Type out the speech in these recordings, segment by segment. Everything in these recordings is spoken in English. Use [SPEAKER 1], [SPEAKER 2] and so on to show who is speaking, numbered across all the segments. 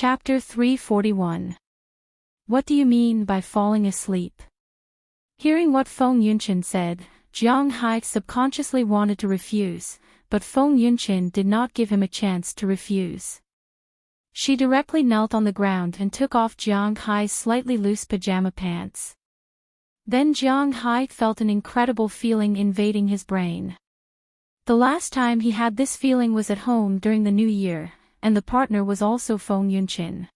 [SPEAKER 1] Chapter 341. What do you mean by falling asleep? Hearing what Feng Yunshan said, Jiang Hai subconsciously wanted to refuse, but Feng Yunshan did not give him a chance to refuse. She directly knelt on the ground and took off Jiang Hai's slightly loose pajama pants. Then Jiang Hai felt an incredible feeling invading his brain. The last time he had this feeling was at home during the New Year, and the partner was also Feng Yunshan.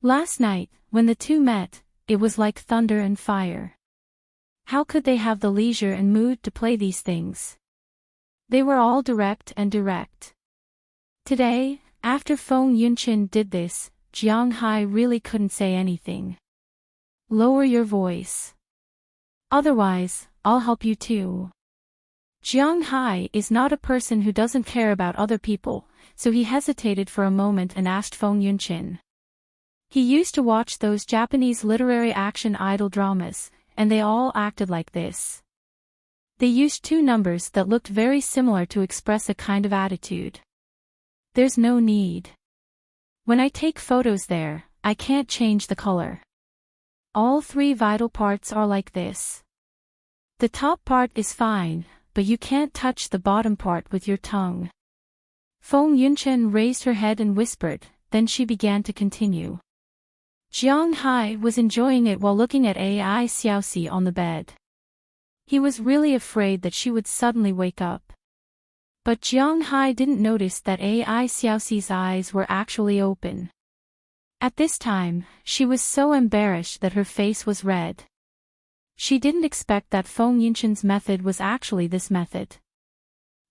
[SPEAKER 1] Last night, when the two met, it was like thunder and fire. How could they have the leisure and mood to play these things? They were all direct. Today, after Feng Yunshan did this, Jiang Hai really couldn't say anything. Lower your voice. Otherwise, I'll help you too. Jiang Hai is not a person who doesn't care about other people, so he hesitated for a moment and asked Feng Yunshan. He used to watch those Japanese literary action idol dramas, and they all acted like this. They used two numbers that looked very similar to express a kind of attitude. There's no need. When I take photos there, I can't change the color. All three vital parts are like this. The top part is fine, but you can't touch the bottom part with your tongue. Feng Yunshan raised her head and whispered, then she began to continue. Jiang Hai was enjoying it while looking at Ai Xiaoxi on the bed. He was really afraid that she would suddenly wake up. But Jiang Hai didn't notice that Ai Xiaoxi's eyes were actually open. At this time, she was so embarrassed that her face was red. She didn't expect that Feng Yunshan's method was actually this method.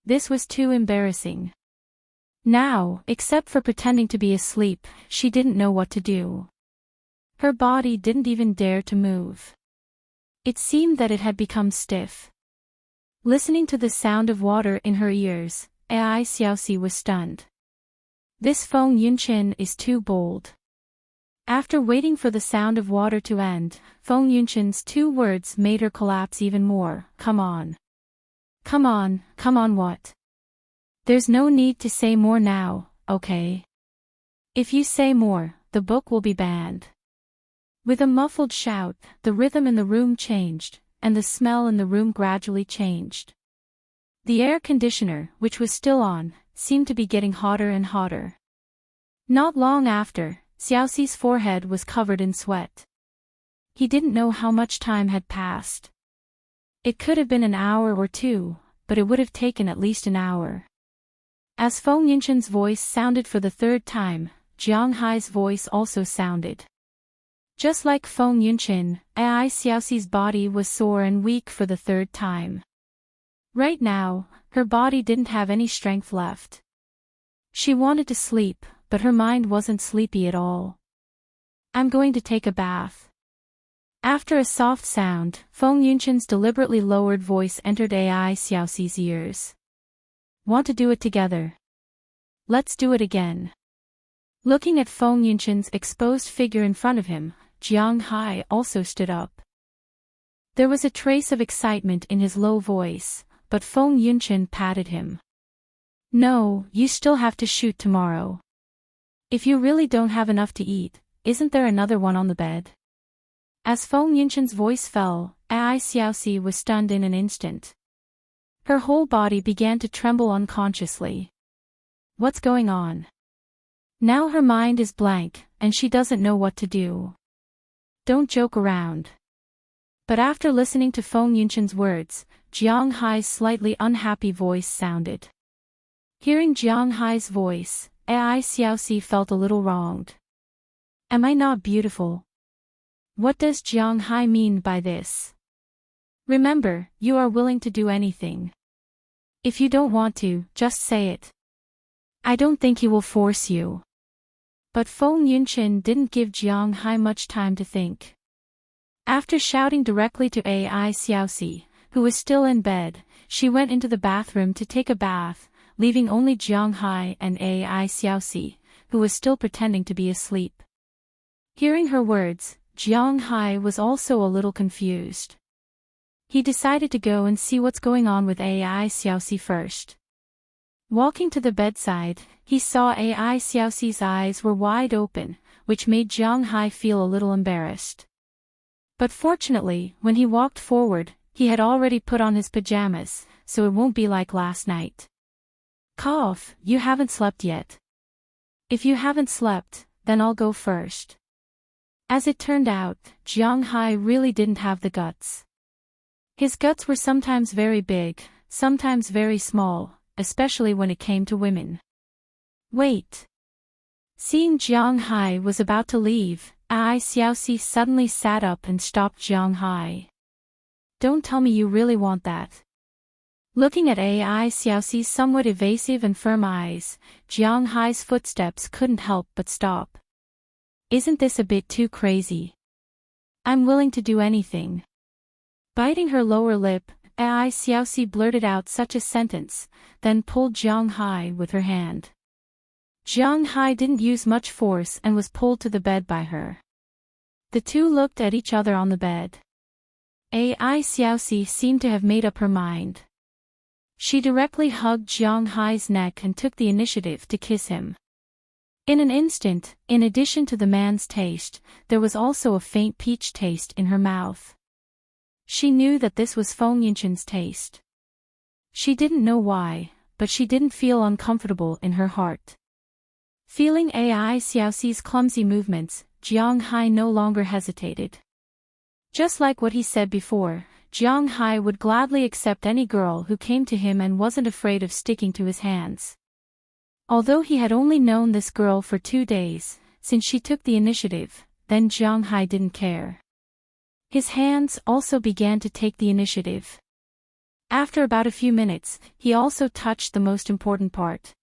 [SPEAKER 1] This was too embarrassing. Now, except for pretending to be asleep, she didn't know what to do. Her body didn't even dare to move. It seemed that it had become stiff. Listening to the sound of water in her ears, Ai Xiaoxi was stunned. This Feng Yunshan is too bold. After waiting for the sound of water to end, Feng Yunshan's two words made her collapse even more. Come on. Come on what? There's no need to say more now, okay? If you say more, the book will be banned. With a muffled shout, the rhythm in the room changed, and the smell in the room gradually changed. The air conditioner, which was still on, seemed to be getting hotter and hotter. Not long after, Xiaoxi's forehead was covered in sweat. He didn't know how much time had passed. It could have been an hour or two, but it would have taken at least an hour. As Feng Yunshan's voice sounded for the third time, Jiang Hai's voice also sounded. Just like Feng Yunshan, Ai Xiaoxi's body was sore and weak for the third time. Right now, her body didn't have any strength left. She wanted to sleep, but her mind wasn't sleepy at all. I'm going to take a bath. After a soft sound, Feng Yunshan's deliberately lowered voice entered Ai Xiaoxi's ears. Want to do it together? Let's do it again. Looking at Feng Yunshan's exposed figure in front of him, Jiang Hai also stood up. There was a trace of excitement in his low voice, but Feng Yunshan patted him. No, you still have to shoot tomorrow. If you really don't have enough to eat, isn't there another one on the bed? As Feng Yunshan's voice fell, Ai Xiaoxi was stunned in an instant. Her whole body began to tremble unconsciously. What's going on? Now her mind is blank, and she doesn't know what to do. Don't joke around. But after listening to Feng Yunshan's words, Jiang Hai's slightly unhappy voice sounded. Hearing Jiang Hai's voice, Ai Xiaoxi felt a little wronged. Am I not beautiful? What does Jiang Hai mean by this? Remember, you are willing to do anything. If you don't want to, just say it. I don't think he will force you. But Feng Yunshan didn't give Jiang Hai much time to think. After shouting directly to Ai Xiaoxi, who was still in bed, she went into the bathroom to take a bath, leaving only Jiang Hai and Ai Xiaoxi, who was still pretending to be asleep. Hearing her words, Jiang Hai was also a little confused. He decided to go and see what's going on with Ai Xiaoxi first. Walking to the bedside, he saw AI Xiaoxi's eyes were wide open, which made Jiang Hai feel a little embarrassed. But fortunately, when he walked forward, he had already put on his pajamas, so it won't be like last night. Cough, you haven't slept yet. If you haven't slept, then I'll go first. As it turned out, Jiang Hai really didn't have the guts. His guts were sometimes very big, sometimes very small, especially when it came to women. Wait. Seeing Jiang Hai was about to leave, Ai Xiaoxi suddenly sat up and stopped Jiang Hai. Don't tell me you really want that. Looking at Ai Xiaoxi's somewhat evasive and firm eyes, Jiang Hai's footsteps couldn't help but stop. Isn't this a bit too crazy? I'm willing to do anything. Biting her lower lip, Ai Xiaoxi blurted out such a sentence, then pulled Jiang Hai with her hand. Jiang Hai didn't use much force and was pulled to the bed by her. The two looked at each other on the bed. Ai Xiaoxi seemed to have made up her mind. She directly hugged Jiang Hai's neck and took the initiative to kiss him. In an instant, in addition to the man's taste, there was also a faint peach taste in her mouth. She knew that this was Feng Yunchen's taste. She didn't know why, but she didn't feel uncomfortable in her heart. Feeling Ai Xiaoxi's clumsy movements, Jiang Hai no longer hesitated. Just like what he said before, Jiang Hai would gladly accept any girl who came to him and wasn't afraid of sticking to his hands. Although he had only known this girl for 2 days, since she took the initiative, then Jiang Hai didn't care. His hands also began to take the initiative. After about a few minutes, he also touched the most important part.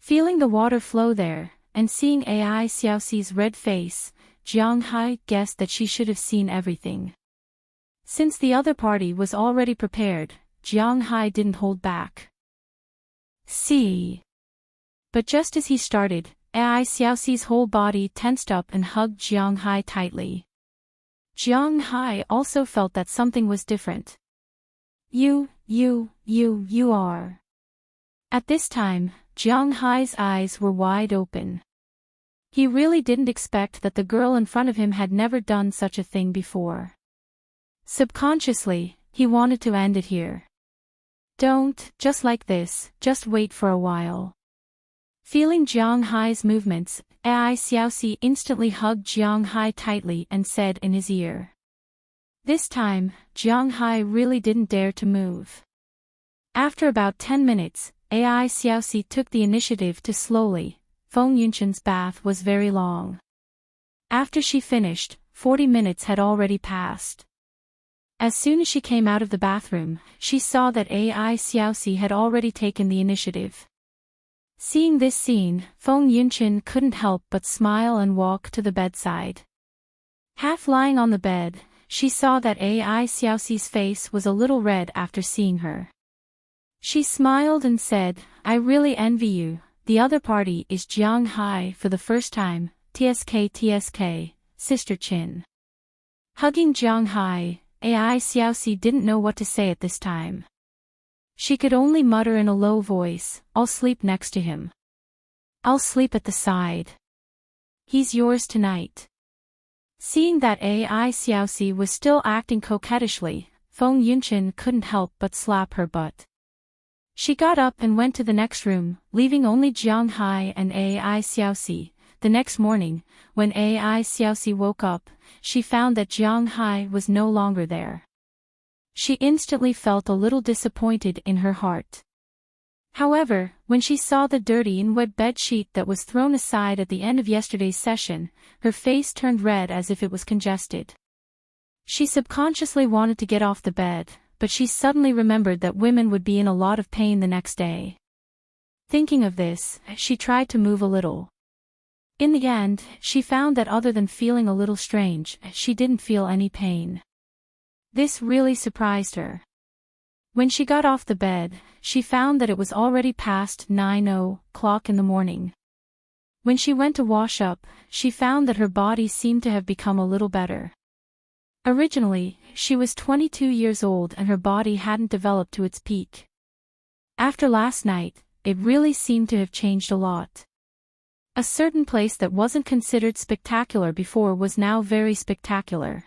[SPEAKER 1] Feeling the water flow there, and seeing Ai Xiaoxi's red face, Jiang Hai guessed that she should have seen everything. Since the other party was already prepared, Jiang Hai didn't hold back. See. But just as he started, Ai Xiaoxi's whole body tensed up and hugged Jiang Hai tightly. Jiang Hai also felt that something was different. You are. At this time, Jiang Hai's eyes were wide open. He really didn't expect that the girl in front of him had never done such a thing before. Subconsciously, he wanted to end it here. Don't, just like this, just wait for a while. Feeling Jiang Hai's movements, Ai Xiaoxi instantly hugged Jiang Hai tightly and said in his ear. This time, Jiang Hai really didn't dare to move. After about 10 minutes, Ai Xiaoxi took the initiative to slowly. Feng Yunchen's bath was very long. After she finished, 40 minutes had already passed. As soon as she came out of the bathroom, she saw that Ai Xiaoxi had already taken the initiative. Seeing this scene, Feng Yunchen couldn't help but smile and walk to the bedside. Half lying on the bed, she saw that Ai Xiaoxi's face was a little red after seeing her. She smiled and said, I really envy you. The other party is Jiang Hai for the first time, TSK, Sister Chin. Hugging Jiang Hai, Ai Xiaoxi didn't know what to say at this time. She could only mutter in a low voice, I'll sleep next to him. I'll sleep at the side. He's yours tonight. Seeing that Ai Xiaoxi was still acting coquettishly, Feng Yunchen couldn't help but slap her butt. She got up and went to the next room, leaving only Jiang Hai and Ai Xiaoxi. The next morning, when Ai Xiaoxi woke up, she found that Jiang Hai was no longer there. She instantly felt a little disappointed in her heart. However, when she saw the dirty and wet bedsheet that was thrown aside at the end of yesterday's session, her face turned red as if it was congested. She subconsciously wanted to get off the bed, but she suddenly remembered that women would be in a lot of pain the next day. Thinking of this, she tried to move a little. In the end, she found that other than feeling a little strange, she didn't feel any pain. This really surprised her. When she got off the bed, she found that it was already past 9:00 in the morning. When she went to wash up, she found that her body seemed to have become a little better. Originally, she was 22 years old and her body hadn't developed to its peak. After last night, it really seemed to have changed a lot. A certain place that wasn't considered spectacular before was now very spectacular.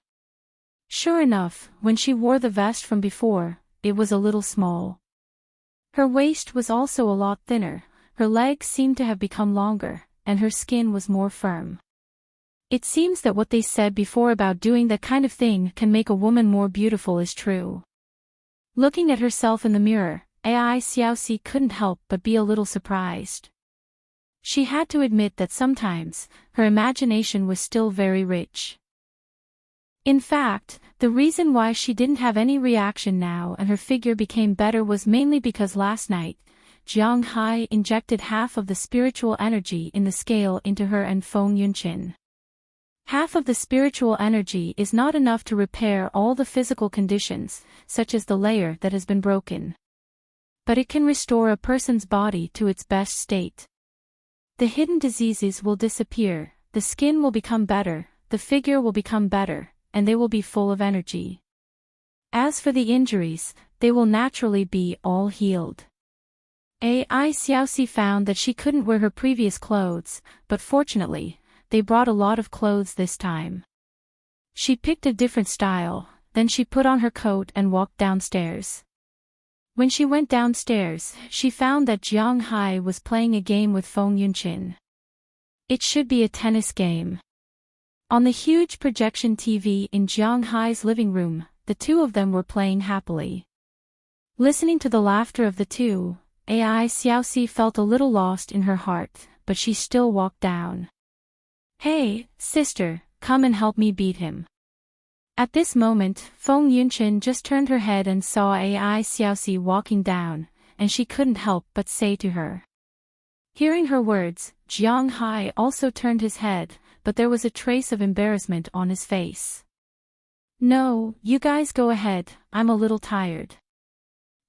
[SPEAKER 1] Sure enough, when she wore the vest from before, it was a little small. Her waist was also a lot thinner, her legs seemed to have become longer, and her skin was more firm. It seems that what they said before about doing that kind of thing can make a woman more beautiful is true. Looking at herself in the mirror, Ai Xiaoxi couldn't help but be a little surprised. She had to admit that sometimes, her imagination was still very rich. In fact, the reason why she didn't have any reaction now and her figure became better was mainly because last night, Jiang Hai injected half of the spiritual energy in the scale into her and Feng Yunqin. Half of the spiritual energy is not enough to repair all the physical conditions, such as the layer that has been broken. But it can restore a person's body to its best state. The hidden diseases will disappear, the skin will become better, the figure will become better, and they will be full of energy. As for the injuries, they will naturally be all healed. Ai Xiaoxi found that she couldn't wear her previous clothes, but fortunately, they brought a lot of clothes this time. She picked a different style, then she put on her coat and walked downstairs. When she went downstairs, she found that Jiang Hai was playing a game with Feng Yunqin. It should be a tennis game. On the huge projection TV in Jiang Hai's living room, the two of them were playing happily. Listening to the laughter of the two, Ai Xiaoxi felt a little lost in her heart, but she still walked down. "Hey, sister, come and help me beat him." At this moment, Feng Yunqin just turned her head and saw Ai Xiaoxi walking down, and she couldn't help but say to her. Hearing her words, Jiang Hai also turned his head, but there was a trace of embarrassment on his face. "No, you guys go ahead, I'm a little tired."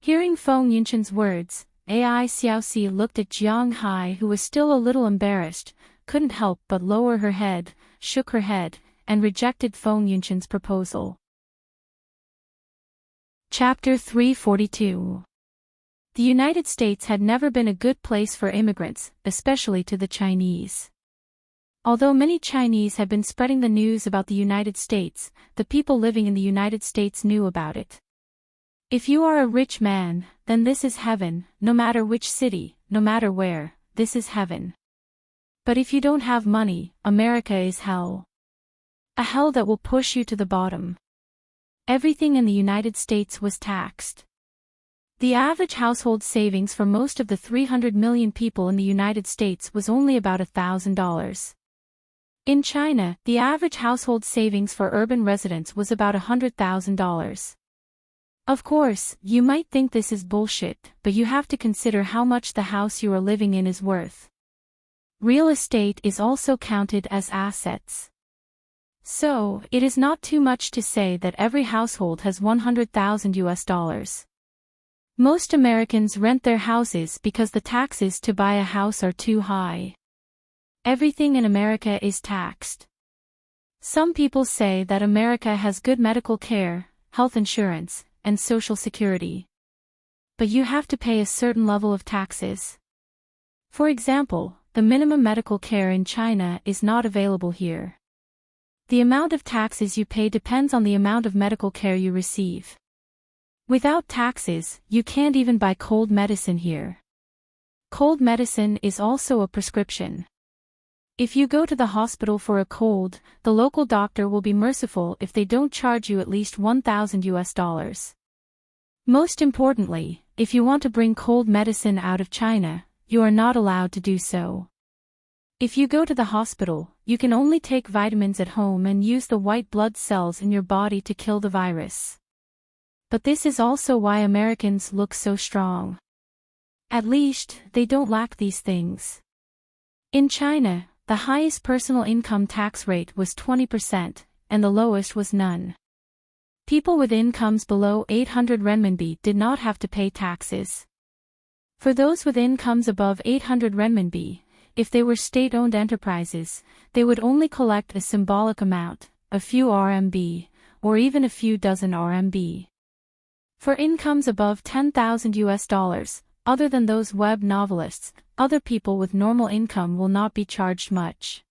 [SPEAKER 1] Hearing Feng Yunqin's words, Ai Xiaoxi looked at Jiang Hai, who was still a little embarrassed, couldn't help but lower her head, shook her head, and rejected Feng Yunqin's proposal. Chapter 342. The United States had never been a good place for immigrants, especially to the Chinese. Although many Chinese had been spreading the news about the United States, the people living in the United States knew about it. If you are a rich man, then this is heaven, no matter which city, no matter where, this is heaven. But if you don't have money, America is hell. A hell that will push you to the bottom. Everything in the United States was taxed. The average household savings for most of the 300 million people in the United States was only about $1,000. In China, the average household savings for urban residents was about $100,000. Of course, you might think this is bullshit, but you have to consider how much the house you are living in is worth. Real estate is also counted as assets. So, it is not too much to say that every household has $100,000. Most Americans rent their houses because the taxes to buy a house are too high. Everything in America is taxed. Some people say that America has good medical care, health insurance, and social security. But you have to pay a certain level of taxes. For example, the minimum medical care in China is not available here. The amount of taxes you pay depends on the amount of medical care you receive. Without taxes, you can't even buy cold medicine here. Cold medicine is also a prescription. If you go to the hospital for a cold, the local doctor will be merciful if they don't charge you at least $1,000. Most importantly, if you want to bring cold medicine out of China, you are not allowed to do so. If you go to the hospital, you can only take vitamins at home and use the white blood cells in your body to kill the virus. But this is also why Americans look so strong. At least, they don't lack these things. In China, the highest personal income tax rate was 20%, and the lowest was none. People with incomes below 800 renminbi did not have to pay taxes. For those with incomes above 800 renminbi, if they were state-owned enterprises, they would only collect a symbolic amount, a few RMB, or even a few dozen RMB. For incomes above $10,000, other than those web novelists, other people with normal income will not be charged much.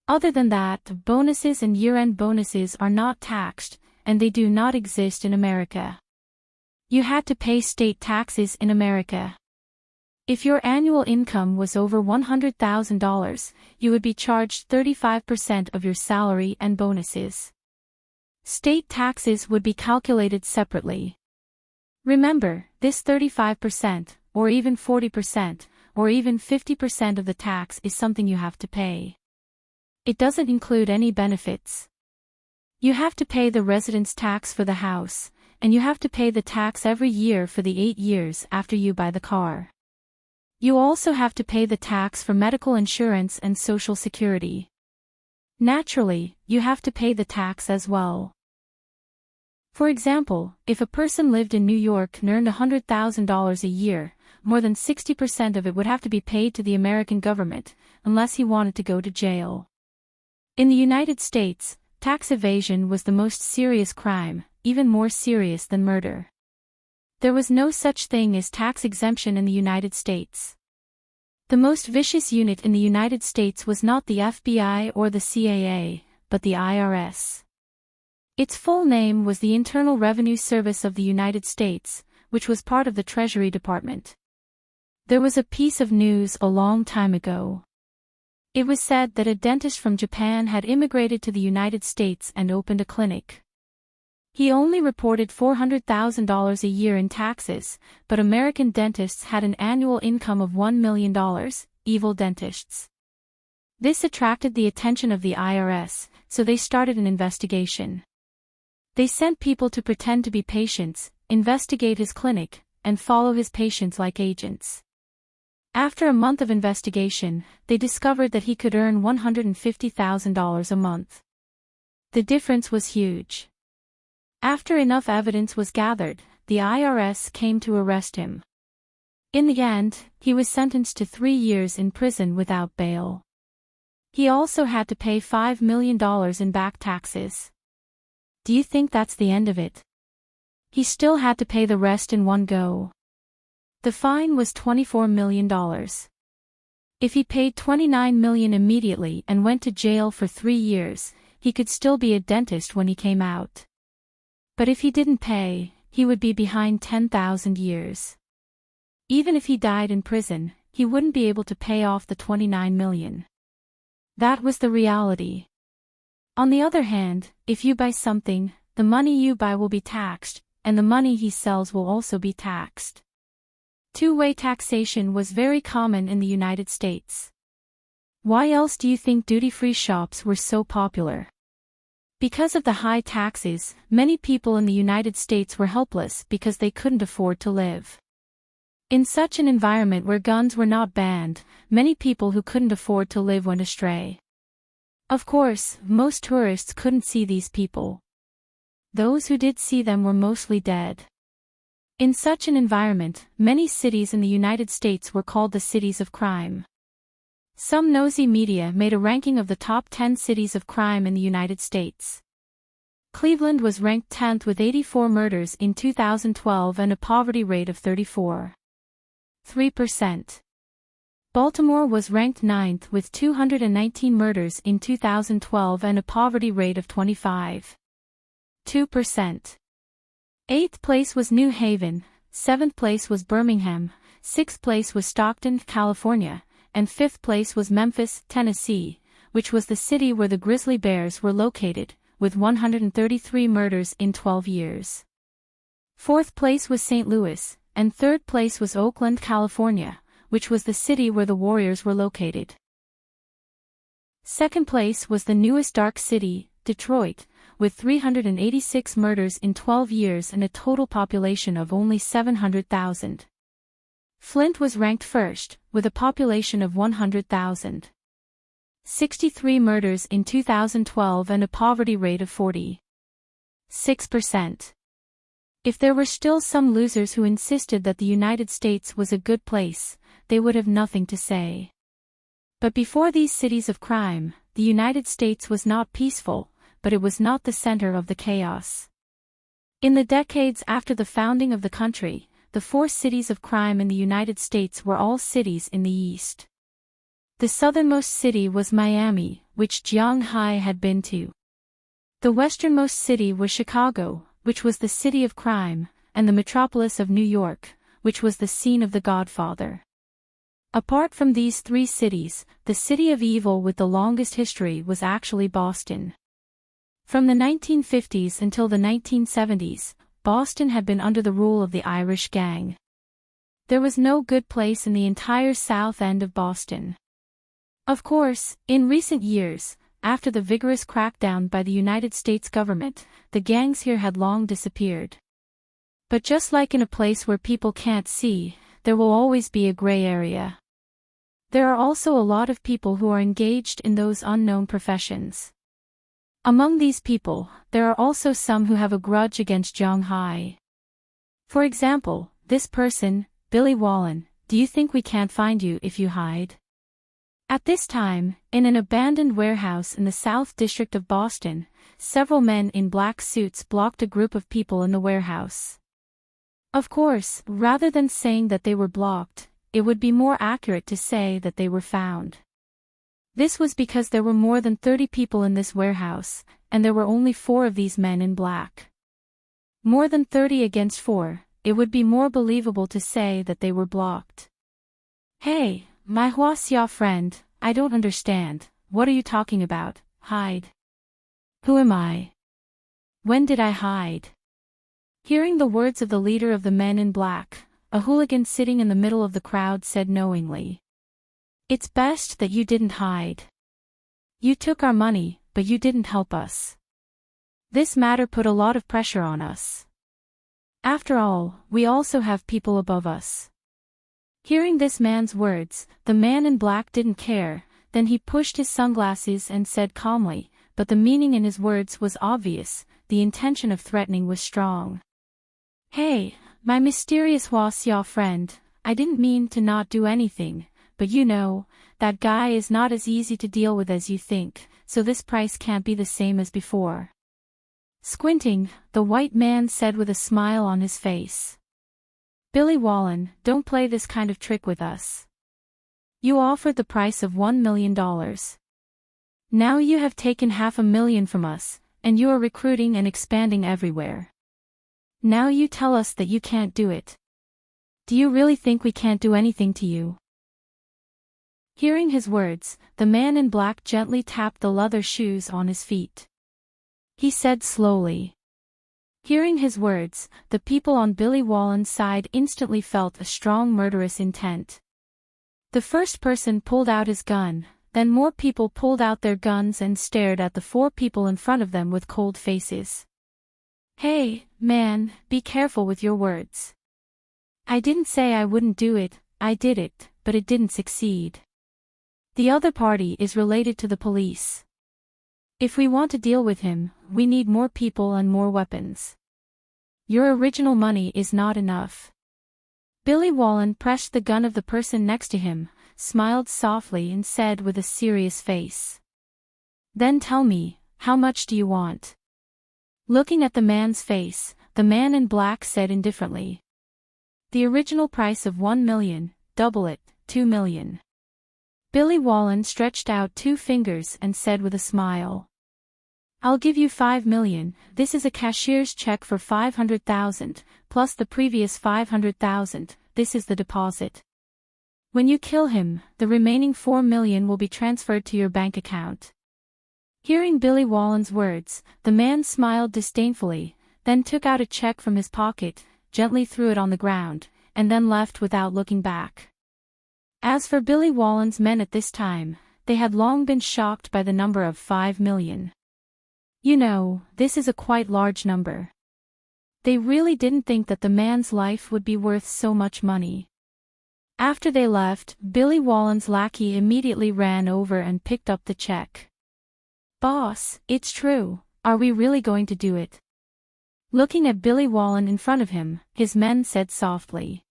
[SPEAKER 1] Other than that, bonuses and year-end bonuses are not taxed, and they do not exist in America. You had to pay state taxes in America. If your annual income was over $100,000, you would be charged 35% of your salary and bonuses. State taxes would be calculated separately. Remember, this 35%, or even 40%, or even 50% of the tax is something you have to pay. It doesn't include any benefits. You have to pay the residence tax for the house, and you have to pay the tax every year for the 8 years after you buy the car. You also have to pay the tax for medical insurance and Social Security. Naturally, you have to pay the tax as well. For example, if a person lived in New York and earned $100,000 a year, more than 60% of it would have to be paid to the American government, unless he wanted to go to jail. In the United States, tax evasion was the most serious crime, even more serious than murder. There was no such thing as tax exemption in the United States. The most vicious unit in the United States was not the FBI or the CIA, but the IRS. Its full name was the Internal Revenue Service of the United States, which was part of the Treasury Department. There was a piece of news a long time ago. It was said that a dentist from Japan had immigrated to the United States and opened a clinic. He only reported $400,000 a year in taxes, but American dentists had an annual income of $1 million, evil dentists. This attracted the attention of the IRS, so they started an investigation. They sent people to pretend to be patients, investigate his clinic, and follow his patients like agents. After a month of investigation, they discovered that he could earn $150,000 a month. The difference was huge. After enough evidence was gathered, the IRS came to arrest him. In the end, he was sentenced to 3 years in prison without bail. He also had to pay $5 million in back taxes. Do you think that's the end of it? He still had to pay the rest in one go. The fine was $24 million. If he paid $29 million immediately and went to jail for 3 years, he could still be a dentist when he came out. But if he didn't pay, he would be behind 10,000 years. Even if he died in prison, he wouldn't be able to pay off the $29 million. That was the reality. On the other hand, if you buy something, the money you buy will be taxed, and the money he sells will also be taxed. Two-way taxation was very common in the United States. Why else do you think duty-free shops were so popular? Because of the high taxes, many people in the United States were helpless because they couldn't afford to live. In such an environment where guns were not banned, many people who couldn't afford to live went astray. Of course, most tourists couldn't see these people. Those who did see them were mostly dead. In such an environment, many cities in the United States were called the cities of crime. Some nosy media made a ranking of the top 10 cities of crime in the United States. Cleveland was ranked 10th with 84 murders in 2012 and a poverty rate of 34.3%. Baltimore was ranked 9th with 219 murders in 2012 and a poverty rate of 25.2%. 8th place was New Haven, 7th place was Birmingham, 6th place was Stockton, California, and 5th place was Memphis, Tennessee, which was the city where the grizzly bears were located, with 133 murders in 12 years. 4th place was St. Louis, and 3rd place was Oakland, California, which was the city where the Warriors were located. 2nd place was the newest dark city, Detroit, with 386 murders in 12 years and a total population of only 700,000. Flint was ranked first, with a population of 100,000. 63 murders in 2012 and a poverty rate of 46%. If there were still some losers who insisted that the United States was a good place, they would have nothing to say. But before these cities of crime, the United States was not peaceful, but it was not the center of the chaos. In the decades after the founding of the country, the 4 cities of crime in the United States were all cities in the East. The southernmost city was Miami, which Jiang Hai had been to. The westernmost city was Chicago, which was the city of crime, and the metropolis of New York, which was the scene of The Godfather. Apart from these 3 cities, the city of evil with the longest history was actually Boston. From the 1950s until the 1970s, Boston had been under the rule of the Irish gang. There was no good place in the entire south end of Boston. Of course, in recent years, after the vigorous crackdown by the United States government, the gangs here had long disappeared. But just like in a place where people can't see, there will always be a gray area. There are also a lot of people who are engaged in those unknown professions. Among these people, there are also some who have a grudge against Jiang Hai. For example, this person, Billy Wallen, do you think we can't find you if you hide? At this time, in an abandoned warehouse in the South District of Boston, several men in black suits blocked a group of people in the warehouse. Of course, rather than saying that they were blocked, it would be more accurate to say that they were found. This was because there were more than 30 people in this warehouse, and there were only 4 of these men in black. More than 30 against 4, it would be more believable to say that they were blocked. Hey, my Huaxia friend, I don't understand, what are you talking about, hide? Who am I? When did I hide? Hearing the words of the leader of the men in black, a hooligan sitting in the middle of the crowd said knowingly. It's best that you didn't hide. You took our money, but you didn't help us. This matter put a lot of pressure on us. After all, we also have people above us. Hearing this man's words, the man in black didn't care, then he pushed his sunglasses and said calmly, but the meaning in his words was obvious, the intention of threatening was strong. Hey, my mysterious Huaxia friend, I didn't mean to not do anything, but you know, that guy is not as easy to deal with as you think, so this price can't be the same as before. Squinting, the white man said with a smile on his face. Billy Wallen, don't play this kind of trick with us. You offered the price of $1 million. Now you have taken $500,000 from us, and you are recruiting and expanding everywhere. Now you tell us that you can't do it. Do you really think we can't do anything to you? Hearing his words, the man in black gently tapped the leather shoes on his feet. He said slowly. Hearing his words, the people on Billy Wallen's side instantly felt a strong murderous intent. The first person pulled out his gun, then more people pulled out their guns and stared at the 4 people in front of them with cold faces. Hey, man, be careful with your words. I didn't say I wouldn't do it, I did it, but it didn't succeed. The other party is related to the police. If we want to deal with him, we need more people and more weapons. Your original money is not enough. Billy Wallen pressed the gun of the person next to him, smiled softly and said with a serious face. Then tell me, how much do you want? Looking at the man's face, the man in black said indifferently. The original price of $1 million, double it, $2 million. Billy Wallen stretched out 2 fingers and said with a smile. I'll give you $5 million, this is a cashier's check for $500,000, plus the previous $500,000, this is the deposit. When you kill him, the remaining $4 million will be transferred to your bank account. Hearing Billy Wallen's words, the man smiled disdainfully, then took out a check from his pocket, gently threw it on the ground, and then left without looking back. As for Billy Wallen's men at this time, they had long been shocked by the number of 5 million. You know, this is a quite large number. They really didn't think that the man's life would be worth so much money. After they left, Billy Wallen's lackey immediately ran over and picked up the check. Boss, it's true, are we really going to do it? Looking at Billy Wallen in front of him, his men said softly.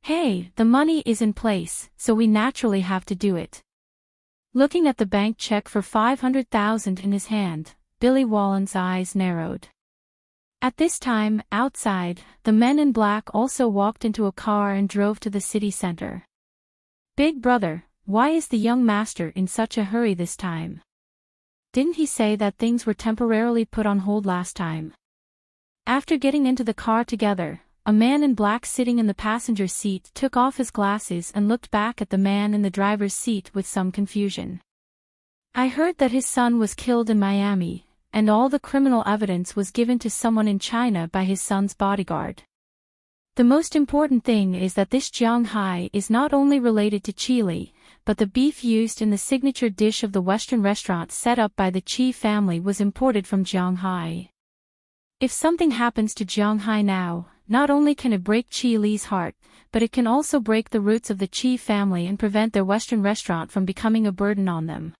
[SPEAKER 1] Hey, the money is in place, so we naturally have to do it. Looking at the bank check for $500,000 in his hand, Billy Wallen's eyes narrowed. At this time, outside, the men in black also walked into a car and drove to the city center. Big brother, why is the young master in such a hurry this time? Didn't he say that things were temporarily put on hold last time? After getting into the car together, a man in black sitting in the passenger seat took off his glasses and looked back at the man in the driver's seat with some confusion. I heard that his son was killed in Miami, and all the criminal evidence was given to someone in China by his son's bodyguard. The most important thing is that this Jianghai is not only related to Chile, but the beef used in the signature dish of the Western restaurant set up by the Qi family was imported from Jianghai. If something happens to Jianghai now, not only can it break Qi Li's heart, but it can also break the roots of the Qi family and prevent their Western restaurant from becoming a burden on them.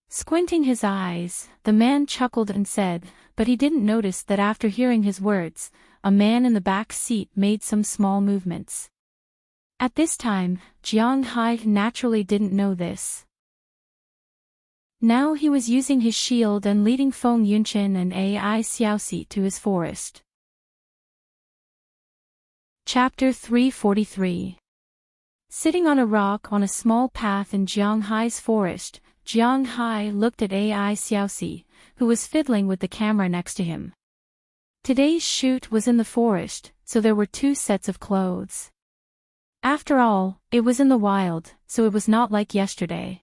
[SPEAKER 1] Squinting his eyes, the man chuckled and said, but he didn't notice that after hearing his words, a man in the back seat made some small movements. At this time, Jianghai naturally didn't know this. Now he was using his shield and leading Feng Yunqin and Ai Xiaoxi to his forest. Chapter 343. Sitting on a rock on a small path in Jianghai's forest, Jianghai looked at Ai Xiaoxi, who was fiddling with the camera next to him. Today's shoot was in the forest, so there were 2 sets of clothes. After all, it was in the wild, so it was not like yesterday.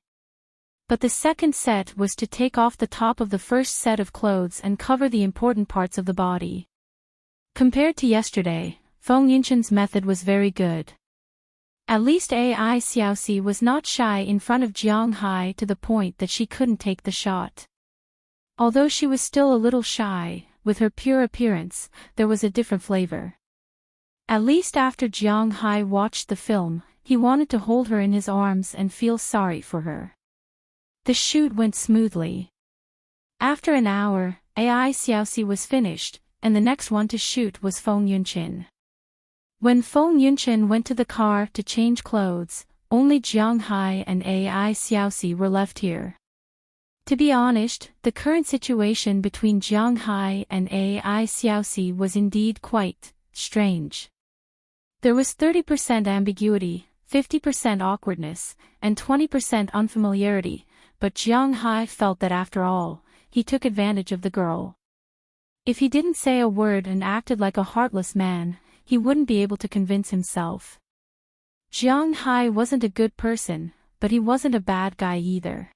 [SPEAKER 1] But the second set was to take off the top of the first set of clothes and cover the important parts of the body. Compared to yesterday, Feng Yunqin's method was very good. At least Ai Xiaoxi was not shy in front of Jianghai to the point that she couldn't take the shot. Although she was still a little shy, with her pure appearance, there was a different flavor. At least after Jianghai watched the film, he wanted to hold her in his arms and feel sorry for her. The shoot went smoothly. After an hour, Ai Xiaoxi was finished, and the next one to shoot was Feng Yunqin. When Feng Yunqin went to the car to change clothes, only Jianghai and Ai Xiaoxi were left here. To be honest, the current situation between Jianghai and Ai Xiaoxi was indeed quite strange. There was 30% ambiguity, 50% awkwardness, and 20% unfamiliarity, but Jianghai felt that after all, he took advantage of the girl. If he didn't say a word and acted like a heartless man, he wouldn't be able to convince himself. Jianghai wasn't a good person, but he wasn't a bad guy either.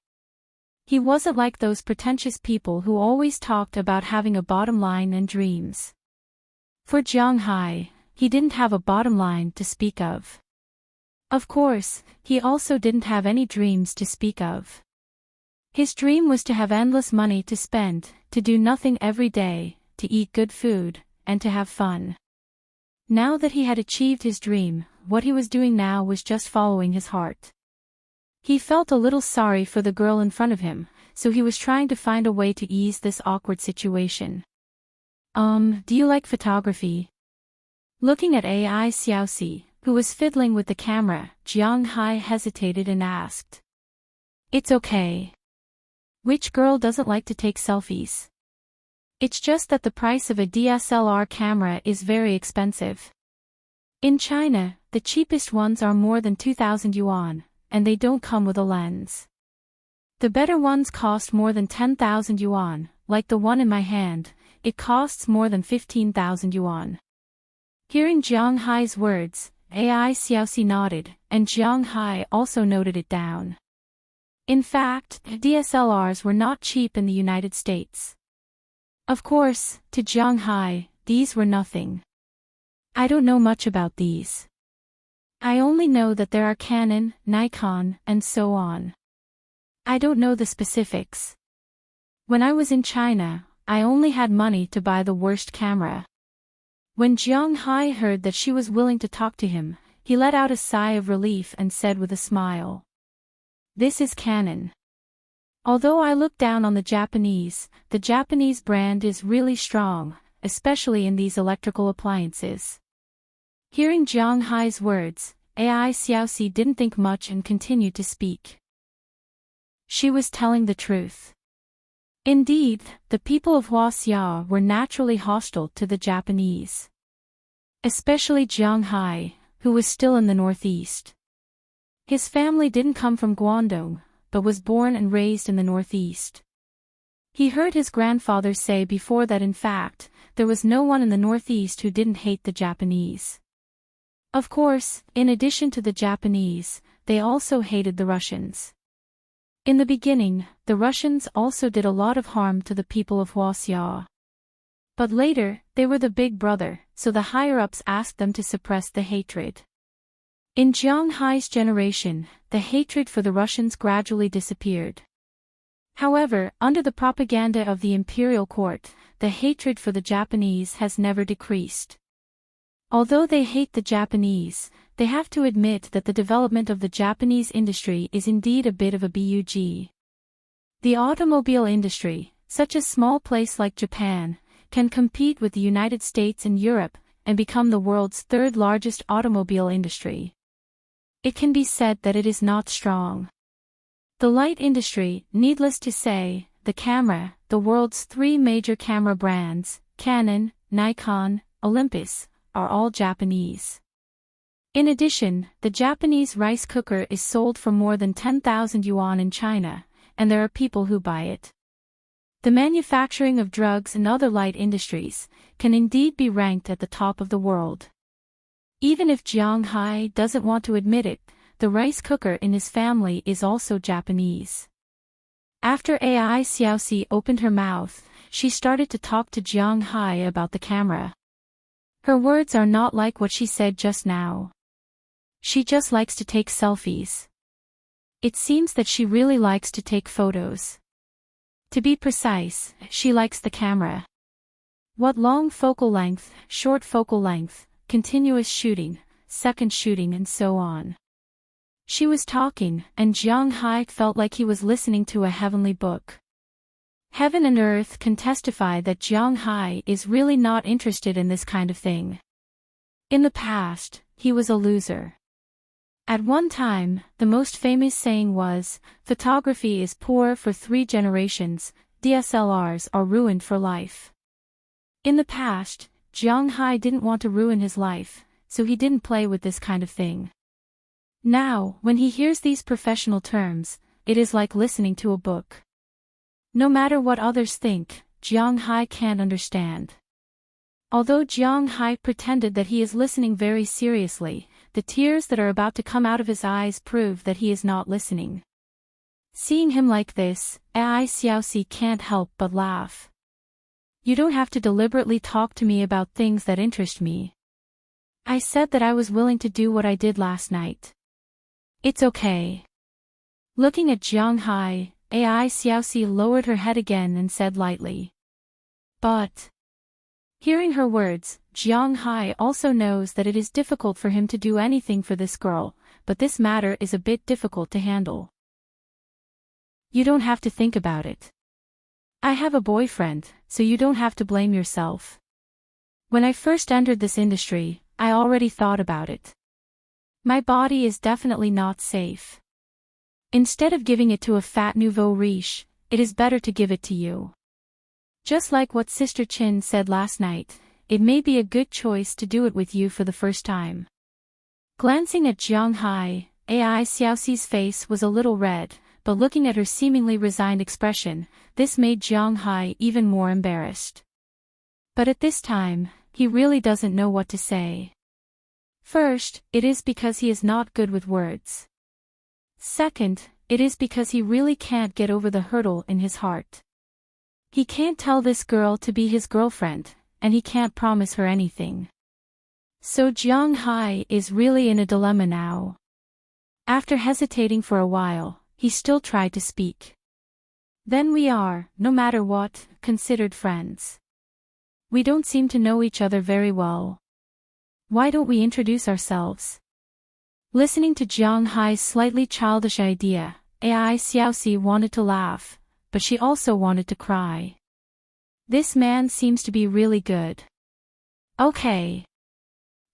[SPEAKER 1] He wasn't like those pretentious people who always talked about having a bottom line and dreams. For Jianghai, he didn't have a bottom line to speak of. Of course, he also didn't have any dreams to speak of. His dream was to have endless money to spend, to do nothing every day, to eat good food, and to have fun. Now that he had achieved his dream, what he was doing now was just following his heart. He felt a little sorry for the girl in front of him, so he was trying to find a way to ease this awkward situation. Do you like photography? Looking at Ai Xiaoxi, who was fiddling with the camera, Jianghai hesitated and asked. It's okay. Which girl doesn't like to take selfies? It's just that the price of a DSLR camera is very expensive. In China, the cheapest ones are more than 2,000 yuan, and they don't come with a lens. The better ones cost more than 10,000 yuan, like the one in my hand, it costs more than 15,000 yuan. Hearing Jianghai's words, Ai Xiaoxi nodded, and Jianghai also noted it down. In fact, DSLRs were not cheap in the United States. Of course, to Jianghai, these were nothing. I don't know much about these. I only know that there are Canon, Nikon, and so on. I don't know the specifics. When I was in China, I only had money to buy the worst camera. When Jianghai heard that she was willing to talk to him, he let out a sigh of relief and said with a smile. This is Canon. Although I look down on the Japanese brand is really strong, especially in these electrical appliances. Hearing Jianghai's words, Ai Xiaoxi didn't think much and continued to speak. She was telling the truth. Indeed, the people of Huaxia were naturally hostile to the Japanese. Especially Jiang Hai, who was still in the northeast. His family didn't come from Guangdong, but was born and raised in the northeast. He heard his grandfather say before that in fact, there was no one in the northeast who didn't hate the Japanese. Of course, in addition to the Japanese, they also hated the Russians. In the beginning, the Russians also did a lot of harm to the people of Huaxia. But later, they were the big brother, so the higher-ups asked them to suppress the hatred. In Jiang Hai's generation, the hatred for the Russians gradually disappeared. However, under the propaganda of the imperial court, the hatred for the Japanese has never decreased. Although they hate the Japanese, they have to admit that the development of the Japanese industry is indeed a bit of a bug. The automobile industry, such a small place like Japan, can compete with the United States and Europe, and become the world's third largest automobile industry. It can be said that it is not strong. The light industry, needless to say, the camera, the world's three major camera brands, Canon, Nikon, Olympus, are all Japanese. In addition, the Japanese rice cooker is sold for more than 10,000 yuan in China, and there are people who buy it. The manufacturing of drugs and other light industries can indeed be ranked at the top of the world. Even if Jiang Hai doesn't want to admit it, the rice cooker in his family is also Japanese. After Ai Xiaoxi opened her mouth, she started to talk to Jiang Hai about the camera. Her words are not like what she said just now. She just likes to take selfies. It seems that she really likes to take photos. To be precise, she likes the camera. What long focal length, short focal length, continuous shooting, second shooting and so on. She was talking, and Jiang Hai felt like he was listening to a heavenly book. Heaven and earth can testify that Jiang Hai is really not interested in this kind of thing. In the past, he was a loser. At one time, the most famous saying was, photography is poor for 3 generations, DSLRs are ruined for life. In the past, Jiang Hai didn't want to ruin his life, so he didn't play with this kind of thing. Now, when he hears these professional terms, it is like listening to a book. No matter what others think, Jiang Hai can't understand. Although Jiang Hai pretended that he is listening very seriously, the tears that are about to come out of his eyes prove that he is not listening. Seeing him like this, Ai Xiaoxi can't help but laugh. You don't have to deliberately talk to me about things that interest me. I said that I was willing to do what I did last night. It's okay. Looking at Jiang Hai, Ai Xiaoxi lowered her head again and said lightly. But. Hearing her words, Jiang Hai also knows that it is difficult for him to do anything for this girl, but this matter is a bit difficult to handle. You don't have to think about it. I have a boyfriend, so you don't have to blame yourself. When I first entered this industry, I already thought about it. My body is definitely not safe. Instead of giving it to a fat nouveau riche, it is better to give it to you. Just like what Sister Chin said last night, it may be a good choice to do it with you for the first time. Glancing at Jiang Hai, Ai Xiaoxi's face was a little red, but looking at her seemingly resigned expression, this made Jiang Hai even more embarrassed. But at this time, he really doesn't know what to say. First, it is because he is not good with words. Second, it is because he really can't get over the hurdle in his heart. He can't tell this girl to be his girlfriend, and he can't promise her anything. So Jiang Hai is really in a dilemma now. After hesitating for a while, he still tried to speak. Then we are, no matter what, considered friends. We don't seem to know each other very well. Why don't we introduce ourselves? Listening to Jiang Hai's slightly childish idea, Ai Xiaoxi wanted to laugh, but she also wanted to cry. This man seems to be really good. Okay.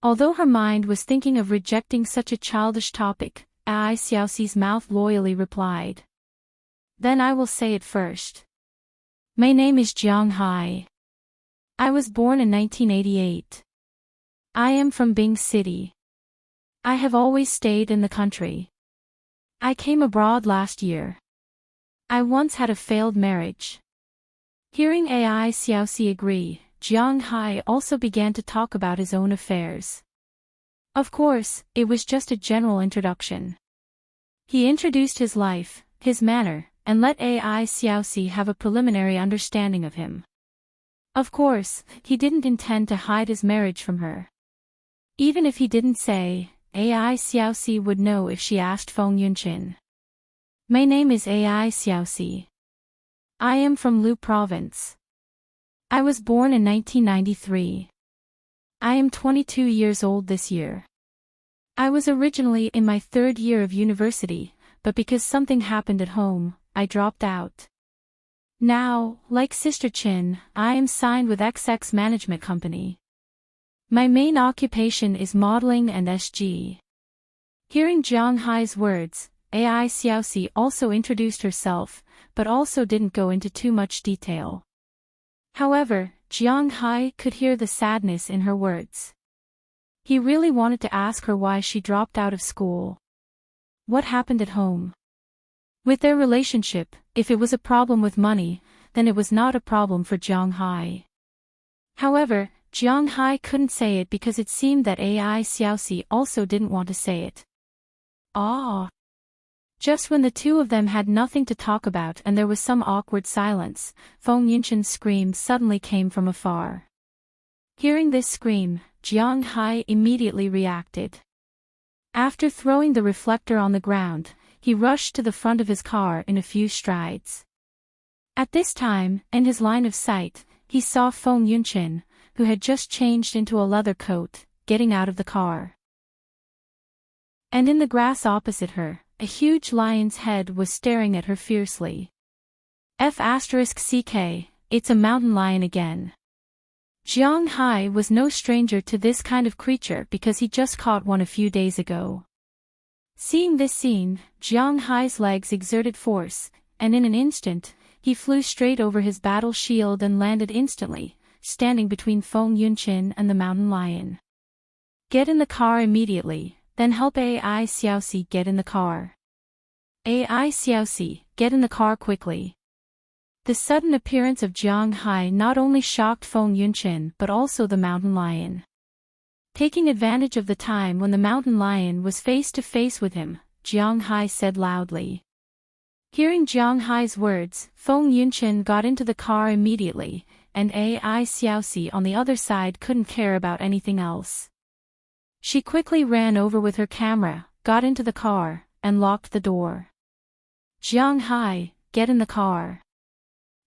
[SPEAKER 1] Although her mind was thinking of rejecting such a childish topic, Ai Xiaoxi's mouth loyally replied. Then I will say it first. My name is Jiang Hai. I was born in 1988. I am from Bing City. I have always stayed in the country. I came abroad last year. I once had a failed marriage. Hearing AI Xiaoxi agree, Jiang Hai also began to talk about his own affairs. Of course, it was just a general introduction. He introduced his life, his manner, and let AI Xiaoxi have a preliminary understanding of him. Of course, he didn't intend to hide his marriage from her. Even if he didn't say, AI Xiaoxi would know if she asked Feng Yunchin. My name is AI Xiaoxi. I am from Lu Province. I was born in 1993. I am 22 years old this year. I was originally in my third year of university, but because something happened at home, I dropped out. Now, like Sister Chin, I am signed with XX Management Company. My main occupation is modeling and SG. Hearing Jiang Hai's words, AI Xiaoxi also introduced herself, but also didn't go into too much detail. However, Jiang Hai could hear the sadness in her words. He really wanted to ask her why she dropped out of school. What happened at home? With their relationship, if it was a problem with money, then it was not a problem for Jiang Hai. However, Jiang Hai couldn't say it because it seemed that AI Xiaoxi also didn't want to say it. Ah! Just when the two of them had nothing to talk about and there was some awkward silence, Feng Yunchin's scream suddenly came from afar. Hearing this scream, Jiang Hai immediately reacted. After throwing the reflector on the ground, he rushed to the front of his car in a few strides. At this time, in his line of sight, he saw Feng Yunchin, who had just changed into a leather coat, getting out of the car. And in the grass opposite her, a huge lion's head was staring at her fiercely. F*CK, it's a mountain lion again. Jiang Hai was no stranger to this kind of creature because he just caught one a few days ago. Seeing this scene, Jiang Hai's legs exerted force, and in an instant, he flew straight over his battle shield and landed instantly, standing between Feng Yunchin and the mountain lion. Get in the car immediately, then help AI Xiaoxi get in the car. AI Xiaoxi, get in the car quickly. The sudden appearance of Jiang Hai not only shocked Feng Yunchin but also the mountain lion. Taking advantage of the time when the mountain lion was face to face with him, Jiang Hai said loudly. Hearing Jiang Hai's words, Feng Yunchin got into the car immediately, and AI Xiaoxi on the other side couldn't care about anything else. She quickly ran over with her camera, got into the car, and locked the door. Jiang Hai, get in the car.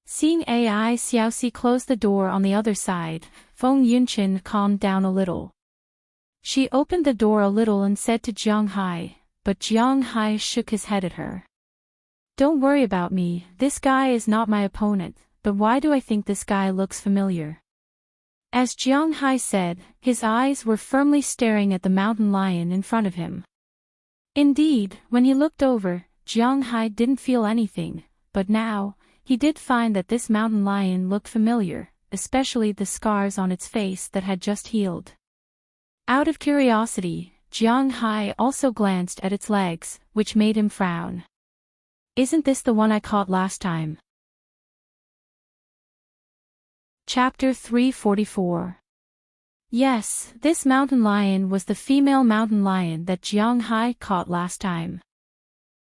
[SPEAKER 1] Seeing AI Xiaoxi close the door on the other side, Feng Yunchin calmed down a little. She opened the door a little and said to Jiang Hai, but Jiang Hai shook his head at her. Don't worry about me, this guy is not my opponent, but why do I think this guy looks familiar? As Jiang Hai said, his eyes were firmly staring at the mountain lion in front of him. Indeed, when he looked over, Jiang Hai didn't feel anything, but now, he did find that this mountain lion looked familiar, especially the scars on its face that had just healed. Out of curiosity, Jiang Hai also glanced at its legs, which made him frown. Isn't this the one I caught last time? Chapter 344. Yes, this mountain lion was the female mountain lion that Jiang Hai caught last time.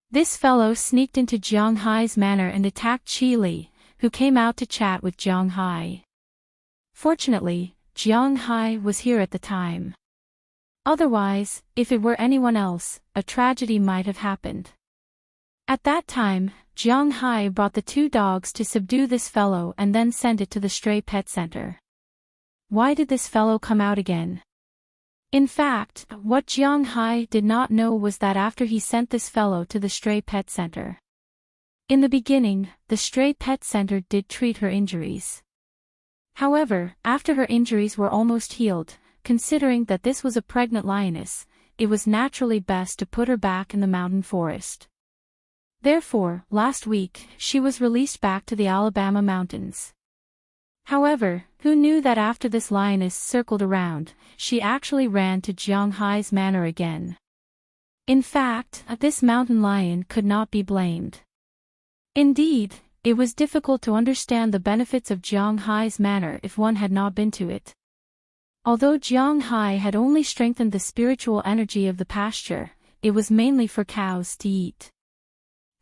[SPEAKER 1] This fellow sneaked into Jiang Hai's manor and attacked Qi Li, who came out to chat with Jiang Hai. Fortunately, Jiang Hai was here at the time. Otherwise, if it were anyone else, a tragedy might have happened. At that time, Jiang Hai brought the two dogs to subdue this fellow and then sent it to the stray pet center. Why did this fellow come out again? In fact, what Jiang Hai did not know was that after he sent this fellow to the stray pet center. In the beginning, the stray pet center did treat her injuries. However, after her injuries were almost healed, considering that this was a pregnant lioness, it was naturally best to put her back in the mountain forest. Therefore, last week, she was released back to the Alabama mountains. However, who knew that after this lioness circled around, she actually ran to Jiang Hai's manor again. In fact, this mountain lion could not be blamed. Indeed, it was difficult to understand the benefits of Jiang Hai's manor if one had not been to it. Although Jiang Hai had only strengthened the spiritual energy of the pasture, it was mainly for cows to eat.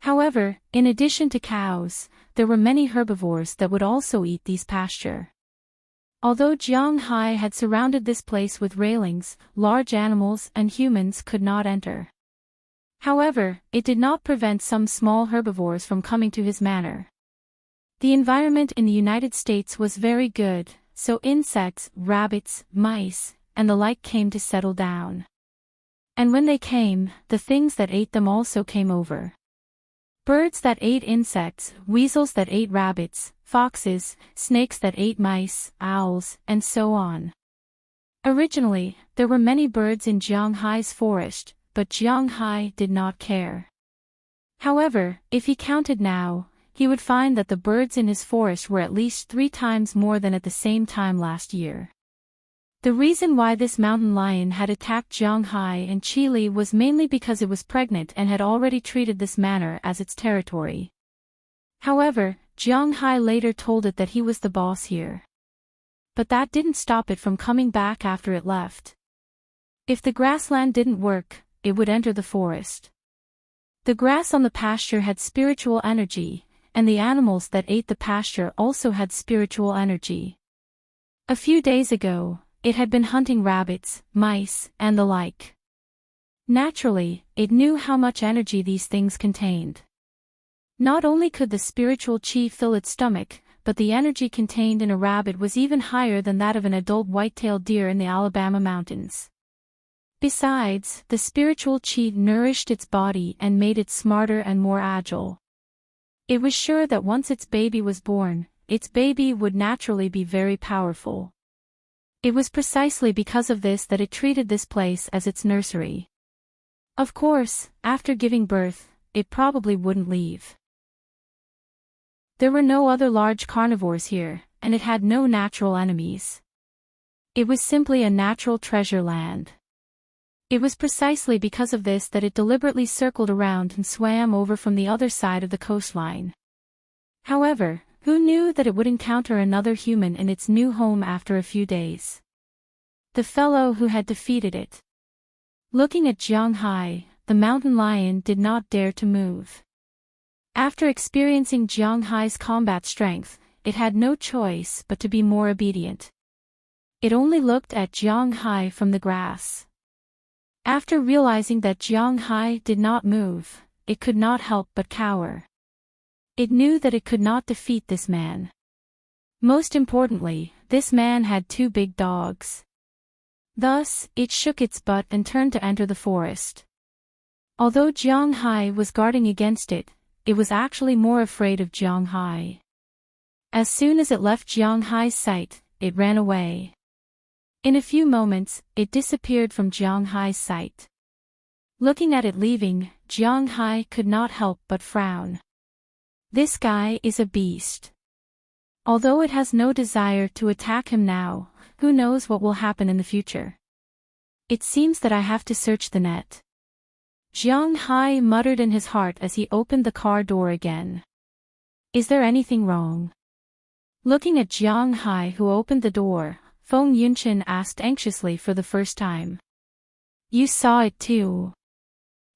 [SPEAKER 1] However, in addition to cows, there were many herbivores that would also eat these pasture. Although Jiang Hai had surrounded this place with railings, large animals and humans could not enter. However, it did not prevent some small herbivores from coming to his manor. The environment in the United States was very good, so insects, rabbits, mice, and the like came to settle down. And when they came, the things that ate them also came over. Birds that ate insects, weasels that ate rabbits, foxes, snakes that ate mice, owls, and so on. Originally, there were many birds in Jiang Hai's forest, but Jiang Hai did not care. However, if he counted now, he would find that the birds in his forest were at least 3 times more than at the same time last year. The reason why this mountain lion had attacked Jiang Hai and Chile was mainly because it was pregnant and had already treated this manor as its territory. However, Jiang Hai later told it that he was the boss here. But that didn't stop it from coming back after it left. If the grassland didn't work, it would enter the forest. The grass on the pasture had spiritual energy, and the animals that ate the pasture also had spiritual energy. A few days ago, it had been hunting rabbits, mice, and the like. Naturally, it knew how much energy these things contained. Not only could the spiritual chi fill its stomach, but the energy contained in a rabbit was even higher than that of an adult white-tailed deer in the Alabama mountains. Besides, the spiritual chi nourished its body and made it smarter and more agile. It was sure that once its baby was born, its baby would naturally be very powerful. It was precisely because of this that it treated this place as its nursery. Of course, after giving birth, it probably wouldn't leave. There were no other large carnivores here, and it had no natural enemies. It was simply a natural treasure land. It was precisely because of this that it deliberately circled around and swam over from the other side of the coastline. However, who knew that it would encounter another human in its new home after a few days? The fellow who had defeated it. Looking at Jiang Hai, the mountain lion did not dare to move. After experiencing Jiang Hai's combat strength, it had no choice but to be more obedient. It only looked at Jiang Hai from the grass. After realizing that Jiang Hai did not move, it could not help but cower. It knew that it could not defeat this man. Most importantly, this man had 2 big dogs. Thus, it shook its butt and turned to enter the forest. Although Jiang Hai was guarding against it, it was actually more afraid of Jiang Hai. As soon as it left Jiang Hai's sight, it ran away. In a few moments, it disappeared from Jiang Hai's sight. Looking at it leaving, Jiang Hai could not help but frown. This guy is a beast. Although it has no desire to attack him now, who knows what will happen in the future. It seems that I have to search the net. Jiang Hai muttered in his heart as he opened the car door again. Is there anything wrong? Looking at Jiang Hai who opened the door, Feng Yunshin asked anxiously for the first time. You saw it too.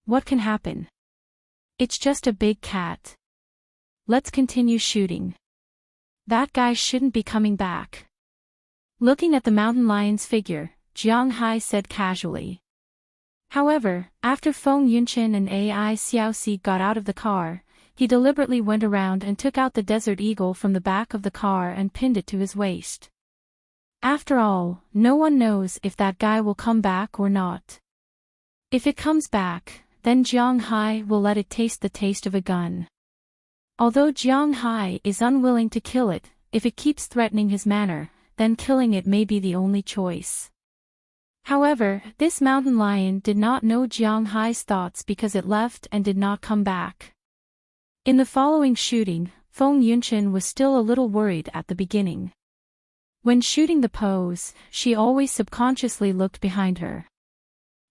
[SPEAKER 1] What can happen? It's just a big cat. Let's continue shooting. That guy shouldn't be coming back. Looking at the mountain lion's figure, Jiang Hai said casually. However, after Feng Yunshin and Ai Xiaoxi got out of the car, he deliberately went around and took out the desert eagle from the back of the car and pinned it to his waist. After all, no one knows if that guy will come back or not. If it comes back, then Jiang Hai will let it taste the taste of a gun. Although Jiang Hai is unwilling to kill it, if it keeps threatening his manor, then killing it may be the only choice. However, this mountain lion did not know Jiang Hai's thoughts because it left and did not come back. In the following shooting, Feng Yunshin was still a little worried at the beginning. When shooting the pose, she always subconsciously looked behind her.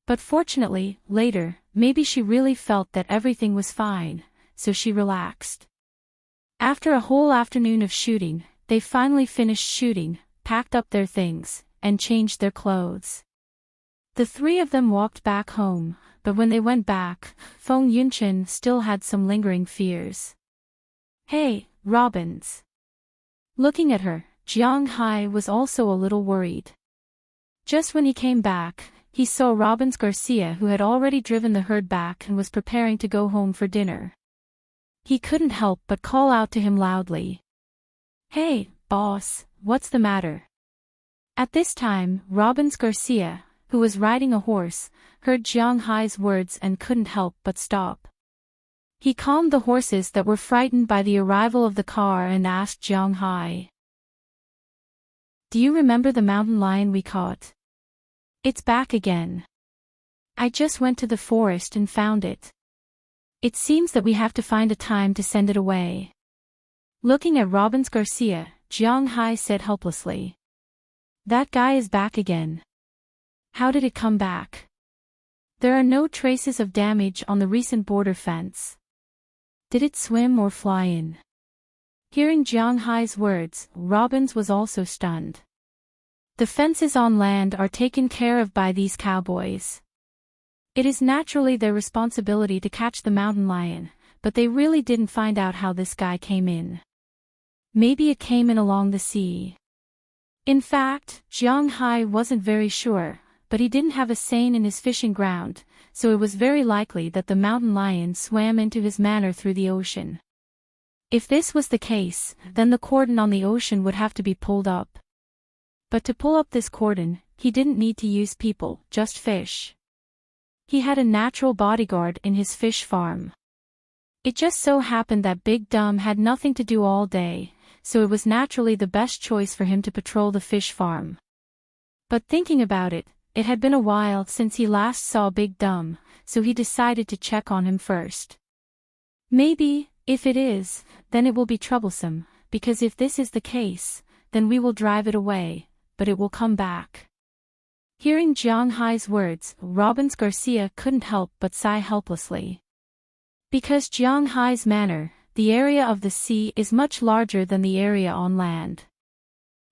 [SPEAKER 1] But fortunately, later, maybe she really felt that everything was fine, so she relaxed. After a whole afternoon of shooting, they finally finished shooting, packed up their things, and changed their clothes. The three of them walked back home, but when they went back, Feng Yunshin still had some lingering fears. "Hey, Robins." Looking at her, Jiang Hai was also a little worried. Just when he came back, he saw Robins Garcia, who had already driven the herd back and was preparing to go home for dinner. He couldn't help but call out to him loudly. "Hey, boss, what's the matter?" At this time, Robins Garcia, who was riding a horse, heard Jiang Hai's words and couldn't help but stop. He calmed the horses that were frightened by the arrival of the car and asked Jiang Hai, "Do you remember the mountain lion we caught? It's back again. I just went to the forest and found it. It seems that we have to find a time to send it away." Looking at Robins Garcia, Jiang Hai said helplessly, "That guy is back again. How did it come back? There are no traces of damage on the recent border fence. Did it swim or fly in?" Hearing Jiang Hai's words, Robins was also stunned. The fences on land are taken care of by these cowboys. It is naturally their responsibility to catch the mountain lion, but they really didn't find out how this guy came in. Maybe it came in along the sea. In fact, Jiang Hai wasn't very sure, but he didn't have a seine in his fishing ground, so it was very likely that the mountain lion swam into his manor through the ocean. If this was the case, then the cordon on the ocean would have to be pulled up. But to pull up this cordon, he didn't need to use people, just fish. He had a natural bodyguard in his fish farm. It just so happened that Big Dumb had nothing to do all day, so it was naturally the best choice for him to patrol the fish farm. But thinking about it, it had been a while since he last saw Big Dumb, so he decided to check on him first. Maybe, if it is, then it will be troublesome, because if this is the case, then we will drive it away, but it will come back. Hearing Jiang Hai's words, Robins Garcia couldn't help but sigh helplessly. Because Jiang Hai's manor, the area of the sea is much larger than the area on land.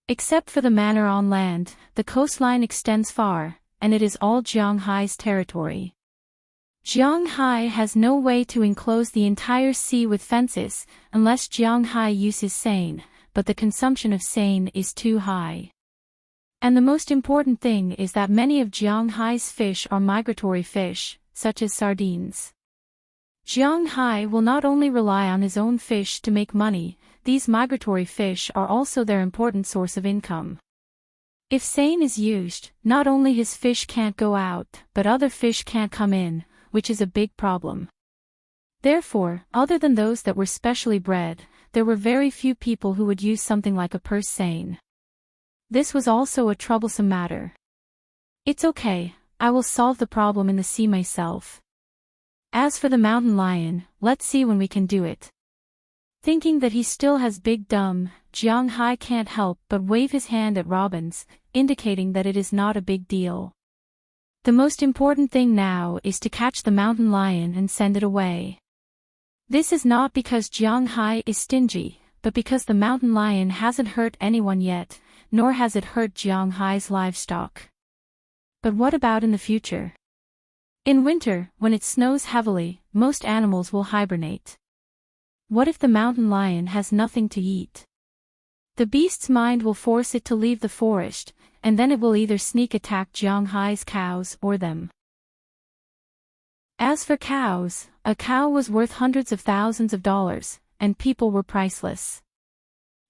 [SPEAKER 1] Except for the manor on land, the coastline extends far, and it is all Jiang Hai's territory. Jiang Hai has no way to enclose the entire sea with fences, unless Jiang Hai uses seine, but the consumption of seine is too high. And the most important thing is that many of Jiang Hai's fish are migratory fish, such as sardines. Jiang Hai will not only rely on his own fish to make money, these migratory fish are also their important source of income. If seine is used, not only his fish can't go out, but other fish can't come in, which is a big problem. Therefore, other than those that were specially bred, there were very few people who would use something like a purse seine. This was also a troublesome matter. "It's okay, I will solve the problem in the sea myself. As for the mountain lion, let's see when we can do it." Thinking that he still has Big Dumb, Jiang Hai can't help but wave his hand at Robins, indicating that it is not a big deal. The most important thing now is to catch the mountain lion and send it away. This is not because Jiang Hai is stingy, but because the mountain lion hasn't hurt anyone yet, nor has it hurt Jiang Hai's livestock. But what about in the future? In winter, when it snows heavily, most animals will hibernate. What if the mountain lion has nothing to eat? The beast's mind will force it to leave the forest, and then it will either sneak attack Jiang Hai's cows or them. As for cows, a cow was worth hundreds of thousands of dollars, and people were priceless.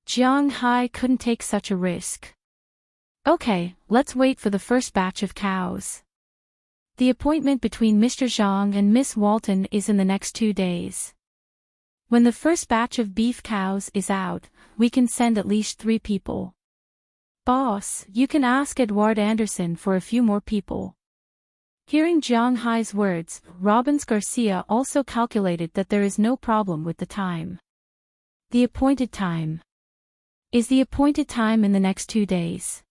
[SPEAKER 1] Jiang Hai couldn't take such a risk. Okay, let's wait for the first batch of cows. The appointment between Mr. Zhang and Miss Walton is in the next 2 days. When the first batch of beef cows is out, we can send at least 3 people. Boss, you can ask Edward Anderson for a few more people. Hearing Jiang Hai's words, Robbins Garcia also calculated that there is no problem with the time. The appointed time. Is the appointed time in the next 2 days?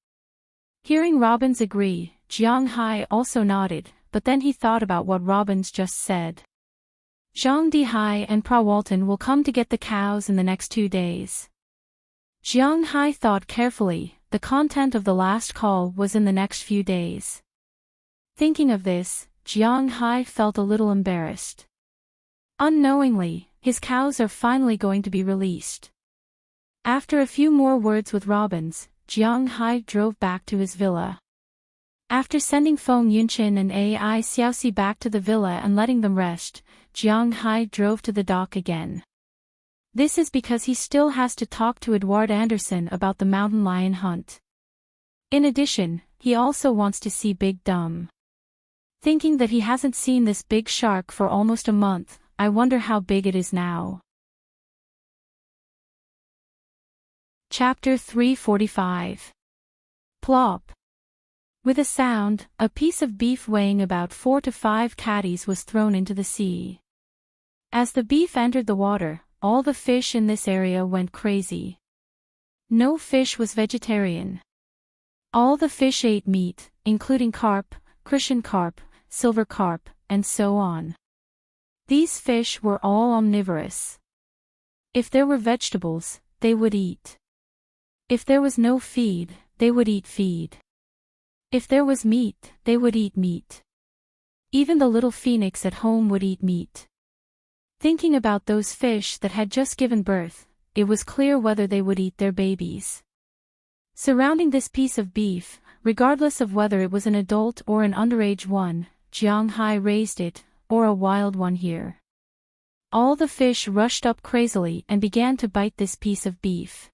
[SPEAKER 1] Hearing Robbins agree, Jiang Hai also nodded, but then he thought about what Robbins just said. Zhang Dihai and Prawalton will come to get the cows in the next 2 days. Jiang Hai thought carefully, the content of the last call was in the next few days. Thinking of this, Jiang Hai felt a little embarrassed. Unknowingly, his cows are finally going to be released. After a few more words with Robbins, Jiang Hai drove back to his villa. After sending Feng Yunqin and Ai Xiaoxi back to the villa and letting them rest, Jiang Hai drove to the dock again. This is because he still has to talk to Edward Anderson about the mountain lion hunt. In addition, he also wants to see Big Dumb. Thinking that he hasn't seen this big shark for almost a month, I wonder how big it is now. Chapter 345. Plop. With a sound, a piece of beef weighing about 4 to 5 catties was thrown into the sea. As the beef entered the water, all the fish in this area went crazy. No fish was vegetarian. All the fish ate meat, including carp, crucian carp, silver carp, and so on. These fish were all omnivorous. If there were vegetables, they would eat. If there was no feed, they would eat feed. If there was meat, they would eat meat. Even the little phoenix at home would eat meat. Thinking about those fish that had just given birth, it was clear whether they would eat their babies. Surrounding this piece of beef, regardless of whether it was an adult or an underage one, Jiang Hai raised it, or a wild one here. All the fish rushed up crazily and began to bite this piece of beef.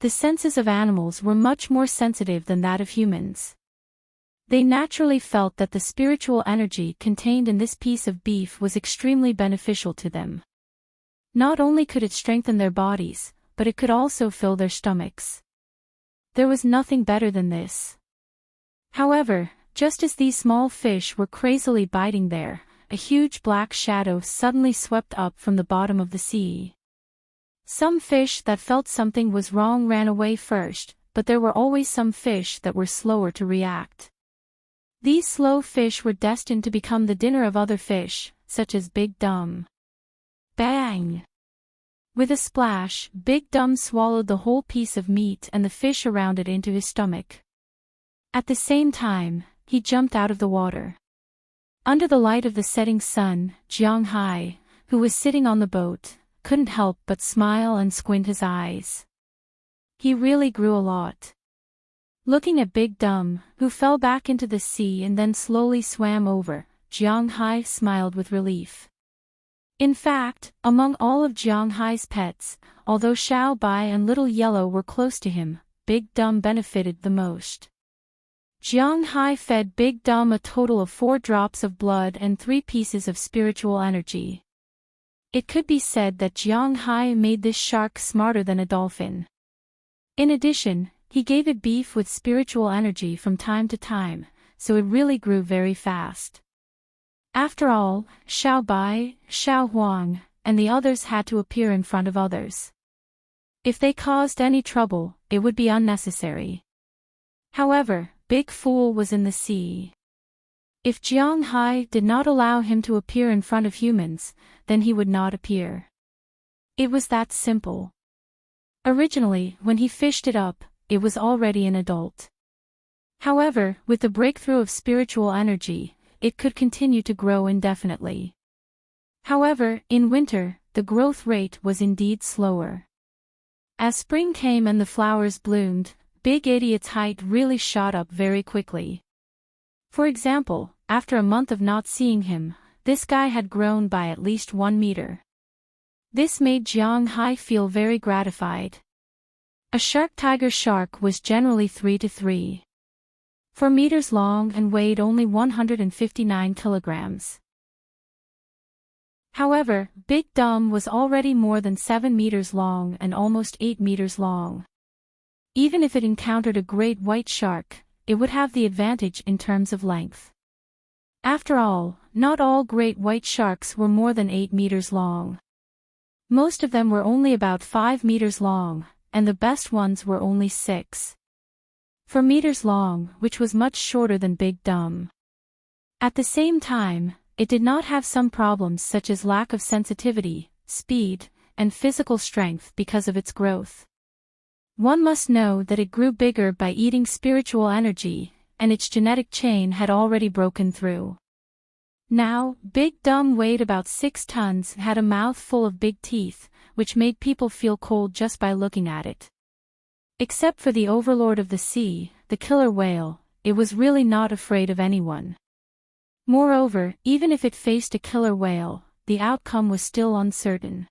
[SPEAKER 1] The senses of animals were much more sensitive than that of humans. They naturally felt that the spiritual energy contained in this piece of beef was extremely beneficial to them. Not only could it strengthen their bodies, but it could also fill their stomachs. There was nothing better than this. However, just as these small fish were crazily biting there, a huge black shadow suddenly swept up from the bottom of the sea. Some fish that felt something was wrong ran away first, but there were always some fish that were slower to react. These slow fish were destined to become the dinner of other fish, such as Big Dumb. Bang! With a splash, Big Dumb swallowed the whole piece of meat and the fish around it into his stomach. At the same time, he jumped out of the water. Under the light of the setting sun, Jiang Hai, who was sitting on the boat, couldn't help but smile and squint his eyes. He really grew a lot. Looking at Big Dumb, who fell back into the sea and then slowly swam over, Jiang Hai smiled with relief. In fact, among all of Jiang Hai's pets, although Xiao Bai and Little Yellow were close to him, Big Dumb benefited the most. Jiang Hai fed Big Dumb a total of 4 drops of blood and 3 pieces of spiritual energy. It could be said that Jiang Hai made this shark smarter than a dolphin. In addition, he gave it beef with spiritual energy from time to time, so it really grew very fast. After all, Xiao Bai, Xiao Huang, and the others had to appear in front of others. If they caused any trouble, it would be unnecessary. However, Big Fool was in the sea. If Jiang Hai did not allow him to appear in front of humans, then he would not appear. It was that simple. Originally, when he fished it up, it was already an adult. However, with the breakthrough of spiritual energy, it could continue to grow indefinitely. However, in winter, the growth rate was indeed slower. As spring came and the flowers bloomed, Big Idiot's height really shot up very quickly. For example, after a month of not seeing him, this guy had grown by at least 1 meter. This made Jiang Hai feel very gratified. A shark-tiger shark was generally 3 to 4 meters long and weighed only 159 kilograms. However, Big Dumb was already more than 7 meters long and almost 8 meters long. Even if it encountered a great white shark, it would have the advantage in terms of length. After all, not all great white sharks were more than 8 meters long. Most of them were only about 5 meters long, and the best ones were only 4 meters long, which was much shorter than Big Dumb. At the same time, it did not have some problems such as lack of sensitivity, speed, and physical strength because of its growth. One must know that it grew bigger by eating spiritual energy, and its genetic chain had already broken through. Now, Big Dumb weighed about 6 tons and had a mouth full of big teeth, which made people feel cold just by looking at it. Except for the overlord of the sea, the killer whale, it was really not afraid of anyone. Moreover, even if it faced a killer whale, the outcome was still uncertain.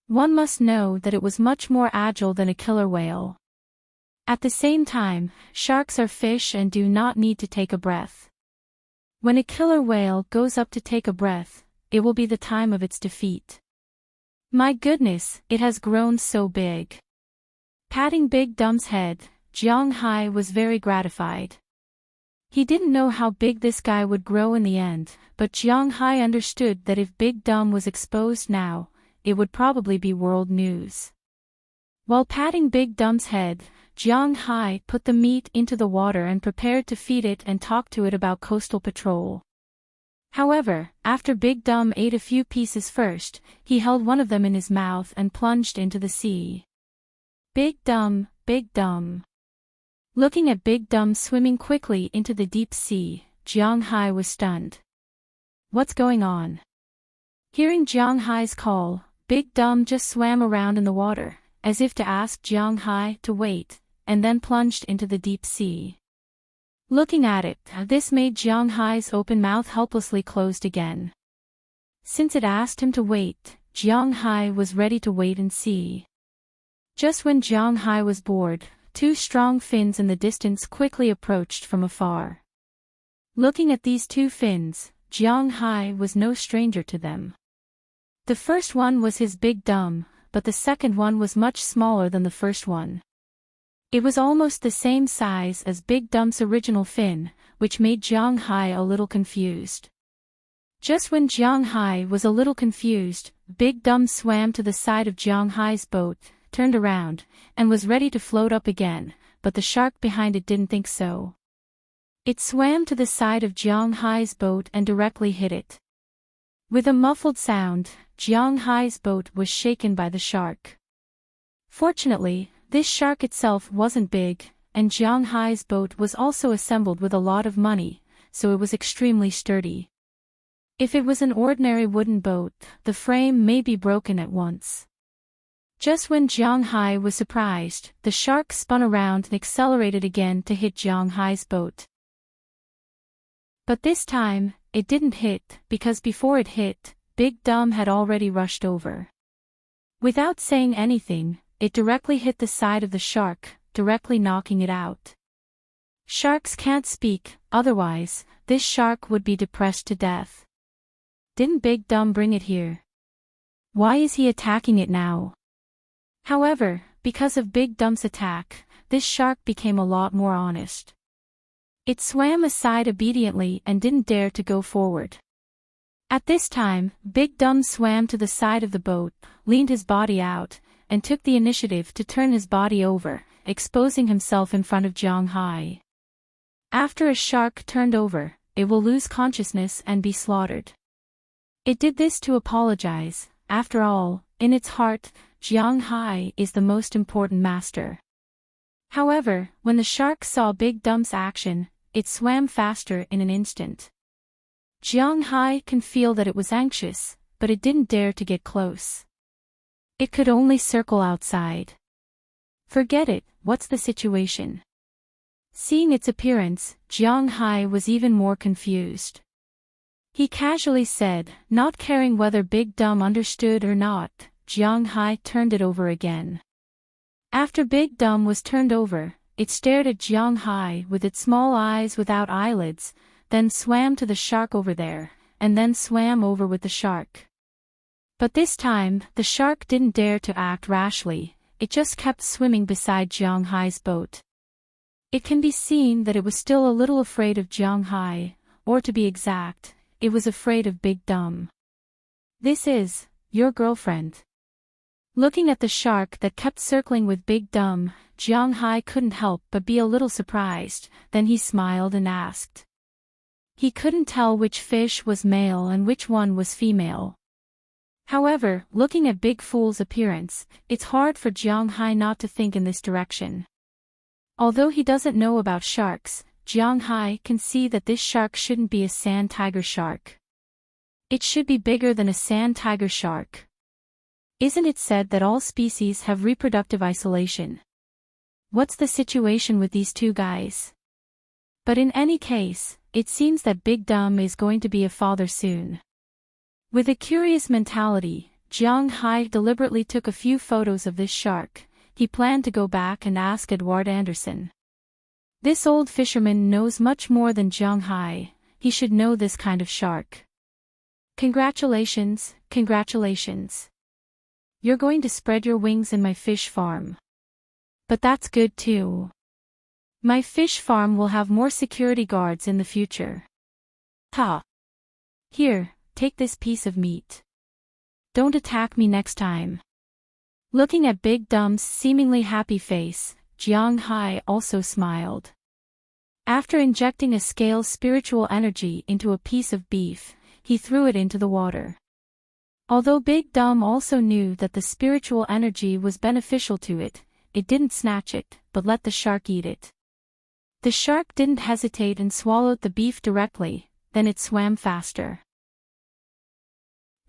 [SPEAKER 1] One must know that it was much more agile than a killer whale. At the same time, sharks are fish and do not need to take a breath. When a killer whale goes up to take a breath, it will be the time of its defeat. My goodness, it has grown so big. Patting Big Dumb's head, Jiang Hai was very gratified. He didn't know how big this guy would grow in the end, but Jiang Hai understood that if Big Dumb was exposed now, it would probably be world news. While patting Big Dumb's head, Jiang Hai put the meat into the water and prepared to feed it and talk to it about coastal patrol. However, after Big Dumb ate a few pieces first, he held one of them in his mouth and plunged into the sea. Big Dumb, Big Dumb. Looking at Big Dumb swimming quickly into the deep sea, Jiang Hai was stunned. What's going on? Hearing Jiang Hai's call, Big Dumb just swam around in the water, as if to ask Jiang Hai to wait, and then plunged into the deep sea. Looking at it, this made Jiang Hai's open mouth helplessly closed again. Since it asked him to wait, Jiang Hai was ready to wait and see. Just when Jiang Hai was bored, 2 strong fins in the distance quickly approached from afar. Looking at these 2 fins, Jiang Hai was no stranger to them. The first one was his Big Dumb, but the second one was much smaller than the first one. It was almost the same size as Big Dumb's original fin, which made Jiang Hai a little confused. Just when Jiang Hai was a little confused, Big Dumb swam to the side of Jiang Hai's boat, turned around, and was ready to float up again, but the shark behind it didn't think so. It swam to the side of Jiang Hai's boat and directly hit it. With a muffled sound, Jiang Hai's boat was shaken by the shark. Fortunately, this shark itself wasn't big, and Jiang Hai's boat was also assembled with a lot of money, so it was extremely sturdy. If it was an ordinary wooden boat, the frame may be broken at once. Just when Jiang Hai was surprised, the shark spun around and accelerated again to hit Jiang Hai's boat. But this time, it didn't hit, because before it hit, Big Dumb had already rushed over. Without saying anything, it directly hit the side of the shark, directly knocking it out. Sharks can't speak, otherwise, this shark would be depressed to death. Didn't Big Dumb bring it here? Why is he attacking it now? However, because of Big Dumb's attack, this shark became a lot more honest. It swam aside obediently and didn't dare to go forward. At this time, Big Dumb swam to the side of the boat, leaned his body out, and took the initiative to turn his body over, exposing himself in front of Jiang Hai. After a shark turned over, it will lose consciousness and be slaughtered. It did this to apologize. After all, in its heart, Jiang Hai is the most important master. However, when the shark saw Big Dumb's action, it swam faster in an instant. Jiang Hai can feel that it was anxious, but it didn't dare to get close. It could only circle outside. Forget it, what's the situation? Seeing its appearance, Jiang Hai was even more confused. He casually said, not caring whether Big Dumb understood or not, Jiang Hai turned it over again. After Big Dumb was turned over, it stared at Jiang Hai with its small eyes without eyelids, then swam to the shark over there, and then swam over with the shark. But this time, the shark didn't dare to act rashly, it just kept swimming beside Jiang Hai's boat. It can be seen that it was still a little afraid of Jiang Hai, or to be exact, it was afraid of Big Dumb. "This is your girlfriend." Looking at the shark that kept circling with Big Dumb, Jiang Hai couldn't help but be a little surprised. Then he smiled and asked. He couldn't tell which fish was male and which one was female. However, looking at Big Fool's appearance, it's hard for Jiang Hai not to think in this direction. Although he doesn't know about sharks, Jiang Hai can see that this shark shouldn't be a sand tiger shark. It should be bigger than a sand tiger shark. Isn't it said that all species have reproductive isolation? What's the situation with these two guys? But in any case, it seems that Big Dumb is going to be a father soon. With a curious mentality, Jiang Hai deliberately took a few photos of this shark. He planned to go back and ask Edward Anderson. This old fisherman knows much more than Jiang Hai. He should know this kind of shark. Congratulations, congratulations. You're going to spread your wings in my fish farm. But that's good too. My fish farm will have more security guards in the future. Ha! Here, take this piece of meat. Don't attack me next time. Looking at Big Dumb's seemingly happy face, Jiang Hai also smiled. After injecting a scale's spiritual energy into a piece of beef, he threw it into the water. Although Big Dumb also knew that the spiritual energy was beneficial to it, it didn't snatch it, but let the shark eat it. The shark didn't hesitate and swallowed the beef directly, then it swam faster.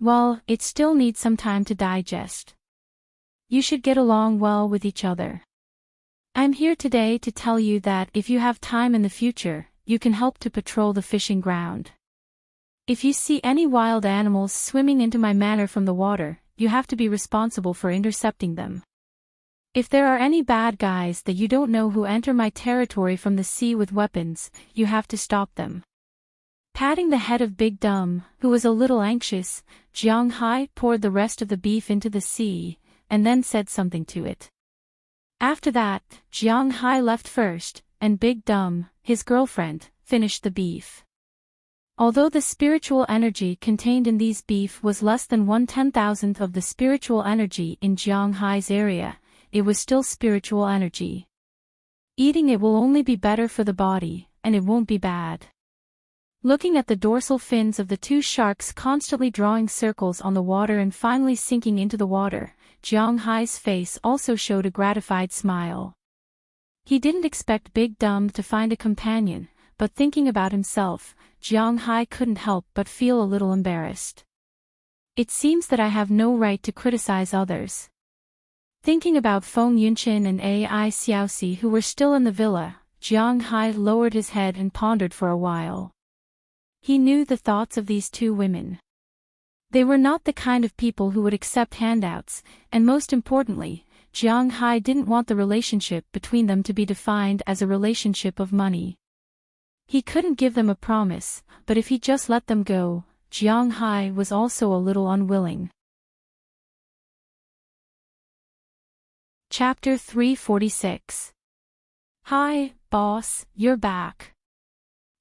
[SPEAKER 1] Well, it still needs some time to digest. You should get along well with each other. I'm here today to tell you that if you have time in the future, you can help to patrol the fishing ground. If you see any wild animals swimming into my manor from the water, you have to be responsible for intercepting them. If there are any bad guys that you don't know who enter my territory from the sea with weapons, you have to stop them. Patting the head of Big Dumb, who was a little anxious, Jiang Hai poured the rest of the beef into the sea, and then said something to it. After that, Jiang Hai left first, and Big Dumb, his girlfriend, finished the beef. Although the spiritual energy contained in these beef was less than 1/10,000th of the spiritual energy in Jiang Hai's area, it was still spiritual energy. Eating it will only be better for the body, and it won't be bad. Looking at the dorsal fins of the two sharks constantly drawing circles on the water and finally sinking into the water, Jiang Hai's face also showed a gratified smile. He didn't expect Big Dumb to find a companion, but thinking about himself, Jiang Hai couldn't help but feel a little embarrassed. It seems that I have no right to criticize others. Thinking about Feng Yunqin and Ai Xiaoxi who were still in the villa, Jiang Hai lowered his head and pondered for a while. He knew the thoughts of these two women. They were not the kind of people who would accept handouts, and most importantly, Jiang Hai didn't want the relationship between them to be defined as a relationship of money. He couldn't give them a promise, but if he just let them go, Jiang Hai was also a little unwilling. Chapter 346. Hi, boss, you're back.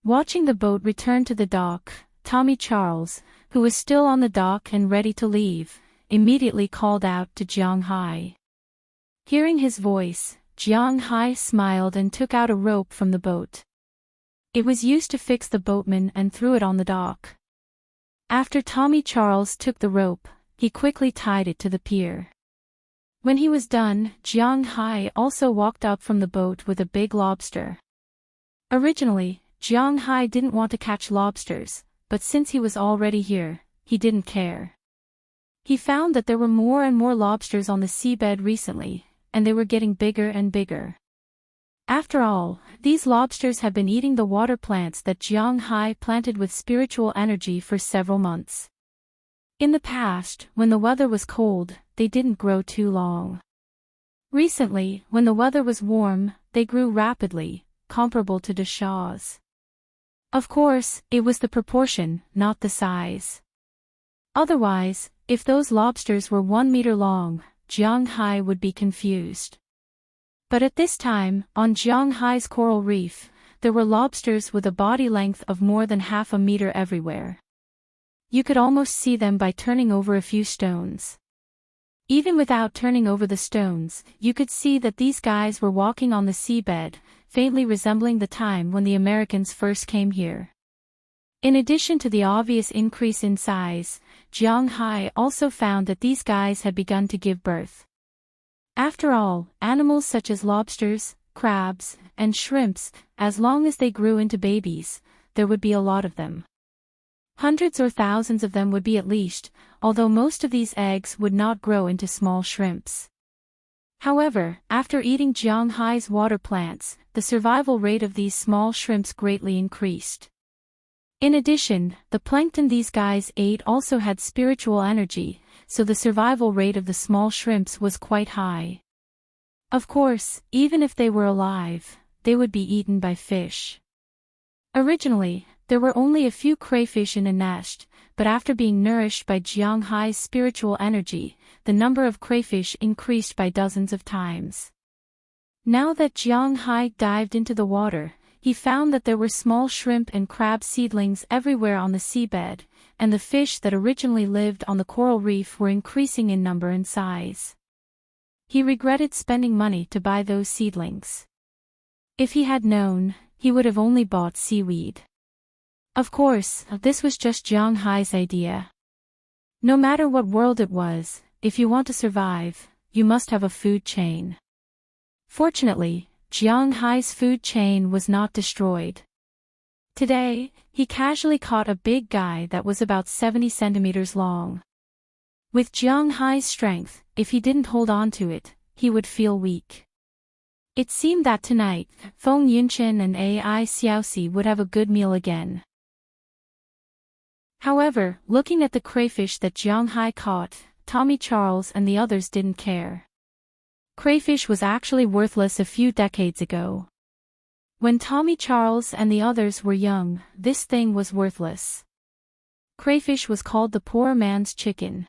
[SPEAKER 1] Watching the boat return to the dock, Tommy Charles, who was still on the dock and ready to leave, immediately called out to Jiang Hai. Hearing his voice, Jiang Hai smiled and took out a rope from the boat. It was used to fix the boatman and threw it on the dock. After Tommy Charles took the rope, he quickly tied it to the pier. When he was done, Jiang Hai also walked up from the boat with a big lobster. Originally, Jiang Hai didn't want to catch lobsters, but since he was already here, he didn't care. He found that there were more and more lobsters on the seabed recently, and they were getting bigger and bigger. After all, these lobsters had been eating the water plants that Jiang Hai planted with spiritual energy for several months. In the past, when the weather was cold, they didn't grow too long. Recently, when the weather was warm, they grew rapidly, comparable to Dashaws. Of course, it was the proportion, not the size. Otherwise, if those lobsters were 1 meter long, Jiang Hai would be confused. But at this time, on Jiang Hai's coral reef, there were lobsters with a body length of more than half a meter everywhere. You could almost see them by turning over a few stones. Even without turning over the stones, you could see that these guys were walking on the seabed, faintly resembling the time when the Americans first came here. In addition to the obvious increase in size, Jiang Hai also found that these guys had begun to give birth. After all, animals such as lobsters, crabs, and shrimps, as long as they grew into babies, there would be a lot of them. Hundreds or thousands of them would be at least, although most of these eggs would not grow into small shrimps. However, after eating Jiang Hai's water plants, the survival rate of these small shrimps greatly increased. In addition, the plankton these guys ate also had spiritual energy, so the survival rate of the small shrimps was quite high. Of course, even if they were alive, they would be eaten by fish. Originally, there were only a few crayfish in a nest, but after being nourished by Jiang Hai's spiritual energy, the number of crayfish increased by dozens of times. Now that Jiang Hai dived into the water, he found that there were small shrimp and crab seedlings everywhere on the seabed, and the fish that originally lived on the coral reef were increasing in number and size. He regretted spending money to buy those seedlings. If he had known, he would have only bought seaweed. Of course, this was just Jiang Hai's idea. No matter what world it was, if you want to survive, you must have a food chain. Fortunately, Jiang Hai's food chain was not destroyed. Today, he casually caught a big guy that was about 70 centimeters long. With Jiang Hai's strength, if he didn't hold on to it, he would feel weak. It seemed that tonight, Feng Yunchen and Ai Xiaoxi would have a good meal again. However, looking at the crayfish that Jiang Hai caught, Tommy Charles and the others didn't care. Crayfish was actually worthless a few decades ago. When Tommy Charles and the others were young, this thing was worthless. Crayfish was called the poor man's chicken.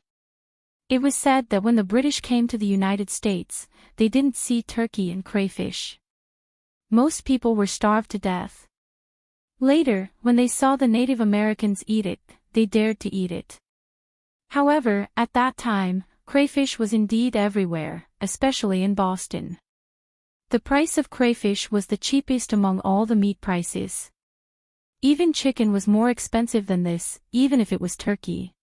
[SPEAKER 1] It was said that when the British came to the United States, they didn't see turkey and crayfish. Most people were starved to death. Later, when they saw the Native Americans eat it, they dared to eat it. However, at that time, crayfish was indeed everywhere, especially in Boston. The price of crayfish was the cheapest among all the meat prices. Even chicken was more expensive than this, even if it was turkey.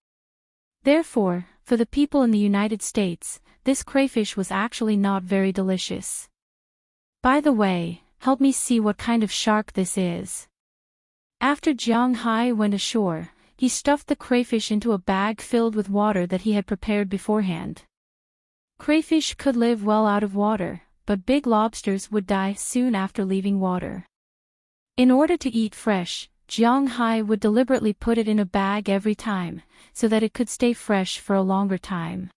[SPEAKER 1] Therefore, for the people in the United States, this crayfish was actually not very delicious. By the way, help me see what kind of shark this is. After Jiang Hai went ashore, he stuffed the crayfish into a bag filled with water that he had prepared beforehand. Crayfish could live well out of water, but big lobsters would die soon after leaving water. In order to eat fresh, Jiang Hai would deliberately put it in a bag every time, so that it could stay fresh for a longer time.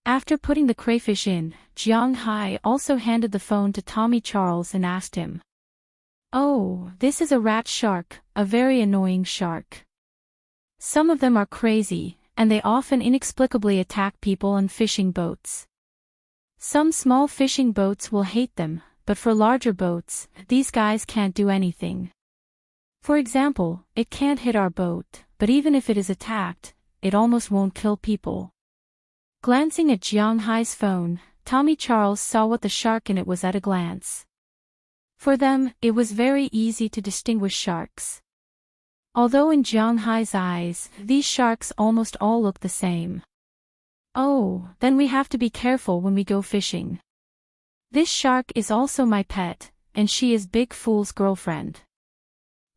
[SPEAKER 1] After putting the crayfish in, Jiang Hai also handed the phone to Tommy Charles and asked him, "Oh, this is a rat shark, a very annoying shark. Some of them are crazy, and they often inexplicably attack people on fishing boats. Some small fishing boats will hate them, but for larger boats, these guys can't do anything. For example, it can't hit our boat, but even if it is attacked, it almost won't kill people." Glancing at Jiang Hai's phone, Tommy Charles saw what the shark in it was at a glance. For them, it was very easy to distinguish sharks. Although in Jiang Hai's eyes, these sharks almost all look the same. "Oh, then we have to be careful when we go fishing. This shark is also my pet, and she is Big Fool's girlfriend."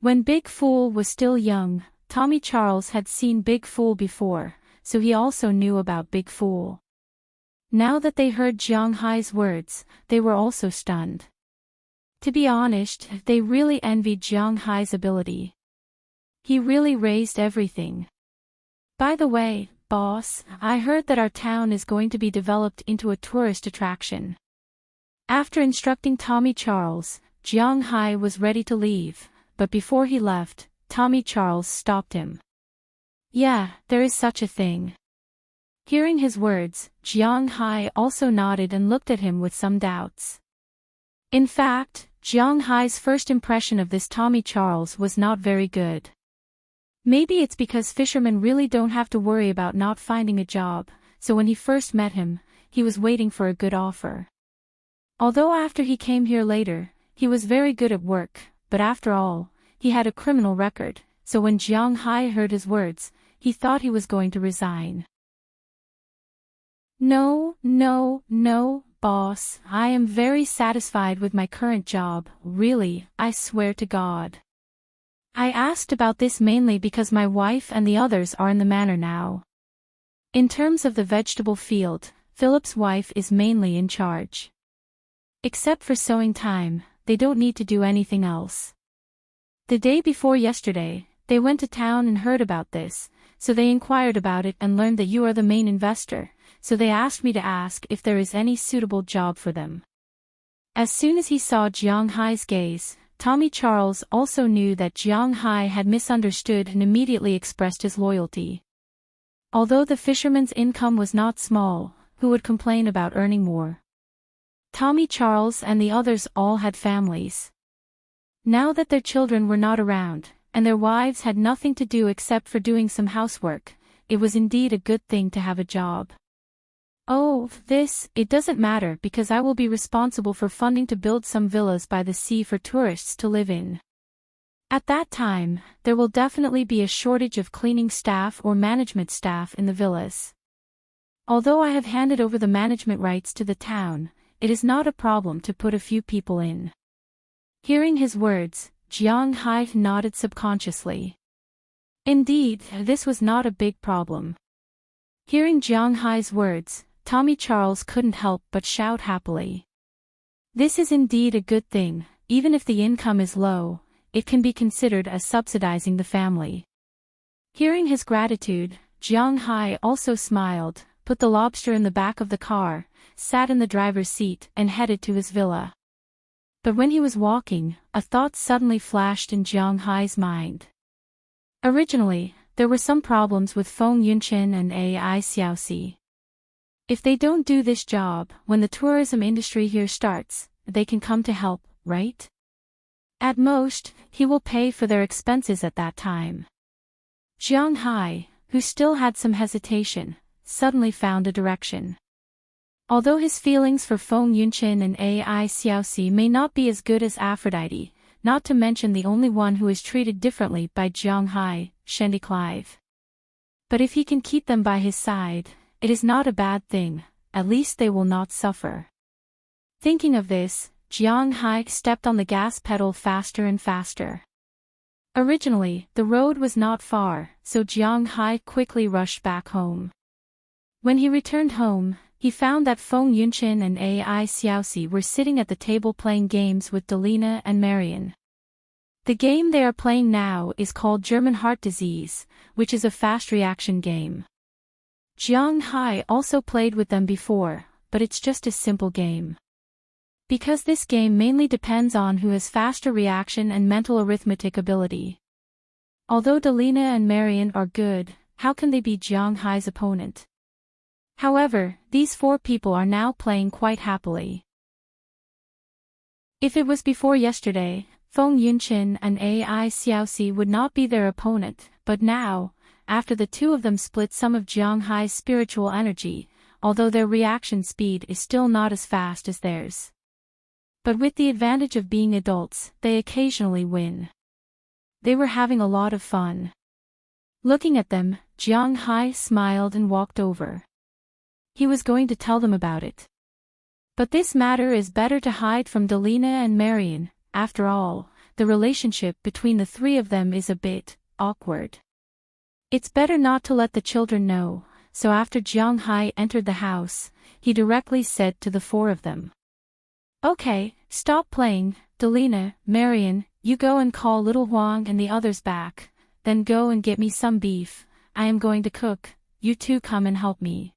[SPEAKER 1] When Big Fool was still young, Tommy Charles had seen Big Fool before, so he also knew about Big Fool. Now that they heard Jiang Hai's words, they were also stunned. To be honest, they really envied Jiang Hai's ability. He really raised everything. "By the way, boss, I heard that our town is going to be developed into a tourist attraction." After instructing Tommy Charles, Jiang Hai was ready to leave, but before he left, Tommy Charles stopped him. "Yeah, there is such a thing." Hearing his words, Jiang Hai also nodded and looked at him with some doubts. In fact, Jiang Hai's first impression of this Tommy Charles was not very good. Maybe it's because fishermen really don't have to worry about not finding a job, so when he first met him, he was waiting for a good offer. Although after he came here later, he was very good at work, but after all, he had a criminal record, so when Jiang Hai heard his words, he thought he was going to resign. No, boss, I am very satisfied with my current job, really, I swear to God. I asked about this mainly because my wife and the others are in the manor now. In terms of the vegetable field, Philip's wife is mainly in charge. Except for sowing time, they don't need to do anything else. The day before yesterday, they went to town and heard about this, so they inquired about it and learned that you are the main investor, so they asked me to ask if there is any suitable job for them. As soon as he saw Jiang Hai's gaze, Tommy Charles also knew that Jiang Hai had misunderstood and immediately expressed his loyalty. Although the fisherman's income was not small, who would complain about earning more? Tommy Charles and the others all had families. Now that their children were not around, and their wives had nothing to do except for doing some housework, it was indeed a good thing to have a job. Oh, it doesn't matter because I will be responsible for funding to build some villas by the sea for tourists to live in. At that time, there will definitely be a shortage of cleaning staff or management staff in the villas. Although I have handed over the management rights to the town, it is not a problem to put a few people in. Hearing his words, Jiang Hai nodded subconsciously. Indeed, this was not a big problem. Hearing Jiang Hai's words, Tommy Charles couldn't help but shout happily. This is indeed a good thing, even if the income is low, it can be considered as subsidizing the family. Hearing his gratitude, Jiang Hai also smiled, put the lobster in the back of the car, sat in the driver's seat and headed to his villa. But when he was walking, a thought suddenly flashed in Jiang Hai's mind. Originally, there were some problems with Feng Yunqin and Ai Xiaoxi. If they don't do this job, when the tourism industry here starts, they can come to help, right? At most, he will pay for their expenses at that time. Jiang Hai, who still had some hesitation, suddenly found a direction. Although his feelings for Feng Yunqin and Ai Xiaoxi may not be as good as Aphrodite, not to mention the only one who is treated differently by Jiang Hai, Shendy Clive. But if he can keep them by his side, it is not a bad thing, at least they will not suffer. Thinking of this, Jiang Hai stepped on the gas pedal faster and faster. Originally, the road was not far, so Jiang Hai quickly rushed back home. When he returned home, he found that Feng Yunqin and Ai Xiaoxi were sitting at the table playing games with Delina and Marian. The game they are playing now is called German Heart Disease, which is a fast reaction game. Jiang Hai also played with them before, but it's just a simple game. Because this game mainly depends on who has faster reaction and mental arithmetic ability. Although Delina and Marian are good, how can they be Jiang Hai's opponent? However, these four people are now playing quite happily. If it was before yesterday, Feng Yunqin and Ai Xiaoxi would not be their opponent, but now, after the two of them split some of Jiang Hai's spiritual energy, although their reaction speed is still not as fast as theirs. But with the advantage of being adults, they occasionally win. They were having a lot of fun. Looking at them, Jiang Hai smiled and walked over. He was going to tell them about it. But this matter is better to hide from Delina and Marian. After all, the relationship between the three of them is a bit awkward. It's better not to let the children know, so after Jiang Hai entered the house, he directly said to the four of them. Okay, stop playing, Delina, Marian, you go and call little Huang and the others back, then go and get me some beef, I am going to cook, you two come and help me.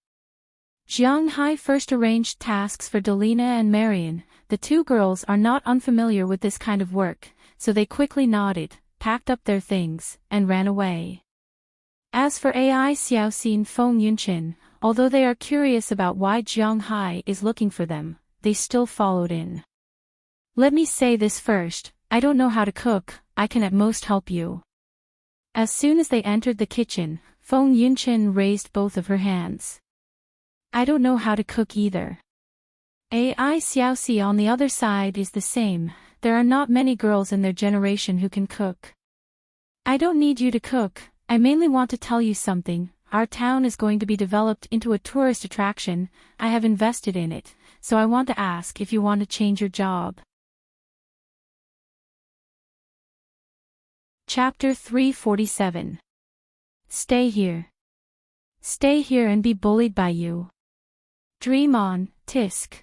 [SPEAKER 1] Jiang Hai first arranged tasks for Delina and Marian. The two girls are not unfamiliar with this kind of work, so they quickly nodded, packed up their things, and ran away. As for Ai Xiaoxi and Feng Yunqin, although they are curious about why Jiang Hai is looking for them, they still followed in. Let me say this first, I don't know how to cook, I can at most help you. As soon as they entered the kitchen, Feng Yunchen raised both of her hands. I don't know how to cook either. AI Xiaoxi on the other side is the same, there are not many girls in their generation who can cook. I don't need you to cook, I mainly want to tell you something, our town is going to be developed into a tourist attraction, I have invested in it, so I want to ask if you want to change your job. Chapter 347. Stay here. Stay here and be bullied by you. Dream on, Tisk.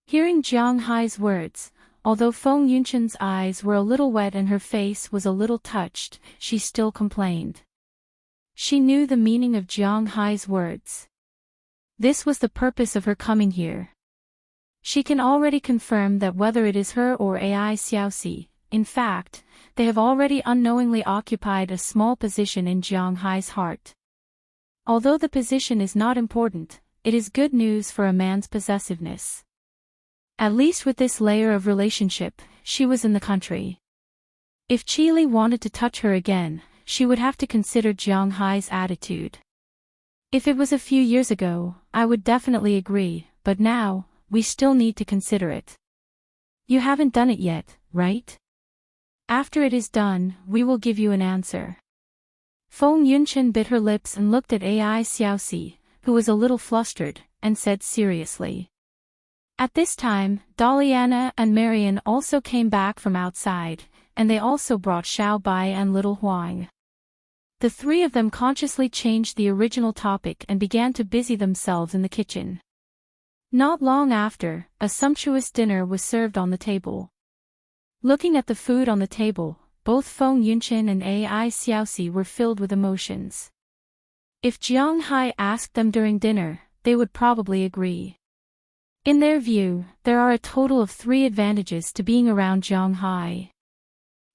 [SPEAKER 1] Hearing Jiang Hai's words, although Feng Yunchen's eyes were a little wet and her face was a little touched, she still complained. She knew the meaning of Jiang Hai's words. This was the purpose of her coming here. She can already confirm that whether it is her or AI Xiaoxi, in fact, they have already unknowingly occupied a small position in Jiang Hai's heart. Although the position is not important, it is good news for a man's possessiveness. At least with this layer of relationship, she was in the country. If Qili wanted to touch her again, she would have to consider Jiang Hai's attitude. If it was a few years ago, I would definitely agree, but now, we still need to consider it. You haven't done it yet, right? After it is done, we will give you an answer. Feng Yunchen bit her lips and looked at AI Xiaoxi, who was a little flustered, and said seriously. At this time, Daliana and Marian also came back from outside, and they also brought Xiao Bai and little Huang. The three of them consciously changed the original topic and began to busy themselves in the kitchen. Not long after, a sumptuous dinner was served on the table. Looking at the food on the table, both Feng Yunchen and AI Xiaoxi were filled with emotions. If Jiang Hai asked them during dinner, they would probably agree. In their view, there are a total of 3 advantages to being around Jiang Hai.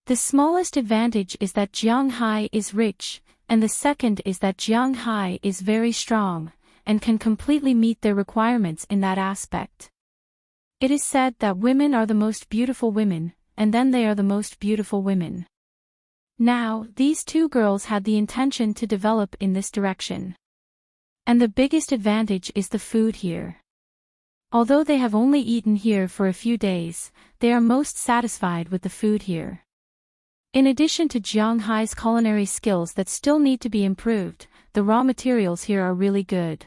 [SPEAKER 1] The smallest advantage is that Jiang Hai is rich, and the second is that Jiang Hai is very strong, and can completely meet their requirements in that aspect. It is said that women are the most beautiful women, and then they are the most beautiful women. Now, these 2 girls had the intention to develop in this direction. And the biggest advantage is the food here. Although they have only eaten here for a few days, they are most satisfied with the food here. In addition to Jiang Hai's culinary skills that still need to be improved, the raw materials here are really good.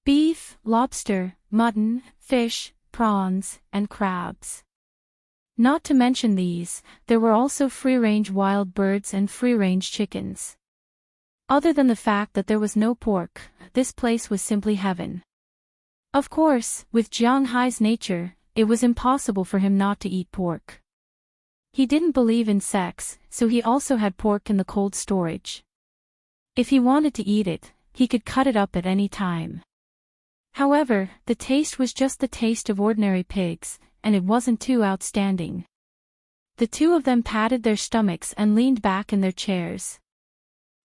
[SPEAKER 1] Beef, lobster, mutton, fish, prawns, and crabs. Not to mention these, there were also free-range wild birds and free-range chickens. Other than the fact that there was no pork, this place was simply heaven. Of course, with Jiang Hai's nature, it was impossible for him not to eat pork. He didn't believe in sex, so he also had pork in the cold storage. If he wanted to eat it, he could cut it up at any time. However, the taste was just the taste of ordinary pigs, and it wasn't too outstanding. The 2 of them patted their stomachs and leaned back in their chairs.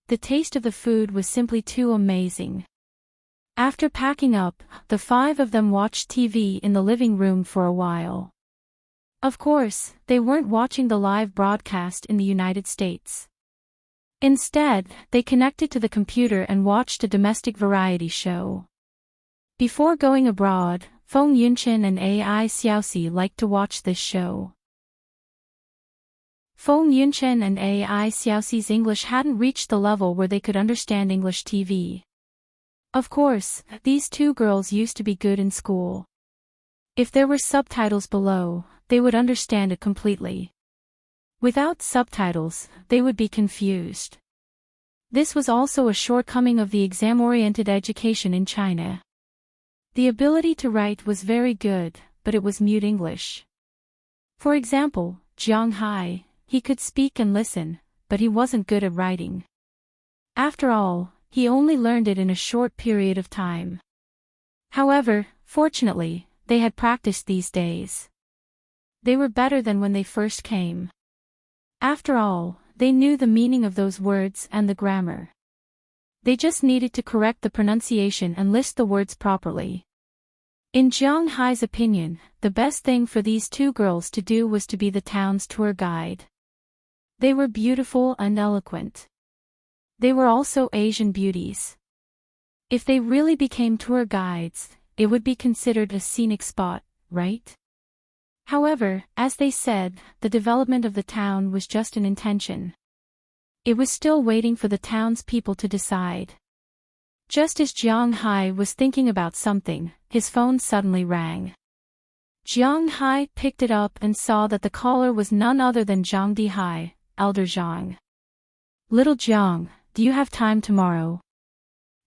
[SPEAKER 1] The taste of the food was simply too amazing. After packing up, the 5 of them watched TV in the living room for a while. Of course, they weren't watching the live broadcast in the United States. Instead, they connected to the computer and watched a domestic variety show. Before going abroad, Feng Yunchen and AI Xiaoxi liked to watch this show. Feng Yunchen and AI Xiaoxi's English hadn't reached the level where they could understand English TV. Of course, these 2 girls used to be good in school. If there were subtitles below, they would understand it completely. Without subtitles, they would be confused. This was also a shortcoming of the exam-oriented education in China. The ability to write was very good, but it was mute English. For example, Jiang Hai, he could speak and listen, but he wasn't good at writing. After all, he only learned it in a short period of time. However, fortunately, they had practiced these days. They were better than when they first came. After all, they knew the meaning of those words and the grammar. They just needed to correct the pronunciation and list the words properly. In Jiang Hai's opinion, the best thing for these two girls to do was to be the town's tour guide. They were beautiful and eloquent. They were also Asian beauties. If they really became tour guides, it would be considered a scenic spot, right? However, as they said, the development of the town was just an intention. It was still waiting for the townspeople to decide. Just as Jiang Hai was thinking about something, his phone suddenly rang. Jiang Hai picked it up and saw that the caller was none other than Zhang Dihai, Elder Zhang. Little Jiang, do you have time tomorrow?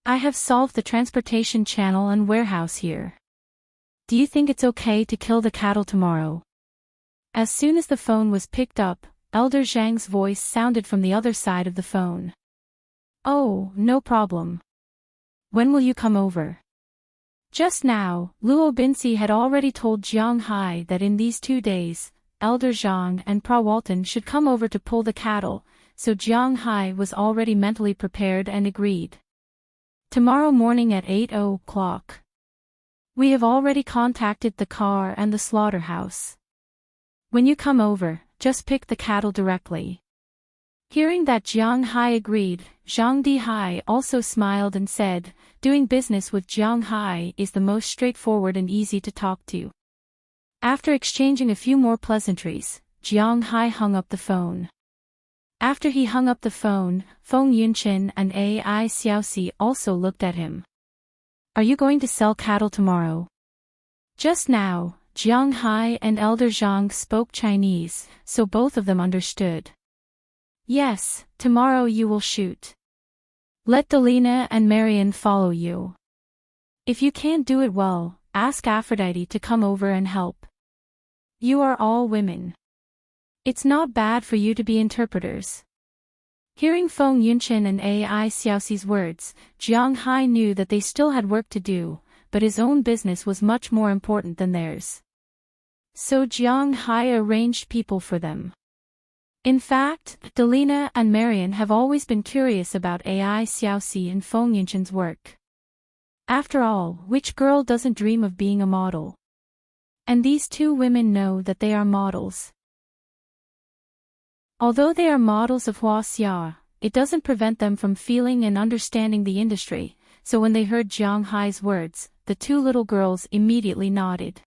[SPEAKER 1] I have solved the transportation channel and warehouse here. Do you think it's okay to kill the cattle tomorrow? As soon as the phone was picked up, Elder Zhang's voice sounded from the other side of the phone. Oh, no problem. When will you come over? Just now, Luo Binsi had already told Jiang Hai that in these 2 days, Elder Zhang and Pra Walton should come over to pull the cattle, so Jiang Hai was already mentally prepared and agreed. Tomorrow morning at 8 o'clock. We have already contacted the car and the slaughterhouse. When you come over, just pick the cattle directly. Hearing that Jiang Hai agreed, Zhang Dihai also smiled and said, doing business with Jiang Hai is the most straightforward and easy to talk to. After exchanging a few more pleasantries, Jiang Hai hung up the phone. After he hung up the phone, Feng Yunqin and Ai Xiaoxi also looked at him. Are you going to sell cattle tomorrow? Just now, Jiang Hai and Elder Zhang spoke Chinese, so both of them understood. Yes, tomorrow you will shoot. Let Delina and Marian follow you. If you can't do it well, ask Aphrodite to come over and help. You are all women. It's not bad for you to be interpreters. Hearing Feng Yunqin and Ai Xiaoxi's words, Jiang Hai knew that they still had work to do, but his own business was much more important than theirs. So Jiang Hai arranged people for them. In fact, Delina and Marian have always been curious about Ai Xiaoxi and Feng Yunqin's work. After all, which girl doesn't dream of being a model? And these two women know that they are models. Although they are models of Huaxia, it doesn't prevent them from feeling and understanding the industry, so when they heard Jiang Hai's words, the two little girls immediately nodded.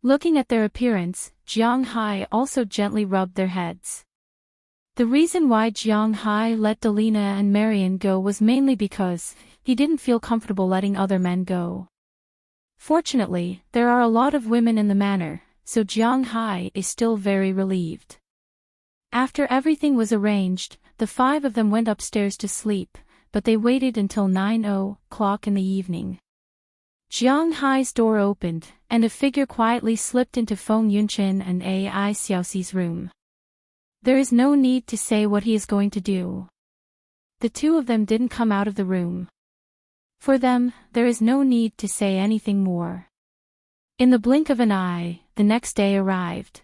[SPEAKER 1] Looking at their appearance, Jiang Hai also gently rubbed their heads. The reason why Jiang Hai let Delina and Marian go was mainly because he didn't feel comfortable letting other men go. Fortunately, there are a lot of women in the manor, so Jiang Hai is still very relieved. After everything was arranged, the 5 of them went upstairs to sleep, but they waited until 9 o'clock in the evening. Jiang Hai's door opened, and a figure quietly slipped into Feng Yunqin and Ai Xiaoxi's room. There is no need to say what he is going to do. The two of them didn't come out of the room. For them, there is no need to say anything more. In the blink of an eye, the next day arrived.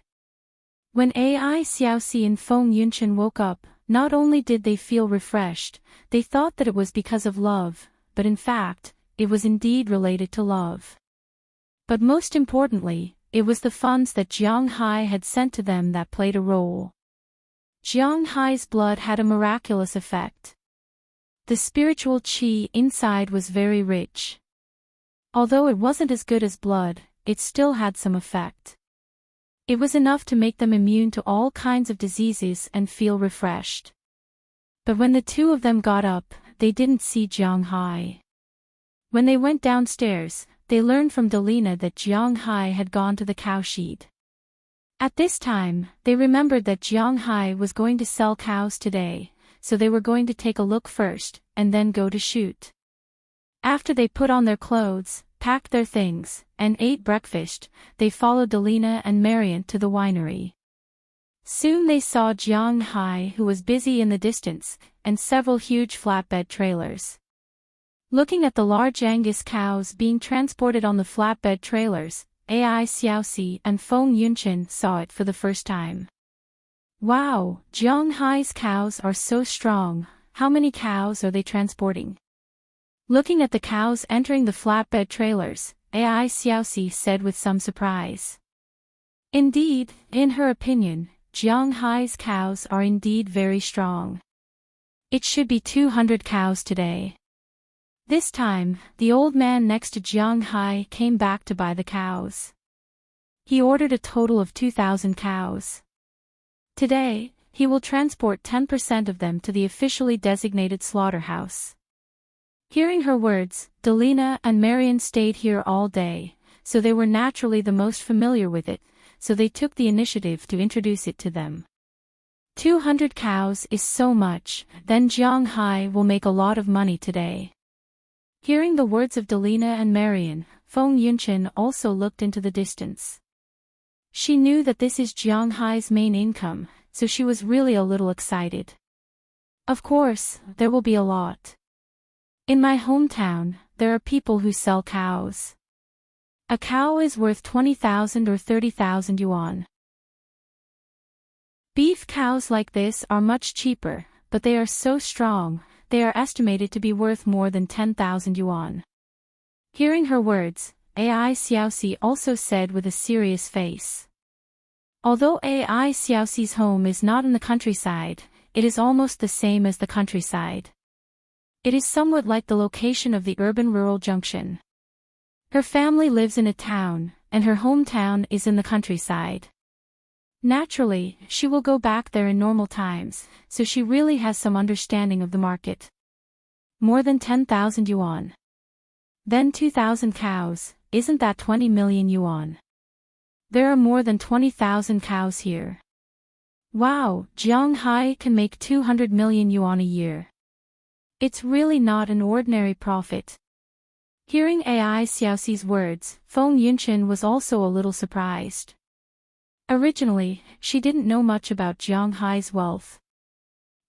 [SPEAKER 1] When Ai Xiaoxi and Feng Yunqin woke up, not only did they feel refreshed, they thought that it was because of love, but in fact, it was indeed related to love. But most importantly, it was the funds that Jiang Hai had sent to them that played a role. Jiang Hai's blood had a miraculous effect. The spiritual qi inside was very rich. Although it wasn't as good as blood, it still had some effect. It was enough to make them immune to all kinds of diseases and feel refreshed. But when the two of them got up, they didn't see Jiang Hai. When they went downstairs, they learned from Delina that Jiang Hai had gone to the cowshed. At this time, they remembered that Jiang Hai was going to sell cows today, so they were going to take a look first, and then go to shoot. After they put on their clothes, packed their things, and ate breakfast, they followed Delina and Marian to the winery. Soon they saw Jiang Hai, who was busy in the distance, and several huge flatbed trailers. Looking at the large Angus cows being transported on the flatbed trailers, Ai Xiaoxi and Feng Yunqin saw it for the first time. Wow, Jiang Hai's cows are so strong, how many cows are they transporting? Looking at the cows entering the flatbed trailers, AI Xiaoxi said with some surprise. Indeed, in her opinion, Jiang Hai's cows are indeed very strong. It should be 200 cows today. This time, the old man next to Jiang Hai came back to buy the cows. He ordered a total of 2,000 cows. Today, he will transport 10% of them to the officially designated slaughterhouse. Hearing her words, Delina and Marian stayed here all day, so they were naturally the most familiar with it, so they took the initiative to introduce it to them. 200 cows is so much, then Jiang Hai will make a lot of money today. Hearing the words of Delina and Marian, Feng Yunchen also looked into the distance. She knew that this is Jiang Hai's main income, so she was really a little excited. Of course, there will be a lot. In my hometown, there are people who sell cows. A cow is worth 20,000 or 30,000 yuan. Beef cows like this are much cheaper, but they are so strong, they are estimated to be worth more than 10,000 yuan. Hearing her words, AI Xiaoxi also said with a serious face. Although AI Xiaoxi's home is not in the countryside, it is almost the same as the countryside. It is somewhat like the location of the urban-rural junction. Her family lives in a town, and her hometown is in the countryside. Naturally, she will go back there in normal times, so she really has some understanding of the market. More than 10,000 yuan. Then 2,000 cows, isn't that 20 million yuan? There are more than 20,000 cows here. Wow, Jiang Hai can make 200 million yuan a year. It's really not an ordinary profit. Hearing AI Xiaoxi's words, Feng Yunchen was also a little surprised. Originally, she didn't know much about Jiang Hai's wealth.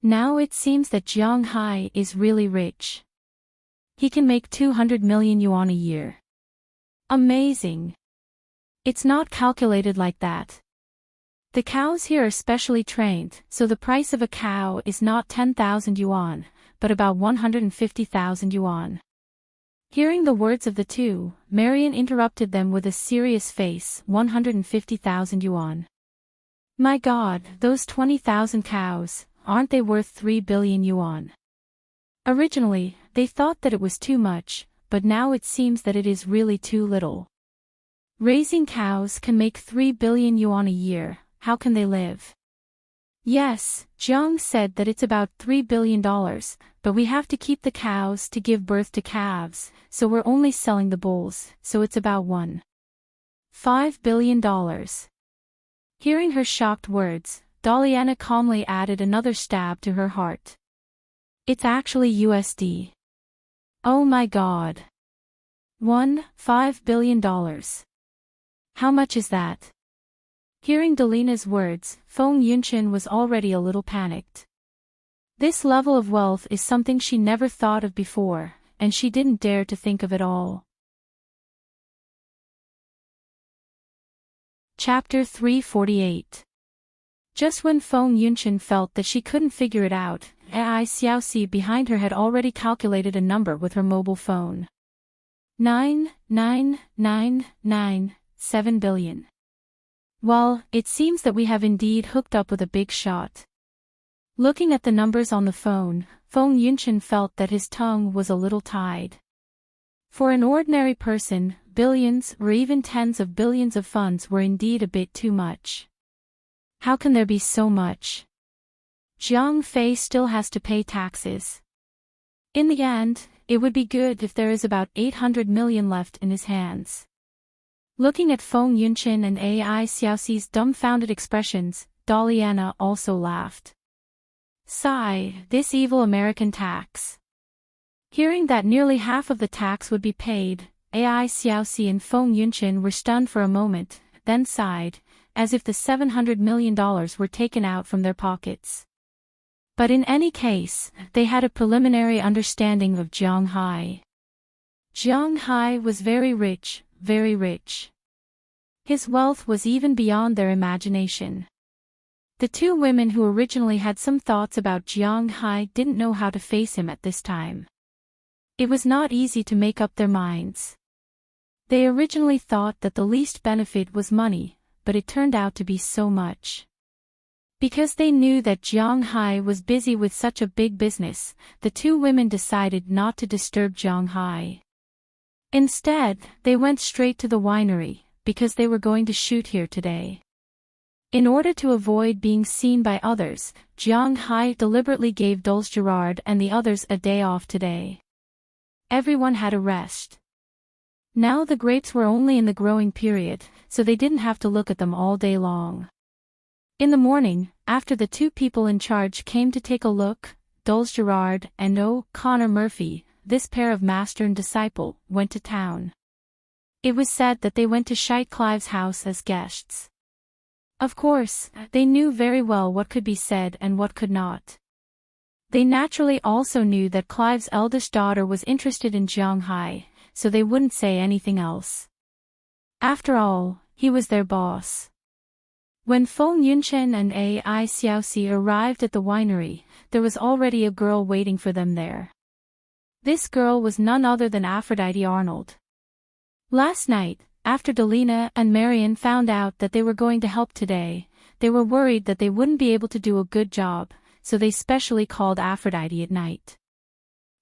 [SPEAKER 1] Now it seems that Jiang Hai is really rich. He can make 200 million yuan a year. Amazing. It's not calculated like that. The cows here are specially trained, so the price of a cow is not 10,000 yuan, but about 150,000 yuan. Hearing the words of the two, Marian interrupted them with a serious face. 150,000 yuan. My God, those 20,000 cows, aren't they worth 3 billion yuan? Originally, they thought that it was too much, but now it seems that it is really too little. Raising cows can make 3 billion yuan a year, how can they live? Yes, Jiang said that it's about $3 billion, but we have to keep the cows to give birth to calves, so we're only selling the bulls, so it's about $1.5 billion. Hearing her shocked words, Daliana calmly added another stab to her heart. It's actually USD. Oh my God. $1.5 billion. How much is that? Hearing Delina's words, Feng Yunchen was already a little panicked. This level of wealth is something she never thought of before, and she didn't dare to think of it all. Chapter 348. Just when Feng Yunchen felt that she couldn't figure it out, AI Xiaoxi behind her had already calculated a number with her mobile phone. 9,9,9,9,7 billion. Well, it seems that we have indeed hooked up with a big shot. Looking at the numbers on the phone, Feng Yunchen felt that his tongue was a little tied. For an ordinary person, billions or even tens of billions of funds were indeed a bit too much. How can there be so much? Jiang Fei still has to pay taxes. In the end, it would be good if there is about 800 million left in his hands. Looking at Feng Yunchen and AI Xiaoxi's dumbfounded expressions, Daliana also laughed. Sigh, this evil American tax. Hearing that nearly half of the tax would be paid, AI Xiaoxi and Feng Yunchen were stunned for a moment, then sighed, as if the $700 million were taken out from their pockets. But in any case, they had a preliminary understanding of Jiang Hai. Jiang Hai was very rich, very rich. His wealth was even beyond their imagination. The two women who originally had some thoughts about Jiang Hai didn't know how to face him at this time. It was not easy to make up their minds. They originally thought that the least benefit was money, but it turned out to be so much. Because they knew that Jiang Hai was busy with such a big business, the two women decided not to disturb Jiang Hai. Instead, they went straight to the winery, because they were going to shoot here today. In order to avoid being seen by others, Jiang Hai deliberately gave Dulce Gerard and the others a day off today. Everyone had a rest. Now the grapes were only in the growing period, so they didn't have to look at them all day long. In the morning, after the two people in charge came to take a look, Dulce Gerard and Connor Murphy, this pair of master and disciple, went to town. It was said that they went to Scheit Clive's house as guests. Of course, they knew very well what could be said and what could not. They naturally also knew that Clive's eldest daughter was interested in Jiang Hai, so they wouldn't say anything else. After all, he was their boss. When Feng Yunchen and Ai Xiaoxi arrived at the winery, there was already a girl waiting for them there. This girl was none other than Aphrodite Arnold. Last night, after Delina and Marion found out that they were going to help today, they were worried that they wouldn't be able to do a good job, so they specially called Aphrodite at night.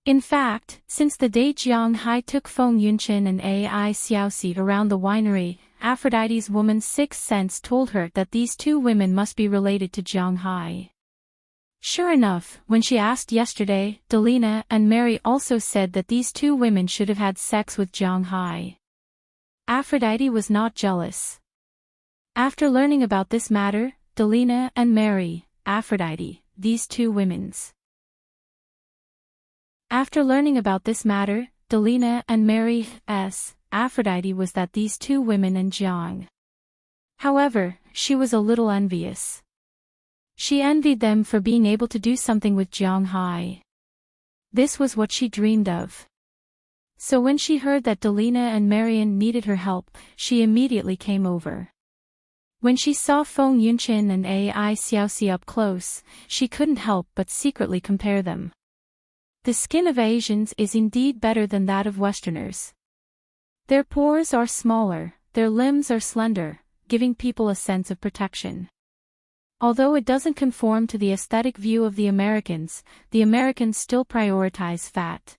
[SPEAKER 1] In fact, since the day Jiang Hai took Feng Yunchen and Ai Xiaoxi around the winery, Aphrodite's woman's sixth sense told her that these two women must be related to Jiang Hai. Sure enough, when she asked yesterday, Delina and Mary also said that these two women should have had sex with Jiang Hai. Aphrodite was not jealous. After learning about this matter, Delina and Mary, Aphrodite, these two women's. After learning about this matter, Delina and Mary, Aphrodite was that these two women and Jiang. However, she was a little envious. She envied them for being able to do something with Jiang Hai. This was what she dreamed of. So when she heard that Delina and Marion needed her help, she immediately came over. When she saw Feng Yunchen and Ai Xiaoxi up close, she couldn't help but secretly compare them. The skin of Asians is indeed better than that of Westerners. Their pores are smaller, their limbs are slender, giving people a sense of protection. Although it doesn't conform to the aesthetic view of the Americans still prioritize fat.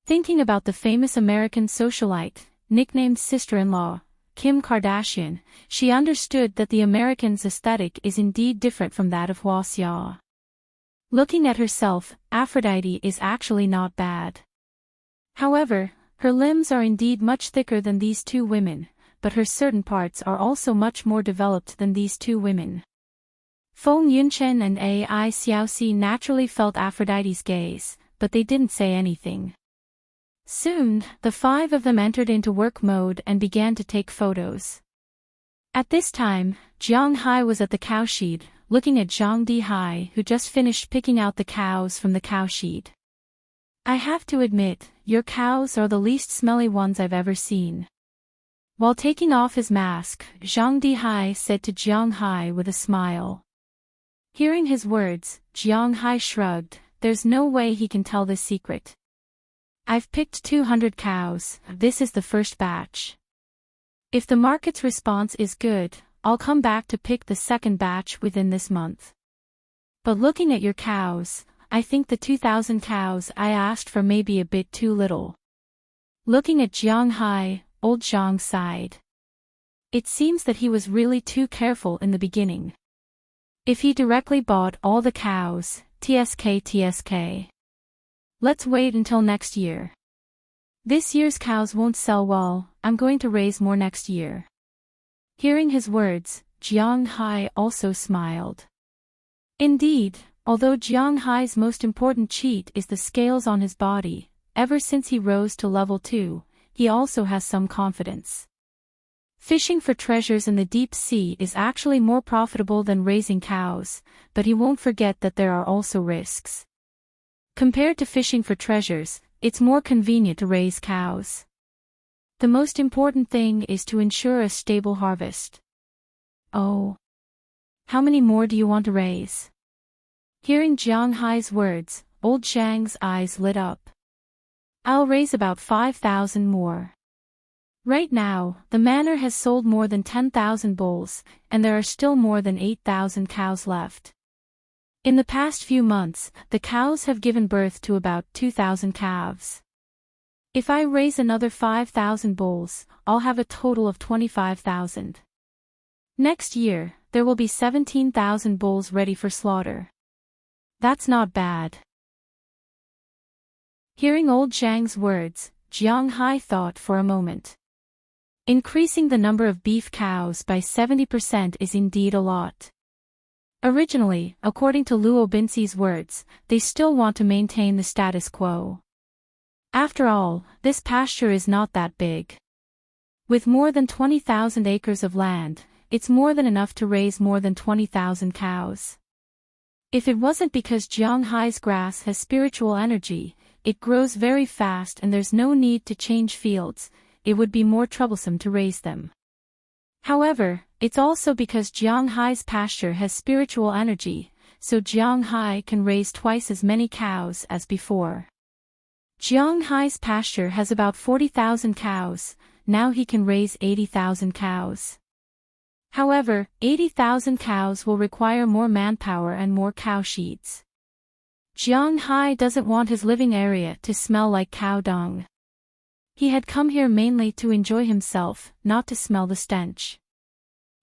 [SPEAKER 1] Thinking about the famous American socialite, nicknamed sister-in-law, Kim Kardashian, she understood that the Americans' aesthetic is indeed different from that of Hua Xia. Looking at herself, Aphrodite is actually not bad. However, her limbs are indeed much thicker than these two women, but her certain parts are also much more developed than these two women. Feng Yunchen and Ai Xiaoxi naturally felt Aphrodite's gaze, but they didn't say anything. Soon, the five of them entered into work mode and began to take photos. At this time, Jiang Hai was at the cowshed, looking at Zhang Dihai, who just finished picking out the cows from the cowshed. I have to admit, your cows are the least smelly ones I've ever seen. While taking off his mask, Zhang Dihai said to Jiang Hai with a smile. Hearing his words, Jiang Hai shrugged. There's no way he can tell this secret. I've picked 200 cows, this is the first batch. If the market's response is good, I'll come back to pick the second batch within this month. But looking at your cows, I think the 2,000 cows I asked for may be a bit too little. Looking at Jiang Hai, old Zhang sighed. It seems that he was really too careful in the beginning. If he directly bought all the cows, TSK. Let's wait until next year. This year's cows won't sell well, I'm going to raise more next year. Hearing his words, Jiang Hai also smiled. Indeed, although Jiang Hai's most important cheat is the scales on his body, ever since he rose to level 2, he also has some confidence. Fishing for treasures in the deep sea is actually more profitable than raising cows, but he won't forget that there are also risks. Compared to fishing for treasures, it's more convenient to raise cows. The most important thing is to ensure a stable harvest. Oh. How many more do you want to raise? Hearing Jiang Hai's words, old Zhang's eyes lit up. I'll raise about 5,000 more. Right now, the manor has sold more than 10,000 bulls, and there are still more than 8,000 cows left. In the past few months, the cows have given birth to about 2,000 calves. If I raise another 5,000 bulls, I'll have a total of 25,000. Next year, there will be 17,000 bulls ready for slaughter. That's not bad. Hearing old Zhang's words, Jiang Hai thought for a moment. Increasing the number of beef cows by 70% is indeed a lot. Originally, according to Luo Binxi's words, they still want to maintain the status quo. After all, this pasture is not that big. With more than 20,000 acres of land, it's more than enough to raise more than 20,000 cows. If it wasn't because Jiang Hai's grass has spiritual energy, it grows very fast and there's no need to change fields, it would be more troublesome to raise them. However, it's also because Jiang Hai's pasture has spiritual energy, so Jiang Hai can raise twice as many cows as before. Jiang Hai's pasture has about 40,000 cows, now he can raise 80,000 cows. However, 80,000 cows will require more manpower and more cow sheets. Jiang Hai doesn't want his living area to smell like cow dung. He had come here mainly to enjoy himself, not to smell the stench.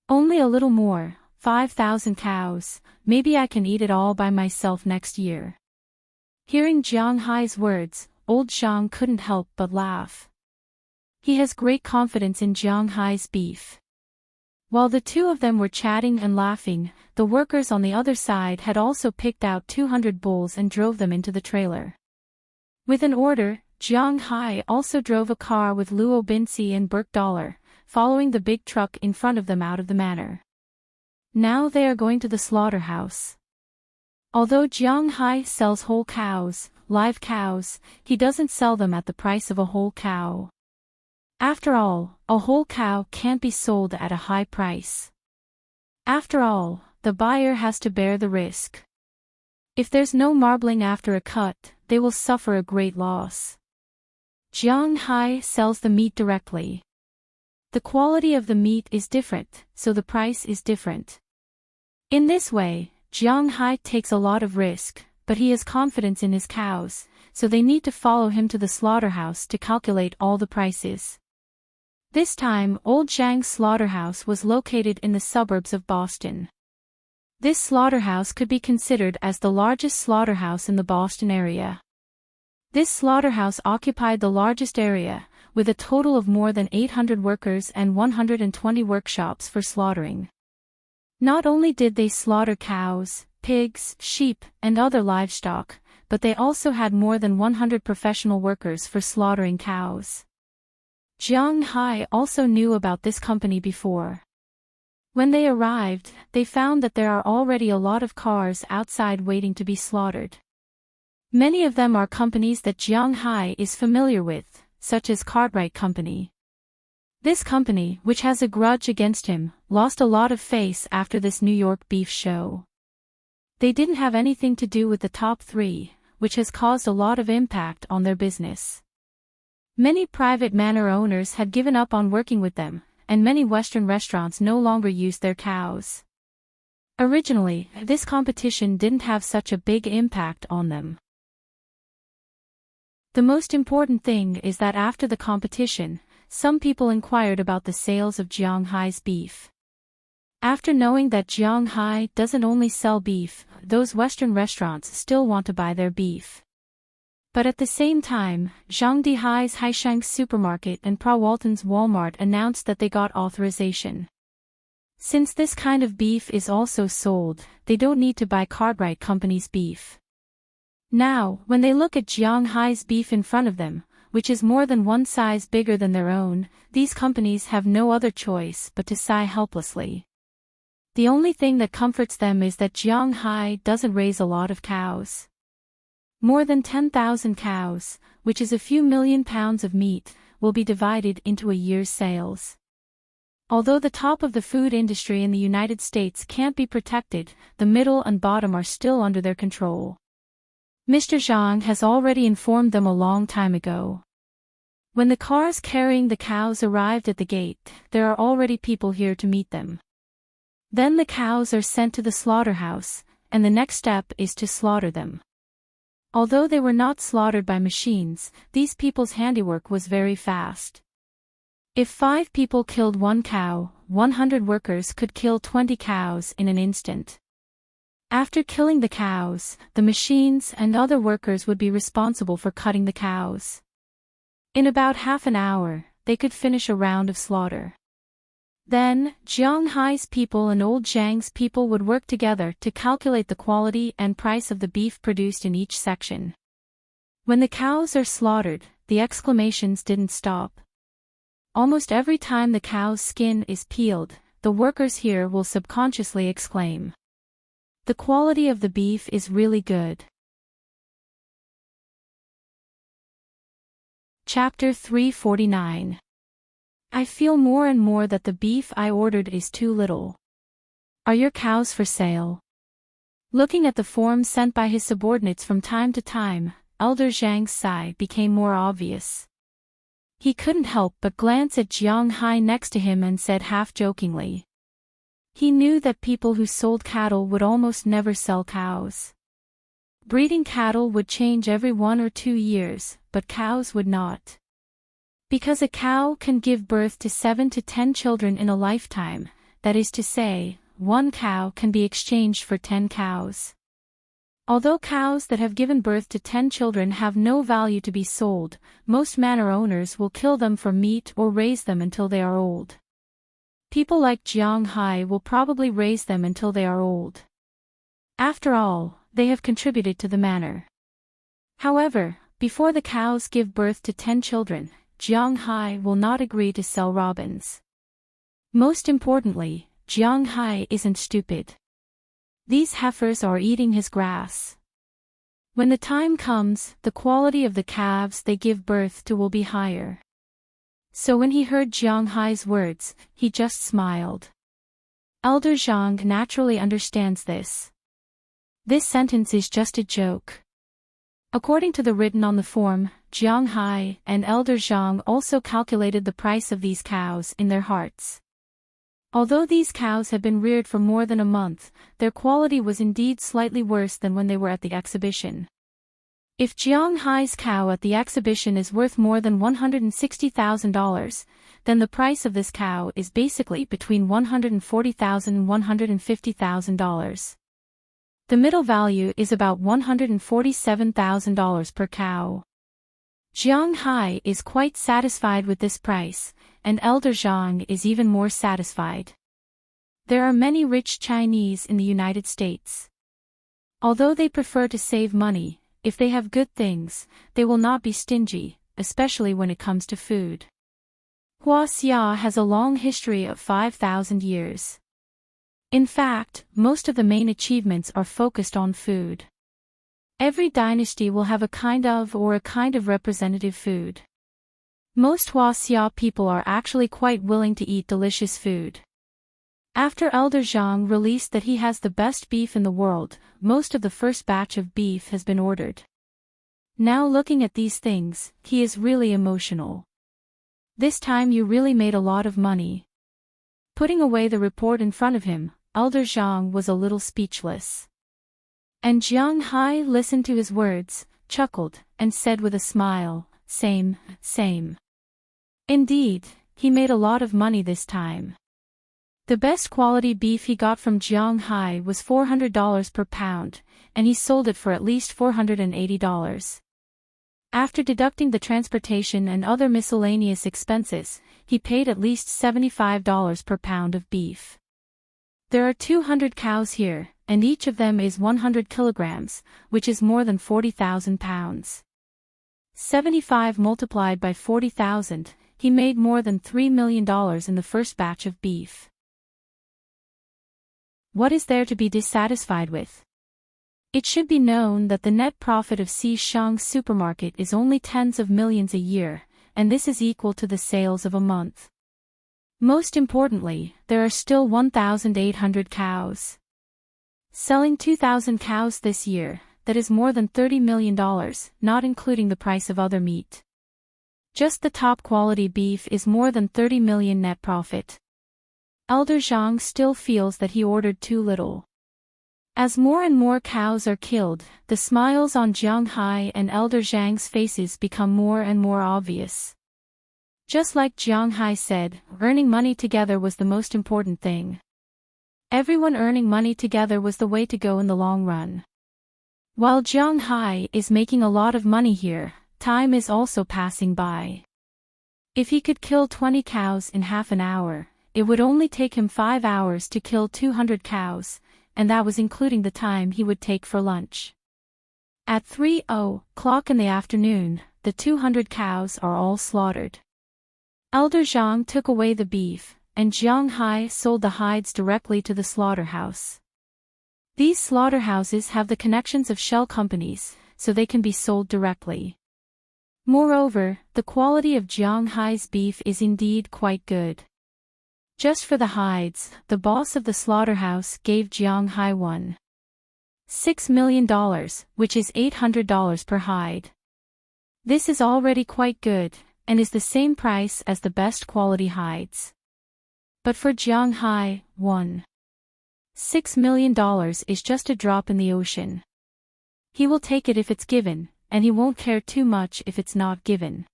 [SPEAKER 1] Only a little more, 5,000 cows, maybe I can eat it all by myself next year. Hearing Jiang Hai's words, old Zhang couldn't help but laugh. He has great confidence in Jiang Hai's beef. While the two of them were chatting and laughing, the workers on the other side had also picked out 200 bulls and drove them into the trailer. With an order, Jiang Hai also drove a car with Luo Binxi and Burke Dollar, following the big truck in front of them out of the manor. Now they are going to the slaughterhouse. Although Jiang Hai sells whole cows, live cows, he doesn't sell them at the price of a whole cow. After all, a whole cow can't be sold at a high price. After all, the buyer has to bear the risk. If there's no marbling after a cut, they will suffer a great loss. Jiang Hai sells the meat directly. The quality of the meat is different, so the price is different. In this way, Jiang Hai takes a lot of risk, but he has confidence in his cows, so they need to follow him to the slaughterhouse to calculate all the prices. This time, Old Zhang's slaughterhouse was located in the suburbs of Boston. This slaughterhouse could be considered as the largest slaughterhouse in the Boston area. This slaughterhouse occupied the largest area, with a total of more than 800 workers and 120 workshops for slaughtering. Not only did they slaughter cows, pigs, sheep, and other livestock, but they also had more than 100 professional workers for slaughtering cows. Jiang Hai also knew about this company before. When they arrived, they found that there are already a lot of cars outside waiting to be slaughtered. Many of them are companies that Jiang Hai is familiar with, such as Cartwright Company. This company, which has a grudge against him, lost a lot of face after this New York beef show. They didn't have anything to do with the top three, which has caused a lot of impact on their business. Many private manor owners had given up on working with them, and many Western restaurants no longer used their cows. Originally, this competition didn't have such a big impact on them. The most important thing is that after the competition, some people inquired about the sales of Jiang Hai's beef. After knowing that Jiang Hai doesn't only sell beef, those Western restaurants still want to buy their beef. But at the same time, Zhang Dihai's Haishang Supermarket and Pra Walton's Walmart announced that they got authorization. Since this kind of beef is also sold, they don't need to buy Cartwright Company's beef. Now, when they look at Jiang Hai's beef in front of them, which is more than one size bigger than their own, these companies have no other choice but to sigh helplessly. The only thing that comforts them is that Jiang Hai doesn't raise a lot of cows. More than 10,000 cows, which is a few million pounds of meat, will be divided into a year's sales. Although the top of the food industry in the United States can't be protected, the middle and bottom are still under their control. Mr. Zhang has already informed them a long time ago. When the cars carrying the cows arrived at the gate, there are already people here to meet them. Then the cows are sent to the slaughterhouse, and the next step is to slaughter them. Although they were not slaughtered by machines, these people's handiwork was very fast. If 5 people killed 1 cow, 100 workers could kill 20 cows in an instant. After killing the cows, the machines and other workers would be responsible for cutting the cows. In about half an hour, they could finish a round of slaughter. Then, Jiang Hai's people and old Zhang's people would work together to calculate the quality and price of the beef produced in each section. When the cows are slaughtered, the exclamations didn't stop. Almost every time the cow's skin is peeled, the workers here will subconsciously exclaim, "The quality of the beef is really good." Chapter 349. I feel more and more that the beef I ordered is too little. Are your cows for sale? Looking at the forms sent by his subordinates from time to time, Elder Zhang's sigh became more obvious. He couldn't help but glance at Jiang Hai next to him and said half-jokingly. He knew that people who sold cattle would almost never sell cows. Breeding cattle would change every 1 or 2 years, but cows would not. Because a cow can give birth to 7 to 10 children in a lifetime, that is to say, 1 cow can be exchanged for 10 cows. Although cows that have given birth to 10 children have no value to be sold, most manor owners will kill them for meat or raise them until they are old. People like Jiang Hai will probably raise them until they are old. After all, they have contributed to the manor. However, before the cows give birth to 10 children, Jiang Hai will not agree to sell robins. Most importantly, Jiang Hai isn't stupid. These heifers are eating his grass. When the time comes, the quality of the calves they give birth to will be higher. So when he heard Jiang Hai's words, he just smiled. Elder Zhang naturally understands this. This sentence is just a joke. According to the written on the form, Jiang Hai and Elder Zhang also calculated the price of these cows in their hearts. Although these cows had been reared for more than a month, their quality was indeed slightly worse than when they were at the exhibition. If Jiang Hai's cow at the exhibition is worth more than $160,000, then the price of this cow is basically between $140,000 and $150,000. The middle value is about $147,000 per cow. Jiang Hai is quite satisfied with this price, and Elder Zhang is even more satisfied. There are many rich Chinese in the United States. Although they prefer to save money, if they have good things, they will not be stingy, especially when it comes to food. Huaxia has a long history of 5,000 years. In fact, most of the main achievements are focused on food. Every dynasty will have a kind of representative food. Most Huaxia people are actually quite willing to eat delicious food. After Elder Zhang released that he has the best beef in the world, most of the first batch of beef has been ordered. Now looking at these things, he is really emotional. This time you really made a lot of money. Putting away the report in front of him, Elder Zhang was a little speechless. And Jiang Hai listened to his words, chuckled, and said with a smile, same. Indeed, he made a lot of money this time. The best quality beef he got from Jiang Hai was $400 per pound, and he sold it for at least $480. After deducting the transportation and other miscellaneous expenses, he paid at least $75 per pound of beef. There are 200 cows here, and each of them is 100 kilograms, which is more than 40,000 pounds. 75 multiplied by 40,000, he made more than $3 million in the first batch of beef. What is there to be dissatisfied with? It should be known that the net profit of Xishang's supermarket is only tens of millions a year, and this is equal to the sales of a month. Most importantly, there are still 1,800 cows. Selling 2,000 cows this year, that is more than $30 million, not including the price of other meat. Just the top quality beef is more than 30 million net profit. Elder Zhang still feels that he ordered too little. As more and more cows are killed, the smiles on Jiang Hai and Elder Zhang's faces become more and more obvious. Just like Jiang Hai said, earning money together was the most important thing. Everyone earning money together was the way to go in the long run. While Jiang Hai is making a lot of money here, time is also passing by. If he could kill 20 cows in half an hour, it would only take him 5 hours to kill 200 cows, and that was including the time he would take for lunch. At 3:00 in the afternoon, the 200 cows are all slaughtered. Elder Zhang took away the beef, and Jiang Hai sold the hides directly to the slaughterhouse. These slaughterhouses have the connections of shell companies, so they can be sold directly. Moreover, the quality of Jiang Hai's beef is indeed quite good. Just for the hides, the boss of the slaughterhouse gave Jiang Hai $1.6 million, which is $800 per hide. This is already quite good, and is the same price as the best quality hides. But for Jiang Hai, $1.6 million is just a drop in the ocean. He will take it if it's given, and he won't care too much if it's not given.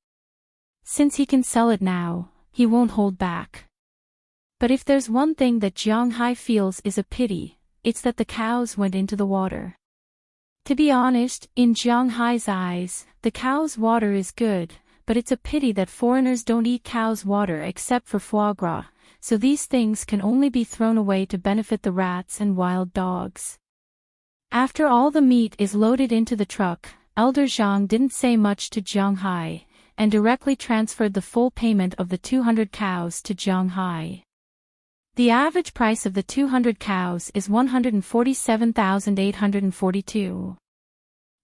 [SPEAKER 1] Since he can sell it now, he won't hold back. But if there's one thing that Jiang Hai feels is a pity, it's that the cows went into the water. To be honest, in Jiang Hai's eyes, the cow's water is good, but it's a pity that foreigners don't eat cow's water except for foie gras, so these things can only be thrown away to benefit the rats and wild dogs. After all the meat is loaded into the truck, Elder Zhang didn't say much to Jiang Hai, and directly transferred the full payment of the 200 cows to Jiang Hai. The average price of the 200 cows is $147,842.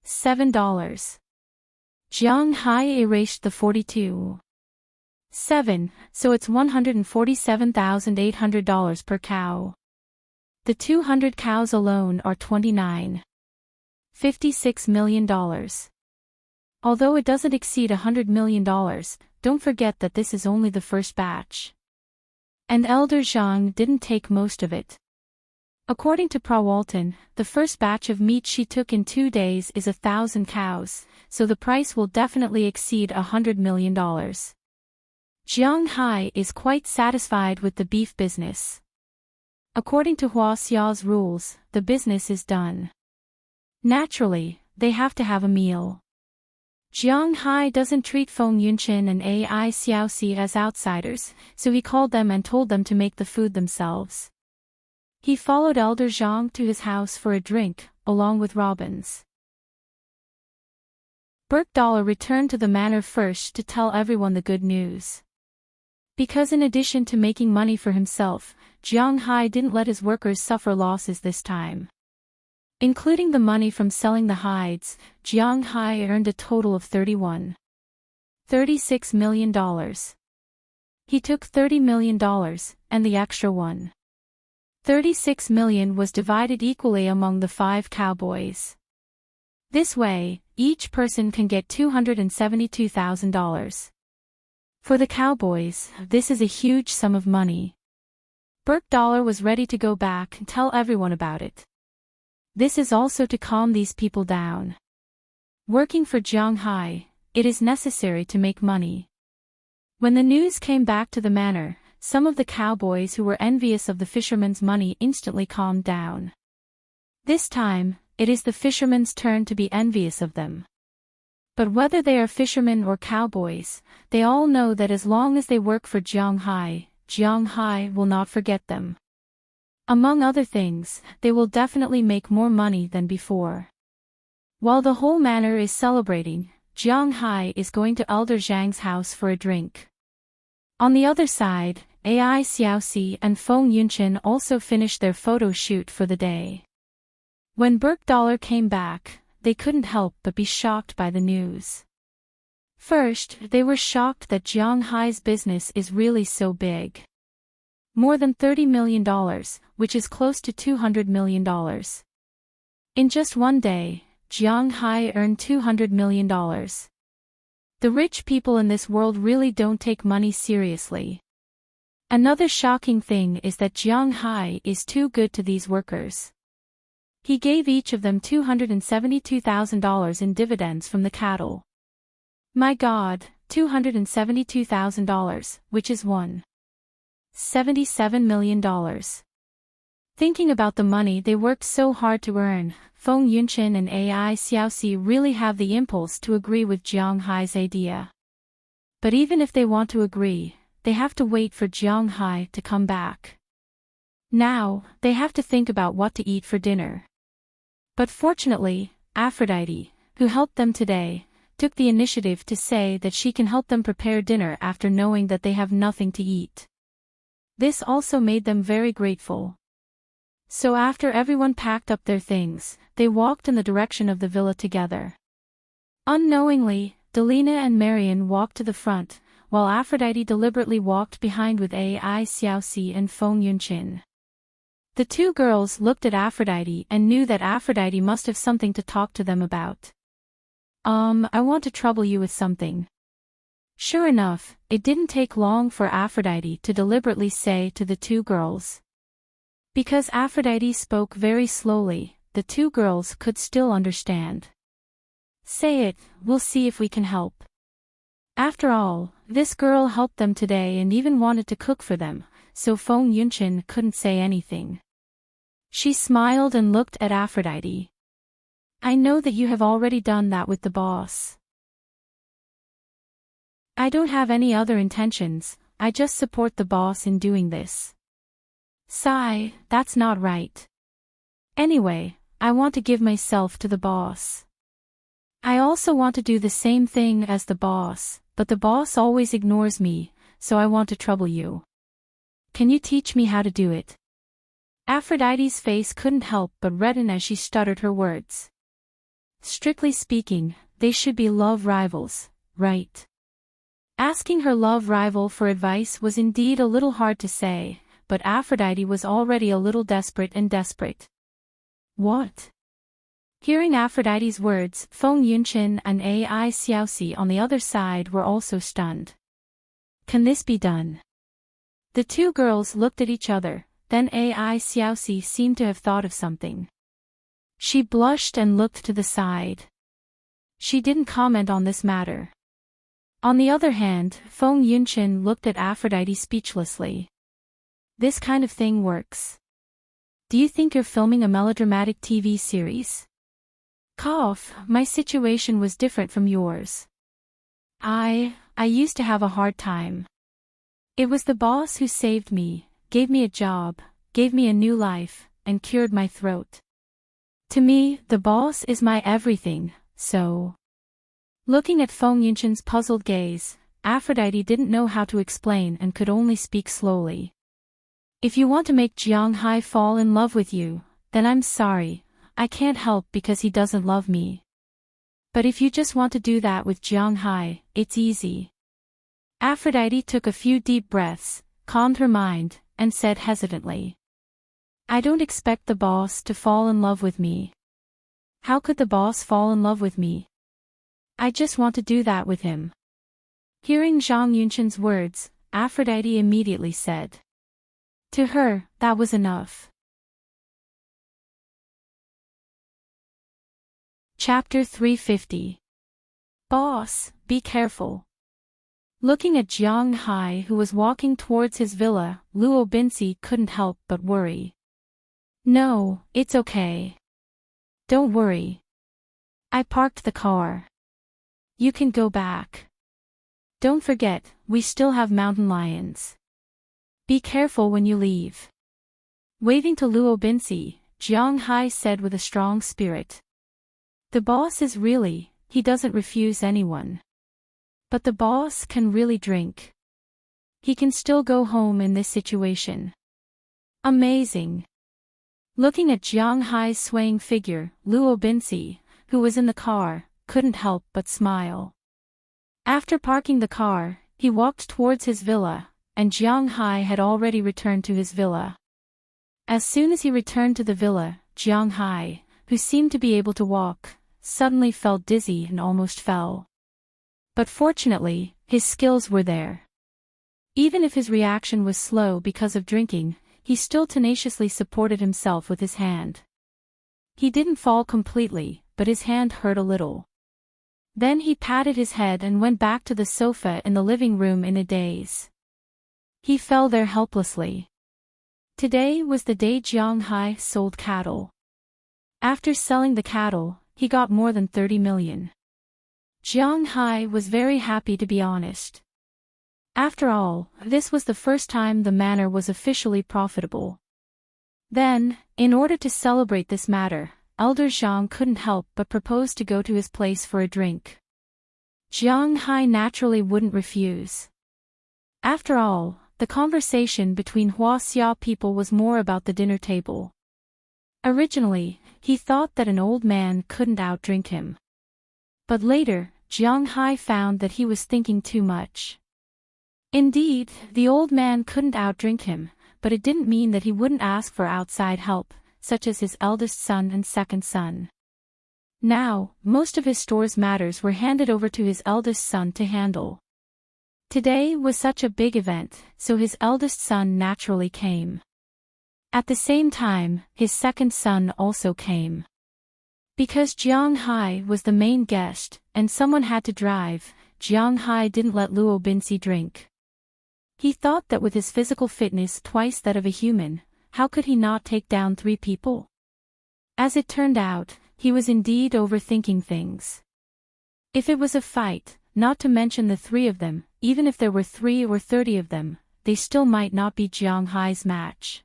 [SPEAKER 1] $7. Jiang Hai erased the 42.7, so it's $147,800 per cow. The 200 cows alone are $29.56 million. Although it doesn't exceed $100 million, don't forget that this is only the first batch. And Elder Zhang didn't take most of it. According to Prawalton, the first batch of meat she took in 2 days is 1,000 cows, so the price will definitely exceed $100 million. Jiang Hai is quite satisfied with the beef business. According to Hua Xiao's rules, the business is done. Naturally, they have to have a meal. Jiang Hai doesn't treat Feng Yunqin and Ai Xiaoxi as outsiders, so he called them and told them to make the food themselves. He followed Elder Zhang to his house for a drink, along with Robbins. Burkdollar returned to the manor first to tell everyone the good news. Because in addition to making money for himself, Jiang Hai didn't let his workers suffer losses this time. Including the money from selling the hides, Jiang Hai earned a total of $36 million. He took $30 million, and the extra $36 million was divided equally among the 5 cowboys. This way, each person can get $272,000. For the cowboys, this is a huge sum of money. Burkdollar was ready to go back and tell everyone about it. This is also to calm these people down. Working for Jiang Hai, it is necessary to make money. When the news came back to the manor, some of the cowboys who were envious of the fishermen's money instantly calmed down. This time, it is the fishermen's turn to be envious of them. But whether they are fishermen or cowboys, they all know that as long as they work for Jiang Hai will not forget them. Among other things, they will definitely make more money than before. While the whole manor is celebrating, Jiang Hai is going to Elder Zhang's house for a drink. On the other side, Ai Xiaoxi and Feng Yunqin also finished their photo shoot for the day. When Burkdollar came back, they couldn't help but be shocked by the news. First, they were shocked that Jiang Hai's business is really so big. More than $30 million, which is close to $200 million. In just one day, Jiang Hai earned $200 million. The rich people in this world really don't take money seriously. Another shocking thing is that Jiang Hai is too good to these workers. He gave each of them $272,000 in dividends from the cattle. My God, $272,000, which is $177 million. Thinking about the money they worked so hard to earn, Feng Yunqin and Ai Xiaoxi really have the impulse to agree with Jiang Hai's idea. But even if they want to agree, they have to wait for Jiang Hai to come back. Now, they have to think about what to eat for dinner. But fortunately, Aphrodite, who helped them today, took the initiative to say that she can help them prepare dinner after knowing that they have nothing to eat. This also made them very grateful. So after everyone packed up their things, they walked in the direction of the villa together. Unknowingly, Delina and Marian walked to the front, while Aphrodite deliberately walked behind with Ai Xiaoxi and Feng Yunqin. The two girls looked at Aphrodite and knew that Aphrodite must have something to talk to them about. I want to trouble you with something. Sure enough, it didn't take long for Aphrodite to deliberately say to the two girls. Because Aphrodite spoke very slowly, the two girls could still understand. Say it, we'll see if we can help. After all, this girl helped them today and even wanted to cook for them, so Feng Yunqin couldn't say anything. She smiled and looked at Aphrodite. I know that you have already done that with the boss. I don't have any other intentions, I just support the boss in doing this. Sigh, that's not right. Anyway, I want to give myself to the boss. I also want to do the same thing as the boss, but the boss always ignores me, so I want to trouble you. Can you teach me how to do it? Aphrodite's face couldn't help but redden as she stuttered her words. Strictly speaking, they should be love rivals, right? Asking her love rival for advice was indeed a little hard to say, but Aphrodite was already a little desperate. What? Hearing Aphrodite's words, Feng Yunqin and Ai Xiaoxi on the other side were also stunned. Can this be done? The two girls looked at each other, then Ai Xiaoxi seemed to have thought of something. She blushed and looked to the side. She didn't comment on this matter. On the other hand, Feng Yunqin looked at Aphrodite speechlessly. This kind of thing works. Do you think you're filming a melodramatic TV series? Cough, my situation was different from yours. I used to have a hard time. It was the boss who saved me, gave me a job, gave me a new life, and cured my throat. To me, the boss is my everything, so... Looking at Feng Yunqin's puzzled gaze, Aphrodite didn't know how to explain and could only speak slowly. If you want to make Jiang Hai fall in love with you, then I'm sorry, I can't help because he doesn't love me. But if you just want to do that with Jiang Hai, it's easy. Aphrodite took a few deep breaths, calmed her mind, and said hesitantly. I don't expect the boss to fall in love with me. How could the boss fall in love with me? I just want to do that with him. Hearing Zhang Yunqin's words, Aphrodite immediately said. To her, that was enough. Chapter 350. Boss, be careful. Looking at Jiang Hai who was walking towards his villa, Luo Binci couldn't help but worry. No, it's okay. Don't worry. I parked the car. You can go back. Don't forget, we still have mountain lions. Be careful when you leave. Waving to Luo Binci, Jiang Hai said with a strong spirit. The boss is really, he doesn't refuse anyone. But the boss can really drink. He can still go home in this situation. Amazing. Looking at Jiang Hai's swaying figure, Luo Binci, who was in the car, couldn't help but smile. After parking the car, he walked towards his villa, and Jiang Hai had already returned to his villa. As soon as he returned to the villa, Jiang Hai, who seemed to be able to walk, suddenly felt dizzy and almost fell. But fortunately, his skills were there. Even if his reaction was slow because of drinking, he still tenaciously supported himself with his hand. He didn't fall completely, but his hand hurt a little. Then he patted his head and went back to the sofa in the living room in a daze. He fell there helplessly. Today was the day Jiang Hai sold cattle. After selling the cattle, he got more than 30 million. Jiang Hai was very happy, to be honest. After all, this was the first time the manor was officially profitable. Then, in order to celebrate this matter, Elder Zhang couldn't help but propose to go to his place for a drink. Jiang Hai naturally wouldn't refuse. After all, the conversation between Hua Xia people was more about the dinner table. Originally, he thought that an old man couldn't outdrink him. But later, Jiang Hai found that he was thinking too much. Indeed, the old man couldn't outdrink him, but it didn't mean that he wouldn't ask for outside help, such as his eldest son and second son. Now, most of his store's matters were handed over to his eldest son to handle. Today was such a big event, so his eldest son naturally came. At the same time, his second son also came. Because Jiang Hai was the main guest, and someone had to drive, Jiang Hai didn't let Luo Binci drink. He thought that with his physical fitness twice that of a human, how could he not take down 3 people? As it turned out, he was indeed overthinking things. If it was a fight, not to mention the 3 of them, even if there were 3 or 30 of them, they still might not be Jiang Hai's match.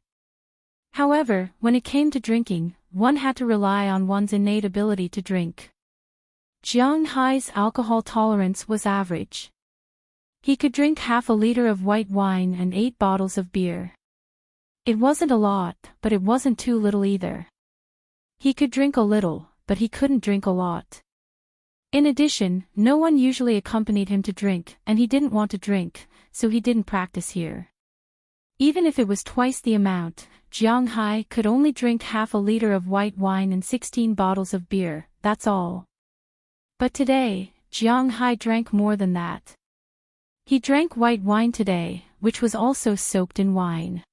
[SPEAKER 1] However, when it came to drinking, one had to rely on one's innate ability to drink. Jiang Hai's alcohol tolerance was average. He could drink half a liter of white wine and 8 bottles of beer. It wasn't a lot, but it wasn't too little either. He could drink a little, but he couldn't drink a lot. In addition, no one usually accompanied him to drink, and he didn't want to drink, so he didn't practice here. Even if it was twice the amount, Jiang Hai could only drink half a liter of white wine and 16 bottles of beer, that's all. But today, Jiang Hai drank more than that. He drank white wine today, which was also soaked in wine.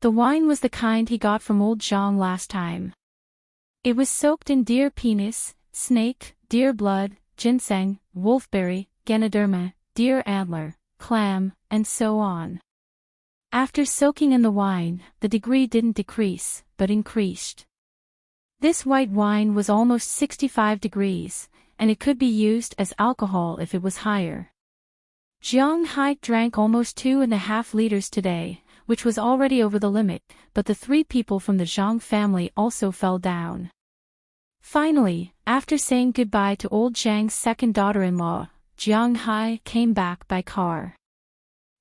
[SPEAKER 1] The wine was the kind he got from old Zhang last time. It was soaked in deer penis, snake, deer blood, ginseng, wolfberry, ganoderma, deer antler, clam, and so on. After soaking in the wine, the degree didn't decrease, but increased. This white wine was almost 65 degrees, and it could be used as alcohol if it was higher. Jiang Hai drank almost 2.5 liters today, which was already over the limit, but the 3 people from the Zhang family also fell down. Finally, after saying goodbye to old Zhang's second daughter-in-law, Jiang Hai came back by car.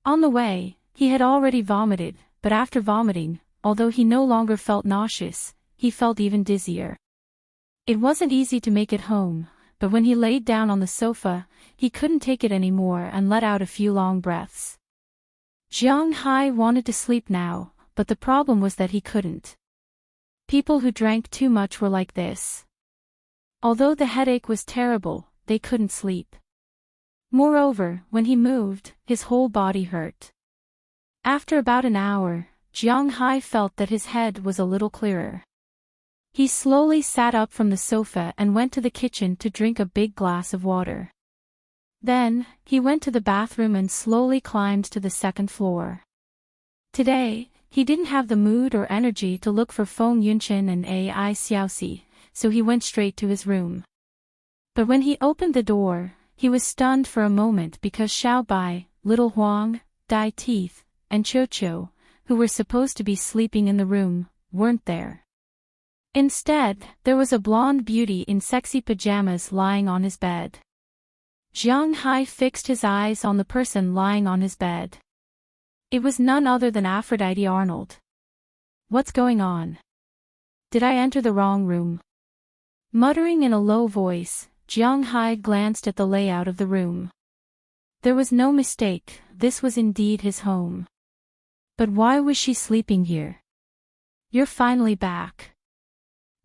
[SPEAKER 1] On the way, he had already vomited, but after vomiting, although he no longer felt nauseous, he felt even dizzier. It wasn't easy to make it home, but when he laid down on the sofa, he couldn't take it anymore and let out a few long breaths. Jiang Hai wanted to sleep now, but the problem was that he couldn't. People who drank too much were like this. Although the headache was terrible, they couldn't sleep. Moreover, when he moved, his whole body hurt. After about an hour, Jiang Hai felt that his head was a little clearer. He slowly sat up from the sofa and went to the kitchen to drink a big glass of water. Then, he went to the bathroom and slowly climbed to the 2nd floor. Today, he didn't have the mood or energy to look for Feng Yunqin and Ai Xiaoxi, so he went straight to his room. But when he opened the door, he was stunned for a moment because Xiao Bai, Little Huang, Dai Teeth, and Cho Cho, who were supposed to be sleeping in the room, weren't there. Instead, there was a blonde beauty in sexy pajamas lying on his bed. Jiang Hai fixed his eyes on the person lying on his bed. It was none other than Aphrodite Arnold. What's going on? Did I enter the wrong room? Muttering in a low voice, Jiang Hai glanced at the layout of the room. There was no mistake, this was indeed his home. But why was she sleeping here? You're finally back.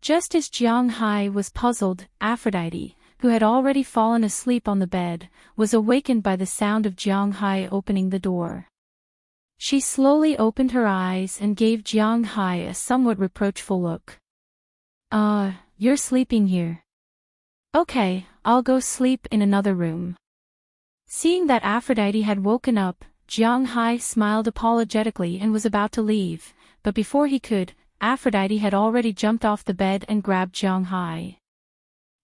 [SPEAKER 1] Just as Jiang Hai was puzzled, Aphrodite, who had already fallen asleep on the bed, was awakened by the sound of Jiang opening the door. She slowly opened her eyes and gave Jiang a somewhat reproachful look. You're sleeping here. Okay, I'll go sleep in another room. Seeing that Aphrodite had woken up, Jiang smiled apologetically and was about to leave, but before he could, Aphrodite had already jumped off the bed and grabbed Jiang.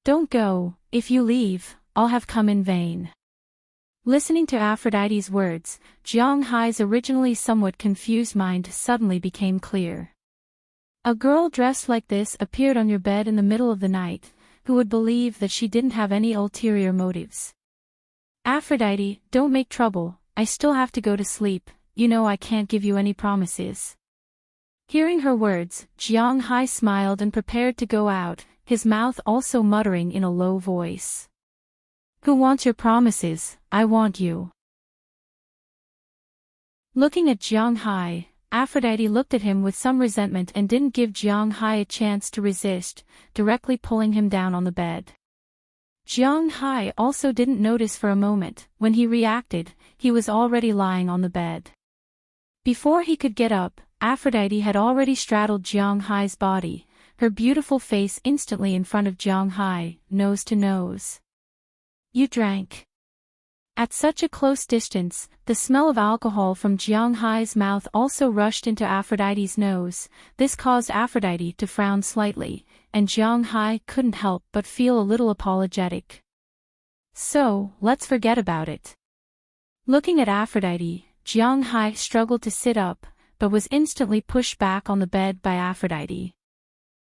[SPEAKER 1] Don't go, if you leave, I'll have come in vain. Listening to Aphrodite's words, Jiang originally somewhat confused mind suddenly became clear. A girl dressed like this appeared on your bed in the middle of the night, who would believe that she didn't have any ulterior motives? Aphrodite, don't make trouble, I still have to go to sleep, you know I can't give you any promises. Hearing her words, Jiang smiled and prepared to go out, his mouth also muttering in a low voice. Who wants your promises? I want you. Looking at Jiang, Aphrodite looked at him with some resentment and didn't give Jiang a chance to resist, directly pulling him down on the bed. Jiang also didn't notice for a moment. When he reacted, he was already lying on the bed. Before he could get up, Aphrodite had already straddled Jiang body, her beautiful face instantly in front of Jiang, nose to nose. You drank. At such a close distance, the smell of alcohol from Jiang mouth also rushed into Aphrodite's nose. This caused Aphrodite to frown slightly, and Jiang couldn't help but feel a little apologetic. So, let's forget about it. Looking at Aphrodite, Jiang struggled to sit up, but was instantly pushed back on the bed by Aphrodite.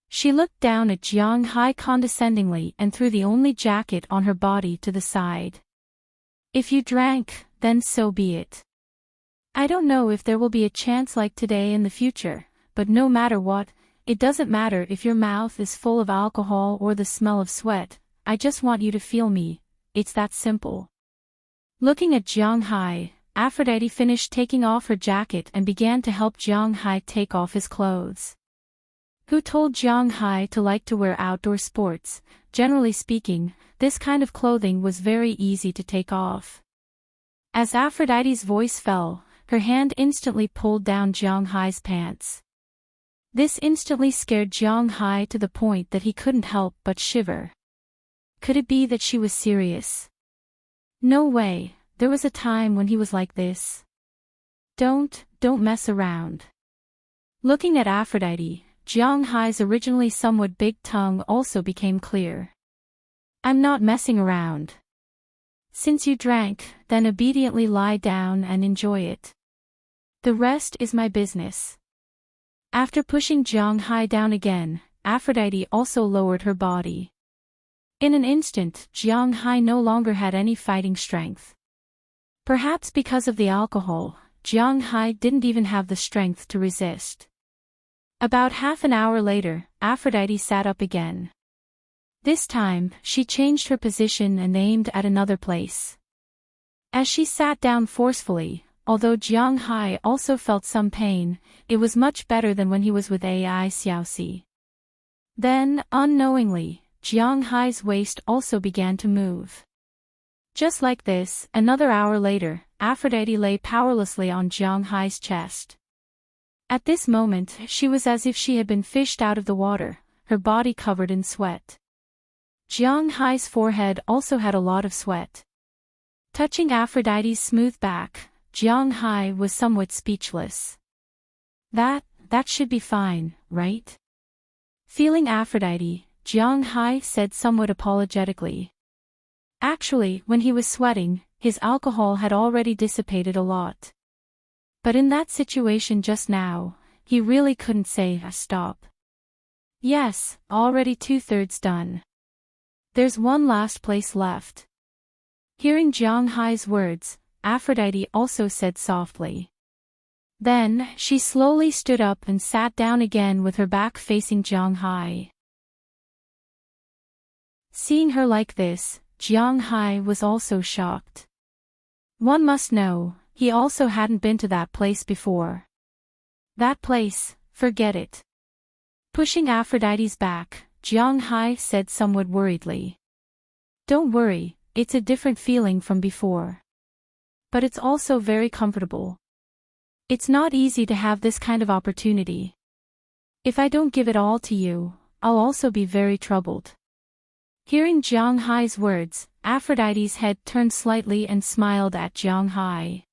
[SPEAKER 1] She looked down at Jiang condescendingly and threw the only jacket on her body to the side. If you drank, then so be it. I don't know if there will be a chance like today in the future, but no matter what, it doesn't matter if your mouth is full of alcohol or the smell of sweat, I just want you to feel me, it's that simple. Looking at Jiang, Aphrodite finished taking off her jacket and began to help Jiang take off his clothes. Who told Jiang to like to wear outdoor sports? Generally speaking, this kind of clothing was very easy to take off. As Aphrodite's voice fell, her hand instantly pulled down Jiang pants. This instantly scared Jiang to the point that he couldn't help but shiver. Could it be that she was serious? No way, there was a time when he was like this. Don't mess around. Looking at Aphrodite, Jiang originally somewhat big tongue also became clear. I'm not messing around. Since you drank, then obediently lie down and enjoy it. The rest is my business. After pushing Jiang down again, Aphrodite also lowered her body. In an instant, Jiang no longer had any fighting strength. Perhaps because of the alcohol, Jiang didn't even have the strength to resist. About half an hour later, Aphrodite sat up again. This time, she changed her position and aimed at another place. As she sat down forcefully, although Jiang also felt some pain, it was much better than when he was with Ai Xiaoxi. Then, unknowingly, Jiang waist also began to move. Just like this, another hour later, Aphrodite lay powerlessly on Jiang chest. At this moment, she was as if she had been fished out of the water, her body covered in sweat. Jiang forehead also had a lot of sweat. Touching Aphrodite's smooth back, Jiang was somewhat speechless. That should be fine, right? Feeling Aphrodite, Jiang said somewhat apologetically. Actually, when he was sweating, his alcohol had already dissipated a lot. But in that situation just now, he really couldn't say a stop. Yes, already 2/3 done. There's one last place left. Hearing Jiang words, Aphrodite also said softly. Then, she slowly stood up and sat down again with her back facing Jiang. Seeing her like this, Jiang was also shocked. One must know, he also hadn't been to that place before. That place, forget it. Pushing Aphrodite's back, Jiang said somewhat worriedly. Don't worry, it's a different feeling from before. But it's also very comfortable. It's not easy to have this kind of opportunity. If I don't give it all to you, I'll also be very troubled. Hearing Jiang Hai's words, Aphrodite's head turned slightly and smiled at Jiang Hai.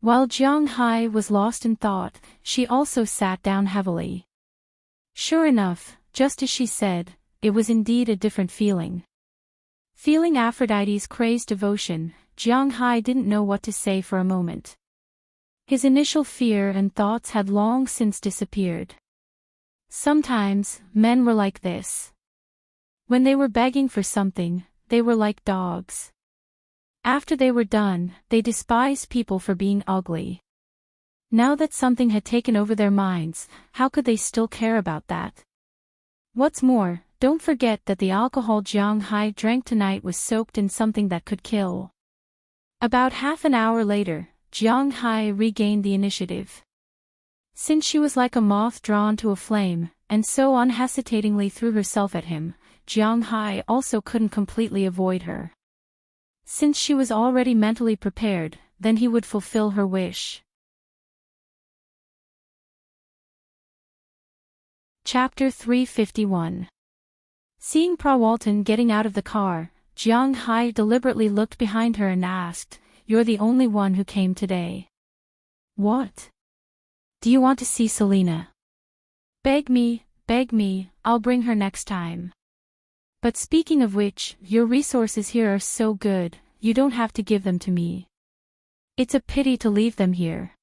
[SPEAKER 1] While Jiang Hai was lost in thought, she also sat down heavily. Sure enough, just as she said, it was indeed a different feeling. Feeling Aphrodite's crazed devotion, Jiang Hai didn't know what to say for a moment. His initial fear and thoughts had long since disappeared. Sometimes, men were like this. When they were begging for something, they were like dogs. After they were done, they despised people for being ugly. Now that something had taken over their minds, how could they still care about that? What's more, don't forget that the alcohol Jiang Hai drank tonight was soaked in something that could kill. About half an hour later, Jiang Hai regained the initiative. Since she was like a moth drawn to a flame, and so unhesitatingly threw herself at him, Jiang Hai also couldn't completely avoid her. Since she was already mentally prepared, then he would fulfill her wish. Chapter 351. Seeing Prawalton getting out of the car, Jiang Hai deliberately looked behind her and asked, "You're the only one who came today." "What? Do you want to see Selena?" Beg me, I'll bring her next time. But speaking of which, your resources here are so good, you don't have to give them to me. It's a pity to leave them here."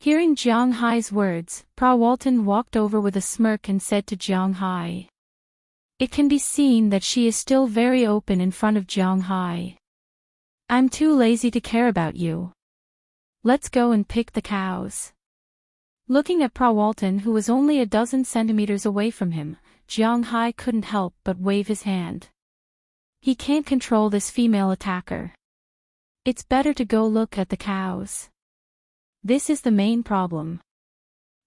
[SPEAKER 1] Hearing Jiang Hai's words, Prawalton walked over with a smirk and said to Jiang Hai. It can be seen that she is still very open in front of Jiang Hai. "I'm too lazy to care about you. Let's go and pick the cows." Looking at Prawalton, who was only a dozen centimeters away from him, Jiang Hai couldn't help but wave his hand. He can't control this female attacker. It's better to go look at the cows. This is the main problem.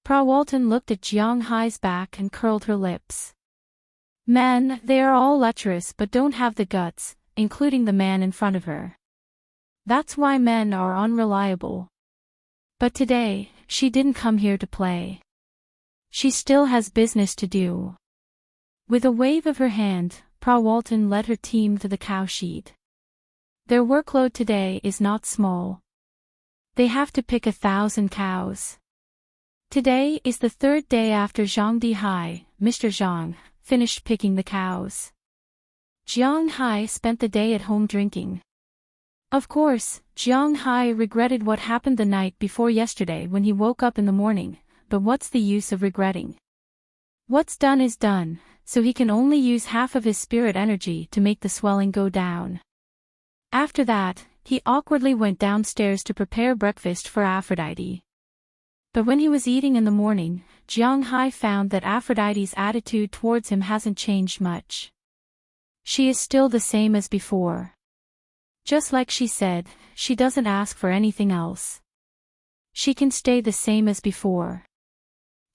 [SPEAKER 1] Prawalton looked at Jiang Hai's back and curled her lips. Men, they are all lecherous but don't have the guts, including the man in front of her. That's why men are unreliable. But today, she didn't come here to play. She still has business to do. With a wave of her hand, Prawalton led her team to the cowshed. Their workload today is not small. They have to pick 1,000 cows. Today is the third day after Zhang Dihai, Mr. Zhang, finished picking the cows. Jiang Hai spent the day at home drinking. Of course, Jiang Hai regretted what happened the night before yesterday when he woke up in the morning, but what's the use of regretting? What's done is done, so he can only use half of his spirit energy to make the swelling go down. After that, he awkwardly went downstairs to prepare breakfast for Aphrodite. But when he was eating in the morning, Jiang Hai found that Aphrodite's attitude towards him hasn't changed much. She is still the same as before. Just like she said, she doesn't ask for anything else. She can stay the same as before.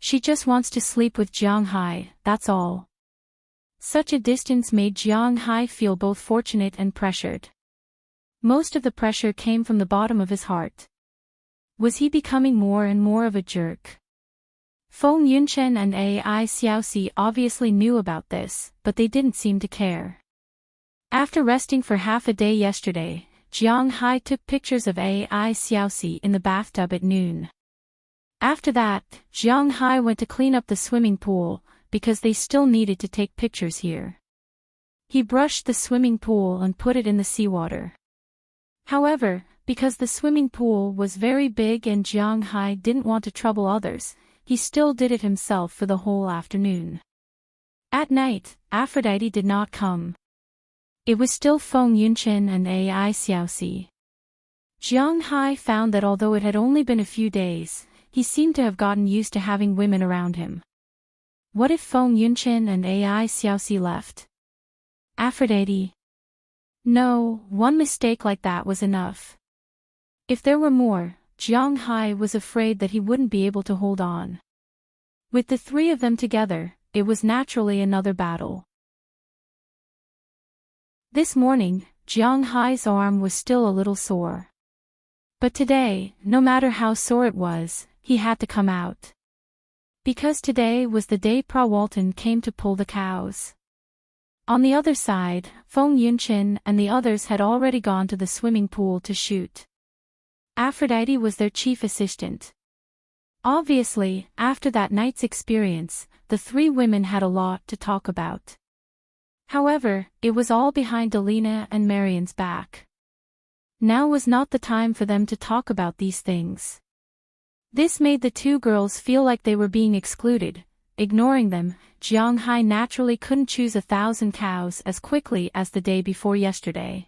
[SPEAKER 1] She just wants to sleep with Jiang Hai, that's all. Such a distance made Jiang Hai feel both fortunate and pressured. Most of the pressure came from the bottom of his heart. Was he becoming more and more of a jerk? Feng Yunchen and Ai Xiaoxi obviously knew about this, but they didn't seem to care. After resting for half a day yesterday, Jiang Hai took pictures of Ai Xiaoxi in the bathtub at noon. After that, Jiang Hai went to clean up the swimming pool, because they still needed to take pictures here. He brushed the swimming pool and put it in the seawater. However, because the swimming pool was very big and Jiang Hai didn't want to trouble others, he still did it himself for the whole afternoon. At night, Aphrodite did not come. It was still Feng Yunchen and Ai Xiaoxi. Jiang Hai found that although it had only been a few days, he seemed to have gotten used to having women around him. What if Feng Yunchen and Ai Xiaoxi left? Aphrodite? No, one mistake like that was enough. If there were more, Jiang Hai was afraid that he wouldn't be able to hold on. With the three of them together, it was naturally another battle. This morning, Jiang Hai's arm was still a little sore. But today, no matter how sore it was, he had to come out. Because today was the day Pa Walton came to pull the cows. On the other side, Feng Yunchin and the others had already gone to the swimming pool to shoot. Aphrodite was their chief assistant. Obviously, after that night's experience, the three women had a lot to talk about. However, it was all behind Delina and Marion's back. Now was not the time for them to talk about these things. This made the two girls feel like they were being excluded. Ignoring them, Jiang Hai naturally couldn't choose 1,000 cows as quickly as the day before yesterday.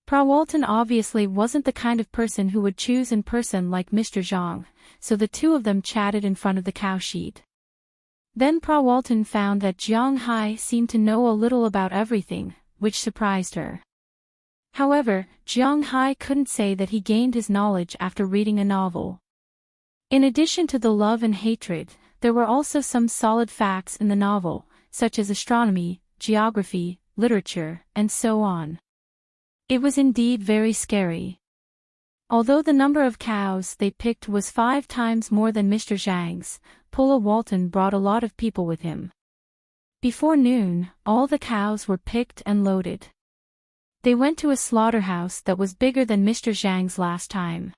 [SPEAKER 1] Pa Walton obviously wasn't the kind of person who would choose in person like Mr. Zhang, so the two of them chatted in front of the cow shed. Then Pa Walton found that Jiang Hai seemed to know a little about everything, which surprised her. However, Jiang Hai couldn't say that he gained his knowledge after reading a novel. In addition to the love and hatred, there were also some solid facts in the novel, such as astronomy, geography, literature, and so on. It was indeed very scary. Although the number of cows they picked was 5 times more than Mr. Zhang's, Pa Walton brought a lot of people with him. Before noon, all the cows were picked and loaded. They went to a slaughterhouse that was bigger than Mr. Zhang's last time.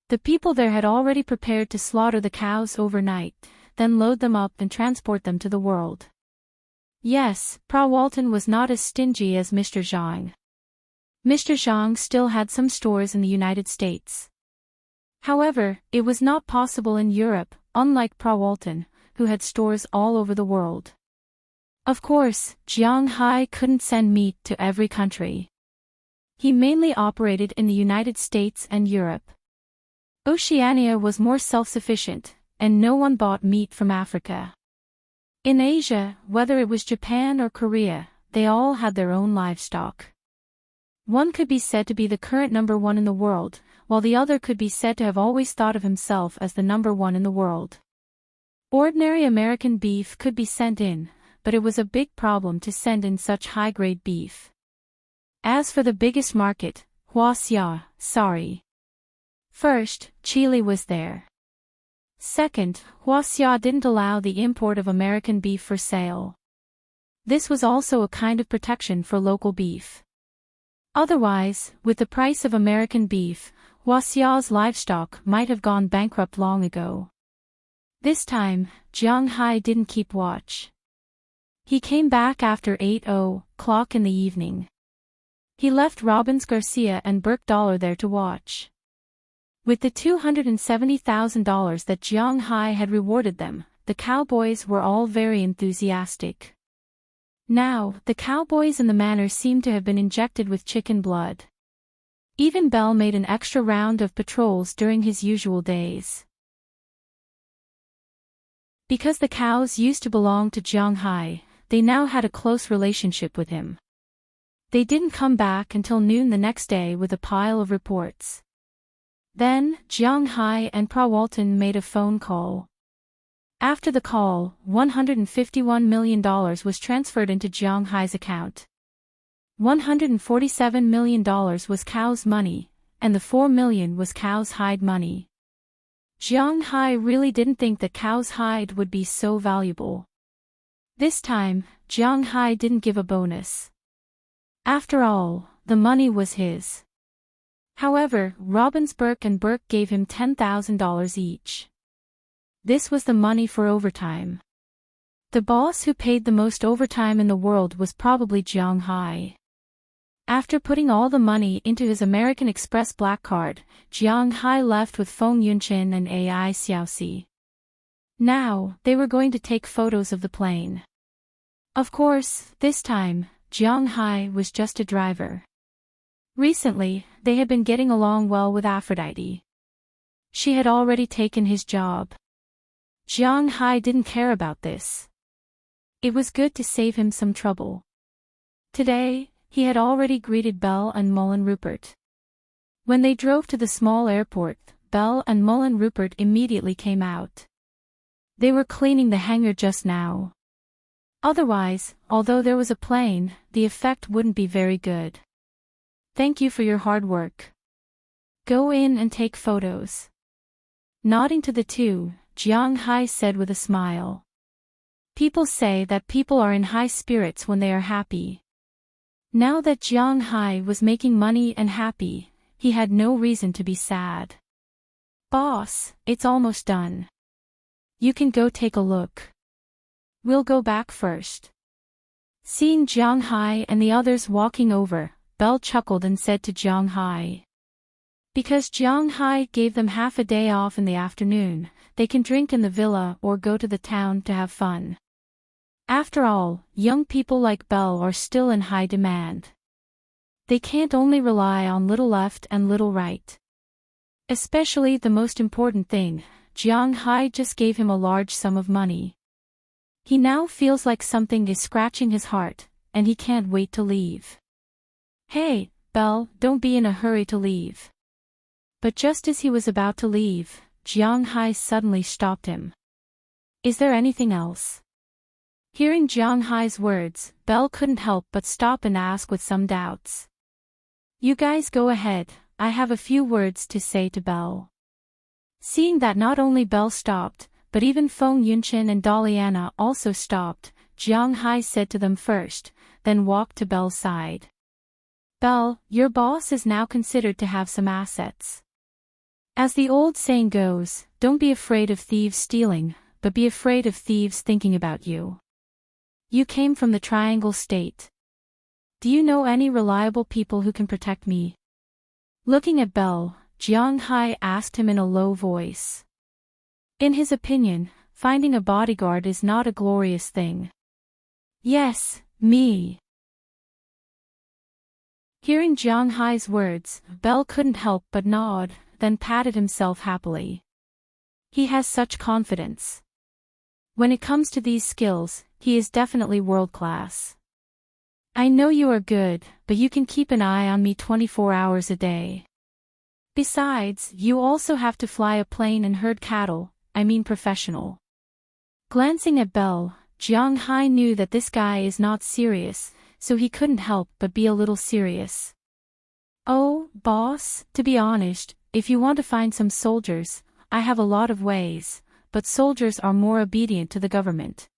[SPEAKER 1] The people there had already prepared to slaughter the cows overnight, then load them up and transport them to the world. Yes, Pa Walton was not as stingy as Mr. Zhang. Mr. Zhang still had some stores in the United States. However, it was not possible in Europe, unlike Pa Walton, who had stores all over the world. Of course, Jiang Hai couldn't send meat to every country. He mainly operated in the United States and Europe. Oceania was more self-sufficient, and no one bought meat from Africa. In Asia, whether it was Japan or Korea, they all had their own livestock. One could be said to be the current number one in the world, while the other could be said to have always thought of himself as the number one in the world. Ordinary American beef could be sent in, but it was a big problem to send in such high-grade beef. As for the biggest market, Huaxia, sorry. First, Chile was there. Second, Huaxia didn't allow the import of American beef for sale. This was also a kind of protection for local beef. Otherwise, with the price of American beef, Huaxia's livestock might have gone bankrupt long ago. This time, Jiang Hai didn't keep watch. He came back after 8:00 in the evening. He left Robbins Garcia and Burke Dollar there to watch. With the $270,000 that Jiang Hai had rewarded them, the cowboys were all very enthusiastic. Now, the cowboys in the manor seemed to have been injected with chicken blood. Even Bell made an extra round of patrols during his usual days. Because the cows used to belong to Jiang Hai, they now had a close relationship with him. They didn't come back until noon the next day with a pile of reports. Then, Jiang Hai and Pa Walton made a phone call. After the call, $151 million was transferred into Jiang Hai's account. $147 million was Cow's money, and the $4 million was Cow's hide money. Jiang Hai really didn't think that Cow's hide would be so valuable. This time, Jiang Hai didn't give a bonus. After all, the money was his. However, Robbins Burke and Burke gave him $10,000 each. This was the money for overtime. The boss who paid the most overtime in the world was probably Jiang Hai. After putting all the money into his American Express black card, Jiang Hai left with Feng Yunchin and Ai Xiaoxi. Now, they were going to take photos of the plane. Of course, this time, Jiang Hai was just a driver. Recently, they had been getting along well with Aphrodite. She had already taken his job. Jiang Hai didn't care about this. It was good to save him some trouble. Today, he had already greeted Belle and Mullen Rupert. When they drove to the small airport, Belle and Mullen Rupert immediately came out. They were cleaning the hangar just now. Otherwise, although there was a plane, the effect wouldn't be very good. Thank you for your hard work. Go in and take photos. Nodding to the two, Jiang Hai said with a smile. People say that people are in high spirits when they are happy. Now that Jiang Hai was making money and happy, he had no reason to be sad. Boss, it's almost done. You can go take a look. We'll go back first. Seeing Jiang Hai and the others walking over, Belle chuckled and said to Jiang Hai. Because Jiang Hai gave them half a day off in the afternoon, they can drink in the villa or go to the town to have fun. After all, young people like Belle are still in high demand. They can't only rely on little left and little right. Especially the most important thing, Jiang Hai just gave him a large sum of money. He now feels like something is scratching his heart, and he can't wait to leave. Hey, Belle, don't be in a hurry to leave. But just as he was about to leave, Jiang Hai suddenly stopped him. Is there anything else? Hearing Jiang Hai's words, Belle couldn't help but stop and ask with some doubts. You guys go ahead, I have a few words to say to Belle. Seeing that not only Belle stopped, but even Feng Yunshin and Daliana also stopped, Jiang Hai said to them first, then walked to Belle's side. Belle, your boss is now considered to have some assets. As the old saying goes, don't be afraid of thieves stealing, but be afraid of thieves thinking about you. You came from the Triangle State. Do you know any reliable people who can protect me? Looking at Belle, Jiang Hai asked him in a low voice. In his opinion, finding a bodyguard is not a glorious thing. Yes, me. Hearing Jiang Hai's words, Belle couldn't help but nod, then patted himself happily. He has such confidence. When it comes to these skills, he is definitely world-class. I know you are good, but you can keep an eye on me 24 hours a day. Besides, you also have to fly a plane and herd cattle, I mean professional. Glancing at Belle, Jiang Hai knew that this guy is not serious, so he couldn't help but be a little serious. Oh, boss, to be honest, if you want to find some soldiers, I have a lot of ways, but soldiers are more obedient to the government.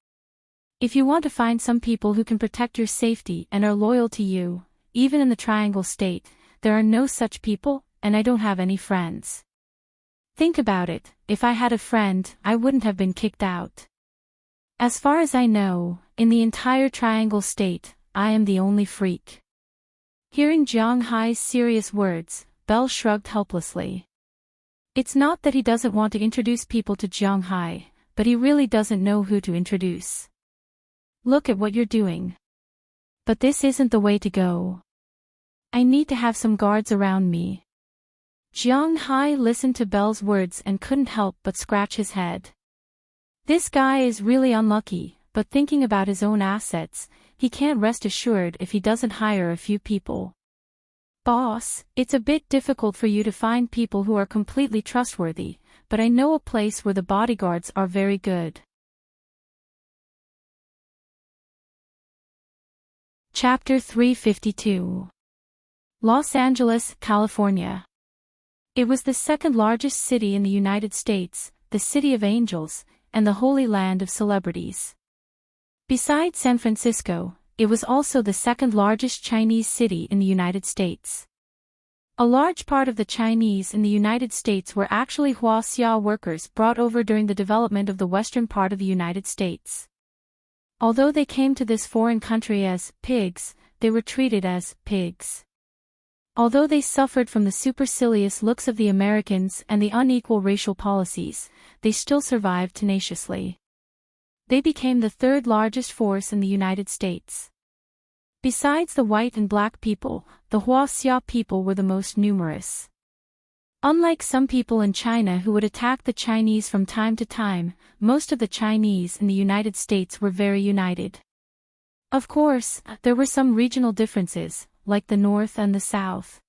[SPEAKER 1] If you want to find some people who can protect your safety and are loyal to you, even in the Triangle State, there are no such people, and I don't have any friends. Think about it, if I had a friend, I wouldn't have been kicked out. As far as I know, in the entire Triangle State, I am the only freak. Hearing Jiang Hai's serious words, Belle shrugged helplessly. It's not that he doesn't want to introduce people to Jiang Hai, but he really doesn't know who to introduce. Look at what you're doing. But this isn't the way to go. I need to have some guards around me. Jiang Hai listened to Belle's words and couldn't help but scratch his head. This guy is really unlucky, but thinking about his own assets, he can't rest assured if he doesn't hire a few people. Boss, it's a bit difficult for you to find people who are completely trustworthy, but I know a place where the bodyguards are very good. Chapter 352. Los Angeles, California. It was the second largest city in the United States, the City of Angels, and the Holy Land of Celebrities. Besides San Francisco, it was also the second largest Chinese city in the United States. A large part of the Chinese in the United States were actually Huaxia workers brought over during the development of the western part of the United States. Although they came to this foreign country as pigs, they were treated as pigs. Although they suffered from the supercilious looks of the Americans and the unequal racial policies, they still survived tenaciously. They became the third largest force in the United States. Besides the white and black people, the Huaxia people were the most numerous. Unlike some people in China who would attack the Chinese from time to time, most of the Chinese in the United States were very united. Of course, there were some regional differences, like the North and the South.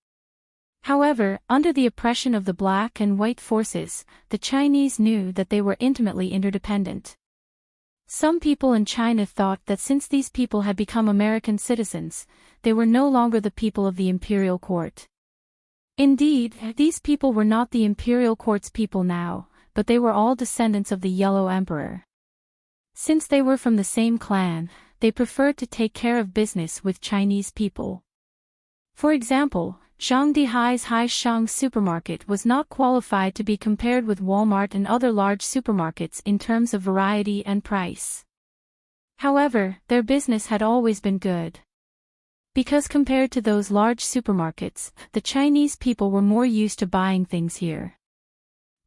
[SPEAKER 1] However, under the oppression of the black and white forces, the Chinese knew that they were intimately interdependent. Some people in China thought that since these people had become American citizens, they were no longer the people of the imperial court. Indeed, these people were not the imperial court's people now, but they were all descendants of the Yellow Emperor. Since they were from the same clan, they preferred to take care of business with Chinese people. For example, Zhangdihai's Haishang supermarket was not qualified to be compared with Walmart and other large supermarkets in terms of variety and price. However, their business had always been good. Because compared to those large supermarkets, the Chinese people were more used to buying things here.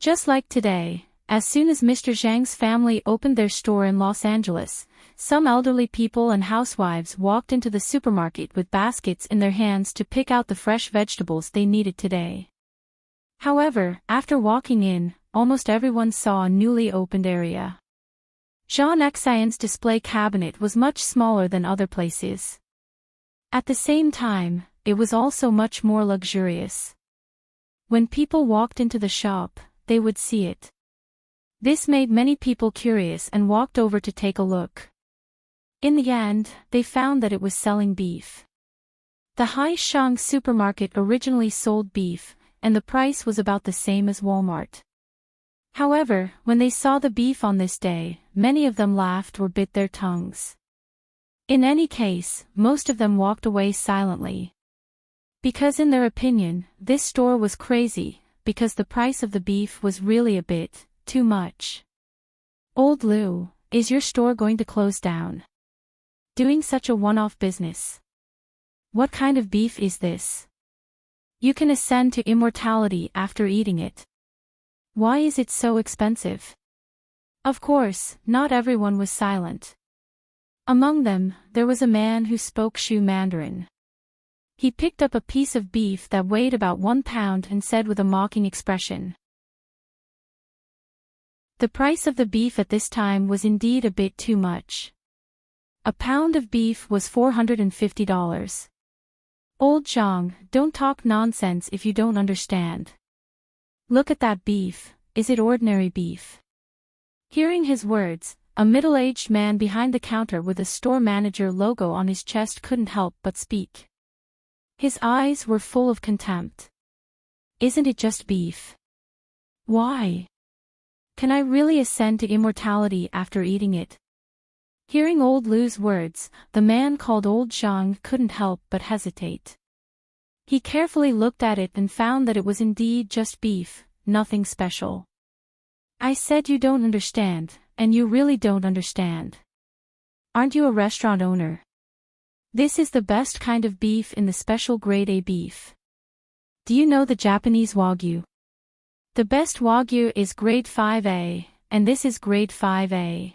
[SPEAKER 1] Just like today, as soon as Mr. Zhang's family opened their store in Los Angeles, some elderly people and housewives walked into the supermarket with baskets in their hands to pick out the fresh vegetables they needed today. However, after walking in, almost everyone saw a newly opened area. Jean Xian's display cabinet was much smaller than other places. At the same time, it was also much more luxurious. When people walked into the shop, they would see it. This made many people curious and walked over to take a look. In the end, they found that it was selling beef. The Haishang supermarket originally sold beef, and the price was about the same as Walmart. However, when they saw the beef on this day, many of them laughed or bit their tongues. In any case, most of them walked away silently. Because in their opinion, this store was crazy, because the price of the beef was really a bit too much. Old Lu, is your store going to close down? Doing such a one-off business? What kind of beef is this? You can ascend to immortality after eating it. Why is it so expensive? Of course, not everyone was silent. Among them, there was a man who spoke Shu Mandarin. He picked up a piece of beef that weighed about 1 pound and said with a mocking expression. The price of the beef at this time was indeed a bit too much. A pound of beef was $450. Old Zhang, don't talk nonsense if you don't understand. Look at that beef, is it ordinary beef? Hearing his words, a middle-aged man behind the counter with a store manager logo on his chest couldn't help but speak. His eyes were full of contempt. Isn't it just beef? Why? Can I really ascend to immortality after eating it? Hearing old Lu's words, the man called Old Zhang couldn't help but hesitate. He carefully looked at it and found that it was indeed just beef, nothing special. I said you don't understand, and you really don't understand. Aren't you a restaurant owner? This is the best kind of beef in the special grade A beef. Do you know the Japanese Wagyu? The best Wagyu is grade 5A, and this is grade 5A.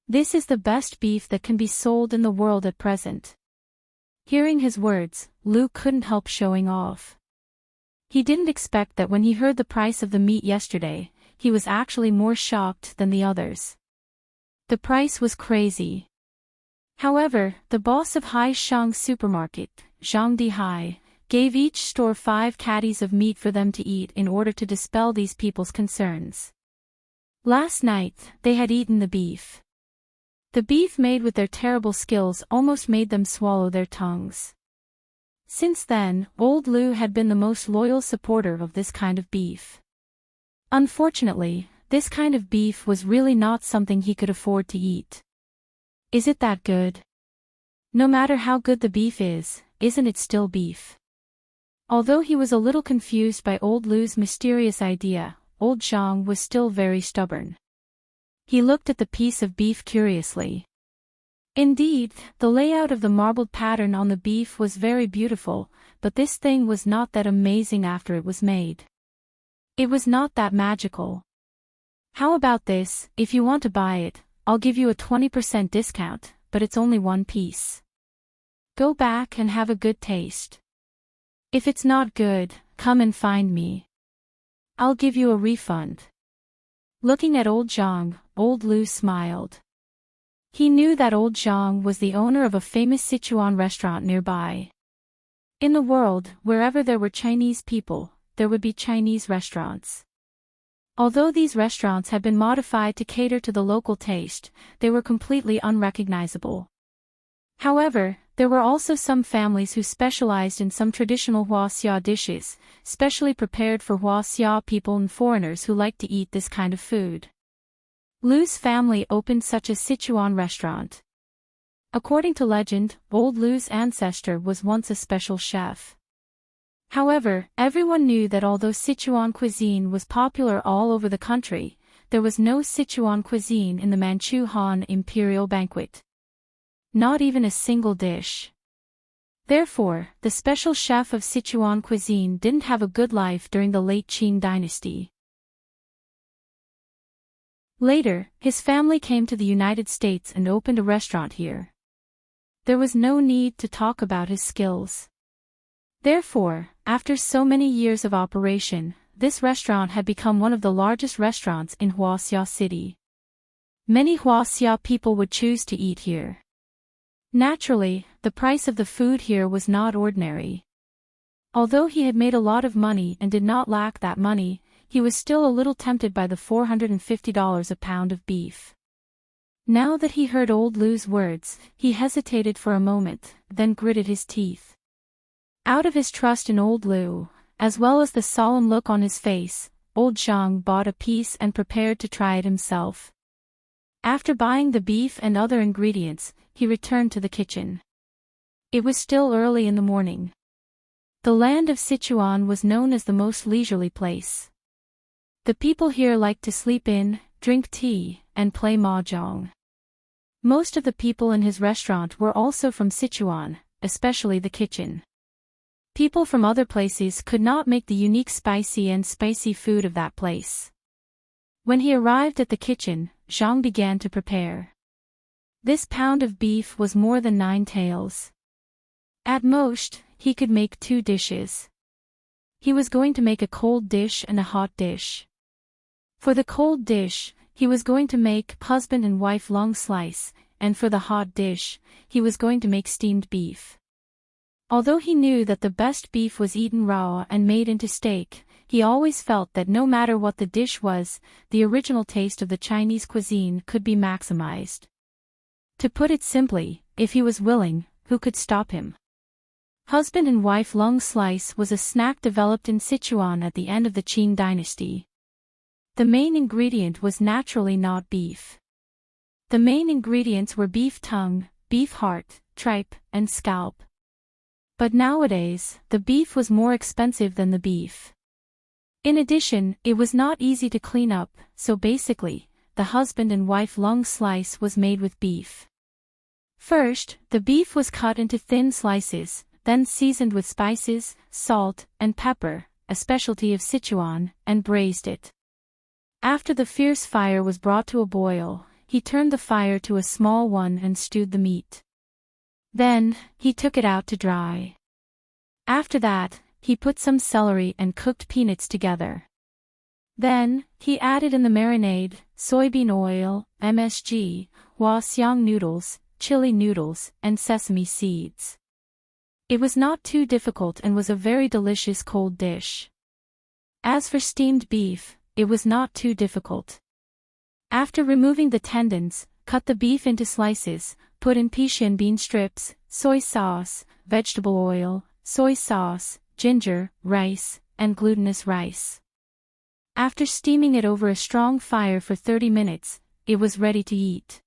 [SPEAKER 1] This is the best beef that can be sold in the world at present. Hearing his words, Lu couldn't help showing off. He didn't expect that when he heard the price of the meat yesterday, he was actually more shocked than the others. The price was crazy. However, the boss of Haishang supermarket, Zhang Dihai, gave each store 5 caddies of meat for them to eat in order to dispel these people's concerns. Last night, they had eaten the beef. The beef made with their terrible skills almost made them swallow their tongues. Since then, old Lu had been the most loyal supporter of this kind of beef. Unfortunately, this kind of beef was really not something he could afford to eat. Is it that good? No matter how good the beef is, isn't it still beef? Although he was a little confused by old Lu's mysterious idea, old Zhang was still very stubborn. He looked at the piece of beef curiously. Indeed, the layout of the marbled pattern on the beef was very beautiful, but this thing was not that amazing after it was made. It was not that magical. How about this, if you want to buy it, I'll give you a 20% discount, but it's only 1 piece. Go back and have a good taste. If it's not good, come and find me. I'll give you a refund. Looking at old Zhang, old Lu smiled. He knew that old Zhang was the owner of a famous Sichuan restaurant nearby. In the world, wherever there were Chinese people, there would be Chinese restaurants. Although these restaurants had been modified to cater to the local taste, they were completely unrecognizable. However, there were also some families who specialized in some traditional Huaxia dishes, specially prepared for Huaxia people and foreigners who liked to eat this kind of food. Lu's family opened such a Sichuan restaurant. According to legend, old Lu's ancestor was once a special chef. However, everyone knew that although Sichuan cuisine was popular all over the country, there was no Sichuan cuisine in the Manchu Han Imperial Banquet. Not even a single dish. Therefore, the special chef of Sichuan cuisine didn't have a good life during the late Qing dynasty. Later, his family came to the United States and opened a restaurant here. There was no need to talk about his skills. Therefore, after so many years of operation, this restaurant had become one of the largest restaurants in Huaxia City. Many Huaxia people would choose to eat here. Naturally, the price of the food here was not ordinary. Although he had made a lot of money and did not lack that money, he was still a little tempted by the $450 a pound of beef. Now that he heard old Lu's words, he hesitated for a moment, then gritted his teeth. Out of his trust in old Lu, as well as the solemn look on his face, old Zhang bought a piece and prepared to try it himself. After buying the beef and other ingredients, he returned to the kitchen. It was still early in the morning. The land of Sichuan was known as the most leisurely place. The people here liked to sleep in, drink tea, and play mahjong. Most of the people in his restaurant were also from Sichuan, especially the kitchen. People from other places could not make the unique spicy and spicy food of that place. When he arrived at the kitchen, Zhang began to prepare. This pound of beef was more than 9 taels. At most, he could make 2 dishes. He was going to make a cold dish and a hot dish. For the cold dish, he was going to make husband and wife long slice, and for the hot dish, he was going to make steamed beef. Although he knew that the best beef was eaten raw and made into steak, he always felt that no matter what the dish was, the original taste of the Chinese cuisine could be maximized. To put it simply, if he was willing, who could stop him? Husband and wife long slice was a snack developed in Sichuan at the end of the Qing dynasty. The main ingredient was naturally not beef. The main ingredients were beef tongue, beef heart, tripe, and scalp. But nowadays, the beef was more expensive than the beef. In addition, it was not easy to clean up, so basically, the husband and wife long slice was made with beef. First, the beef was cut into thin slices, then seasoned with spices, salt, and pepper, a specialty of Sichuan, and braised it. After the fierce fire was brought to a boil, he turned the fire to a small one and stewed the meat. Then, he took it out to dry. After that, he put some celery and cooked peanuts together. Then, he added in the marinade, soybean oil, MSG, Huaxiang noodles, chili noodles, and sesame seeds. It was not too difficult and was a very delicious cold dish. As for steamed beef, it was not too difficult. After removing the tendons, cut the beef into slices, put in Pixian bean strips, soy sauce, vegetable oil, soy sauce, ginger, rice, and glutinous rice. After steaming it over a strong fire for 30 minutes, it was ready to eat.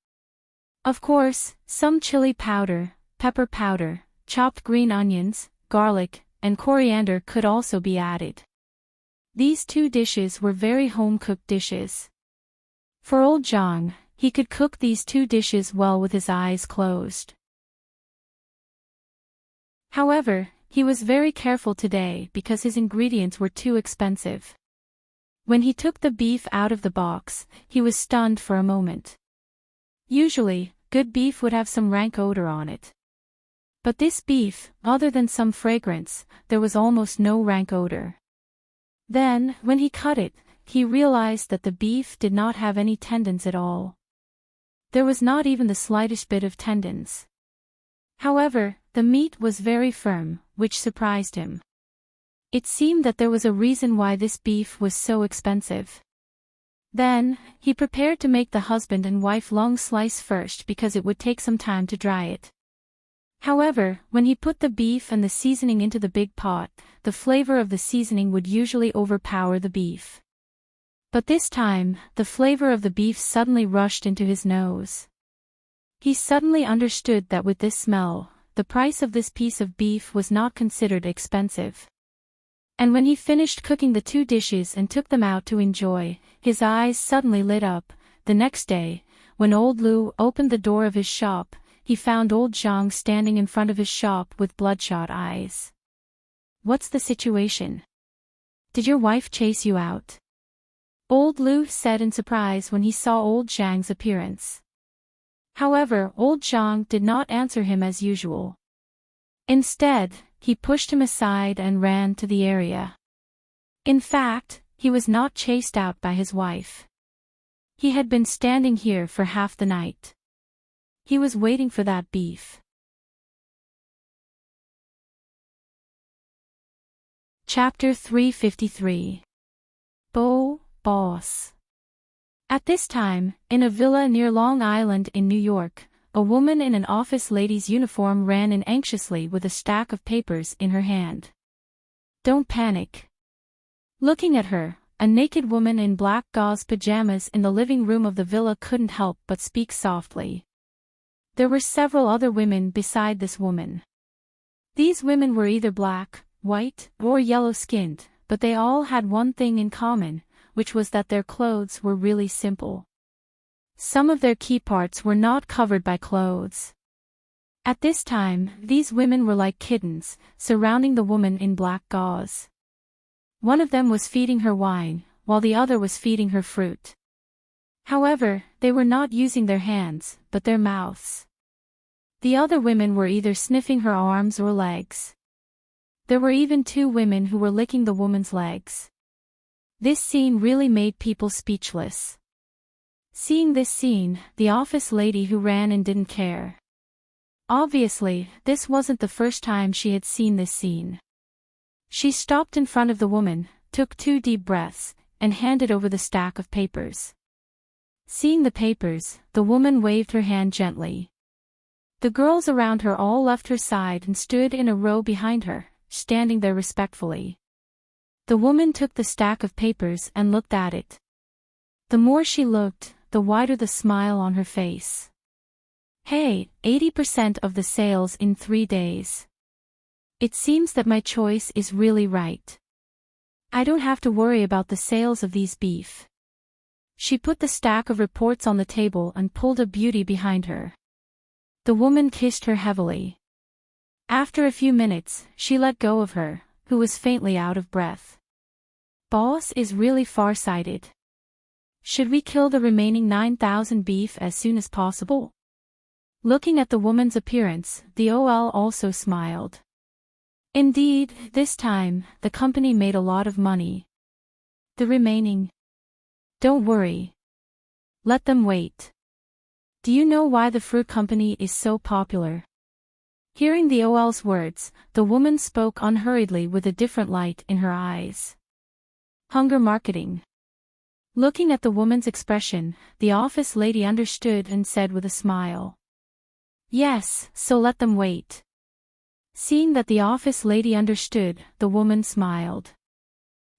[SPEAKER 1] Of course, some chili powder, pepper powder, chopped green onions, garlic, and coriander could also be added. These 2 dishes were very home-cooked dishes. For old Zhang, he could cook these 2 dishes well with his eyes closed. However, he was very careful today because his ingredients were too expensive. When he took the beef out of the box, he was stunned for a moment. Usually, good beef would have some rank odor on it. But this beef, other than some fragrance, there was almost no rank odor. Then, when he cut it, he realized that the beef did not have any tendons at all. There was not even the slightest bit of tendons. However, the meat was very firm, which surprised him. It seemed that there was a reason why this beef was so expensive. Then, he prepared to make the husband and wife long slice first because it would take some time to dry it. However, when he put the beef and the seasoning into the big pot, the flavor of the seasoning would usually overpower the beef. But this time, the flavor of the beef suddenly rushed into his nose. He suddenly understood that with this smell, the price of this piece of beef was not considered expensive. And when he finished cooking the two dishes and took them out to enjoy, his eyes suddenly lit up. The next day, when old Lu opened the door of his shop, he found old Zhang standing in front of his shop with bloodshot eyes. "What's the situation? Did your wife chase you out?" Old Lu said in surprise when he saw old Zhang's appearance. However, old Zhang did not answer him as usual. Instead, he pushed him aside and ran to the area. In fact, he was not chased out by his wife. He had been standing here for half the night. He was waiting for that beef. Chapter 353. Boss. At this time, in a villa near Long Island in New York, a woman in an office lady's uniform ran in anxiously with a stack of papers in her hand. "Don't panic." Looking at her, a naked woman in black gauze pajamas in the living room of the villa couldn't help but speak softly. There were several other women beside this woman. These women were either black, white, or yellow-skinned, but they all had one thing in common, which was that their clothes were really simple. Some of their key parts were not covered by clothes. At this time, these women were like kittens, surrounding the woman in black gauze. One of them was feeding her wine, while the other was feeding her fruit. However, they were not using their hands, but their mouths. The other women were either sniffing her arms or legs. There were even two women who were licking the woman's legs. This scene really made people speechless. Seeing this scene, the office lady who ran in didn't care. Obviously, this wasn't the first time she had seen this scene. She stopped in front of the woman, took 2 deep breaths, and handed over the stack of papers. Seeing the papers, the woman waved her hand gently. The girls around her all left her side and stood in a row behind her, standing there respectfully. The woman took the stack of papers and looked at it. The more she looked, the wider the smile on her face. "Hey, 80% of the sales in 3 days. It seems that my choice is really right. I don't have to worry about the sales of these beef." She put the stack of reports on the table and pulled a beauty behind her. The woman kissed her heavily. After a few minutes, she let go of her, who was faintly out of breath. "Boss is really far-sighted. Should we kill the remaining 9,000 beef as soon as possible?" Looking at the woman's appearance, the OL also smiled. Indeed, this time, the company made a lot of money. The remaining? Don't worry. Let them wait. Do you know why the fruit company is so popular? Hearing the OL's words, the woman spoke unhurriedly with a different light in her eyes. Hunger marketing. Looking at the woman's expression, the office lady understood and said with a smile. "Yes, so let them wait." Seeing that the office lady understood, the woman smiled.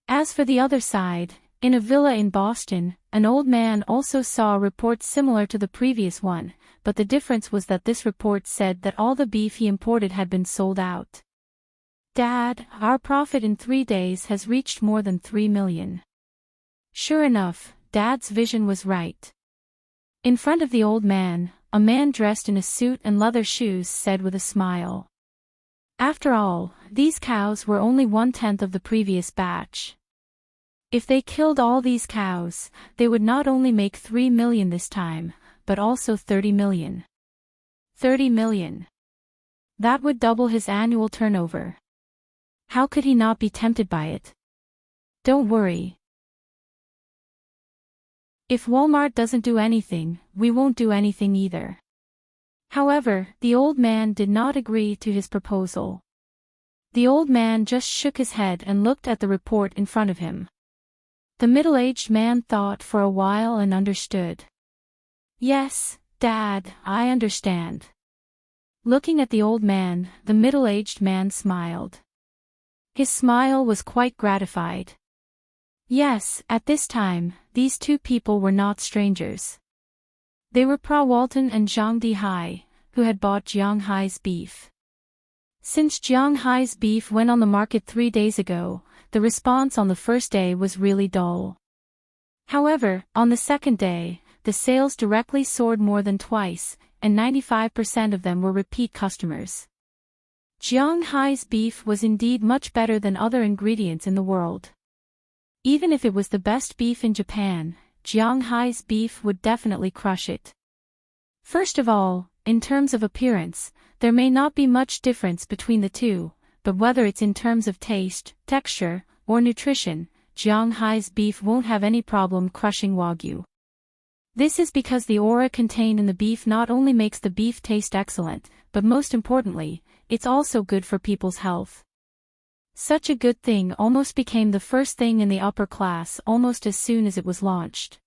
[SPEAKER 1] As for the other side, in a villa in Boston, an old man also saw a report similar to the previous one, but the difference was that this report said that all the beef he imported had been sold out. "Dad, our profit in 3 days has reached more than 3 million. Sure enough, Dad's vision was right. In front of the old man, a man dressed in a suit and leather shoes said with a smile. After all, these cows were only 1/10 of the previous batch. If they killed all these cows, they would not only make 3 million this time, but also 30 million. 30 million. That would double his annual turnover. How could he not be tempted by it? Don't worry. If Walmart doesn't do anything, we won't do anything either. However, the old man did not agree to his proposal. The old man just shook his head and looked at the report in front of him. The middle-aged man thought for a while and understood. Yes, Dad, I understand. Looking at the old man, the middle-aged man smiled. His smile was quite gratified. Yes, at this time, these two people were not strangers. They were Pra Walton and Zhang Dihai, who had bought Jiang Hai's beef. Since Jiang Hai's beef went on the market 3 days ago, the response on the first day was really dull. However, on the second day, the sales directly soared more than twice, and 95% of them were repeat customers. Jiang Hai's beef was indeed much better than other ingredients in the world. Even if it was the best beef in Japan, Jiang Hai's beef would definitely crush it. First of all, in terms of appearance, there may not be much difference between the two, but whether it's in terms of taste, texture, or nutrition, Jiang Hai's beef won't have any problem crushing Wagyu. This is because the aura contained in the beef not only makes the beef taste excellent, but most importantly, it's also good for people's health. Such a good thing almost became the first thing in the upper class almost as soon as it was launched.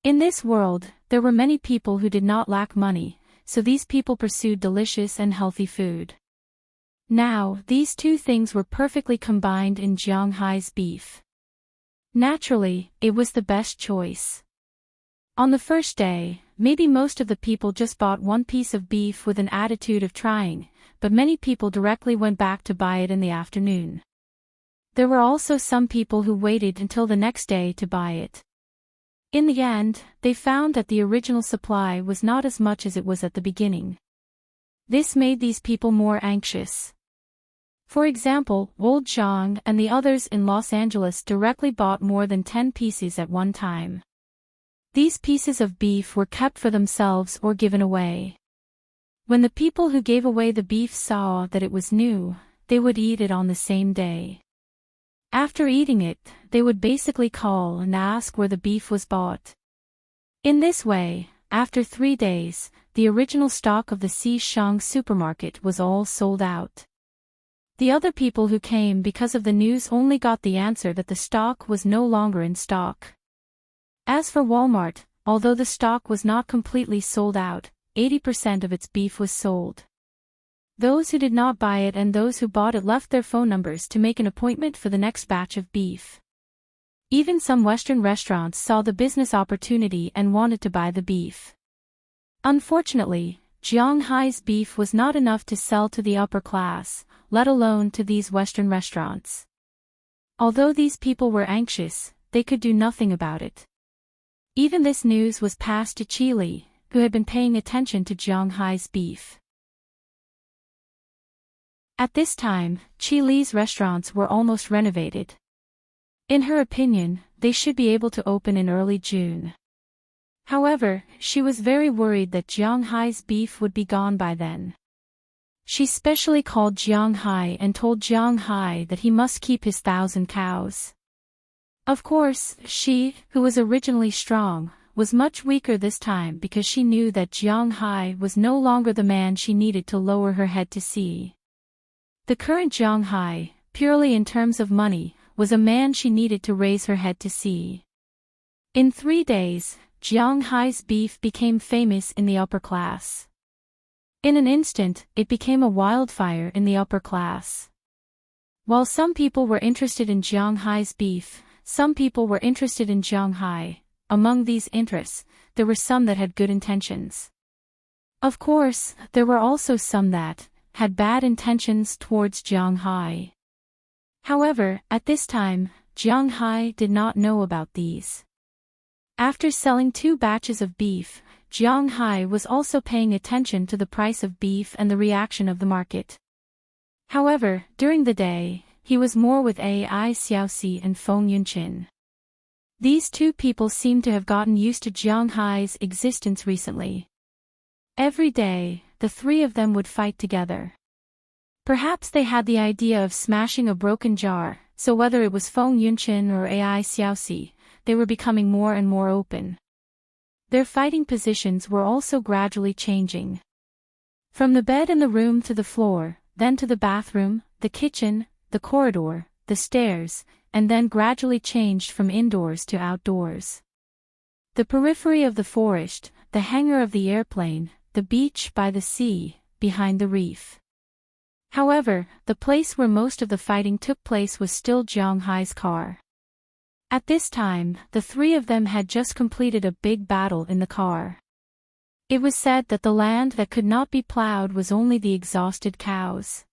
[SPEAKER 1] In this world, there were many people who did not lack money, so these people pursued delicious and healthy food. Now, these two things were perfectly combined in Jiang Hai's beef. Naturally, it was the best choice. On the first day, maybe most of the people just bought one piece of beef with an attitude of trying, but many people directly went back to buy it in the afternoon. There were also some people who waited until the next day to buy it. In the end, they found that the original supply was not as much as it was at the beginning. This made these people more anxious. For example, Old Zhang and the others in Los Angeles directly bought more than 10 pieces at one time. These pieces of beef were kept for themselves or given away. When the people who gave away the beef saw that it was new, they would eat it on the same day. After eating it, they would basically call and ask where the beef was bought. In this way, after 3 days, the original stock of the Xishang supermarket was all sold out. The other people who came because of the news only got the answer that the stock was no longer in stock. As for Walmart, although the stock was not completely sold out, 80% of its beef was sold. Those who did not buy it and those who bought it left their phone numbers to make an appointment for the next batch of beef. Even some Western restaurants saw the business opportunity and wanted to buy the beef. Unfortunately, Jiang Hai's beef was not enough to sell to the upper class, let alone to these Western restaurants. Although these people were anxious, they could do nothing about it. Even this news was passed to Qi Li, who had been paying attention to Jiang Hai's beef. At this time, Qi Li's restaurants were almost renovated. In her opinion, they should be able to open in early June. However, she was very worried that Jiang Hai's beef would be gone by then. She specially called Jiang Hai and told Jiang Hai that he must keep his 1,000 cows. Of course, she, who was originally strong, was much weaker this time because she knew that Jiang Hai was no longer the man she needed to lower her head to see. The current Jiang Hai, purely in terms of money, was a man she needed to raise her head to see. In 3 days, Jiang Hai's beef became famous in the upper class. In an instant, it became a wildfire in the upper class. While some people were interested in Jiang Hai's beef, some people were interested in Jiang Hai. Among these interests, there were some that had good intentions. Of course, there were also some that had bad intentions towards Jiang Hai. However, at this time, Jiang Hai did not know about these. After selling 2 batches of beef, Jiang Hai was also paying attention to the price of beef and the reaction of the market. However, during the day, he was more with Ai Xiaoxi and Feng Yunqin. These 2 people seemed to have gotten used to Jiang Hai's existence recently. Every day, the 3 of them would fight together. Perhaps they had the idea of smashing a broken jar, so whether it was Feng Yunqin or Ai Xiaoxi, they were becoming more and more open. Their fighting positions were also gradually changing. From the bed in the room to the floor, then to the bathroom, the kitchen, the corridor, the stairs, and then gradually changed from indoors to outdoors. The periphery of the forest, the hangar of the airplane, the beach by the sea, behind the reef. However, the place where most of the fighting took place was still Jiang Hai's car. At this time, the three of them had just completed a big battle in the car. It was said that the land that could not be plowed was only the exhausted cows.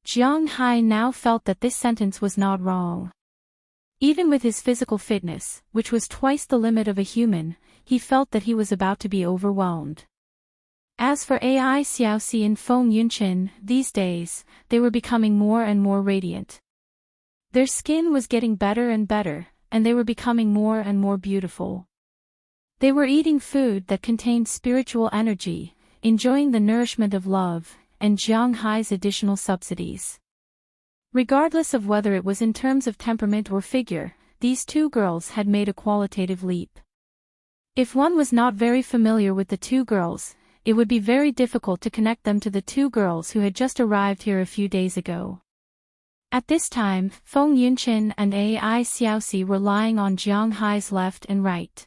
[SPEAKER 1] Jiang Hai now felt that this sentence was not wrong. Even with his physical fitness, which was twice the limit of a human, he felt that he was about to be overwhelmed. As for Ai Xiaoxi and Feng Yunqin, these days, they were becoming more and more radiant. Their skin was getting better and better, and they were becoming more and more beautiful. They were eating food that contained spiritual energy, enjoying the nourishment of love, and Jiang Hai's additional subsidies. Regardless of whether it was in terms of temperament or figure, these two girls had made a qualitative leap. If one was not very familiar with the two girls, it would be very difficult to connect them to the two girls who had just arrived here a few days ago. At this time, Feng Yunqin and Ai Xiaoxi were lying on Jiang Hai's left and right.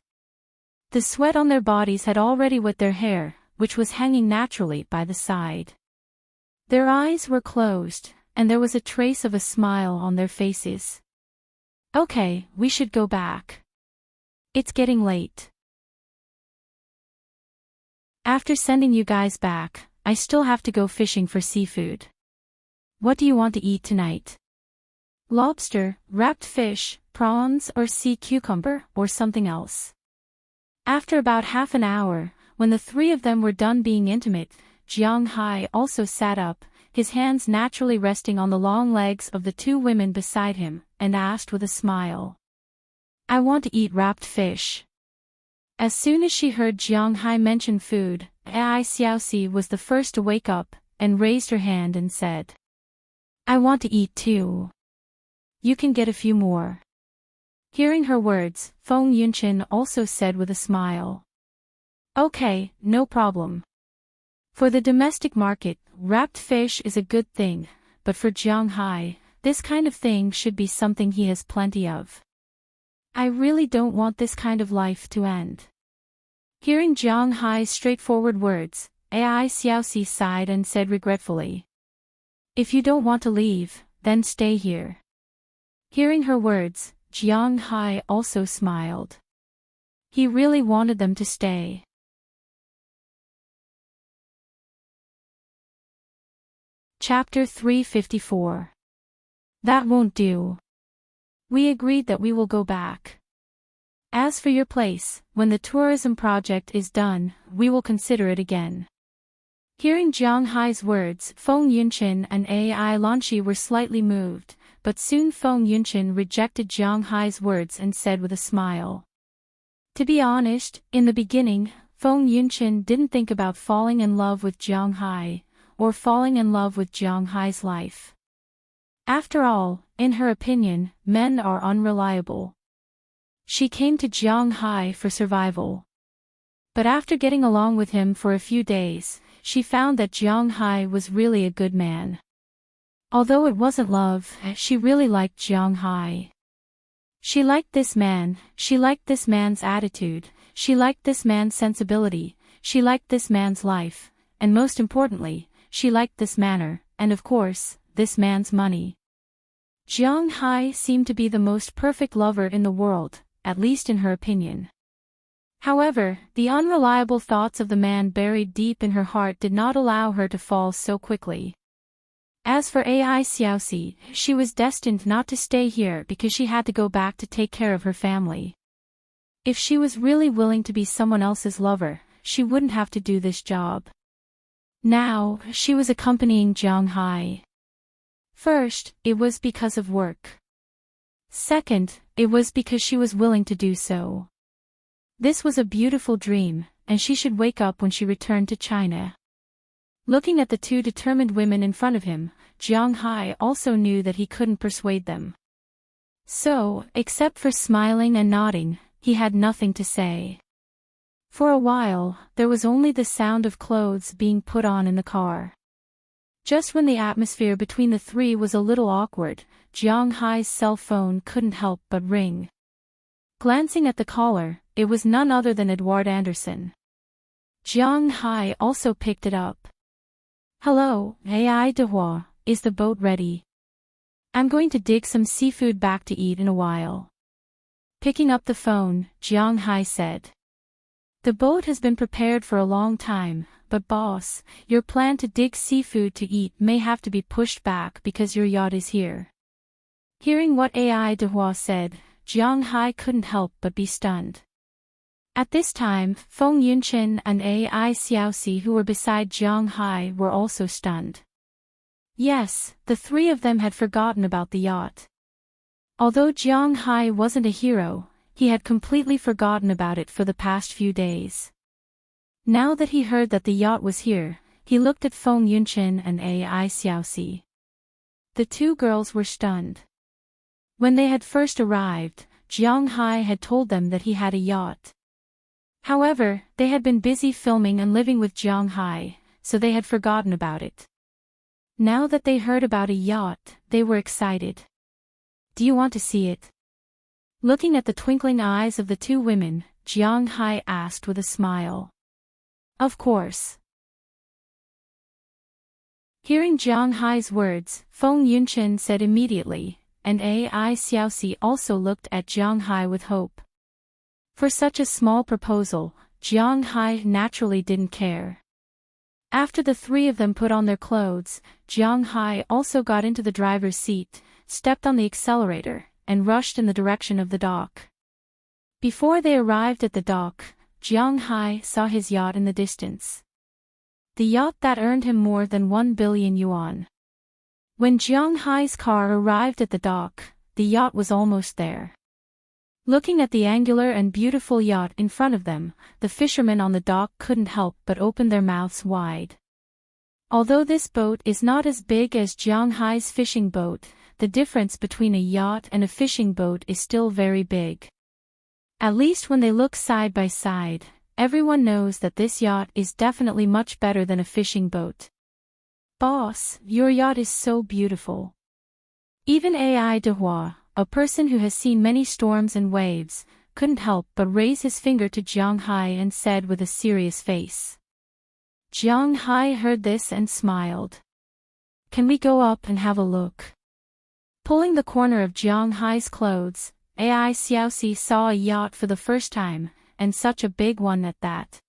[SPEAKER 1] The sweat on their bodies had already wet their hair, which was hanging naturally by the side. Their eyes were closed, and there was a trace of a smile on their faces. Okay, we should go back. It's getting late. After sending you guys back, I still have to go fishing for seafood. What do you want to eat tonight? Lobster, wrapped fish, prawns or sea cucumber or something else? After about half an hour, when the three of them were done being intimate, Jiang Hai also sat up, his hands naturally resting on the long legs of the two women beside him, and asked with a smile. I want to eat wrapped fish. As soon as she heard Jiang Hai mention food, Ai Xiaoxi was the first to wake up, and raised her hand and said, I want to eat too. You can get a few more. Hearing her words, Feng Yunqin also said with a smile. Okay, no problem. For the domestic market, wrapped fish is a good thing, but for Jiang Hai, this kind of thing should be something he has plenty of. I really don't want this kind of life to end. Hearing Jiang Hai's straightforward words, Ai Xiaoxi sighed and said regretfully. If you don't want to leave, then stay here. Hearing her words, Jiang Hai also smiled. He really wanted them to stay. Chapter 354. That won't do. We agreed that we will go back. As for your place, when the tourism project is done, we will consider it again. Hearing Jiang Hai's words, Feng Yunqin and Ai Lanqi were slightly moved, but soon Feng Yunqin rejected Jiang Hai's words and said with a smile. To be honest, in the beginning, Feng Yunqin didn't think about falling in love with Jiang Hai, or falling in love with Jiang Hai's life. After all, in her opinion, men are unreliable. She came to Jiang Hai for survival. But after getting along with him for a few days, she found that Jiang Hai was really a good man. Although it wasn't love, she really liked Jiang Hai. She liked this man, she liked this man's attitude, she liked this man's sensibility, she liked this man's life, and most importantly, she liked this manner, and of course, this man's money. Jiang Hai seemed to be the most perfect lover in the world, at least in her opinion. However, the unreliable thoughts of the man buried deep in her heart did not allow her to fall so quickly. As for Ai Xiaoxi, she was destined not to stay here because she had to go back to take care of her family. If she was really willing to be someone else's lover, she wouldn't have to do this job. Now, she was accompanying Jiang Hai. First, it was because of work. Second, it was because she was willing to do so. This was a beautiful dream, and she should wake up when she returned to China. Looking at the two determined women in front of him, Jiang Hai also knew that he couldn't persuade them. So, except for smiling and nodding, he had nothing to say. For a while, there was only the sound of clothes being put on in the car. Just when the atmosphere between the three was a little awkward, Jiang Hai's cell phone couldn't help but ring. Glancing at the caller, it was none other than Edward Anderson. Jiang Hai also picked it up. "Hello, AI Dehua, is the boat ready? I'm going to dig some seafood back to eat in a while." Picking up the phone, Jiang Hai said. "The boat has been prepared for a long time, but boss, your plan to dig seafood to eat may have to be pushed back because your yacht is here." Hearing what AI Dehua said, Jiang Hai couldn't help but be stunned. At this time, Feng Yunqin and AI Xiaoxi who were beside Jiang Hai were also stunned. Yes, the three of them had forgotten about the yacht. Although Jiang Hai wasn't a hero, he had completely forgotten about it for the past few days. Now that he heard that the yacht was here, he looked at Feng Yunqin and AI Xiaoxi. The two girls were stunned. When they had first arrived, Jiang Hai had told them that he had a yacht. However, they had been busy filming and living with Jiang Hai, so they had forgotten about it. Now that they heard about a yacht, they were excited. "Do you want to see it?" Looking at the twinkling eyes of the two women, Jiang Hai asked with a smile. "Of course." Hearing Jiang Hai's words, Feng Yunqin said immediately, and AI Xiaoxi also looked at Jiang Hai with hope. For such a small proposal, Jiang Hai naturally didn't care. After the three of them put on their clothes, Jiang Hai also got into the driver's seat, stepped on the accelerator, and rushed in the direction of the dock. Before they arrived at the dock, Jiang Hai saw his yacht in the distance. The yacht that earned him more than 1 billion yuan. When Jiang Hai's car arrived at the dock, the yacht was almost there. Looking at the angular and beautiful yacht in front of them, the fishermen on the dock couldn't help but open their mouths wide. Although this boat is not as big as Jiang Hai's fishing boat, the difference between a yacht and a fishing boat is still very big. At least when they look side by side, everyone knows that this yacht is definitely much better than a fishing boat. "Boss, your yacht is so beautiful." Even AI Dehua, a person who has seen many storms and waves, couldn't help but raise his finger to Jiang Hai and said with a serious face. Jiang Hai heard this and smiled. "Can we go up and have a look?" Pulling the corner of Jiang Hai's clothes, AI Xiaoxi saw a yacht for the first time, and such a big one at that.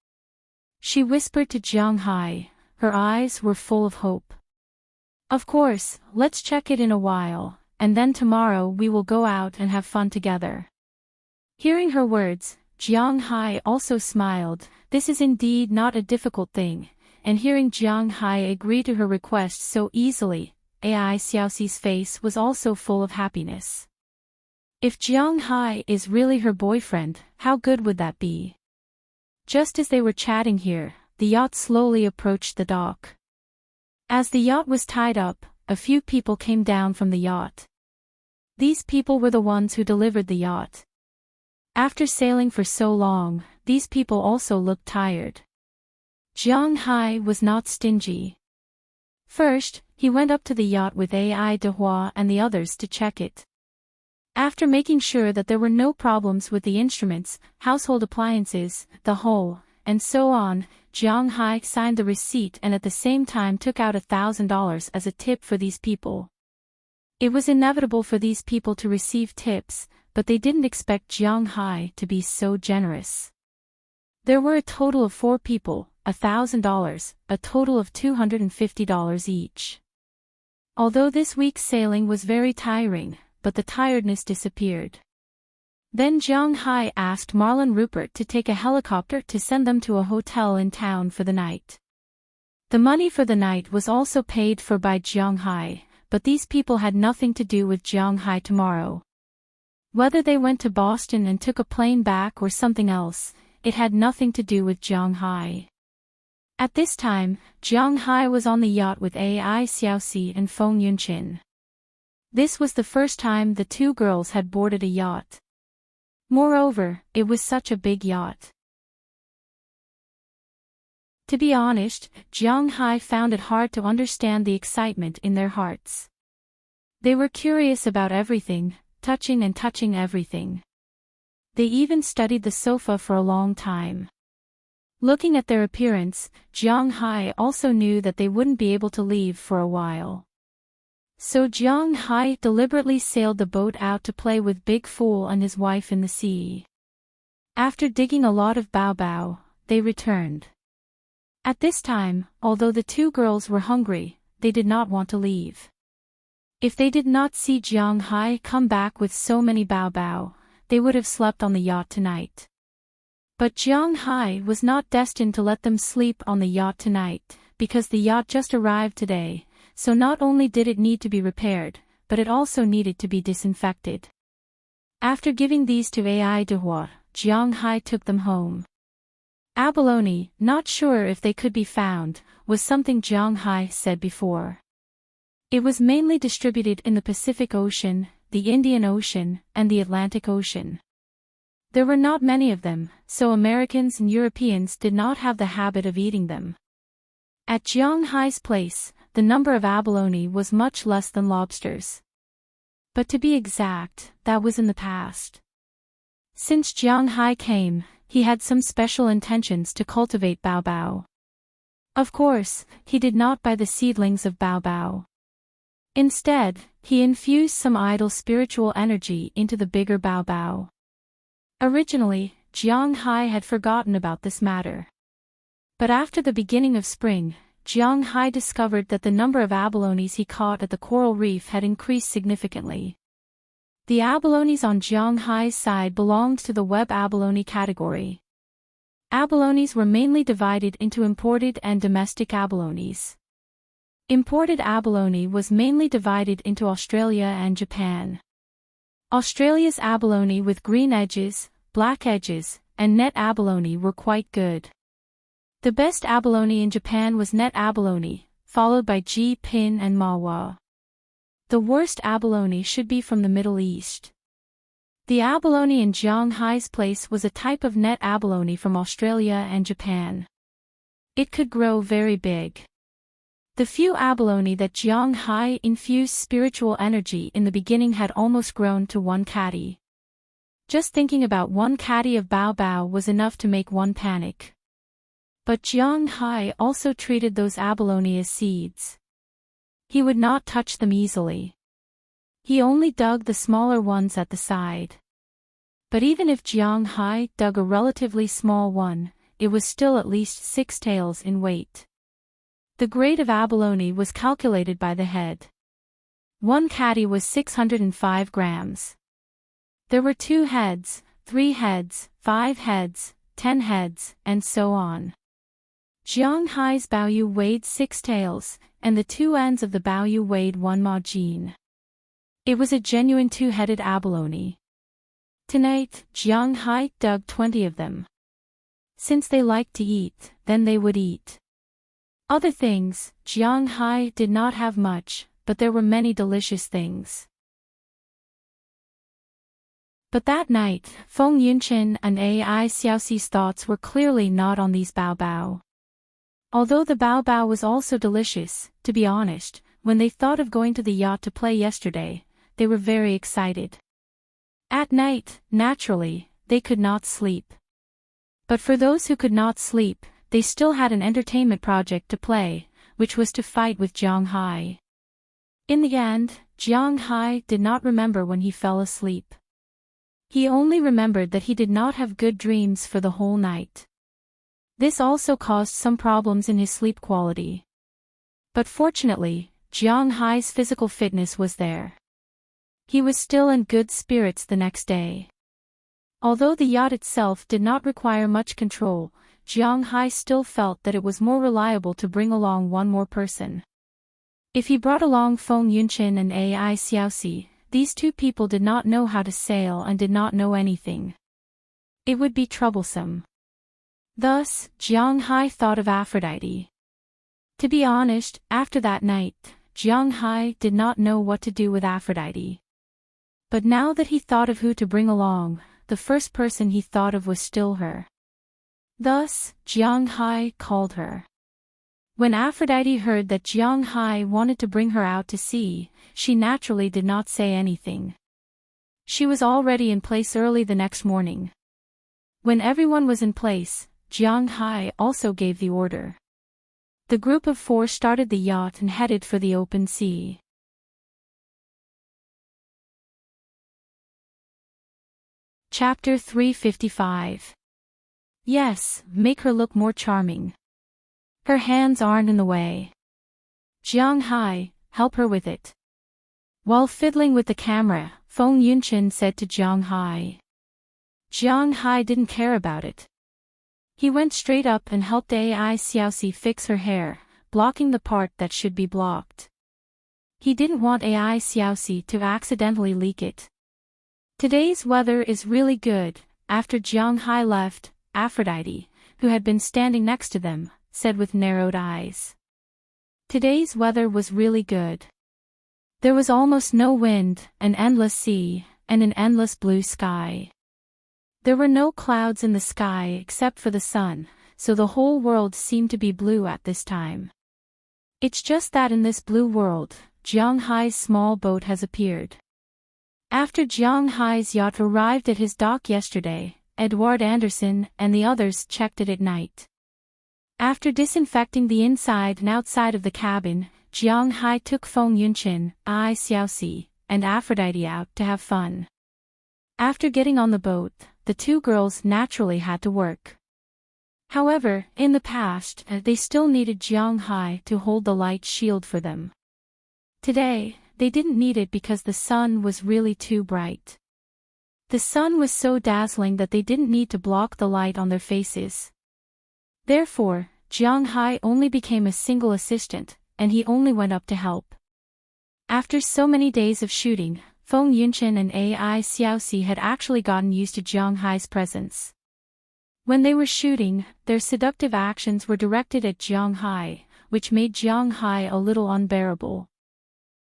[SPEAKER 1] She whispered to Jiang Hai, her eyes were full of hope. "Of course, let's check it in a while, and then tomorrow we will go out and have fun together." Hearing her words, Jiang Hai also smiled. This is indeed not a difficult thing, and hearing Jiang Hai agree to her request so easily, AI Xiaoxi's face was also full of happiness. If Jiang Hai is really her boyfriend, how good would that be? Just as they were chatting here, the yacht slowly approached the dock. As the yacht was tied up, a few people came down from the yacht. These people were the ones who delivered the yacht. After sailing for so long, these people also looked tired. Jiang Hai was not stingy. First, he went up to the yacht with AI Dehua and the others to check it. After making sure that there were no problems with the instruments, household appliances, the hull, and so on, Jiang Hai signed the receipt and at the same time took out $1,000 as a tip for these people. It was inevitable for these people to receive tips, but they didn't expect Jiang Hai to be so generous. There were a total of 4 people, $1,000, a total of $250 each. Although this week's sailing was very tiring, but the tiredness disappeared. Then Jiang Hai asked Marlon Rupert to take a helicopter to send them to a hotel in town for the night. The money for the night was also paid for by Jiang Hai, but these people had nothing to do with Jiang Hai tomorrow. Whether they went to Boston and took a plane back or something else, it had nothing to do with Jiang Hai. At this time, Jiang Hai was on the yacht with AI Xiaoxi and Feng Yunqin. This was the first time the two girls had boarded a yacht. Moreover, it was such a big yacht. To be honest, Jiang Hai found it hard to understand the excitement in their hearts. They were curious about everything, touching everything. They even studied the sofa for a long time. Looking at their appearance, Jiang Hai also knew that they wouldn't be able to leave for a while. So Jiang Hai deliberately sailed the boat out to play with Big Fool and his wife in the sea. After digging a lot of baobao, they returned. At this time, although the two girls were hungry, they did not want to leave. If they did not see Jiang Hai come back with so many baobao, they would have slept on the yacht tonight. But Jiang Hai was not destined to let them sleep on the yacht tonight, because the yacht just arrived today, so not only did it need to be repaired, but it also needed to be disinfected. After giving these to Ai Dehua, Jiang Hai took them home. Abalone, not sure if they could be found, was something Jiang Hai said before. It was mainly distributed in the Pacific Ocean, the Indian Ocean, and the Atlantic Ocean. There were not many of them, so Americans and Europeans did not have the habit of eating them. At Jiang Hai's place, the number of abalone was much less than lobsters. But to be exact, that was in the past. Since Jiang Hai came, he had some special intentions to cultivate baobao. Of course, he did not buy the seedlings of baobao. Instead, he infused some idle spiritual energy into the bigger baobao. Originally, Jiang Hai had forgotten about this matter. But after the beginning of spring, Jiang Hai discovered that the number of abalones he caught at the coral reef had increased significantly. The abalones on Jiang Hai's side belonged to the web abalone category. Abalones were mainly divided into imported and domestic abalones. Imported abalone was mainly divided into Australia and Japan. Australia's abalone with green edges, black edges, and net abalone were quite good. The best abalone in Japan was net abalone, followed by Ji-pin and Mawa. The worst abalone should be from the Middle East. The abalone in Jiang Hai's place was a type of net abalone from Australia and Japan. It could grow very big. The few abalone that Jiang Hai infused spiritual energy in the beginning had almost grown to one catty. Just thinking about one catty of baobao was enough to make one panic. But Jiang Hai also treated those abalone as seeds. He would not touch them easily. He only dug the smaller ones at the side. But even if Jiang Hai dug a relatively small one, it was still at least 6 taels in weight. The grade of abalone was calculated by the head. One catty was 605 grams. There were 2 heads, 3 heads, 5 heads, 10 heads, and so on. Jiang Hai's baoyu weighed 6 taels, and the 2 ends of the baoyu weighed 1 ma jin. It was a genuine 2-headed abalone. Tonight, Jiang Hai dug 20 of them. Since they liked to eat, then they would eat. Other things, Jiang Hai did not have much, but there were many delicious things. But that night, Feng Yunqin and Ai Xiaoxi's thoughts were clearly not on these baobao. Although the baobao was also delicious, to be honest, when they thought of going to the yacht to play yesterday, they were very excited. At night, naturally, they could not sleep. But for those who could not sleep, they still had an entertainment project to play, which was to fight with Jiang Hai. In the end, Jiang Hai did not remember when he fell asleep. He only remembered that he did not have good dreams for the whole night. This also caused some problems in his sleep quality. But fortunately, Jiang Hai's physical fitness was there. He was still in good spirits the next day. Although the yacht itself did not require much control, Jiang Hai still felt that it was more reliable to bring along one more person. If he brought along Feng Yunqin and Ai Xiaoxi, these 2 people did not know how to sail and did not know anything. It would be troublesome. Thus, Jiang Hai thought of Aphrodite. To be honest, after that night, Jiang Hai did not know what to do with Aphrodite. But now that he thought of who to bring along, the first person he thought of was still her. Thus, Jiang-hai called her. When Aphrodite heard that Jiang-hai wanted to bring her out to sea, she naturally did not say anything. She was already in place early the next morning. When everyone was in place, Jiang-hai also gave the order. The group of 4 started the yacht and headed for the open sea. Chapter 355. Yes, make her look more charming. Her hands aren't in the way. Jiang-hai, help her with it. While fiddling with the camera, Feng Yunshin said to Jiang-hai. Jiang-hai didn't care about it. He went straight up and helped Ai Xiaoxi fix her hair, blocking the part that should be blocked. He didn't want Ai Xiaoxi to accidentally leak it. Today's weather is really good. After Jiang-hai left, Aphrodite, who had been standing next to them, said with narrowed eyes. Today's weather was really good. There was almost no wind, an endless sea, and an endless blue sky. There were no clouds in the sky except for the sun, so the whole world seemed to be blue at this time. It's just that in this blue world, Jiang-hai's small boat has appeared. After Jiang-hai's yacht arrived at his dock yesterday, Edward Anderson and the others checked it at night. After disinfecting the inside and outside of the cabin, Jiang-hai took Feng Yunshin, Ai Xiaoxi, and Aphrodite out to have fun. After getting on the boat, the 2 girls naturally had to work. However, in the past, they still needed Jiang-hai to hold the light shield for them. Today, they didn't need it because the sun was really too bright. The sun was so dazzling that they didn't need to block the light on their faces. Therefore, Jiang-hai only became a single assistant, and he only went up to help. After so many days of shooting, Feng Yunshin and Ai Xiaoxi had actually gotten used to Jiang-hai's presence. When they were shooting, their seductive actions were directed at Jiang-hai, which made Jiang-hai a little unbearable.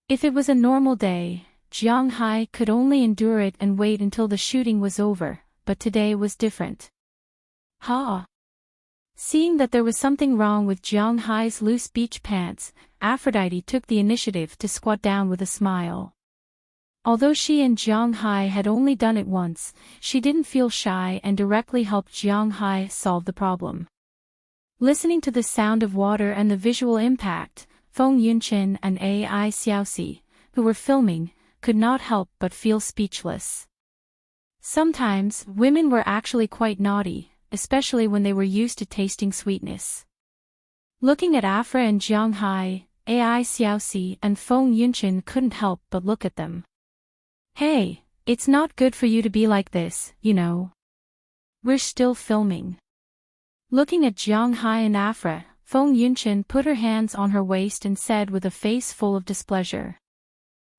[SPEAKER 1] If it was a normal day, Jiang-hai could only endure it and wait until the shooting was over, but today was different. Ha! Seeing that there was something wrong with Jiang-hai's loose beach pants, Aphrodite took the initiative to squat down with a smile. Although she and Jiang-hai had only done it once, she didn't feel shy and directly helped Jiang-hai solve the problem. Listening to the sound of water and the visual impact, Feng Yunshin and Ai Xiaoxi, who were filming, could not help but feel speechless. Sometimes, women were actually quite naughty, especially when they were used to tasting sweetness. Looking at Aphra and Jiang-hai, Ai Xiaoxi and Feng Yunshin couldn't help but look at them. Hey, it's not good for you to be like this, you know. We're still filming. Looking at Jiang-hai and Aphra, Feng Yunshin put her hands on her waist and said with a face full of displeasure.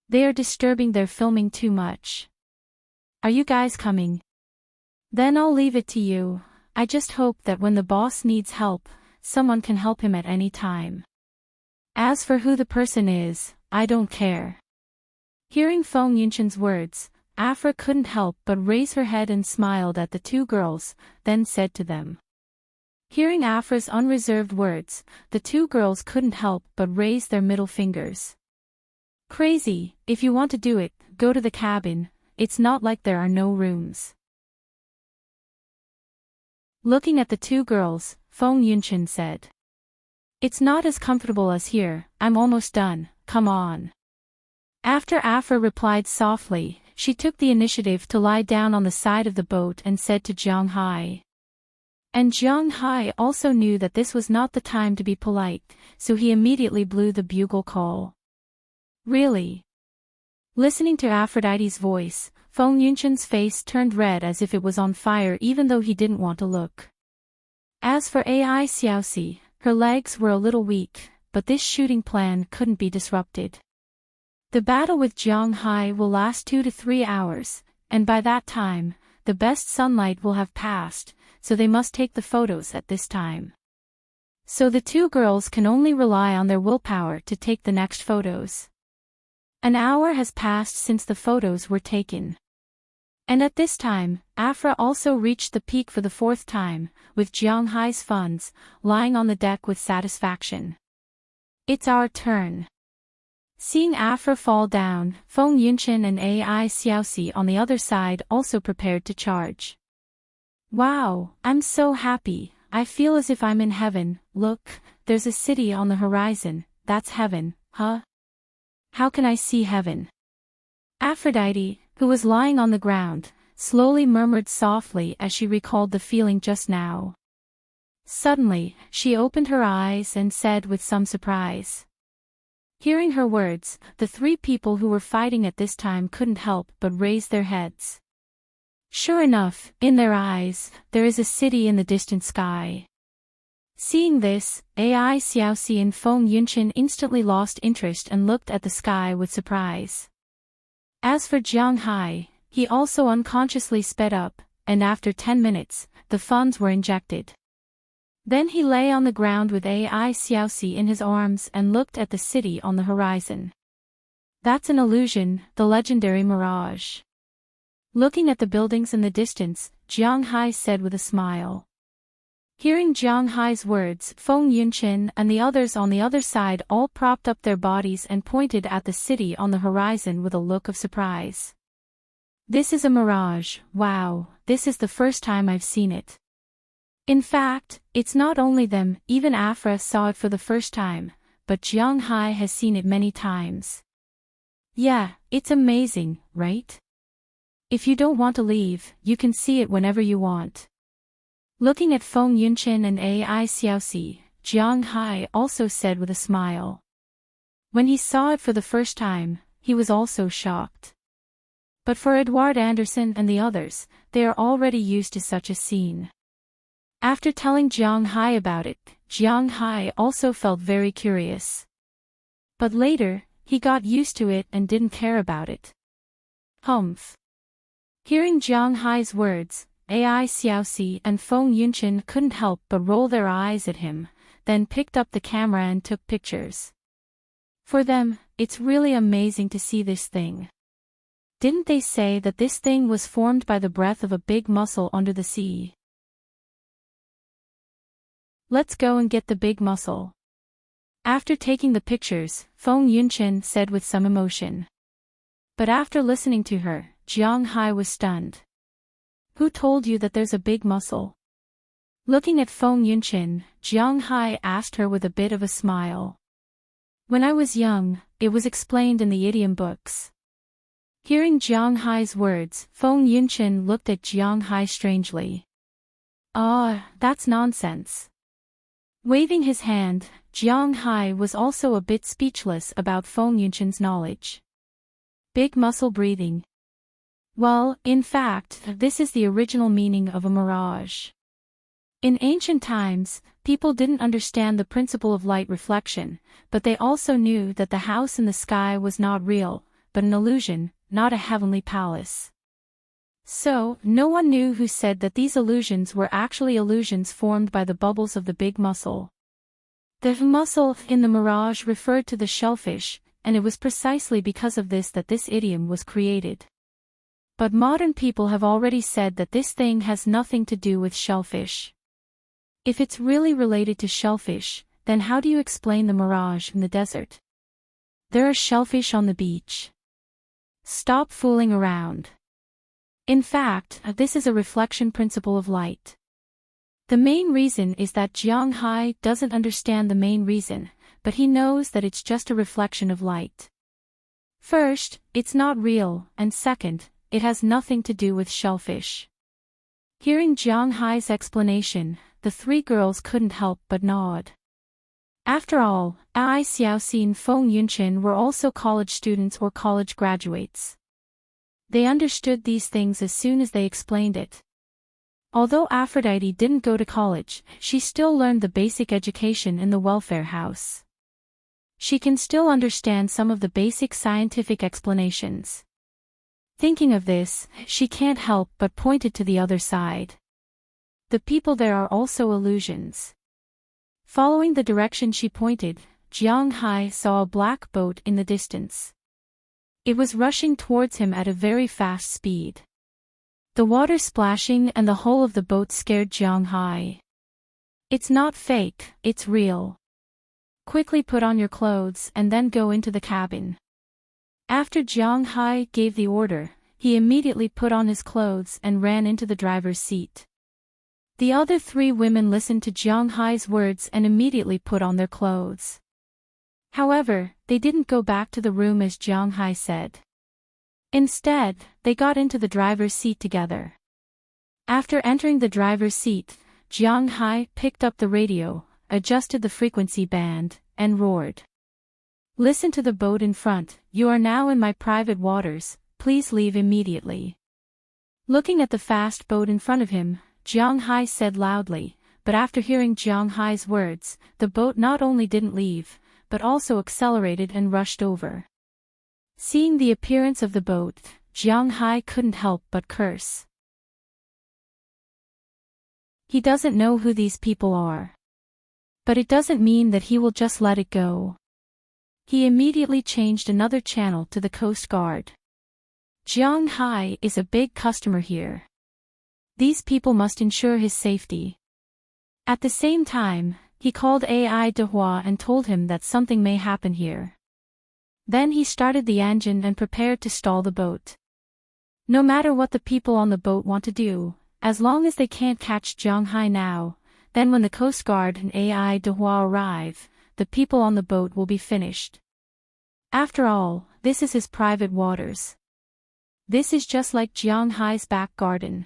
[SPEAKER 1] They are disturbing their filming too much. Are you guys coming? Then I'll leave it to you. I just hope that when the boss needs help, someone can help him at any time. As for who the person is, I don't care. Hearing Feng Yunshin's words, Aphra couldn't help but raise her head and smiled at the 2 girls, then said to them. Hearing Aphra's unreserved words, the 2 girls couldn't help but raise their middle fingers. Crazy, if you want to do it, go to the cabin, it's not like there are no rooms. Looking at the 2 girls, Feng Yunshin said. It's not as comfortable as here, I'm almost done, come on. After Aphra replied softly, she took the initiative to lie down on the side of the boat and said to Jiang-hai. And Jiang-hai also knew that this was not the time to be polite, so he immediately blew the bugle call. Really? Listening to Aphrodite's voice, Feng Yunshin's face turned red as if it was on fire even though he didn't want to look. As for Ai Xiaoxi, her legs were a little weak, but this shooting plan couldn't be disrupted. The battle with Jiang-hai will last 2 to 3 hours, and by that time, the best sunlight will have passed, so they must take the photos at this time. So the 2 girls can only rely on their willpower to take the next photos. An hour has passed since the photos were taken. And at this time, Afra also reached the peak for the fourth time, with Jianghai's funds, lying on the deck with satisfaction. It's our turn. Seeing Afra fall down, Feng Yunchen and Ai Xiaoxi on the other side also prepared to charge. Wow, I'm so happy, I feel as if I'm in heaven. Look, there's a city on the horizon, that's heaven, huh? How can I see heaven? Aphrodite, who was lying on the ground, slowly murmured softly as she recalled the feeling just now. Suddenly, she opened her eyes and said with some surprise. Hearing her words, the three people who were fighting at this time couldn't help but raise their heads. Sure enough, in their eyes, there is a city in the distant sky. Seeing this, Ai Xiaoxi and Feng Yunchen instantly lost interest and looked at the sky with surprise. As for Jianghai, he also unconsciously sped up, and after 10 minutes, the funds were injected. Then he lay on the ground with Ai Xiaoxi in his arms and looked at the city on the horizon. That's an illusion, the legendary mirage. Looking at the buildings in the distance, Jianghai said with a smile. Hearing Jianghai's words, Feng Yunchen and the others on the other side all propped up their bodies and pointed at the city on the horizon with a look of surprise. This is a mirage, wow, this is the first time I've seen it. In fact, it's not only them, even Afra saw it for the first time, but Jianghai has seen it many times. Yeah, it's amazing, right? If you don't want to leave, you can see it whenever you want. Looking at Feng Yunchen and Ai Xiaoxi, Jianghai also said with a smile. When he saw it for the first time, he was also shocked. But for Edward Anderson and the others, they are already used to such a scene. After telling Jianghai about it, Jianghai also felt very curious. But later, he got used to it and didn't care about it. Humph. Hearing Jianghai's words, Ai Xiaoxi and Feng Yunchen couldn't help but roll their eyes at him, then picked up the camera and took pictures. For them, it's really amazing to see this thing. Didn't they say that this thing was formed by the breath of a big mussel under the sea? Let's go and get the big mussel. After taking the pictures, Feng Yunchen said with some emotion. But after listening to her, Jianghai was stunned. Who told you that there's a big mussel? Looking at Feng Yunchen, Jianghai asked her with a bit of a smile. When I was young, it was explained in the idiom books. Hearing Jianghai's words, Feng Yunchen looked at Jianghai strangely. Ah, that's nonsense. Waving his hand, Jianghai was also a bit speechless about Feng Yunchen's knowledge. Big muscle breathing. Well, in fact, this is the original meaning of a mirage. In ancient times, people didn't understand the principle of light reflection, but they also knew that the house in the sky was not real, but an illusion, not a heavenly palace. So, no one knew who said that these illusions were actually illusions formed by the bubbles of the big mussel. The mussel in the mirage referred to the shellfish, and it was precisely because of this that this idiom was created. But modern people have already said that this thing has nothing to do with shellfish. If it's really related to shellfish, then how do you explain the mirage in the desert? There are shellfish on the beach. Stop fooling around. In fact, this is a reflection principle of light. The main reason is that Jianghai doesn't understand the main reason, but he knows that it's just a reflection of light. First, it's not real, and second, it has nothing to do with shellfish. Hearing Jianghai's explanation, the three girls couldn't help but nod. After all, Ai Xiaoxi and Feng Yunchen were also college students or college graduates. They understood these things as soon as they explained it. Although Aphrodite didn't go to college, she still learned the basic education in the welfare house. She can still understand some of the basic scientific explanations. Thinking of this, she can't help but pointed to the other side. The people there are also illusions. Following the direction she pointed, Jianghai saw a black boat in the distance. It was rushing towards him at a very fast speed. The water splashing and the whole of the boat scared Jiang Hai. It's not fake, it's real. Quickly put on your clothes and then go into the cabin. After Jiang Hai gave the order, he immediately put on his clothes and ran into the driver's seat. The other 3 women listened to Jiang Hai's words and immediately put on their clothes. However, they didn't go back to the room as Jiang Hai said. Instead, they got into the driver's seat together. After entering the driver's seat, Jiang Hai picked up the radio, adjusted the frequency band, and roared. Listen to the boat in front, you are now in my private waters, please leave immediately. Looking at the fast boat in front of him, Jiang Hai said loudly, but after hearing Jiang Hai's words, the boat not only didn't leave, but also accelerated and rushed over. Seeing the appearance of the boat, Jiang Hai couldn't help but curse. He doesn't know who these people are. But it doesn't mean that he will just let it go. He immediately changed another channel to the Coast Guard. Jiang Hai is a big customer here. These people must ensure his safety. At the same time, he called AI Dehua and told him that something may happen here. Then he started the engine and prepared to stall the boat. No matter what the people on the boat want to do, as long as they can't catch Jiang Hai now, then when the Coast Guard and AI Dehua arrive, the people on the boat will be finished. After all, this is his private waters. This is just like Jiang Hai's back garden.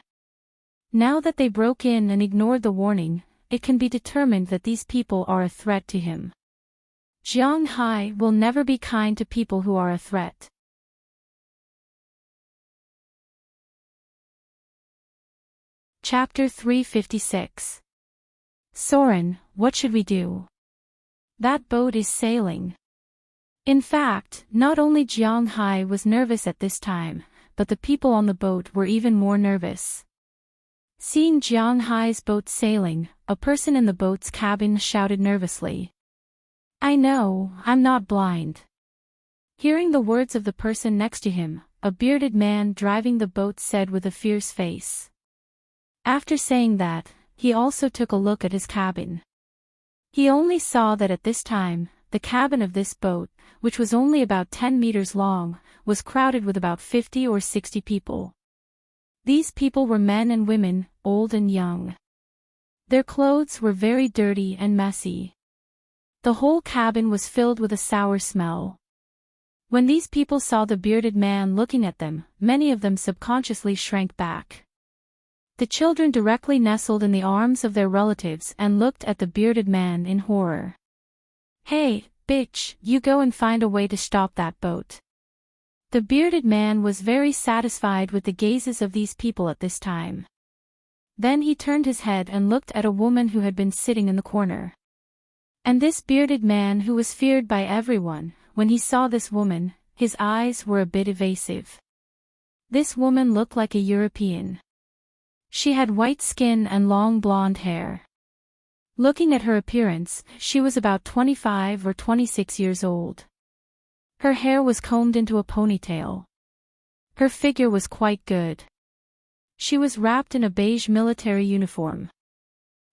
[SPEAKER 1] Now that they broke in and ignored the warning, it can be determined that these people are a threat to him. Jiang Hai will never be kind to people who are a threat. Chapter 356. Soren, what should we do? That boat is sailing. In fact, not only Jiang Hai was nervous at this time, but the people on the boat were even more nervous. Seeing Jiang Hai's boat sailing, a person in the boat's cabin shouted nervously. I know, I'm not blind. Hearing the words of the person next to him, a bearded man driving the boat said with a fierce face. After saying that, he also took a look at his cabin. He only saw that at this time, the cabin of this boat, which was only about 10 meters long, was crowded with about 50 or 60 people. These people were men and women, old and young. Their clothes were very dirty and messy. The whole cabin was filled with a sour smell. When these people saw the bearded man looking at them, many of them subconsciously shrank back. The children directly nestled in the arms of their relatives and looked at the bearded man in horror. Hey, bitch, you go and find a way to stop that boat. The bearded man was very satisfied with the gazes of these people at this time. Then he turned his head and looked at a woman who had been sitting in the corner. And this bearded man who was feared by everyone, when he saw this woman, his eyes were a bit evasive. This woman looked like a European. She had white skin and long blonde hair. Looking at her appearance, she was about 25 or 26 years old. Her hair was combed into a ponytail. Her figure was quite good. She was wrapped in a beige military uniform.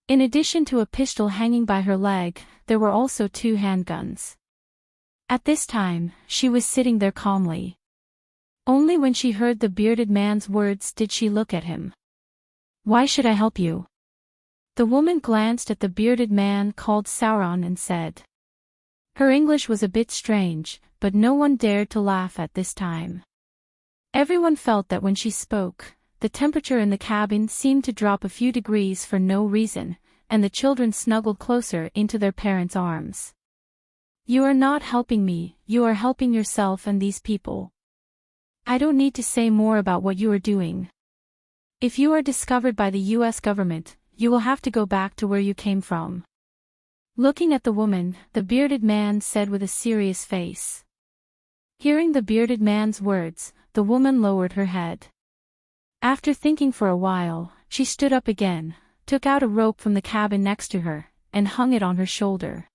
[SPEAKER 1] In addition to a pistol hanging by her leg, there were also 2 handguns. At this time, she was sitting there calmly. Only when she heard the bearded man's words did she look at him. Why should I help you? The woman glanced at the bearded man called Sauron and said. Her English was a bit strange, but no one dared to laugh at this time. Everyone felt that when she spoke, the temperature in the cabin seemed to drop a few degrees for no reason, and the children snuggled closer into their parents' arms. You are not helping me, you are helping yourself and these people. I don't need to say more about what you are doing. If you are discovered by the US government, you will have to go back to where you came from. Looking at the woman, the bearded man said with a serious face. Hearing the bearded man's words, the woman lowered her head. After thinking for a while, she stood up again, took out a rope from the cabin next to her, and hung it on her shoulder.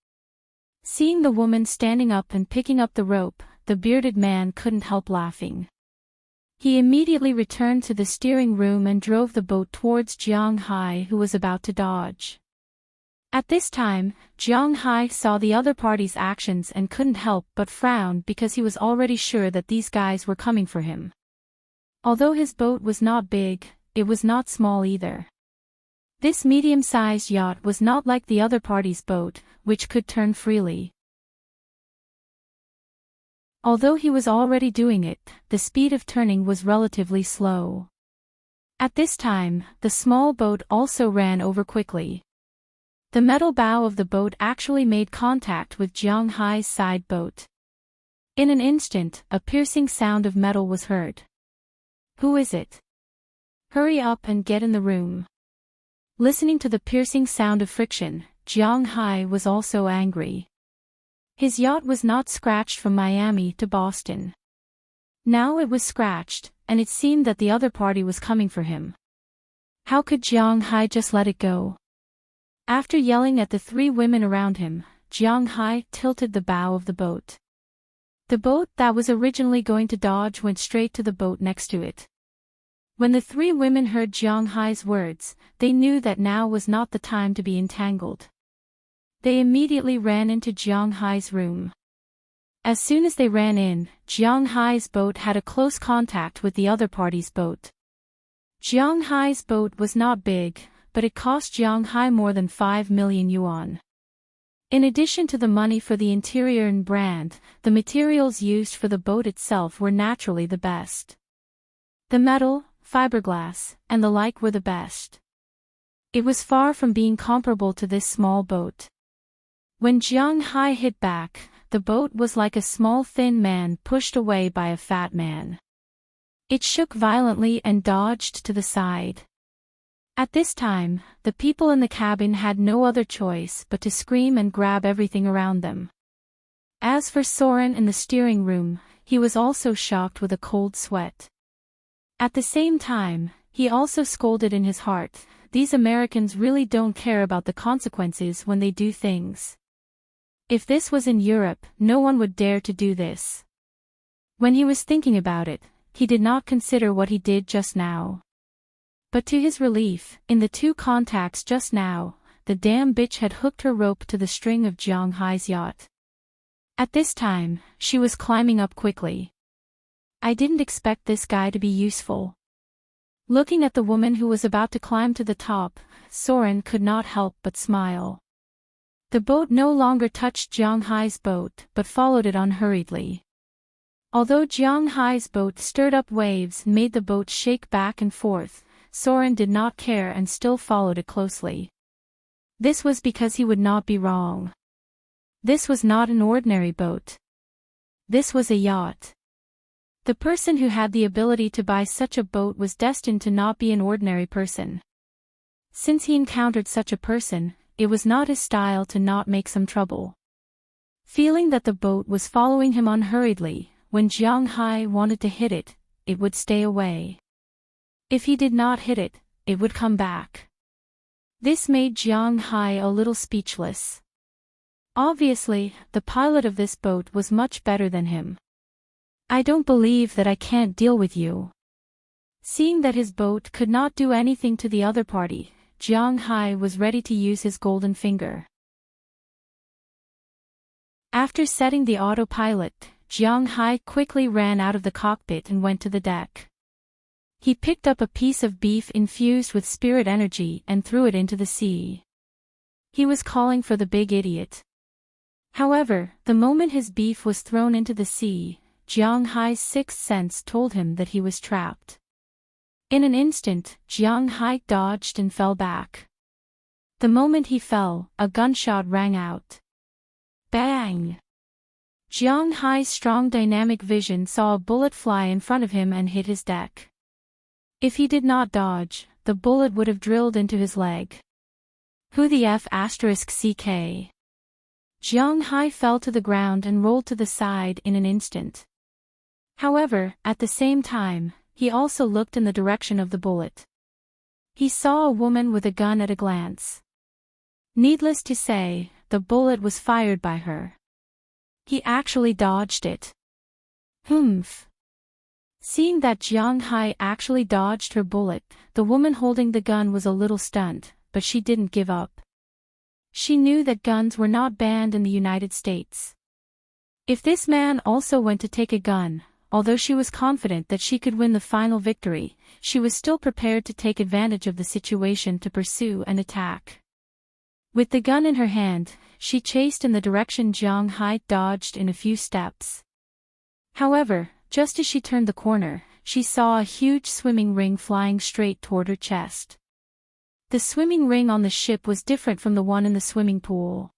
[SPEAKER 1] Seeing the woman standing up and picking up the rope, the bearded man couldn't help laughing. He immediately returned to the steering room and drove the boat towards Jiang Hai, who was about to dodge. At this time, Jiang Hai saw the other party's actions and couldn't help but frown because he was already sure that these guys were coming for him. Although his boat was not big, it was not small either. This medium-sized yacht was not like the other party's boat, which could turn freely. Although he was already doing it, the speed of turning was relatively slow. At this time, the small boat also ran over quickly. The metal bow of the boat actually made contact with Jiang Hai's side boat. In an instant, a piercing sound of metal was heard. "Who is it? Hurry up and get in the room." Listening to the piercing sound of friction, Jiang Hai was also angry. His yacht was not scratched from Miami to Boston. Now it was scratched, and it seemed that the other party was coming for him. How could Jiang Hai just let it go? After yelling at the three women around him, Jiang Hai tilted the bow of the boat. The boat that was originally going to dodge went straight to the boat next to it. When the three women heard Jiang Hai's words, they knew that now was not the time to be entangled. They immediately ran into Jiang Hai's room. As soon as they ran in, Jiang Hai's boat had a close contact with the other party's boat. Jiang Hai's boat was not big, but it cost Jiang Hai more than 5 million yuan. In addition to the money for the interior and brand, the materials used for the boat itself were naturally the best. The metal, fiberglass, and the like were the best. It was far from being comparable to this small boat. When Jiang Hai hit back, the boat was like a small thin man pushed away by a fat man. It shook violently and dodged to the side. At this time, the people in the cabin had no other choice but to scream and grab everything around them. As for Soren in the steering room, he was also shocked with a cold sweat. At the same time, he also scolded in his heart, "These Americans really don't care about the consequences when they do things. If this was in Europe, no one would dare to do this." When he was thinking about it, he did not consider what he did just now. But to his relief, in the two contacts just now, the damn bitch had hooked her rope to the string of Jiang Hai's yacht. At this time, she was climbing up quickly. I didn't expect this guy to be useful. Looking at the woman who was about to climb to the top, Soren could not help but smile. The boat no longer touched Jiang Hai's boat but followed it unhurriedly. Although Jiang Hai's boat stirred up waves and made the boat shake back and forth, Soren did not care and still followed it closely. This was because he would not be wrong. This was not an ordinary boat. This was a yacht. The person who had the ability to buy such a boat was destined to not be an ordinary person. Since he encountered such a person, it was not his style to not make some trouble. Feeling that the boat was following him unhurriedly, when Jiang Hai wanted to hit it, it would stay away. If he did not hit it, it would come back. This made Jiang Hai a little speechless. Obviously, the pilot of this boat was much better than him. I don't believe that I can't deal with you. Seeing that his boat could not do anything to the other party, Jiang Hai was ready to use his golden finger. After setting the autopilot, Jiang Hai quickly ran out of the cockpit and went to the deck. He picked up a piece of beef infused with spirit energy and threw it into the sea. He was calling for the big idiot. However, the moment his beef was thrown into the sea, Jiang Hai's sixth sense told him that he was trapped. In an instant, Jiang Hai dodged and fell back. The moment he fell, a gunshot rang out. Bang! Jiang Hai's strong dynamic vision saw a bullet fly in front of him and hit his deck. If he did not dodge, the bullet would have drilled into his leg. Who the F***CK? Jiang Hai fell to the ground and rolled to the side in an instant. However, at the same time, he also looked in the direction of the bullet. He saw a woman with a gun at a glance. Needless to say, the bullet was fired by her. He actually dodged it. Humph. Seeing that Jiang Hai actually dodged her bullet, the woman holding the gun was a little stunned, but she didn't give up. She knew that guns were not banned in the United States. If this man also went to take a gun, although she was confident that she could win the final victory, she was still prepared to take advantage of the situation to pursue and attack. With the gun in her hand, she chased in the direction Jiang Hai dodged in a few steps. However, just as she turned the corner, she saw a huge swimming ring flying straight toward her chest. The swimming ring on the ship was different from the one in the swimming pool.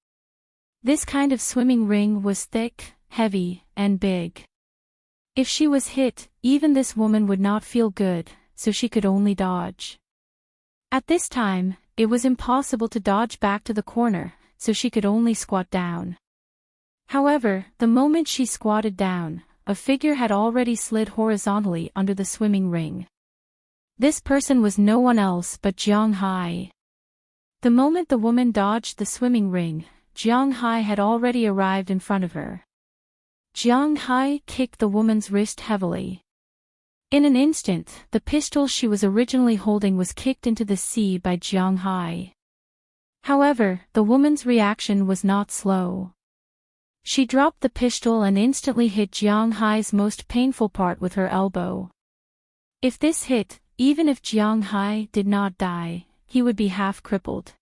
[SPEAKER 1] This kind of swimming ring was thick, heavy, and big. If she was hit, even this woman would not feel good, so she could only dodge. At this time, it was impossible to dodge back to the corner, so she could only squat down. However, the moment she squatted down, a figure had already slid horizontally under the swimming ring. This person was no one else but Jiang Hai. The moment the woman dodged the swimming ring, Jiang Hai had already arrived in front of her. Jiang Hai kicked the woman's wrist heavily. In an instant, the pistol she was originally holding was kicked into the sea by Jiang Hai. However, the woman's reaction was not slow. She dropped the pistol and instantly hit Jiang Hai's most painful part with her elbow. If this hit, even if Jiang Hai did not die, he would be half crippled.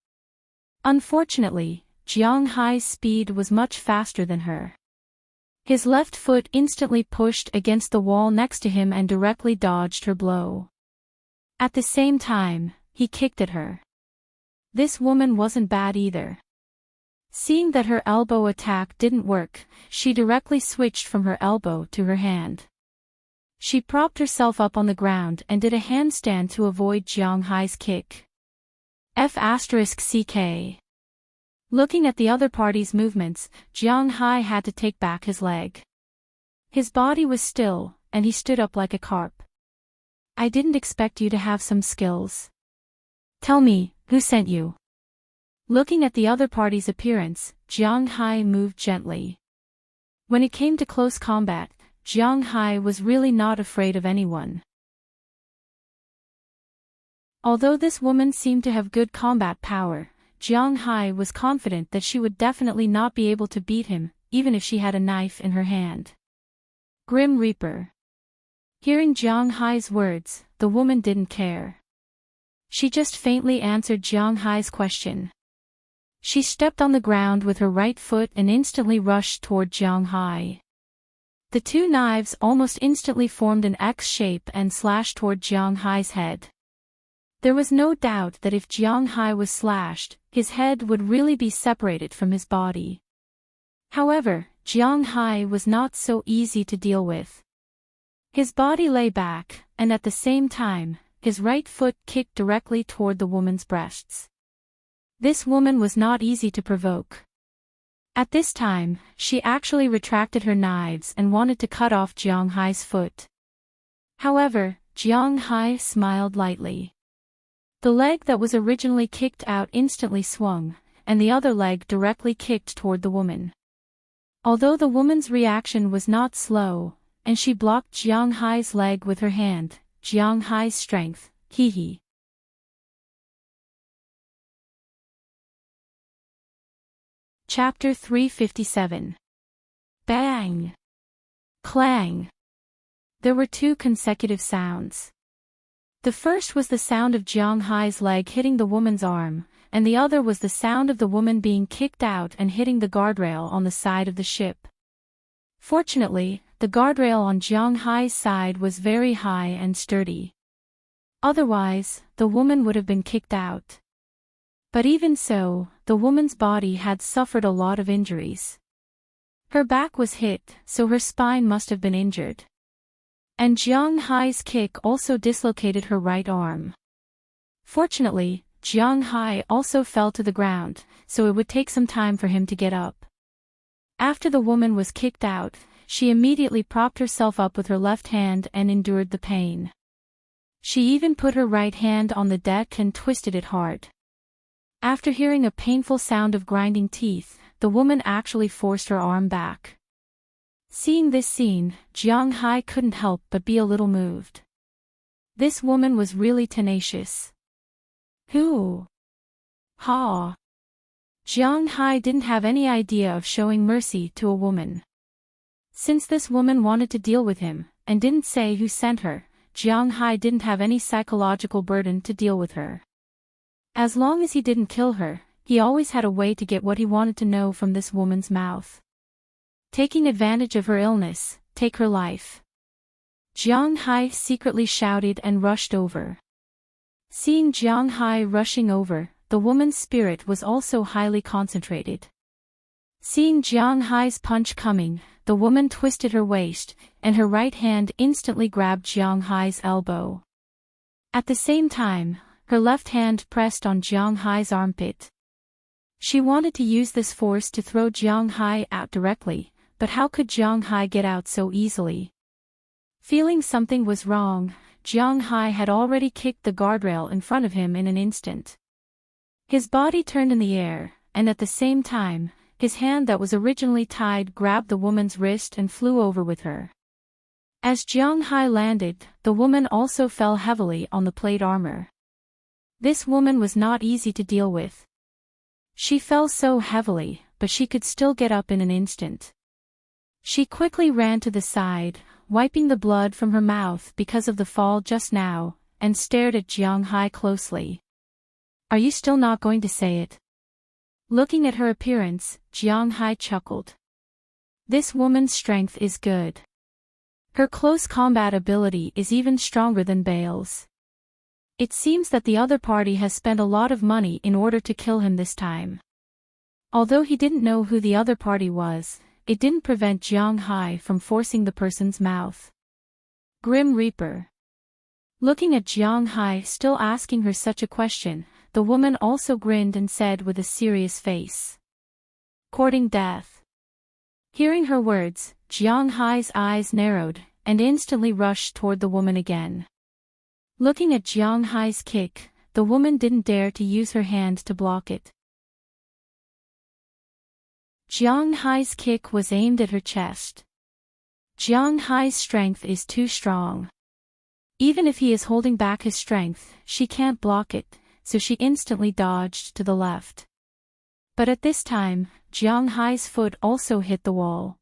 [SPEAKER 1] Unfortunately, Jiang Hai's speed was much faster than her. His left foot instantly pushed against the wall next to him and directly dodged her blow. At the same time, he kicked at her. This woman wasn't bad either. Seeing that her elbow attack didn't work, she directly switched from her elbow to her hand. She propped herself up on the ground and did a handstand to avoid Jiang Hai's kick. F***CK. Looking at the other party's movements, Jiang Hai had to take back his leg. His body was still, and he stood up like a carp. I didn't expect you to have some skills. Tell me, who sent you? Looking at the other party's appearance, Jiang Hai moved gently. When it came to close combat, Jiang Hai was really not afraid of anyone. Although this woman seemed to have good combat power, Jiang Hai was confident that she would definitely not be able to beat him, even if she had a knife in her hand. Grim Reaper. Hearing Jiang Hai's words, the woman didn't care. She just faintly answered Jiang Hai's question. She stepped on the ground with her right foot and instantly rushed toward Jiang Hai. The two knives almost instantly formed an X shape and slashed toward Jiang Hai's head. There was no doubt that if Jiang Hai was slashed, his head would really be separated from his body. However, Jiang Hai was not so easy to deal with. His body lay back, and at the same time, his right foot kicked directly toward the woman's breasts. This woman was not easy to provoke. At this time, she actually retracted her knives and wanted to cut off Jiang Hai's foot. However, Jiang Hai smiled lightly. The leg that was originally kicked out instantly swung, and the other leg directly kicked toward the woman. Although the woman's reaction was not slow, and she blocked Jiang Hai's leg with her hand, Jiang Hai's strength, hee. Chapter 357. Bang! Clang! There were two consecutive sounds. The first was the sound of Jiang Hai's leg hitting the woman's arm, and the other was the sound of the woman being kicked out and hitting the guardrail on the side of the ship. Fortunately, the guardrail on Jiang Hai's side was very high and sturdy. Otherwise, the woman would have been kicked out. But even so, the woman's body had suffered a lot of injuries. Her back was hit, so her spine must have been injured. And Jiang Hai's kick also dislocated her right arm. Fortunately, Jiang Hai also fell to the ground, so it would take some time for him to get up. After the woman was kicked out, she immediately propped herself up with her left hand and endured the pain. She even put her right hand on the deck and twisted it hard. After hearing a painful sound of grinding teeth, the woman actually forced her arm back. Seeing this scene, Jiang Hai couldn't help but be a little moved. This woman was really tenacious. Who? Ha! Jiang Hai didn't have any idea of showing mercy to a woman. Since this woman wanted to deal with him, and didn't say who sent her, Jiang Hai didn't have any psychological burden to deal with her. As long as he didn't kill her, he always had a way to get what he wanted to know from this woman's mouth. Taking advantage of her illness, take her life. Jiang Hai secretly shouted and rushed over. Seeing Jiang Hai rushing over, the woman's spirit was also highly concentrated. Seeing Jiang Hai's punch coming, the woman twisted her waist, and her right hand instantly grabbed Jiang Hai's elbow. At the same time, her left hand pressed on Jiang Hai's armpit. She wanted to use this force to throw Jiang Hai out directly, but how could Jiang Hai get out so easily? Feeling something was wrong, Jiang Hai had already kicked the guardrail in front of him in an instant. His body turned in the air, and at the same time, his hand that was originally tied grabbed the woman's wrist and flew over with her. As Jiang Hai landed, the woman also fell heavily on the plate armor. This woman was not easy to deal with. She fell so heavily, but she could still get up in an instant. She quickly ran to the side, wiping the blood from her mouth because of the fall just now, and stared at Jiang Hai closely. "Are you still not going to say it?" Looking at her appearance, Jiang Hai chuckled. This woman's strength is good. Her close combat ability is even stronger than Bale's. It seems that the other party has spent a lot of money in order to kill him this time. Although he didn't know who the other party was, it didn't prevent Jiang Hai from forcing the person's mouth. Grim Reaper. Looking at Jiang Hai still asking her such a question, the woman also grinned and said with a serious face, "Courting death." Hearing her words, Jiang Hai's eyes narrowed, and instantly rushed toward the woman again. Looking at Jiang Hai's kick, the woman didn't dare to use her hand to block it. Jiang Hai's kick was aimed at her chest. Jiang Hai's strength is too strong. Even if he is holding back his strength, she can't block it, so she instantly dodged to the left. But at this time, Jiang Hai's foot also hit the wall.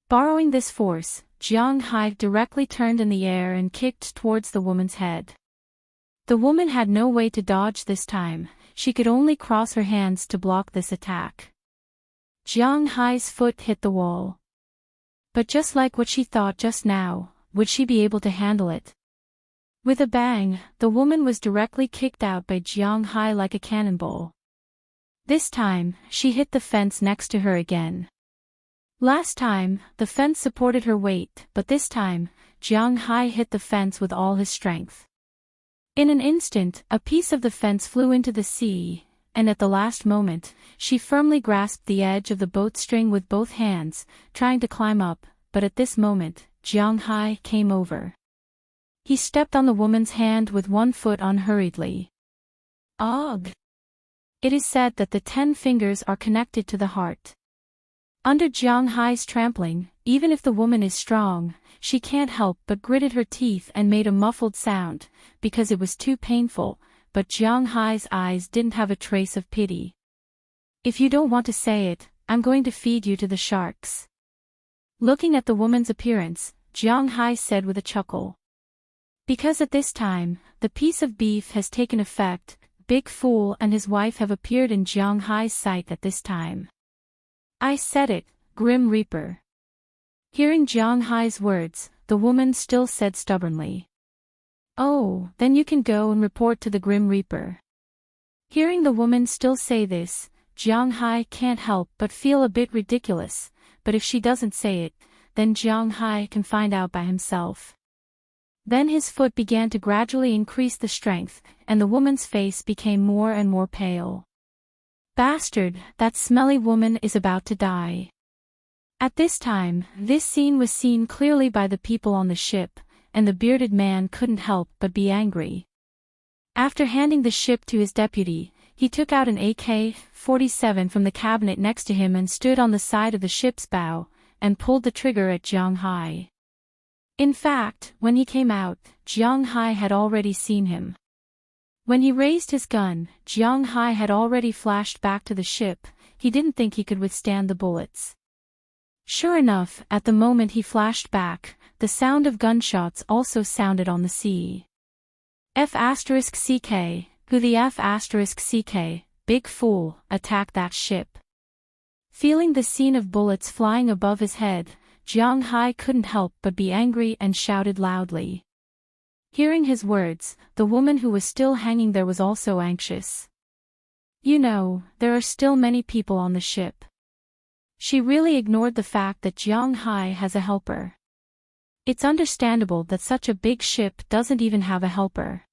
[SPEAKER 1] Borrowing this force, Jiang Hai directly turned in the air and kicked towards the woman's head. The woman had no way to dodge this time, she could only cross her hands to block this attack. Jiang Hai's foot hit the wall. But just like what she thought just now, would she be able to handle it? With a bang, the woman was directly kicked out by Jiang Hai like a cannonball. This time, she hit the fence next to her again. Last time, the fence supported her weight, but this time, Jiang Hai hit the fence with all his strength. In an instant, a piece of the fence flew into the sea, and at the last moment, she firmly grasped the edge of the boat string with both hands, trying to climb up, but at this moment, Jiang Hai came over. He stepped on the woman's hand with one foot unhurriedly. Ugh! It is said that the 10 fingers are connected to the heart. Under Jiang Hai's trampling, even if the woman is strong, she can't help but gritted her teeth and made a muffled sound, because it was too painful, but Jiang Hai's eyes didn't have a trace of pity. "If you don't want to say it, I'm going to feed you to the sharks." Looking at the woman's appearance, Jiang Hai said with a chuckle. Because at this time, the piece of beef has taken effect, Big Fool and his wife have appeared in Jiang Hai's sight at this time. "I said it, Grim Reaper." Hearing Jiang Hai's words, the woman still said stubbornly, "Oh, then you can go and report to the Grim Reaper." Hearing the woman still say this, Jiang Hai can't help but feel a bit ridiculous, but if she doesn't say it, then Jiang Hai can find out by himself. Then his foot began to gradually increase the strength, and the woman's face became more and more pale. "Bastard, that smelly woman is about to die." At this time, this scene was seen clearly by the people on the ship, and the bearded man couldn't help but be angry. After handing the ship to his deputy, he took out an AK-47 from the cabinet next to him and stood on the side of the ship's bow, and pulled the trigger at Jiang Hai. In fact, when he came out, Jiang Hai had already seen him. When he raised his gun, Jiang Hai had already flashed back to the ship. He didn't think he could withstand the bullets. Sure enough, at the moment he flashed back, the sound of gunshots also sounded on the sea. F*CK, who the F*CK, big fool, attacked that ship. Feeling the scene of bullets flying above his head, Jiang Hai couldn't help but be angry and shouted loudly. Hearing his words, the woman who was still hanging there was also anxious. You know, there are still many people on the ship. She really ignored the fact that Jiang Hai has a helper. It's understandable that such a big ship doesn't even have a helper.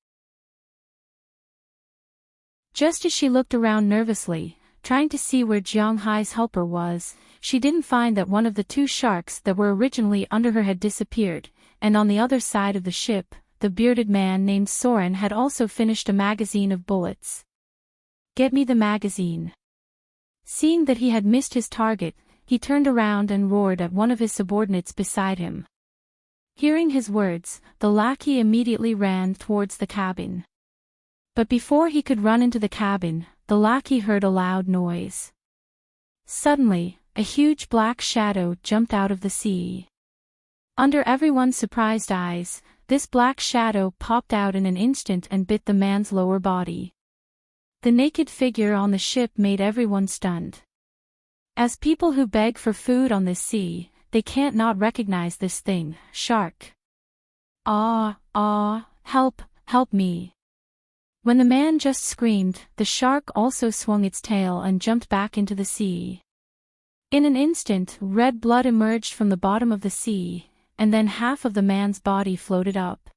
[SPEAKER 1] Just as she looked around nervously, trying to see where Jiang Hai's helper was, she didn't find that one of the two sharks that were originally under her had disappeared, and on the other side of the ship, the bearded man named Soren had also finished a magazine of bullets. Get me the magazine. Seeing that he had missed his target, he turned around and roared at one of his subordinates beside him. Hearing his words, the lackey immediately ran towards the cabin. But before he could run into the cabin, the lackey heard a loud noise. Suddenly, a huge black shadow jumped out of the sea. Under everyone's surprised eyes, this black shadow popped out in an instant and bit the man's lower body. The naked figure on the ship made everyone stunned. As people who beg for food on this sea, they can't not recognize this thing, shark. Help, help me. When the man just screamed, the shark also swung its tail and jumped back into the sea. In an instant, red blood emerged from the bottom of the sea, and then half of the man's body floated up.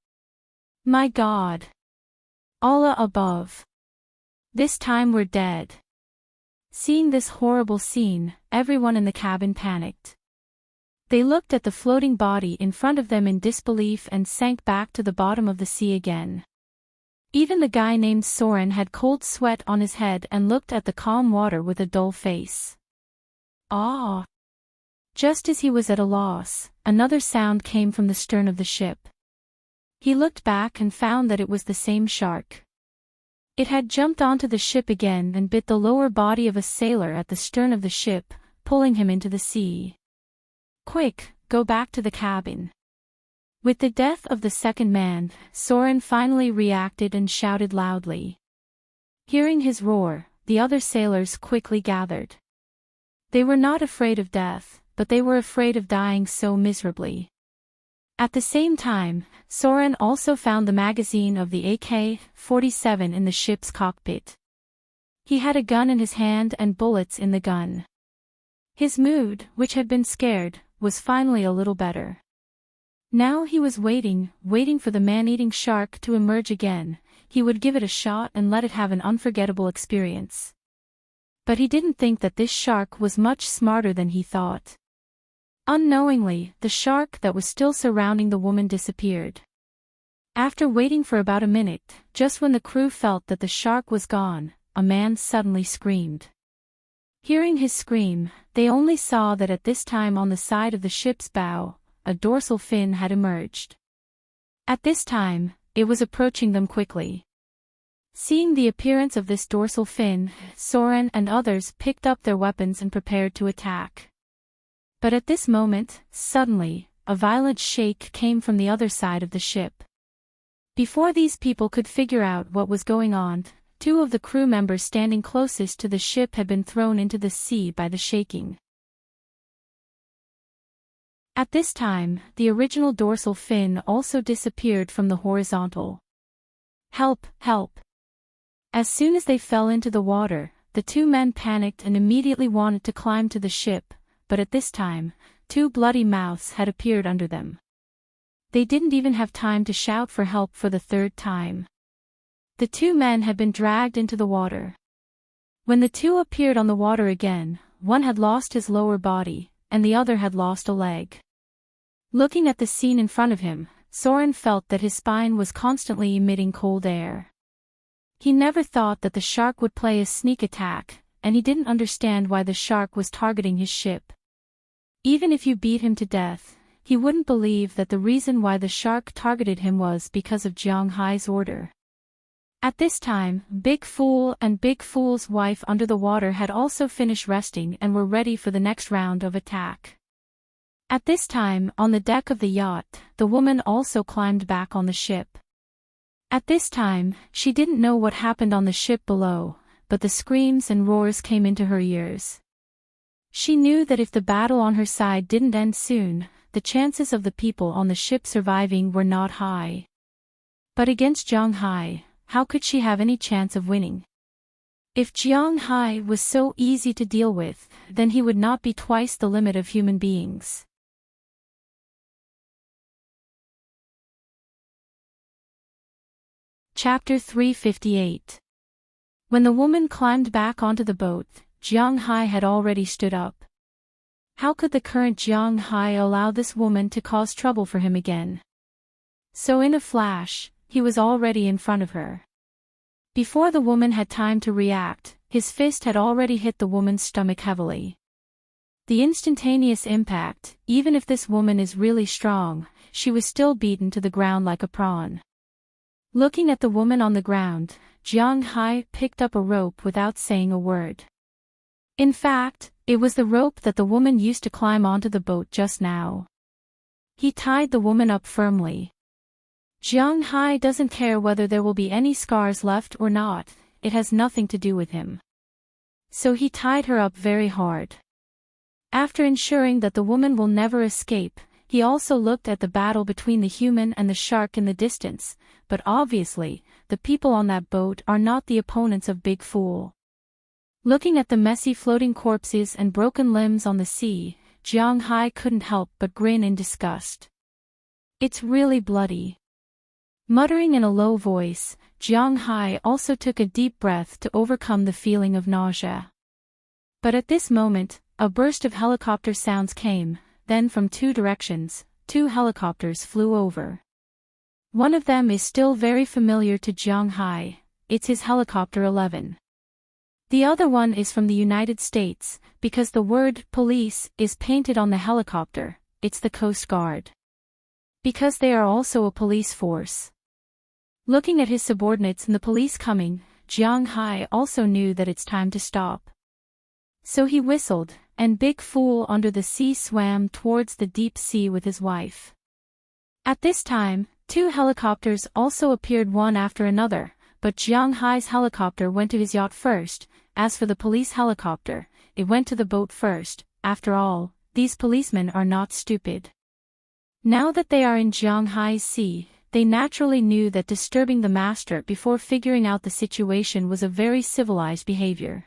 [SPEAKER 1] My God! Allah above! This time we're dead. Seeing this horrible scene, everyone in the cabin panicked. They looked at the floating body in front of them in disbelief and sank back to the bottom of the sea again. Even the guy named Soren had cold sweat on his head and looked at the calm water with a dull face. Just as he was at a loss, another sound came from the stern of the ship. He looked back and found that it was the same shark. It had jumped onto the ship again and bit the lower body of a sailor at the stern of the ship, pulling him into the sea. Quick, go back to the cabin. With the death of the second man, Soren finally reacted and shouted loudly. Hearing his roar, the other sailors quickly gathered. They were not afraid of death, but they were afraid of dying so miserably. At the same time, Soren also found the magazine of the AK-47 in the ship's cockpit. He had a gun in his hand and bullets in the gun. His mood, which had been scared, was finally a little better. Now he was waiting for the man-eating shark to emerge again. He would give it a shot and let it have an unforgettable experience. But he didn't think that this shark was much smarter than he thought. Unknowingly, the shark that was still surrounding the woman disappeared. After waiting for about a minute, just when the crew felt that the shark was gone, a man suddenly screamed. Hearing his scream, they only saw that at this time on the side of the ship's bow, a dorsal fin had emerged. At this time, it was approaching them quickly. Seeing the appearance of this dorsal fin, Soren and others picked up their weapons and prepared to attack. But at this moment, suddenly, a violent shake came from the other side of the ship. Before these people could figure out what was going on, two of the crew members standing closest to the ship had been thrown into the sea by the shaking. At this time, the original dorsal fin also disappeared from the horizontal. Help, help! As soon as they fell into the water, the two men panicked and immediately wanted to climb to the ship, but at this time, two bloody mouths had appeared under them. They didn't even have time to shout for help for the third time. The two men had been dragged into the water. When the two appeared on the water again, one had lost his lower body, and the other had lost a leg. Looking at the scene in front of him, Soren felt that his spine was constantly emitting cold air. He never thought that the shark would play a sneak attack, and he didn't understand why the shark was targeting his ship. Even if you beat him to death, he wouldn't believe that the reason why the shark targeted him was because of Jiang Hai's order. At this time, Big Fool and Big Fool's wife under the water had also finished resting and were ready for the next round of attack. At this time, on the deck of the yacht, the woman also climbed back on the ship. At this time, she didn't know what happened on the ship below, but the screams and roars came into her ears. She knew that if the battle on her side didn't end soon, the chances of the people on the ship surviving were not high. But against Jiang Hai, how could she have any chance of winning? If Jiang Hai was so easy to deal with, then he would not be twice the limit of human beings. Chapter 358. When the woman climbed back onto the boat, Jiang Hai had already stood up. How could the current Jiang Hai allow this woman to cause trouble for him again? So in a flash, he was already in front of her. Before the woman had time to react, his fist had already hit the woman's stomach heavily. The instantaneous impact, even if this woman is really strong, she was still beaten to the ground like a prawn. Looking at the woman on the ground, Jiang Hai picked up a rope without saying a word. In fact, it was the rope that the woman used to climb onto the boat just now. He tied the woman up firmly. Jiang Hai doesn't care whether there will be any scars left or not, it has nothing to do with him. So he tied her up very hard. After ensuring that the woman will never escape, he also looked at the battle between the human and the shark in the distance, but obviously, the people on that boat are not the opponents of Big Fool. Looking at the messy floating corpses and broken limbs on the sea, Jiang Hai couldn't help but grin in disgust. It's really bloody. Muttering in a low voice, Jiang Hai also took a deep breath to overcome the feeling of nausea. But at this moment, a burst of helicopter sounds came, then from two directions, two helicopters flew over. One of them is still very familiar to Jiang Hai, it's his Helicopter 11. The other one is from the United States, because the word police is painted on the helicopter, it's the Coast Guard. Because they are also a police force. Looking at his subordinates and the police coming, Jiang Hai also knew that it's time to stop. So he whistled, and Big Fool under the sea swam towards the deep sea with his wife. At this time, two helicopters also appeared one after another, but Jiang Hai's helicopter went to his yacht first. As for the police helicopter, it went to the boat first. After all, these policemen are not stupid. Now that they are in Jiang Hai's sea, they naturally knew that disturbing the master before figuring out the situation was a very civilized behavior.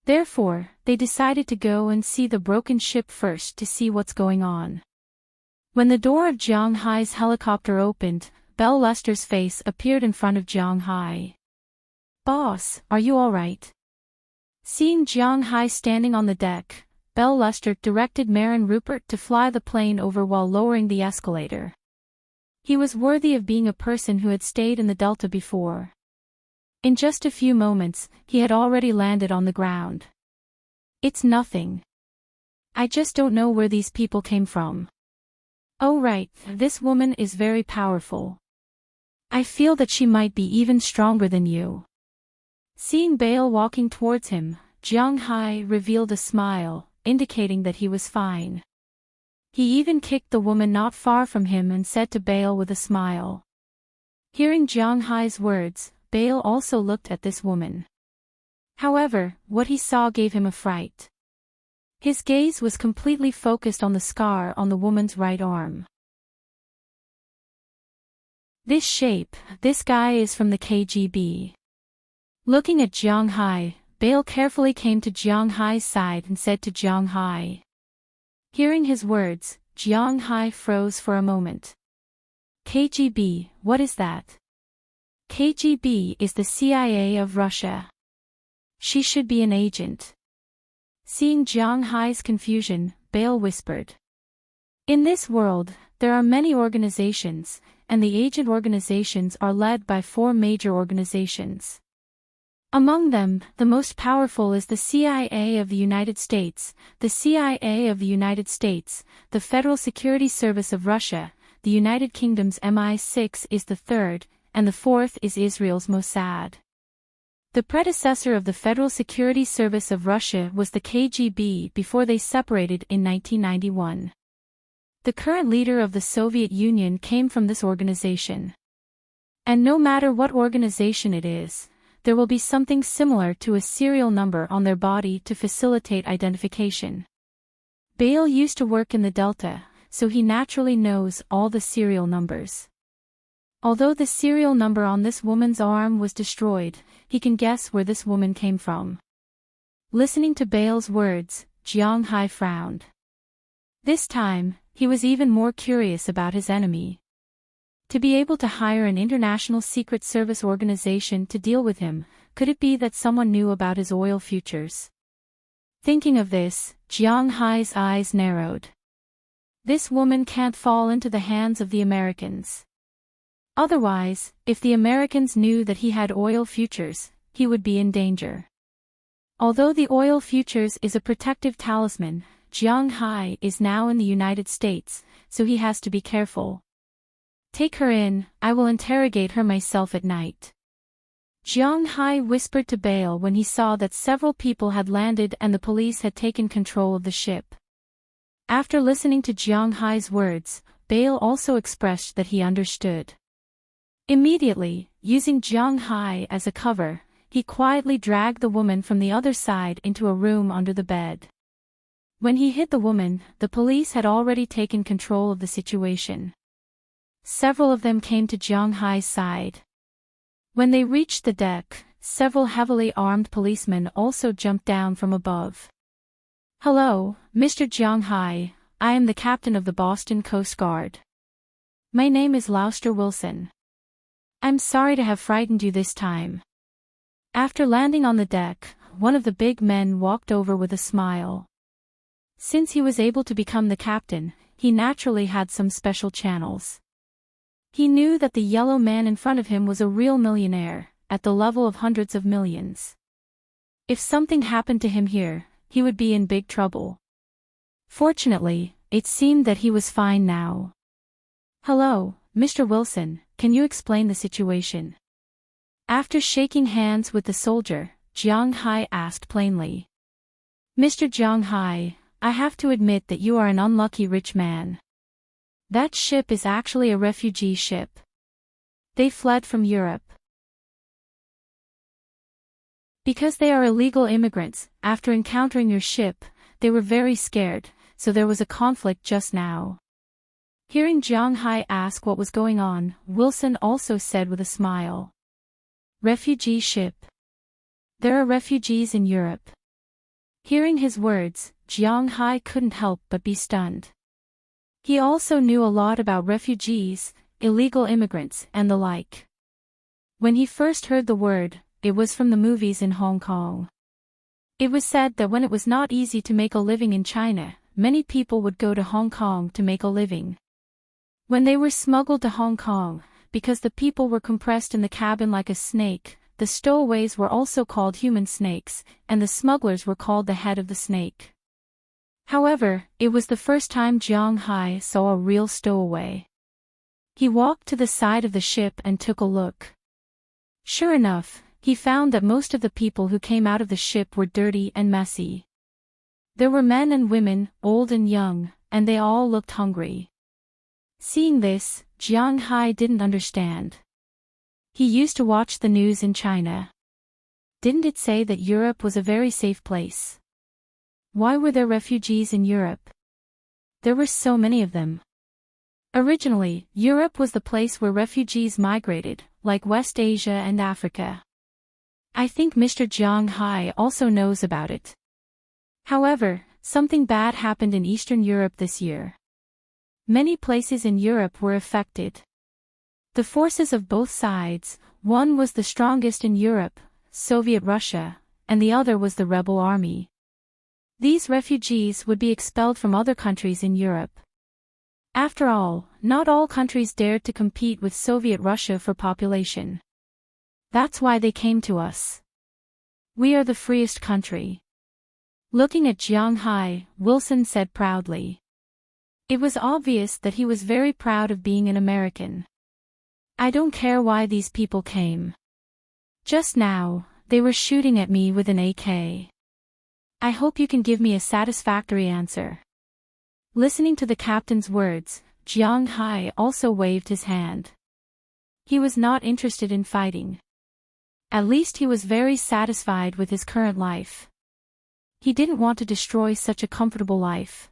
[SPEAKER 1] Therefore, they decided to go and see the broken ship first to see what's going on. When the door of Jiang Hai's helicopter opened, Belle Lester's face appeared in front of Jiang Hai. "Boss, are you all right?" Seeing Jiang Hai standing on the deck, Belle Lester directed Marin Rupert to fly the plane over while lowering the escalator. He was worthy of being a person who had stayed in the Delta before. In just a few moments, he had already landed on the ground. "It's nothing. I just don't know where these people came from." "Oh right, this woman is very powerful. I feel that she might be even stronger than you." Seeing Bale walking towards him, Jiang Hai revealed a smile, indicating that he was fine. He even kicked the woman not far from him and said to Bale with a smile. Hearing Jiang Hai's words, Bale also looked at this woman. However, what he saw gave him a fright. His gaze was completely focused on the scar on the woman's right arm. "This shape, this guy is from the KGB." Looking at Jiang Hai, Bale carefully came to Jiang Hai's side and said to Jiang Hai. Hearing his words, Jiang Hai froze for a moment. "KGB, what is that?" "KGB is the CIA of Russia. She should be an agent." Seeing Jiang Hai's confusion, Bale whispered. "In this world, there are many organizations, and the agent organizations are led by 4 major organizations. Among them, the most powerful is the CIA of the United States, the CIA of the United States, the Federal Security Service of Russia, the United Kingdom's MI6 is the third, and the fourth is Israel's Mossad. The predecessor of the Federal Security Service of Russia was the KGB before they separated in 1991. The current leader of the Soviet Union came from this organization. And no matter what organization it is, there will be something similar to a serial number on their body to facilitate identification. Bale used to work in the Delta, so he naturally knows all the serial numbers. Although the serial number on this woman's arm was destroyed, he can guess where this woman came from. Listening to Bale's words, Jiang Hai frowned. This time, he was even more curious about his enemy. To be able to hire an international secret service organization to deal with him, could it be that someone knew about his oil futures? Thinking of this, Jiang Hai's eyes narrowed. This woman can't fall into the hands of the Americans. Otherwise, if the Americans knew that he had oil futures, he would be in danger. Although the oil futures is a protective talisman, Jiang Hai is now in the United States, so he has to be careful. Take her in, I will interrogate her myself at night. Jiang Hai whispered to Bale when he saw that several people had landed and the police had taken control of the ship. After listening to Jiang Hai's words, Bale also expressed that he understood. Immediately, using Jiang Hai as a cover, he quietly dragged the woman from the other side into a room under the bed. When he hid the woman, the police had already taken control of the situation. Several of them came to Jiang Hai's side. When they reached the deck, several heavily armed policemen also jumped down from above. Hello, Mr. Jiang Hai, I am the captain of the Boston Coast Guard. My name is Lowster Wilson. I'm sorry to have frightened you this time. After landing on the deck, one of the big men walked over with a smile. Since he was able to become the captain, he naturally had some special channels. He knew that the yellow man in front of him was a real millionaire, at the level of hundreds of millions. If something happened to him here, he would be in big trouble. Fortunately, it seemed that he was fine now. Hello, Mr. Wilson, can you explain the situation? After shaking hands with the soldier, Jiang Hai asked plainly. Mr. Jiang Hai, I have to admit that you are an unlucky rich man. That ship is actually a refugee ship. They fled from Europe. Because they are illegal immigrants, after encountering your ship, they were very scared, so there was a conflict just now. Hearing Jiang Hai ask what was going on, Wilson also said with a smile. Refugee ship. There are refugees in Europe. Hearing his words, Jiang Hai couldn't help but be stunned. He also knew a lot about refugees, illegal immigrants, and the like. When he first heard the word, it was from the movies in Hong Kong. It was said that when it was not easy to make a living in China, many people would go to Hong Kong to make a living. When they were smuggled to Hong Kong, because the people were compressed in the cabin like a snake, the stowaways were also called human snakes, and the smugglers were called the head of the snake. However, it was the first time Jiang Hai saw a real stowaway. He walked to the side of the ship and took a look. Sure enough, he found that most of the people who came out of the ship were dirty and messy. There were men and women, old and young, and they all looked hungry. Seeing this, Jiang Hai didn't understand. He used to watch the news in China. Didn't it say that Europe was a very safe place? Why were there refugees in Europe? There were so many of them. Originally, Europe was the place where refugees migrated, like West Asia and Africa. I think Mr. Jiang Hai also knows about it. However, something bad happened in Eastern Europe this year. Many places in Europe were affected. The forces of both sides, one was the strongest in Europe, Soviet Russia, and the other was the rebel army. These refugees would be expelled from other countries in Europe. After all, not all countries dared to compete with Soviet Russia for population. That's why they came to us. We are the freest country. Looking at Jiang Hai, Wilson said proudly. It was obvious that he was very proud of being an American. I don't care why these people came. Just now, they were shooting at me with an AK. I hope you can give me a satisfactory answer. Listening to the captain's words, Jiang Hai also waved his hand. He was not interested in fighting. At least he was very satisfied with his current life. He didn't want to destroy such a comfortable life.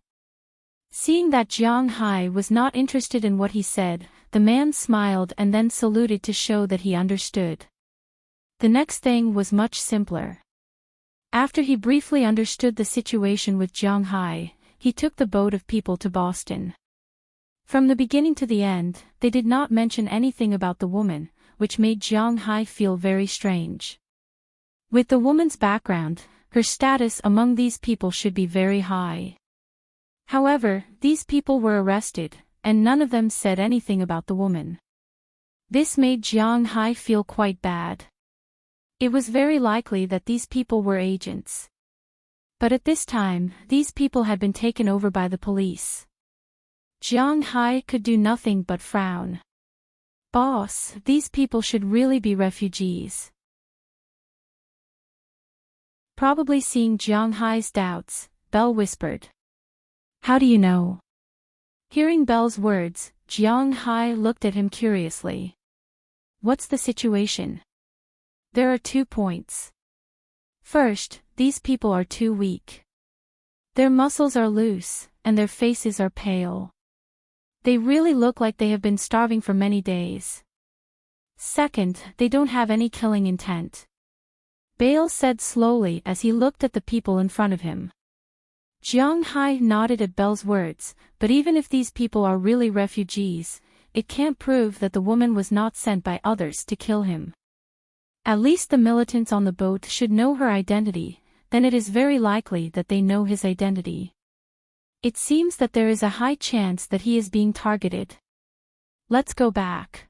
[SPEAKER 1] Seeing that Jiang Hai was not interested in what he said, the man smiled and then saluted to show that he understood. The next thing was much simpler. After he briefly understood the situation with Jiang Hai, he took the boat of people to Boston. From the beginning to the end, they did not mention anything about the woman, which made Jiang Hai feel very strange. With the woman's background, her status among these people should be very high. However, these people were arrested, and none of them said anything about the woman. This made Jiang Hai feel quite bad. It was very likely that these people were agents. But at this time, these people had been taken over by the police. Jiang Hai could do nothing but frown. Boss, these people should really be refugees. Probably seeing Jiang Hai's doubts, Belle whispered. How do you know? Hearing Belle's words, Jiang Hai looked at him curiously. What's the situation? There are 2 points. First, these people are too weak. Their muscles are loose, and their faces are pale. They really look like they have been starving for many days. Second, they don't have any killing intent. Bale said slowly as he looked at the people in front of him. Jiang Hai nodded at Belle's words, but even if these people are really refugees, it can't prove that the woman was not sent by others to kill him. At least the militants on the boat should know her identity, then it is very likely that they know his identity. It seems that there is a high chance that he is being targeted. Let's go back.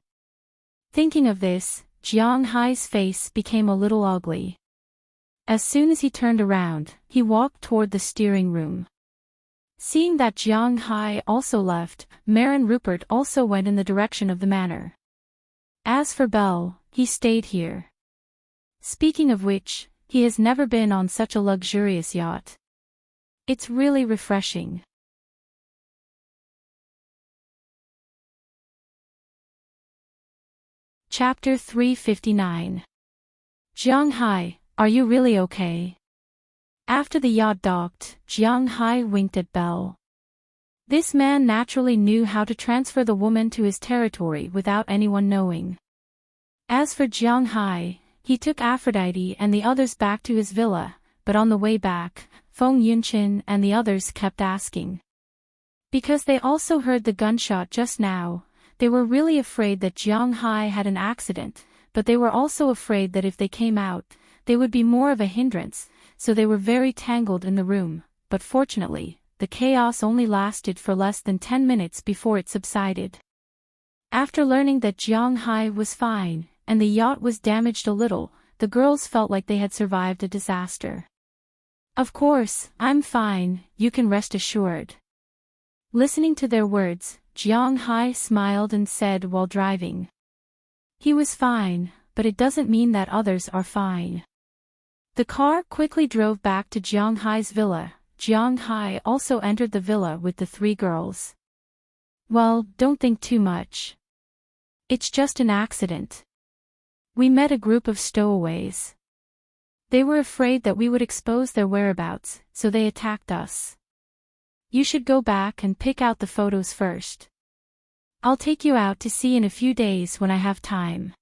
[SPEAKER 1] Thinking of this, Jiang Hai's face became a little ugly. As soon as he turned around, he walked toward the steering room. Seeing that Jiang Hai also left, Marin Rupert also went in the direction of the manor. As for Belle, he stayed here. Speaking of which, he has never been on such a luxurious yacht. It's really refreshing. Chapter 359. Jiang Hai, are you really okay? After the yacht docked, Jiang Hai winked at Belle. This man naturally knew how to transfer the woman to his territory without anyone knowing. As for Jiang Hai, he took Aphrodite and the others back to his villa, but on the way back, Feng Yunchin and the others kept asking. Because they also heard the gunshot just now, they were really afraid that Jiang Hai had an accident, but they were also afraid that if they came out, they would be more of a hindrance, so they were very tangled in the room, but fortunately, the chaos only lasted for less than 10 minutes before it subsided. After learning that Jiang Hai was fine, and the yacht was damaged a little, the girls felt like they had survived a disaster. Of course, I'm fine, you can rest assured. Listening to their words, Jiang Hai smiled and said while driving. He was fine, but it doesn't mean that others are fine. The car quickly drove back to Jiang Hai's villa. Jiang Hai also entered the villa with the 3 girls. Well, don't think too much. It's just an accident. We met a group of stowaways. They were afraid that we would expose their whereabouts, so they attacked us. You should go back and pick out the photos first. I'll take you out to sea in a few days when I have time.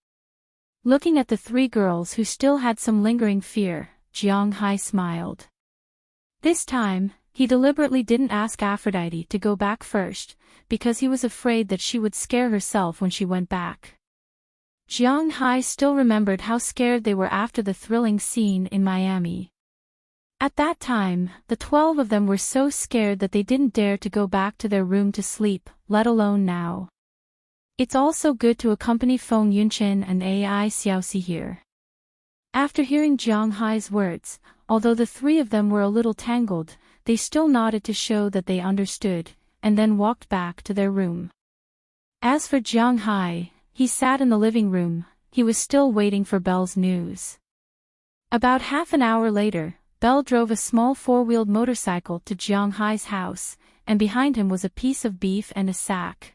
[SPEAKER 1] Looking at the 3 girls who still had some lingering fear, Jiang Hai smiled. This time, he deliberately didn't ask Aphrodite to go back first, because he was afraid that she would scare herself when she went back. Jiang Hai still remembered how scared they were after the thrilling scene in Miami. At that time, the 12 of them were so scared that they didn't dare to go back to their room to sleep, let alone now. It's also good to accompany Feng Yunchin and Ai Xiaoxi here. After hearing Jiang Hai's words, although the three of them were a little tangled, they still nodded to show that they understood, and then walked back to their room. As for Jiang Hai, he sat in the living room. He was still waiting for Belle's news. About half an hour later, Belle drove a small four-wheeled motorcycle to Jiang Hai's house, and behind him was a piece of beef and a sack.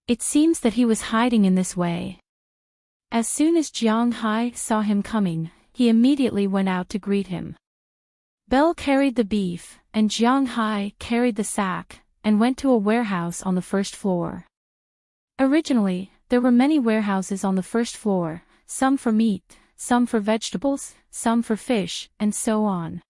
[SPEAKER 1] It seems that he was hiding in this way. As soon as Jiang Hai saw him coming, he immediately went out to greet him. Belle carried the beef, and Jiang Hai carried the sack, and went to a warehouse on the first floor. Originally, there were many warehouses on the first floor, some for meat, some for vegetables, some for fish, and so on.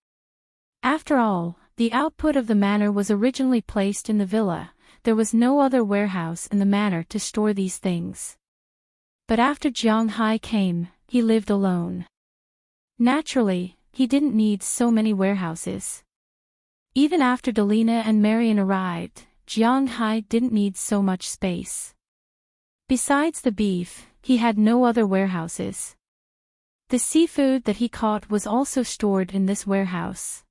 [SPEAKER 1] After all, the output of the manor was originally placed in the villa. There was no other warehouse in the manor to store these things. But after Jiang Hai came, he lived alone. Naturally, he didn't need so many warehouses. Even after Delina and Marion arrived, Jiang Hai didn't need so much space. Besides the beef, he had no other warehouses. The seafood that he caught was also stored in this warehouse.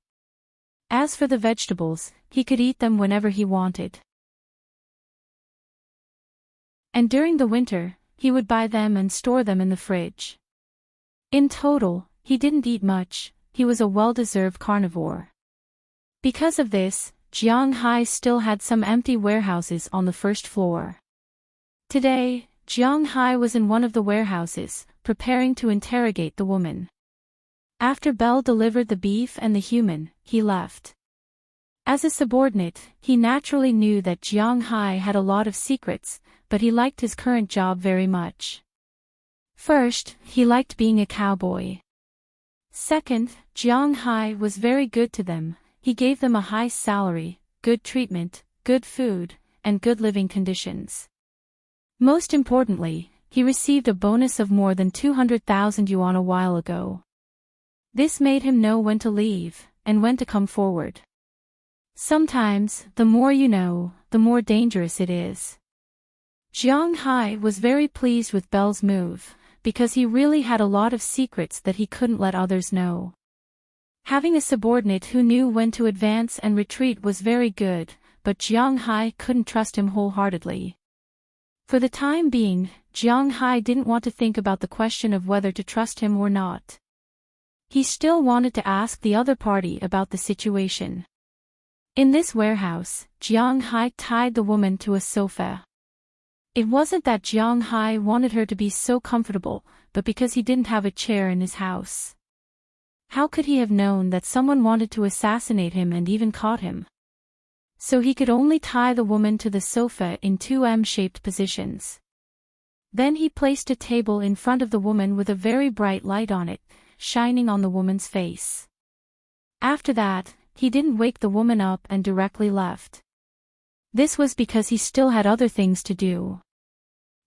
[SPEAKER 1] As for the vegetables, he could eat them whenever he wanted. And during the winter, he would buy them and store them in the fridge. In total, he didn't eat much. He was a well-deserved carnivore. Because of this, Jiang Hai still had some empty warehouses on the first floor. Today, Jiang Hai was in one of the warehouses, preparing to interrogate the woman. After Belle delivered the beef and the human, he left. As a subordinate, he naturally knew that Jiang Hai had a lot of secrets, but he liked his current job very much. First, he liked being a cowboy. Second, Jiang Hai was very good to them. He gave them a high salary, good treatment, good food, and good living conditions. Most importantly, he received a bonus of more than 200,000 yuan a while ago. This made him know when to leave, and when to come forward. Sometimes, the more you know, the more dangerous it is. Jiang Hai was very pleased with Belle's move, because he really had a lot of secrets that he couldn't let others know. Having a subordinate who knew when to advance and retreat was very good, but Jiang Hai couldn't trust him wholeheartedly. For the time being, Jiang Hai didn't want to think about the question of whether to trust him or not. He still wanted to ask the other party about the situation. In this warehouse, Jiang Hai tied the woman to a sofa. It wasn't that Jiang Hai wanted her to be so comfortable, but because he didn't have a chair in his house. How could he have known that someone wanted to assassinate him and even caught him? So he could only tie the woman to the sofa in two M-shaped positions. Then he placed a table in front of the woman with a very bright light on it, shining on the woman's face. After that, he didn't wake the woman up and directly left. This was because he still had other things to do.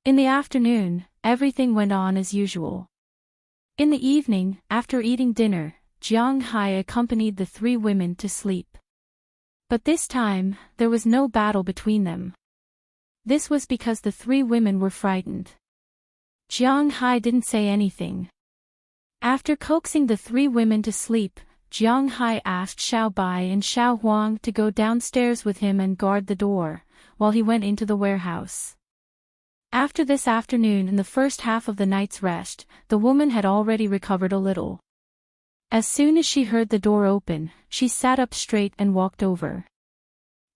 [SPEAKER 1] In the afternoon, everything went on as usual. In the evening, after eating dinner, Jiang Hai accompanied the three women to sleep. But this time, there was no battle between them. This was because the three women were frightened. Jiang Hai didn't say anything. After coaxing the three women to sleep, Jiang Hai asked Xiao Bai and Xiao Huang to go downstairs with him and guard the door, while he went into the warehouse. After this afternoon and the first half of the night's rest, the woman had already recovered a little. As soon as she heard the door open, she sat up straight and walked over.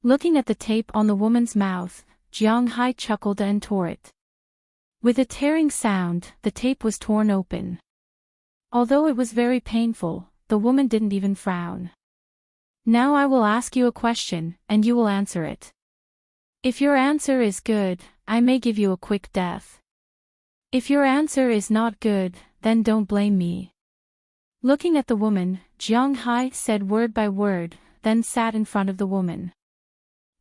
[SPEAKER 1] Looking at the tape on the woman's mouth, Jiang Hai chuckled and tore it. With a tearing sound, the tape was torn open. Although it was very painful, the woman didn't even frown. Now I will ask you a question, and you will answer it. If your answer is good, I may give you a quick death. If your answer is not good, then don't blame me. Looking at the woman, Jiang Hai said word by word, then sat in front of the woman.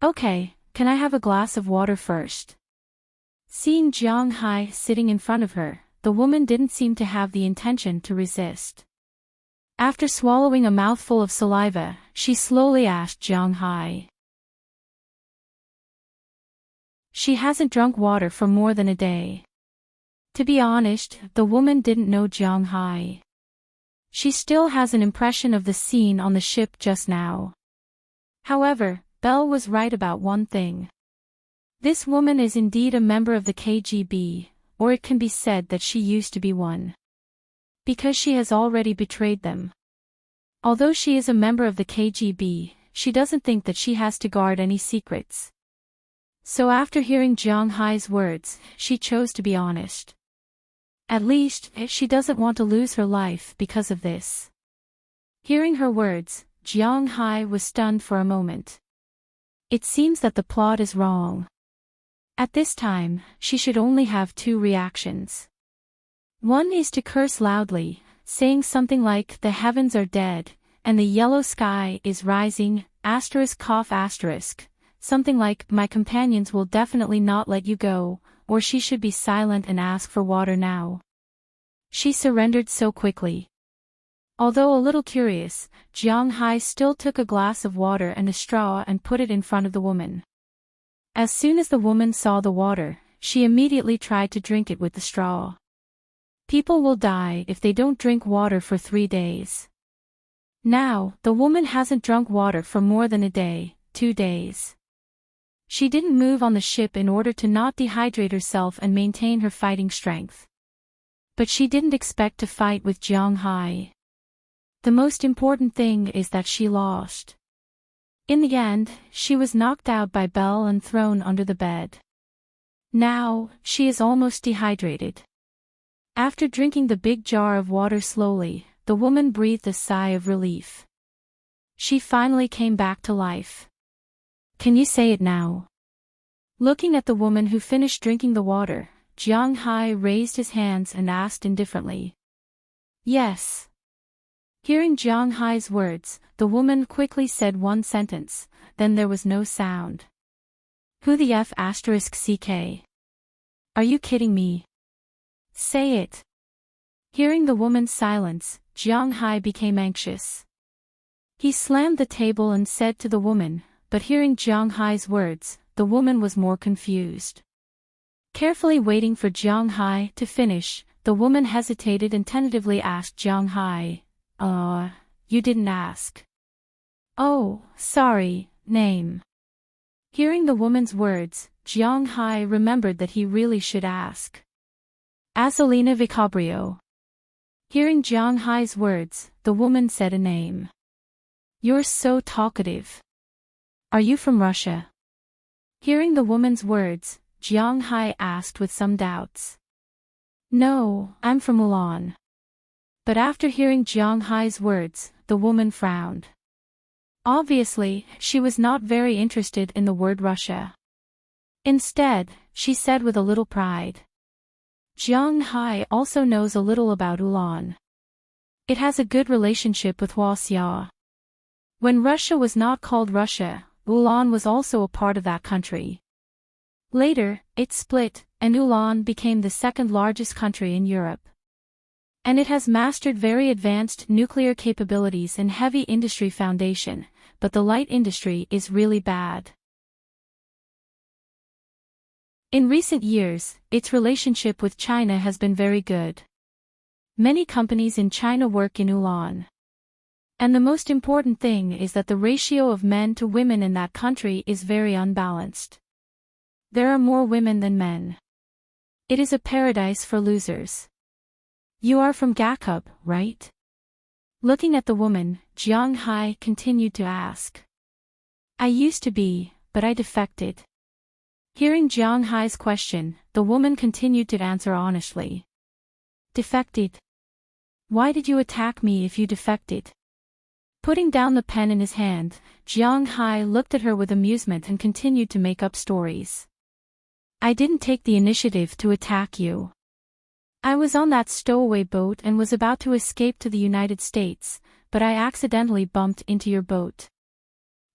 [SPEAKER 1] Okay, can I have a glass of water first? Seeing Jiang Hai sitting in front of her, the woman didn't seem to have the intention to resist. After swallowing a mouthful of saliva, she slowly asked Jiang Hai. She hasn't drunk water for more than a day. To be honest, the woman didn't know Jiang Hai. She still has an impression of the scene on the ship just now. However, Belle was right about one thing. This woman is indeed a member of the KGB, or it can be said that she used to be one. Because she has already betrayed them. Although she is a member of the KGB, she doesn't think that she has to guard any secrets. So after hearing Jiang Hai's words, she chose to be honest. At least, she doesn't want to lose her life because of this. Hearing her words, Jiang Hai was stunned for a moment. It seems that the plot is wrong. At this time, she should only have two reactions. One is to curse loudly, saying something like the heavens are dead, and the yellow sky is rising, ***, something like my companions will definitely not let you go, or she should be silent and ask for water now. She surrendered so quickly. Although a little curious, Jiang Hai still took a glass of water and a straw and put it in front of the woman. As soon as the woman saw the water, she immediately tried to drink it with the straw. People will die if they don't drink water for 3 days. Now, the woman hasn't drunk water for more than a day, 2 days. She didn't move on the ship in order to not dehydrate herself and maintain her fighting strength. But she didn't expect to fight with Jiang Hai. The most important thing is that she lost. In the end, she was knocked out by Belle and thrown under the bed. Now, she is almost dehydrated. After drinking the big jar of water slowly, the woman breathed a sigh of relief. She finally came back to life. Can you say it now? Looking at the woman who finished drinking the water, Jiang Hai raised his hands and asked indifferently. Yes. Hearing Jiang Hai's words, the woman quickly said one sentence, then there was no sound. Who the F***CK? Are you kidding me? Say it. Hearing the woman's silence, Jiang Hai became anxious. He slammed the table and said to the woman, but hearing Jiang Hai's words, the woman was more confused. Carefully waiting for Jiang Hai to finish, the woman hesitated and tentatively asked Jiang Hai, you didn't ask. Oh, sorry, name. Hearing the woman's words, Jiang Hai remembered that he really should ask. Azzolina Vicabrio. Hearing Jiang Hai's words, the woman said a name. You're so talkative. Are you from Russia? Hearing the woman's words, Jiang Hai asked with some doubts. No, I'm from Ulan. But after hearing Jiang Hai's words, the woman frowned. Obviously, she was not very interested in the word Russia. Instead, she said with a little pride. Jiang Hai also knows a little about Ulan. It has a good relationship with Huaxia. When Russia was not called Russia, Ulan was also a part of that country. Later, it split, and Ulan became the second largest country in Europe. And it has mastered very advanced nuclear capabilities and heavy industry foundation, but the light industry is really bad. In recent years, its relationship with China has been very good. Many companies in China work in Ulan. And the most important thing is that the ratio of men to women in that country is very unbalanced. There are more women than men. It is a paradise for losers. You are from Gakub, right? Looking at the woman, Jiang Hai continued to ask. I used to be, but I defected. Hearing Jiang Hai's question, the woman continued to answer honestly. Defected? Why did you attack me if you defected? Putting down the pen in his hand, Jiang Hai looked at her with amusement and continued to make up stories. I didn't take the initiative to attack you. I was on that stowaway boat and was about to escape to the United States, but I accidentally bumped into your boat.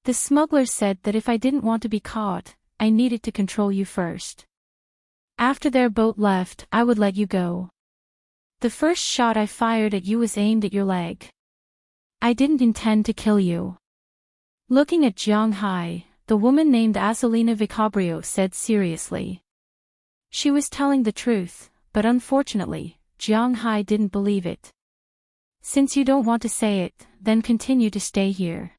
[SPEAKER 1] The smuggler said that if I didn't want to be caught, I needed to control you first. After their boat left, I would let you go. The first shot I fired at you was aimed at your leg. I didn't intend to kill you. Looking at Jiang Hai, the woman named Azzolina Vicabrio said seriously. She was telling the truth, but unfortunately, Jiang Hai didn't believe it. Since you don't want to say it, then continue to stay here.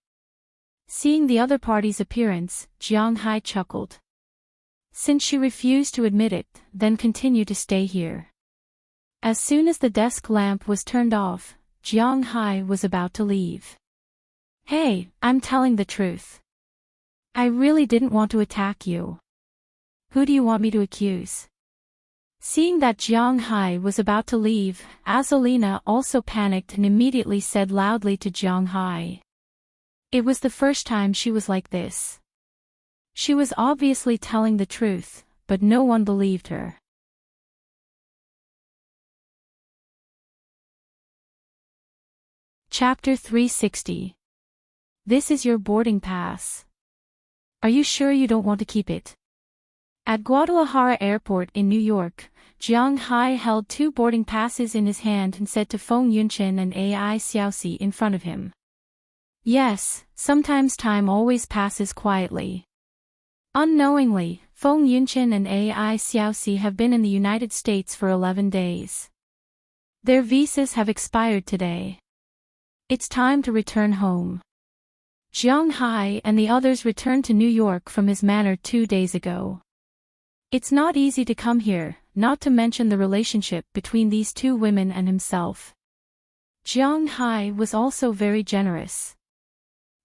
[SPEAKER 1] Seeing the other party's appearance, Jiang Hai chuckled. Since she refused to admit it, then continue to stay here. As soon as the desk lamp was turned off, Jiang Hai was about to leave. Hey, I'm telling the truth. I really didn't want to attack you. Who do you want me to accuse? Seeing that Jiang Hai was about to leave, Azalina also panicked and immediately said loudly to Jiang Hai. It was the first time she was like this. She was obviously telling the truth, but no one believed her. Chapter 360. This is your boarding pass. Are you sure you don't want to keep it? At Guadalajara Airport in New York, Jiang Hai held 2 boarding passes in his hand and said to Feng Yunqin and Ai Xiaoxi in front of him. Yes, sometimes time always passes quietly. Unknowingly, Feng Yunqin and Ai Xiaoxi have been in the United States for 11 days. Their visas have expired today. It's time to return home. Jiang Hai and the others returned to New York from his manor 2 days ago. It's not easy to come here, not to mention the relationship between these 2 women and himself. Jiang Hai was also very generous.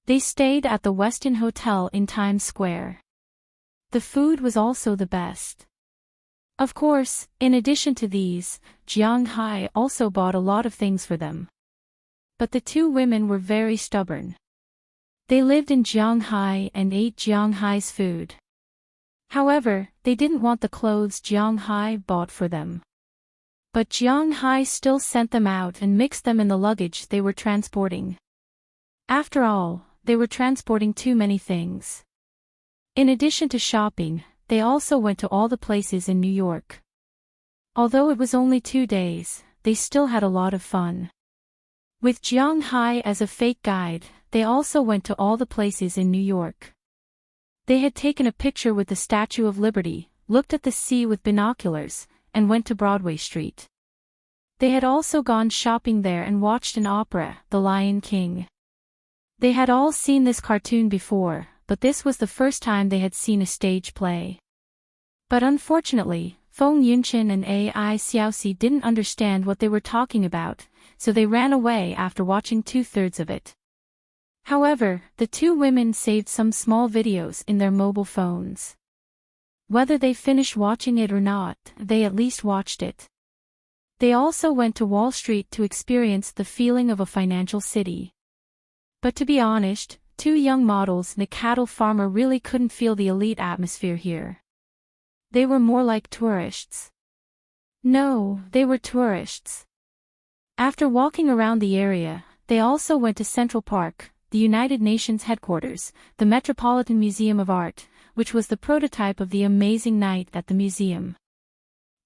[SPEAKER 1] They stayed at the Westin Hotel in Times Square. The food was also the best. Of course, in addition to these, Jiang Hai also bought a lot of things for them. But the 2 women were very stubborn. They lived in Jiang Hai and ate Jiang Hai's food. However, they didn't want the clothes Jiang Hai bought for them. But Jiang Hai still sent them out and mixed them in the luggage they were transporting. After all, they were transporting too many things. In addition to shopping, they also went to all the places in New York. Although it was only 2 days, they still had a lot of fun. With Jiang Hai as a fake guide, they also went to all the places in New York. They had taken a picture with the Statue of Liberty, looked at the sea with binoculars, and went to Broadway Street. They had also gone shopping there and watched an opera, The Lion King. They had all seen this cartoon before, but this was the first time they had seen a stage play. But unfortunately, Feng Yunqin and Ai Xiaoxi didn't understand what they were talking about, so they ran away after watching 2/3 of it. However, the 2 women saved some small videos in their mobile phones. Whether they finished watching it or not, they at least watched it. They also went to Wall Street to experience the feeling of a financial city. But to be honest, 2 young models and a cattle farmer really couldn't feel the elite atmosphere here. They were more like tourists. No, they were tourists. After walking around the area, they also went to Central Park, the United Nations headquarters, the Metropolitan Museum of Art, which was the prototype of the amazing night at the museum.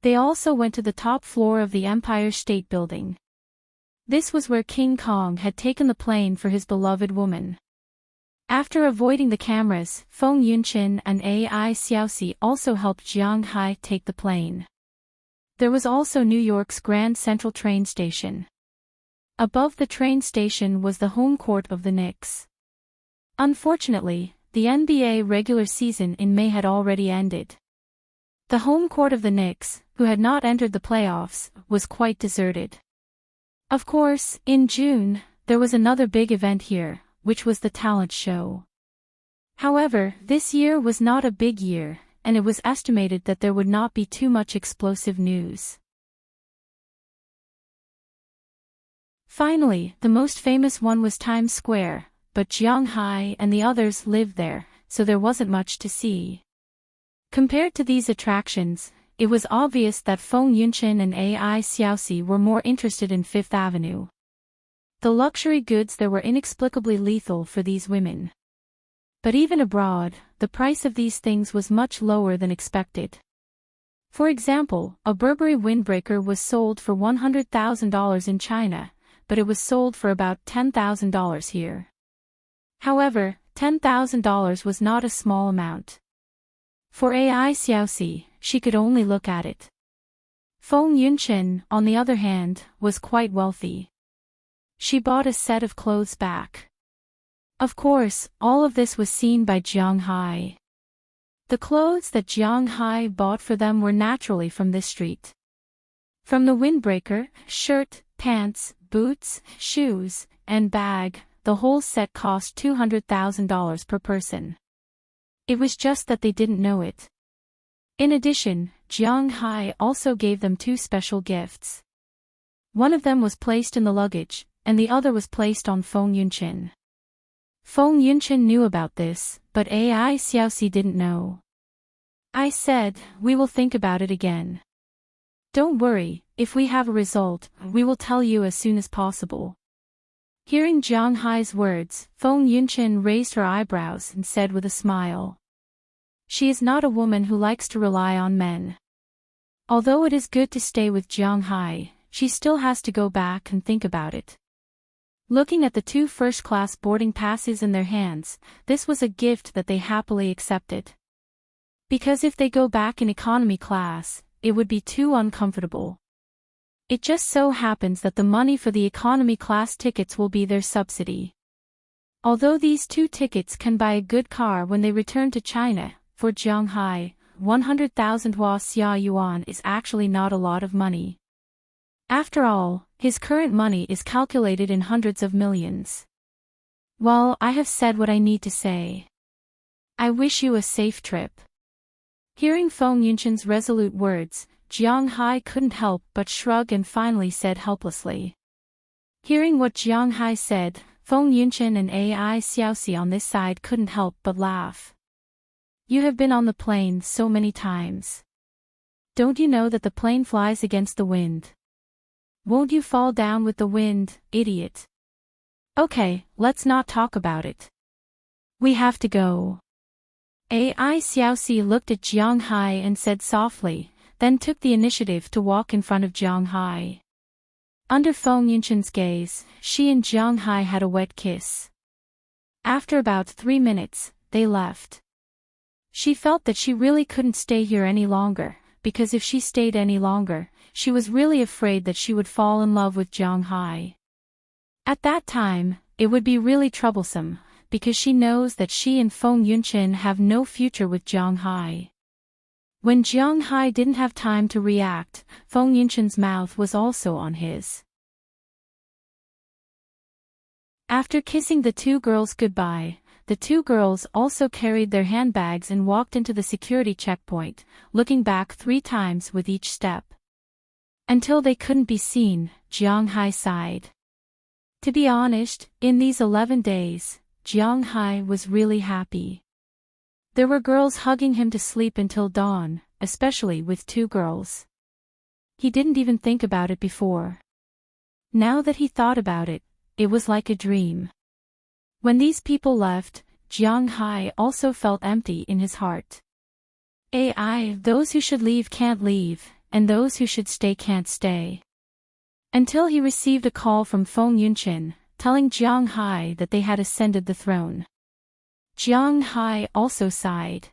[SPEAKER 1] They also went to the top floor of the Empire State Building. This was where King Kong had taken the plane for his beloved woman. After avoiding the cameras, Feng Yunqin and Ai Xiaoxi also helped Jiang Hai take the plane. There was also New York's Grand Central train station. Above the train station was the home court of the Knicks. Unfortunately, the NBA regular season in May had already ended. The home court of the Knicks, who had not entered the playoffs, was quite deserted. Of course, in June, there was another big event here, which was the talent show. However, this year was not a big year, and it was estimated that there would not be too much explosive news. Finally, the most famous one was Times Square, but Jiang Hai and the others lived there, so there wasn't much to see. Compared to these attractions, it was obvious that Feng Yunqin and Ai Xiaoxi were more interested in Fifth Avenue. The luxury goods there were inexplicably lethal for these women. But even abroad, the price of these things was much lower than expected. For example, a Burberry windbreaker was sold for $100,000 in China, but it was sold for about $10,000 here. However, $10,000 was not a small amount. For Ai Xiaoxi, she could only look at it. Feng Yunqin, on the other hand, was quite wealthy. She bought a set of clothes back. Of course, all of this was seen by Jiang Hai. The clothes that Jiang Hai bought for them were naturally from this street. From the windbreaker, shirt, pants, boots, shoes, and bag, the whole set cost $200,000 per person. It was just that they didn't know it. In addition, Jiang Hai also gave them two special gifts. One of them was placed in the luggage, and the other was placed on Feng Yunchin. Feng Yunchin knew about this, but Ai Xiaoxi didn't know. I said, we will think about it again. Don't worry, if we have a result, we will tell you as soon as possible. Hearing Jiang Hai's words, Feng Yunchin raised her eyebrows and said with a smile. She is not a woman who likes to rely on men. Although it is good to stay with Jiang Hai, she still has to go back and think about it. Looking at the two first-class boarding passes in their hands, this was a gift that they happily accepted. Because if they go back in economy class, it would be too uncomfortable. It just so happens that the money for the economy class tickets will be their subsidy. Although these two tickets can buy a good car when they return to China, for Jiang Hai, 100,000 Xia yuan is actually not a lot of money. After all, his current money is calculated in hundreds of millions. Well, I have said what I need to say. I wish you a safe trip. Hearing Feng Yunchin's resolute words, Jiang Hai couldn't help but shrug and finally said helplessly. Hearing what Jiang Hai said, Feng Yunchin and Ai Xiaoxi on this side couldn't help but laugh. You have been on the plane so many times. Don't you know that the plane flies against the wind? Won't you fall down with the wind, idiot? Okay, let's not talk about it. We have to go. Ai Xiaoxi looked at Jiang Hai and said softly, then took the initiative to walk in front of Jiang Hai. Under Feng Yunchin's gaze, she and Jiang Hai had a wet kiss. After about 3 minutes, they left. She felt that she really couldn't stay here any longer, because if she stayed any longer, she was really afraid that she would fall in love with Jiang Hai. At that time, it would be really troublesome, because she knows that she and Feng Yunchin have no future with Jiang Hai. When Jiang Hai didn't have time to react, Feng Yunchin's mouth was also on his. After kissing the two girls goodbye, the two girls also carried their handbags and walked into the security checkpoint, looking back 3 times with each step. Until they couldn't be seen, Jiang Hai sighed. To be honest, in these 11 days, Jiang Hai was really happy. There were girls hugging him to sleep until dawn, especially with 2 girls. He didn't even think about it before. Now that he thought about it, it was like a dream. When these people left, Jiang Hai also felt empty in his heart. Those who should leave can't leave, and those who should stay can't stay. Until he received a call from Feng Yunchin, telling Jiang Hai that they had ascended the throne. Jiang Hai also sighed.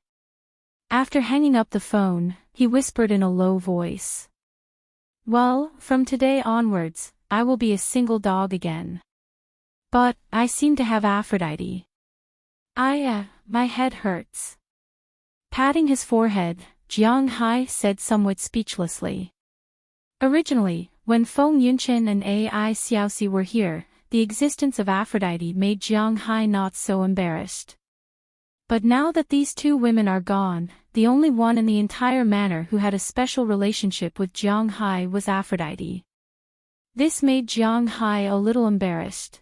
[SPEAKER 1] After hanging up the phone, he whispered in a low voice. Well, from today onwards, I will be a single dog again. But, I seem to have Aphrodite. My head hurts. Patting his forehead, Jiang Hai said somewhat speechlessly. Originally, when Feng Yunchin and Ai Xiaoxi were here, the existence of Aphrodite made Jiang Hai not so embarrassed. But now that these 2 women are gone, the only one in the entire manor who had a special relationship with Jiang Hai was Aphrodite. This made Jiang Hai a little embarrassed.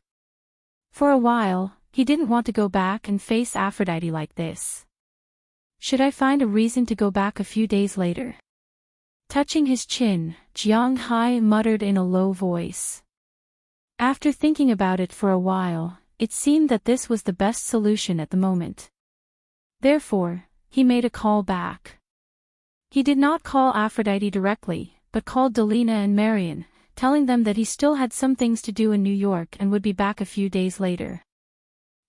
[SPEAKER 1] For a while, he didn't want to go back and face Aphrodite like this. Should I find a reason to go back a few days later? Touching his chin, Jiang Hai muttered in a low voice. After thinking about it for a while, it seemed that this was the best solution at the moment. Therefore, he made a call back. He did not call Aphrodite directly, but called Delina and Marion, telling them that he still had some things to do in New York and would be back a few days later.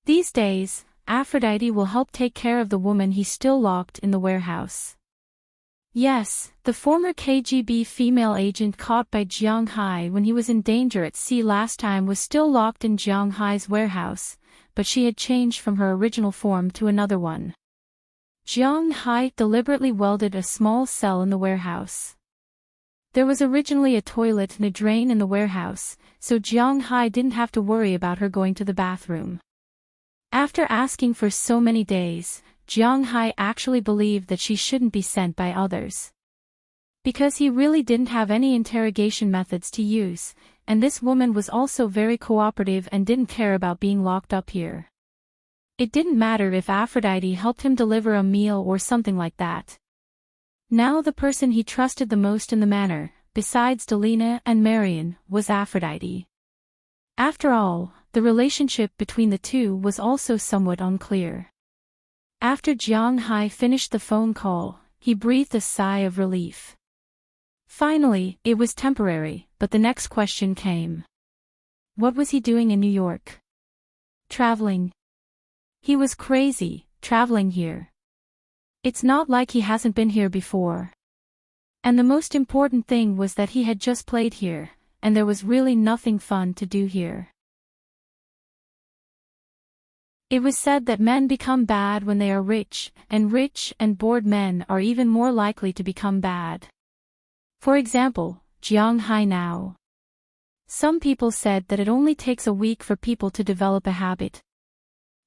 [SPEAKER 1] These days, Aphrodite will help take care of the woman he still locked in the warehouse. Yes, the former KGB female agent caught by Jiang Hai when he was in danger at sea last time was still locked in Jiang Hai's warehouse, but she had changed from her original form to another one. Jiang Hai deliberately welded a small cell in the warehouse. There was originally a toilet and a drain in the warehouse, so Jiang Hai didn't have to worry about her going to the bathroom. After asking for so many days, Jiang Hai actually believed that she shouldn't be sent by others. Because he really didn't have any interrogation methods to use, and this woman was also very cooperative and didn't care about being locked up here. It didn't matter if Aphrodite helped him deliver a meal or something like that. Now the person he trusted the most in the manor, besides Delina and Marion, was Aphrodite. After all, the relationship between the two was also somewhat unclear. After Jiang Hai finished the phone call, he breathed a sigh of relief. Finally, it was temporary, but the next question came. What was he doing in New York? Traveling. He was crazy, traveling here. It's not like he hasn't been here before. And the most important thing was that he had just played here, and there was really nothing fun to do here. It was said that men become bad when they are rich and bored men are even more likely to become bad. For example, Jiang Hai now. Some people said that it only takes a week for people to develop a habit.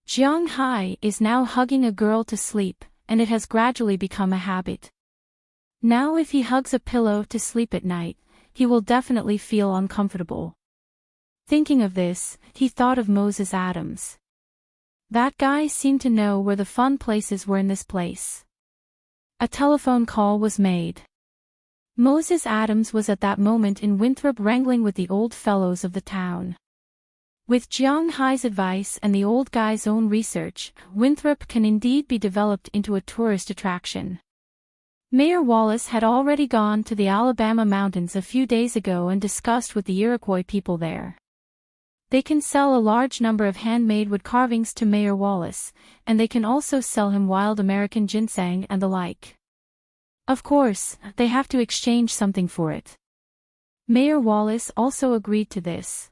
[SPEAKER 1] Jiang Hai is now hugging a girl to sleep, and it has gradually become a habit. Now if he hugs a pillow to sleep at night, he will definitely feel uncomfortable. Thinking of this, he thought of Moses Adams. That guy seemed to know where the fun places were in this place. A telephone call was made. Moses Adams was at that moment in Winthrop wrangling with the old fellows of the town. With Jiang Hai's advice and the old guy's own research, Winthrop can indeed be developed into a tourist attraction. Mayor Wallace had already gone to the Alabama mountains a few days ago and discussed with the Iroquois people there. They can sell a large number of handmade wood carvings to Mayor Wallace, and they can also sell him wild American ginseng and the like. Of course, they have to exchange something for it. Mayor Wallace also agreed to this.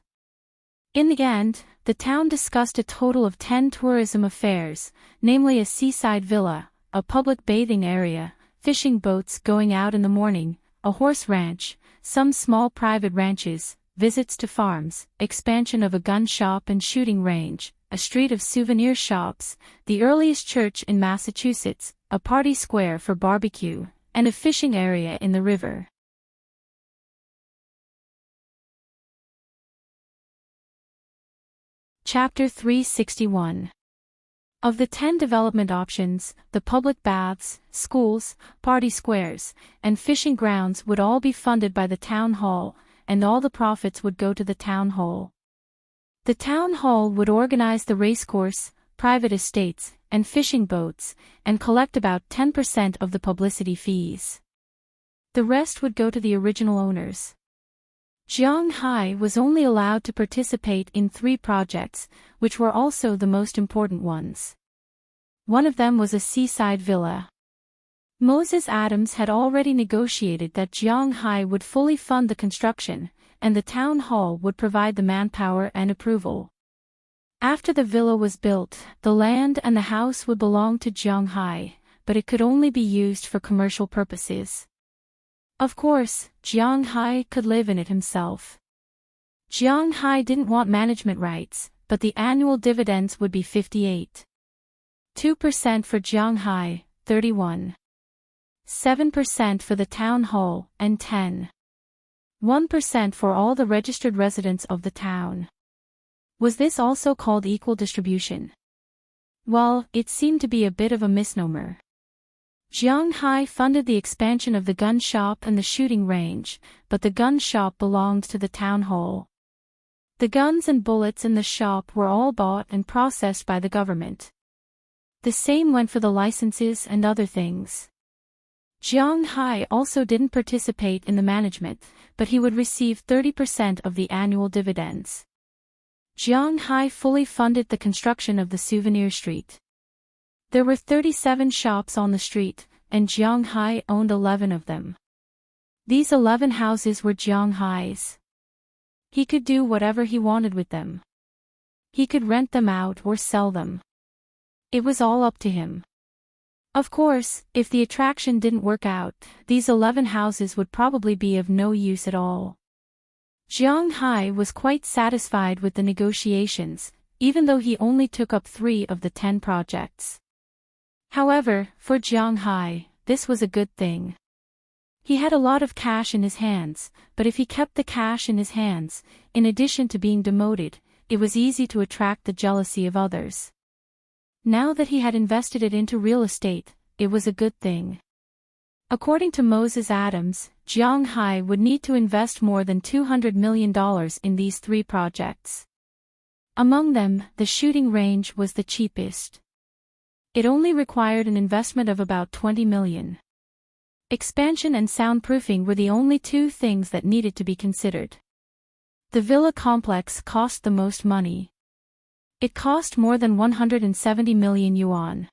[SPEAKER 1] In the end, the town discussed a total of 10 tourism affairs, namely a seaside villa, a public bathing area, fishing boats going out in the morning, a horse ranch, some small private ranches, visits to farms, expansion of a gun shop and shooting range, a street of souvenir shops, the earliest church in Massachusetts, a party square for barbecue, and a fishing area in the river. Chapter 361. Of the 10 development options, the public baths, schools, party squares, and fishing grounds would all be funded by the town hall, and all the profits would go to the town hall. The town hall would organize the racecourse, private estates, and fishing boats, and collect about 10% of the publicity fees. The rest would go to the original owners. Jiang Hai was only allowed to participate in 3 projects, which were also the most important ones. One of them was a seaside villa. Moses Adams had already negotiated that Jiang Hai would fully fund the construction, and the town hall would provide the manpower and approval. After the villa was built, the land and the house would belong to Jiang Hai, but it could only be used for commercial purposes. Of course, Jiang Hai could live in it himself. Jiang Hai didn't want management rights, but the annual dividends would be 58.2% for Jiang Hai, 31.7% for the town hall, and 10.1% for all the registered residents of the town. Was this also called equal distribution? Well, it seemed to be a bit of a misnomer. Jiang Hai funded the expansion of the gun shop and the shooting range, but the gun shop belonged to the town hall. The guns and bullets in the shop were all bought and processed by the government. The same went for the licenses and other things. Jiang Hai also didn't participate in the management, but he would receive 30% of the annual dividends. Jiang Hai fully funded the construction of the souvenir street. There were 37 shops on the street, and Jiang Hai owned 11 of them. These 11 houses were Jiang Hai's. He could do whatever he wanted with them. He could rent them out or sell them. It was all up to him. Of course, if the attraction didn't work out, these 11 houses would probably be of no use at all. Jiang Hai was quite satisfied with the negotiations, even though he only took up 3 of the 10 projects. However, for Jiang Hai, this was a good thing. He had a lot of cash in his hands, but if he kept the cash in his hands, in addition to being demoted, it was easy to attract the jealousy of others. Now that he had invested it into real estate, it was a good thing. According to Moses Adams, Jiang Hai would need to invest more than $200 million in these 3 projects. Among them, the shooting range was the cheapest. It only required an investment of about $20 million. Expansion and soundproofing were the only 2 things that needed to be considered. The villa complex cost the most money. It cost more than 170 million yuan.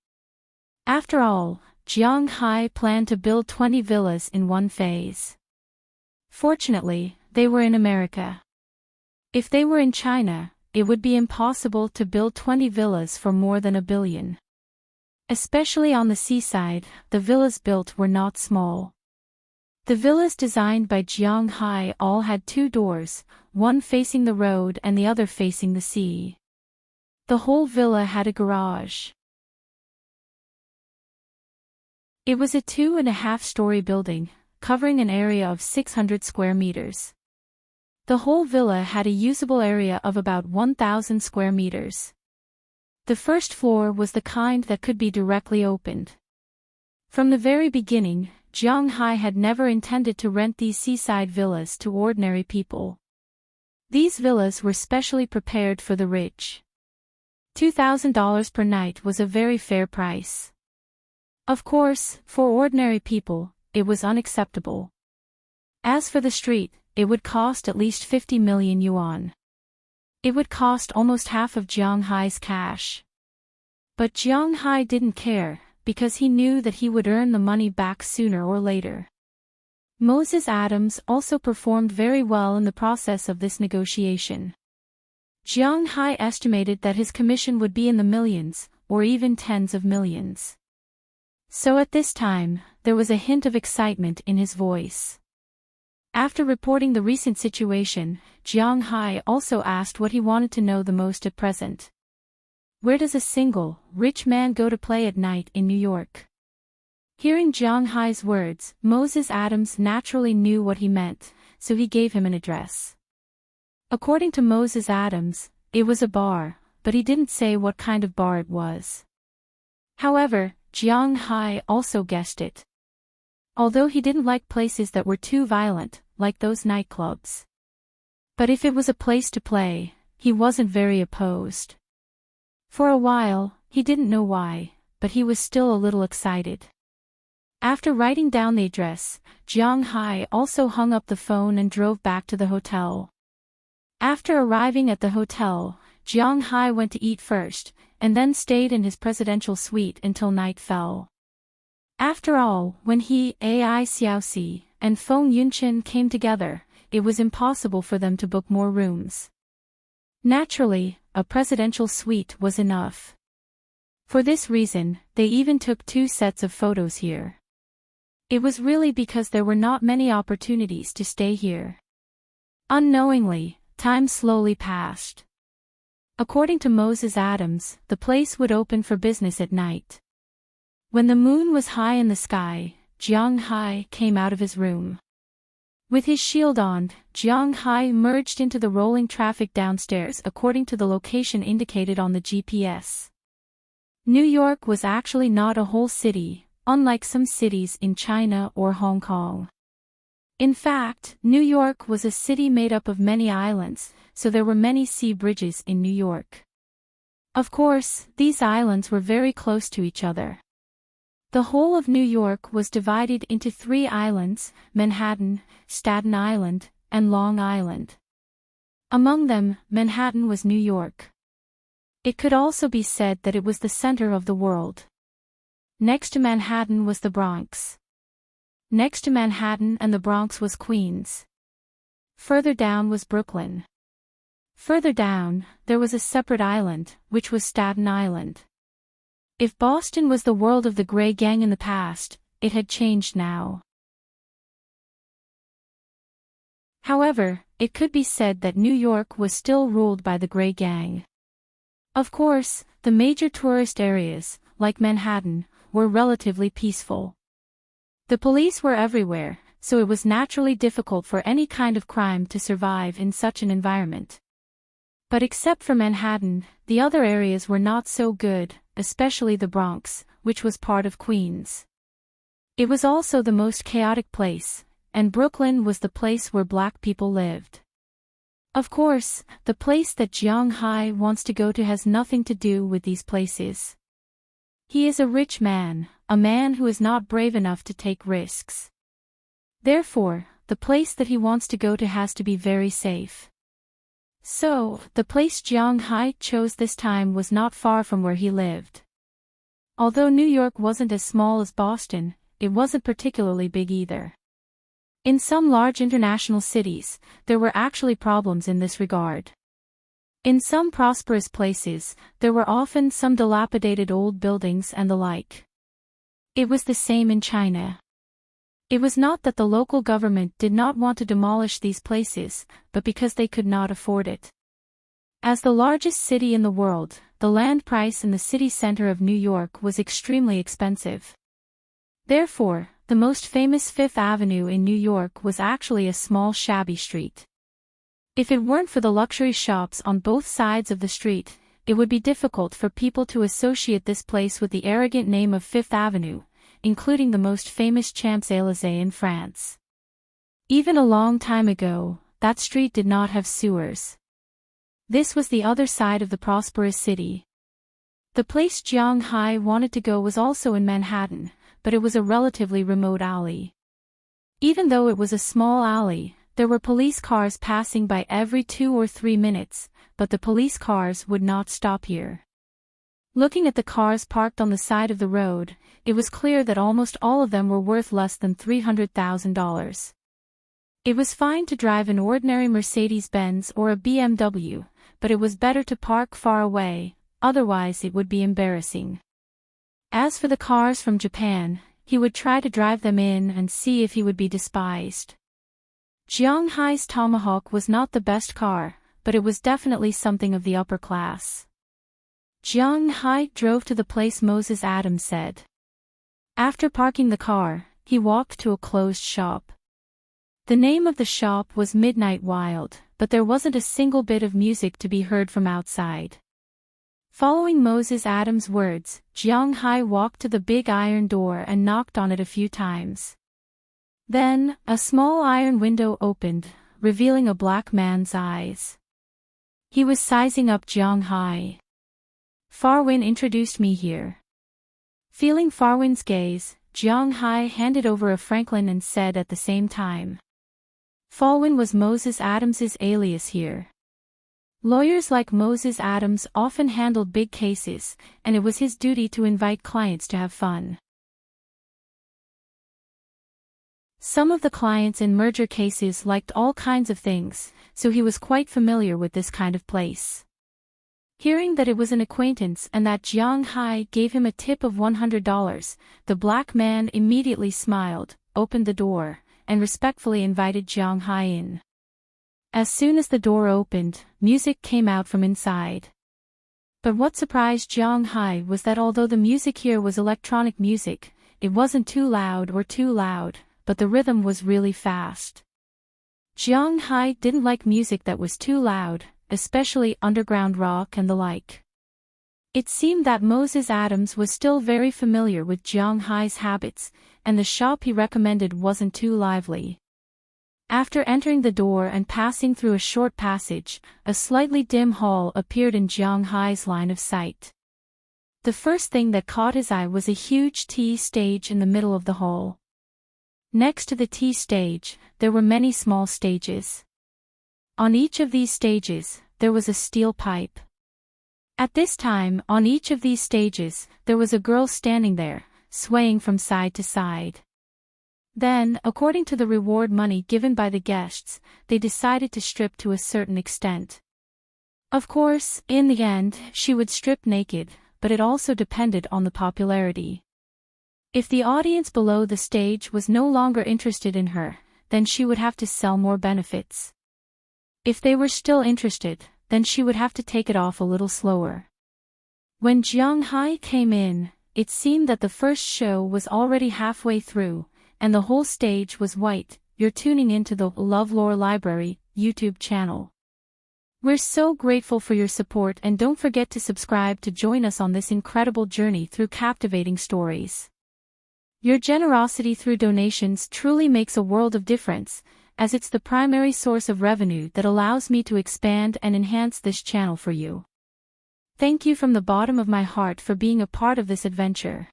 [SPEAKER 1] After all, Jiang Hai planned to build 20 villas in one phase. Fortunately, they were in America. If they were in China, it would be impossible to build 20 villas for more than $1 billion. Especially on the seaside, the villas built were not small. The villas designed by Jiang Hai all had 2 doors, one facing the road and the other facing the sea. The whole villa had a garage. It was a 2.5-story building, covering an area of 600 square meters. The whole villa had a usable area of about 1,000 square meters. The first floor was the kind that could be directly opened. From the very beginning, Jiang Hai had never intended to rent these seaside villas to ordinary people. These villas were specially prepared for the rich. $2,000 per night was a very fair price. Of course, for ordinary people, it was unacceptable. As for the street, it would cost at least 50 million yuan. It would cost almost half of Jiang Hai's cash. But Jiang Hai didn't care, because he knew that he would earn the money back sooner or later. Moses Adams also performed very well in the process of this negotiation. Jiang Hai estimated that his commission would be in the millions, or even tens of millions. So at this time, there was a hint of excitement in his voice. After reporting the recent situation, Jiang Hai also asked what he wanted to know the most at present. Where does a single, rich man go to play at night in New York? Hearing Jiang Hai's words, Moses Adams naturally knew what he meant, so he gave him an address. According to Moses Adams, it was a bar, but he didn't say what kind of bar it was. However, Jiang Hai also guessed it. Although he didn't like places that were too violent, like those nightclubs. But if it was a place to play, he wasn't very opposed. For a while, he didn't know why, but he was still a little excited. After writing down the address, Jiang Hai also hung up the phone and drove back to the hotel. After arriving at the hotel, Jiang Hai went to eat first, and then stayed in his presidential suite until night fell. After all, when he, Ai Xiaoxi, and Feng Yunqian came together, it was impossible for them to book more rooms. Naturally, a presidential suite was enough. For this reason, they even took 2 sets of photos here. It was really because there were not many opportunities to stay here. Unknowingly, time slowly passed. According to Moses Adams, the place would open for business at night. When the moon was high in the sky, Jiang Hai came out of his room. With his shield on, Jiang Hai merged into the rolling traffic downstairs according to the location indicated on the GPS. New York was actually not a whole city, unlike some cities in China or Hong Kong. In fact, New York was a city made up of many islands, so there were many sea bridges in New York. Of course, these islands were very close to each other. The whole of New York was divided into 3 islands: Manhattan, Staten Island, and Long Island. Among them, Manhattan was New York. It could also be said that it was the center of the world. Next to Manhattan was the Bronx. Next to Manhattan and the Bronx was Queens. Further down was Brooklyn. Further down, there was a separate island, which was Staten Island. If Boston was the world of the Gray Gang in the past, it had changed now. However, it could be said that New York was still ruled by the Gray Gang. Of course, the major tourist areas, like Manhattan, were relatively peaceful. The police were everywhere, so it was naturally difficult for any kind of crime to survive in such an environment. But except for Manhattan, the other areas were not so good, especially the Bronx, which was part of Queens. It was also the most chaotic place, and Brooklyn was the place where black people lived. Of course, the place that Jiang Hai wants to go to has nothing to do with these places. He is a rich man, a man who is not brave enough to take risks. Therefore, the place that he wants to go to has to be very safe. So, the place Jiang Hai chose this time was not far from where he lived. Although New York wasn't as small as Boston, it wasn't particularly big either. In some large international cities, there were actually problems in this regard. In some prosperous places, there were often some dilapidated old buildings and the like. It was the same in China. It was not that the local government did not want to demolish these places, but because they could not afford it. As the largest city in the world, the land price in the city center of New York was extremely expensive. Therefore, the most famous Fifth Avenue in New York was actually a small shabby street. If it weren't for the luxury shops on both sides of the street, it would be difficult for people to associate this place with the arrogant name of Fifth Avenue, including the most famous Champs-Élysées in France. Even a long time ago, that street did not have sewers. This was the other side of the prosperous city. The place Jiang Hai wanted to go was also in Manhattan, but it was a relatively remote alley. Even though it was a small alley, there were police cars passing by every 2 or 3 minutes, but the police cars would not stop here. Looking at the cars parked on the side of the road, it was clear that almost all of them were worth less than $300,000. It was fine to drive an ordinary Mercedes-Benz or a BMW, but it was better to park far away, otherwise it would be embarrassing. As for the cars from Japan, he would try to drive them in and see if he would be despised. Jiang Hai's Tomahawk was not the best car, but it was definitely something of the upper class. Jiang Hai drove to the place Moses Adams said. After parking the car, he walked to a closed shop. The name of the shop was Midnight Wild, but there wasn't a single bit of music to be heard from outside. Following Moses Adams' words, Jiang Hai walked to the big iron door and knocked on it a few times. Then, a small iron window opened, revealing a black man's eyes. He was sizing up Jiang Hai. Farwin introduced me here. Feeling Farwin's gaze, Jiang Hai handed over a Franklin and said at the same time. Farwin was Moses Adams's alias here. Lawyers like Moses Adams often handled big cases, and it was his duty to invite clients to have fun. Some of the clients in merger cases liked all kinds of things, so he was quite familiar with this kind of place. Hearing that it was an acquaintance and that Jiang Hai gave him a tip of $100, the black man immediately smiled, opened the door, and respectfully invited Jiang Hai in. As soon as the door opened, music came out from inside. But what surprised Jiang Hai was that although the music here was electronic music, it wasn't too loud, but the rhythm was really fast. Jiang Hai didn't like music that was too loud, especially underground rock and the like. It seemed that Moses Adams was still very familiar with Jiang Hai's habits, and the shop he recommended wasn't too lively. After entering the door and passing through a short passage, a slightly dim hall appeared in Jiang Hai's line of sight. The first thing that caught his eye was a huge tea stage in the middle of the hall. Next to the tea stage, there were many small stages. On each of these stages, there was a steel pipe. At this time, on each of these stages, there was a girl standing there, swaying from side to side. Then, according to the reward money given by the guests, they decided to strip to a certain extent. Of course, in the end, she would strip naked, but it also depended on the popularity. If the audience below the stage was no longer interested in her, then she would have to sell more benefits. If they were still interested, then she would have to take it off a little slower. When Jiang-hai came in, it seemed that the first show was already halfway through, and the whole stage was white. You're tuning into the LoveLore Library YouTube channel. We're so grateful for your support, and don't forget to subscribe to join us on this incredible journey through captivating stories. Your generosity through donations truly makes a world of difference, as it's the primary source of revenue that allows me to expand and enhance this channel for you. Thank you from the bottom of my heart for being a part of this adventure.